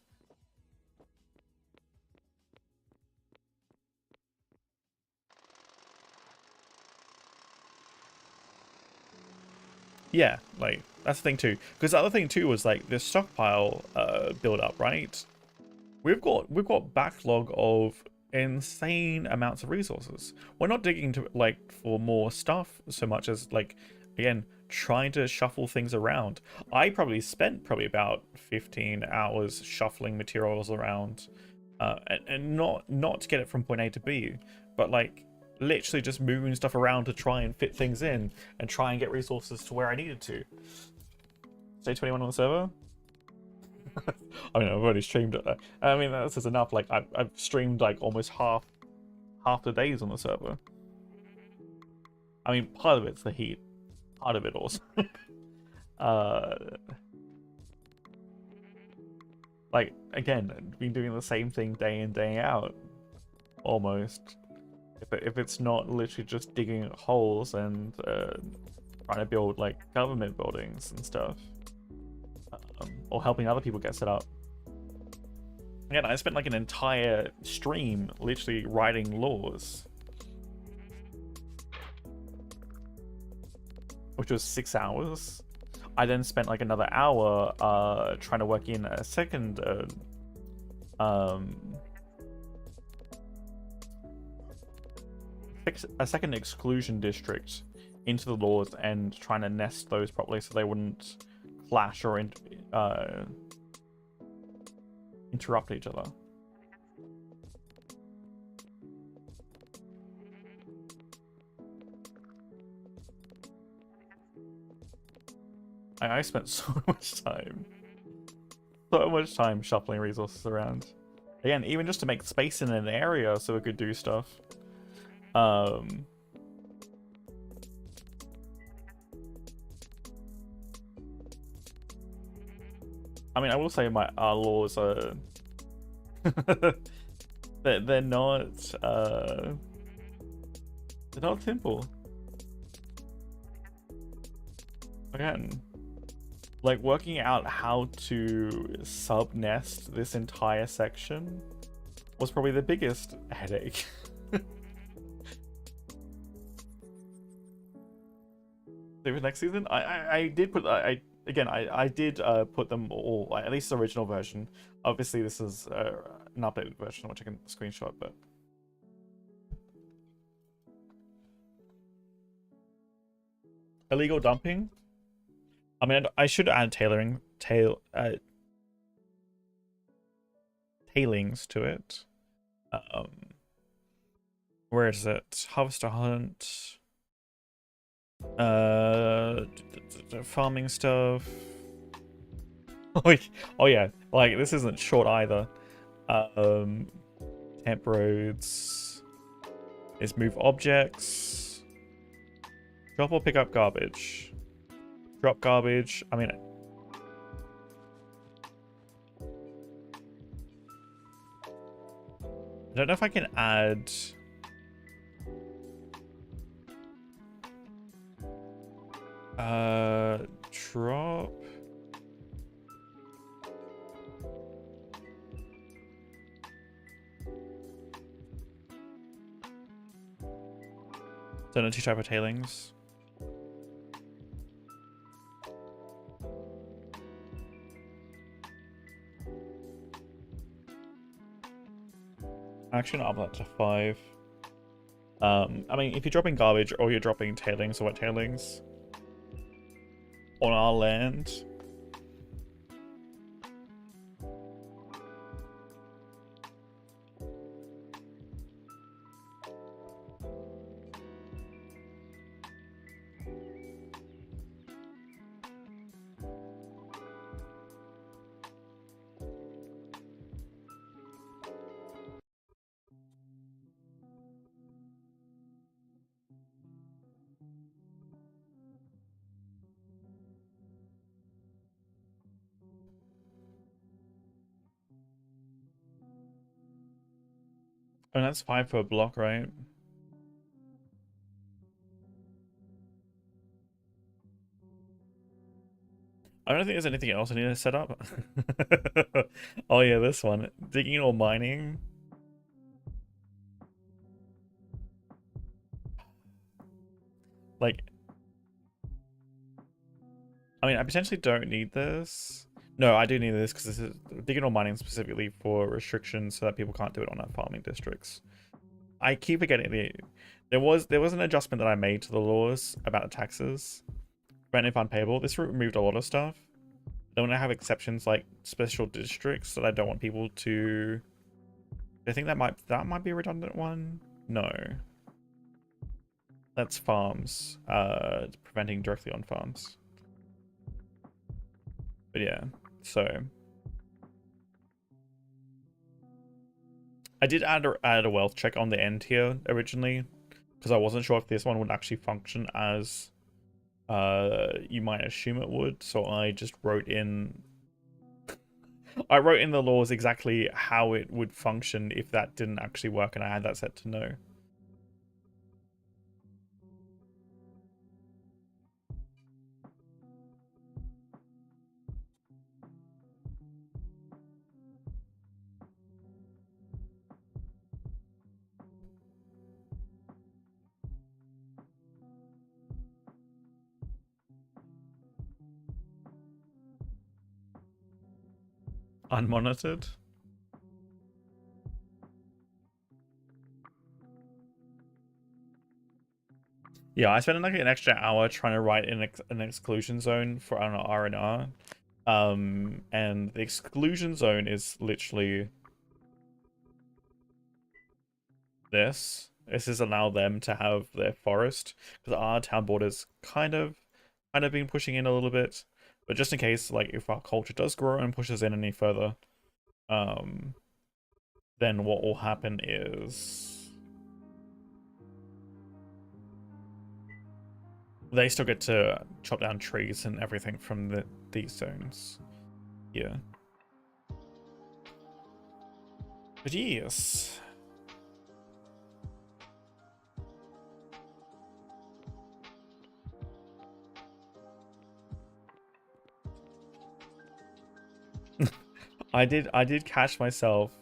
Yeah, like that's the thing too, because the other thing too was like this stockpile build up, right? We've got backlog of insane amounts of resources. We're not digging to like for more stuff so much as like, again, trying to shuffle things around. I probably spent about 15 hours shuffling materials around, and not to get it from point A to B, but like literally just moving stuff around to try and fit things in and try and get resources to where I needed to. Day 21 on the server. I mean, I've already streamed it. I mean, that's just enough. Like, I've streamed like almost half the days on the server. I mean, part of it's the heat, part of it also. Like, again, been doing the same thing day in, day out, almost. If it's not literally just digging holes and trying to build like government buildings and stuff, or helping other people get set up. Again, I spent like an entire stream literally writing laws, which was 6 hours. I then spent like another hour trying to work in a second exclusion district into the laws and trying to nest those properly so they wouldn't clash or interrupt each other. I spent so much time. So much time shuffling resources around. Again, even just to make space in an area so we could do stuff. I mean, I will say our laws are they're not simple. Again, like working out how to sub-nest this entire section was probably the biggest headache. So for next season, I did put I did put them all, at least the original version. Obviously, this is an updated version, which I can screenshot, but illegal dumping. I mean, I should add tailings to it. Where is it? Harvester hunt. Farming stuff. Oh yeah, like this isn't short either. Temp roads. Is move objects. Drop or pick up garbage. Drop garbage. I mean, I don't know if I can add drop. Don't know, 2 type of tailings. Actually, not up that to 5. I mean, if you're dropping garbage or you're dropping tailings or wet tailings on our land, and that's 5 per block, right? I don't think there's anything else I need to set up. Oh yeah, this one. Digging or mining. Like, I mean, I potentially don't need this. No, I do need this because this is digging or mining specifically for restrictions so that people can't do it on our farming districts. I keep forgetting there was an adjustment that I made to the laws about the taxes. Rent if unpayable. This removed a lot of stuff. Then when I have exceptions like special districts that I don't want people to, I think that might be a redundant one. No, that's farms. Preventing directly on farms. But yeah, so I did add a wealth check on the end here originally because I wasn't sure if this one would actually function as you might assume it would. So I just wrote in the laws exactly how it would function if that didn't actually work, and I had that set to no. Unmonitored. Yeah, I spent like an extra hour trying to write an exclusion zone for an R&R. And the exclusion zone is literally this. This is allow them to have their forest because our town borders kind of been pushing in a little bit, But just in case, like, if our culture does grow and pushes in any further, then what will happen is they still get to chop down trees and everything from these zones. Yeah. But yes. I did catch myself.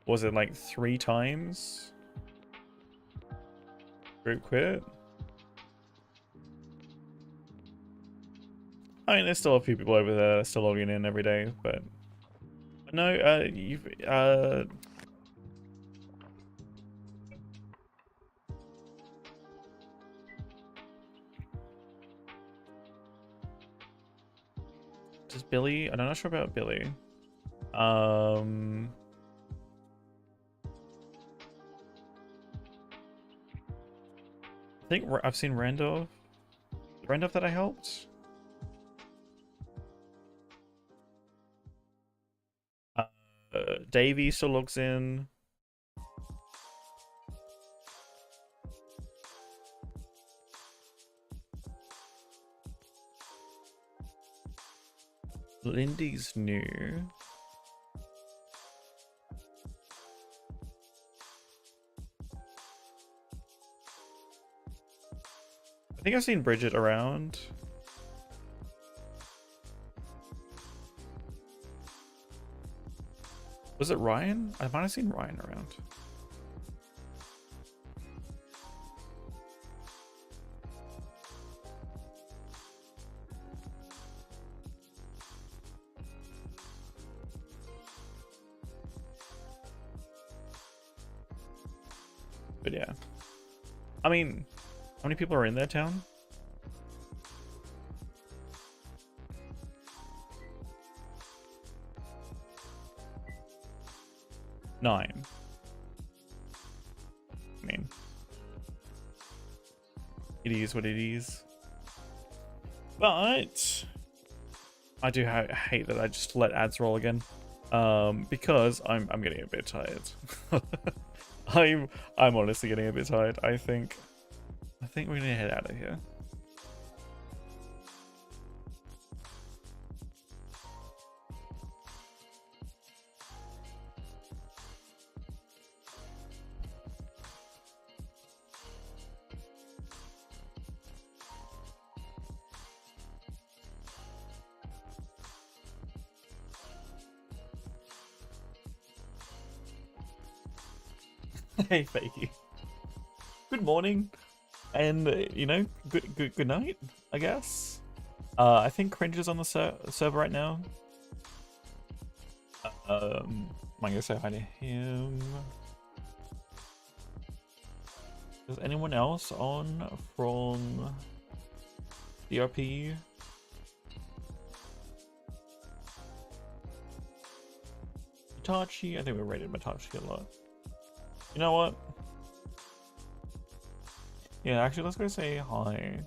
Was it like 3 times? Group quit? I mean, there's still a few people over there still logging in every day, but no, you've does Billy? I'm not sure about Billy. I think I've seen Randolph. Randolph that I helped. Davey still logs in. Lindy's new. I think I've seen Bridget around. Was it Ryan? I might have seen Ryan around. But yeah. I mean, how many people are in that town? Nine. I mean, it is what it is. But I do hate that I just let ads roll again, because I'm getting a bit tired. I'm honestly getting a bit tired. I think we're gonna head out of here. Hey, Fakey. Good morning, and you know, good night, I guess. I think Cringe is on the server right now. I'm gonna say hi to him. Is anyone else on from DRP? Matachi? I think we rated Matachi a lot. You know what? Yeah, actually, let's go say hi.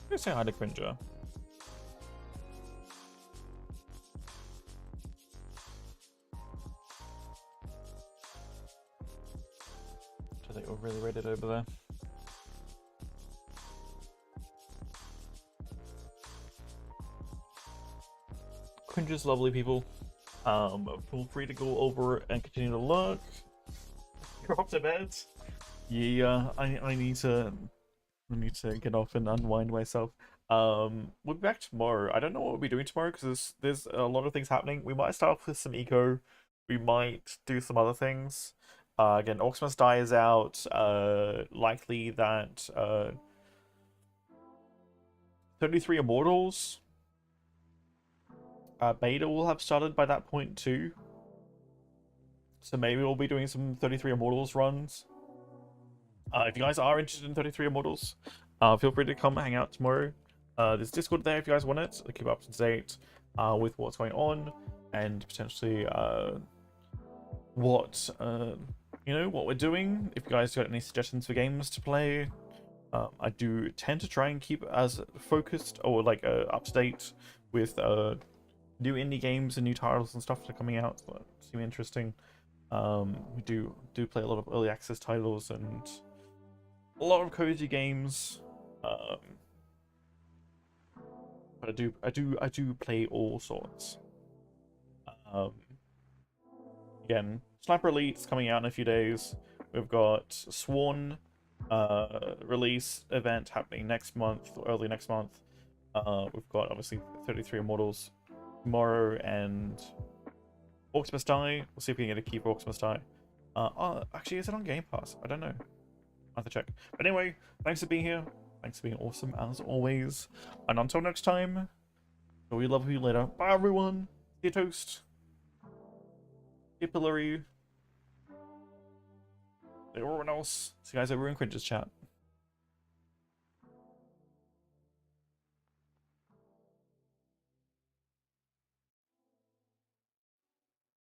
Let's go say hi to Cringer. I think we're really rated over there. Cringer's lovely people. Feel free to go over and continue to look. You're off to bed. Yeah, I need to get off and unwind myself. We'll be back tomorrow. I don't know what we'll be doing tomorrow because there's a lot of things happening. We might start off with some eco. We might do some other things. Again, Orcs Die is out. Likely that 33 Immortals beta will have started by that point too. So maybe we'll be doing some 33 Immortals runs. If you guys are interested in 33 Immortals, feel free to come hang out tomorrow. There's Discord there if you guys want it to keep up to date with what's going on and potentially what what we're doing. If you guys got any suggestions for games to play, I do tend to try and keep as focused or like up to date with new indie games and new titles and stuff that are coming out that seem interesting. We do play a lot of early access titles and a lot of cozy games. But I do play all sorts. Again, Sniper Elite's coming out in a few days. We've got Sworn release event happening next month, early next month. We've got obviously 33 Immortals tomorrow, and Orcs Must Die. We'll see if we can get a key for Orcs Must Die. Actually, is it on Game Pass? I don't know. I'll have to check. But anyway, thanks for being here. Thanks for being awesome as always. And until next time, we love you later. Bye everyone. See you Toast. See you Pillory. See everyone else. See you guys over in Cringe's chat.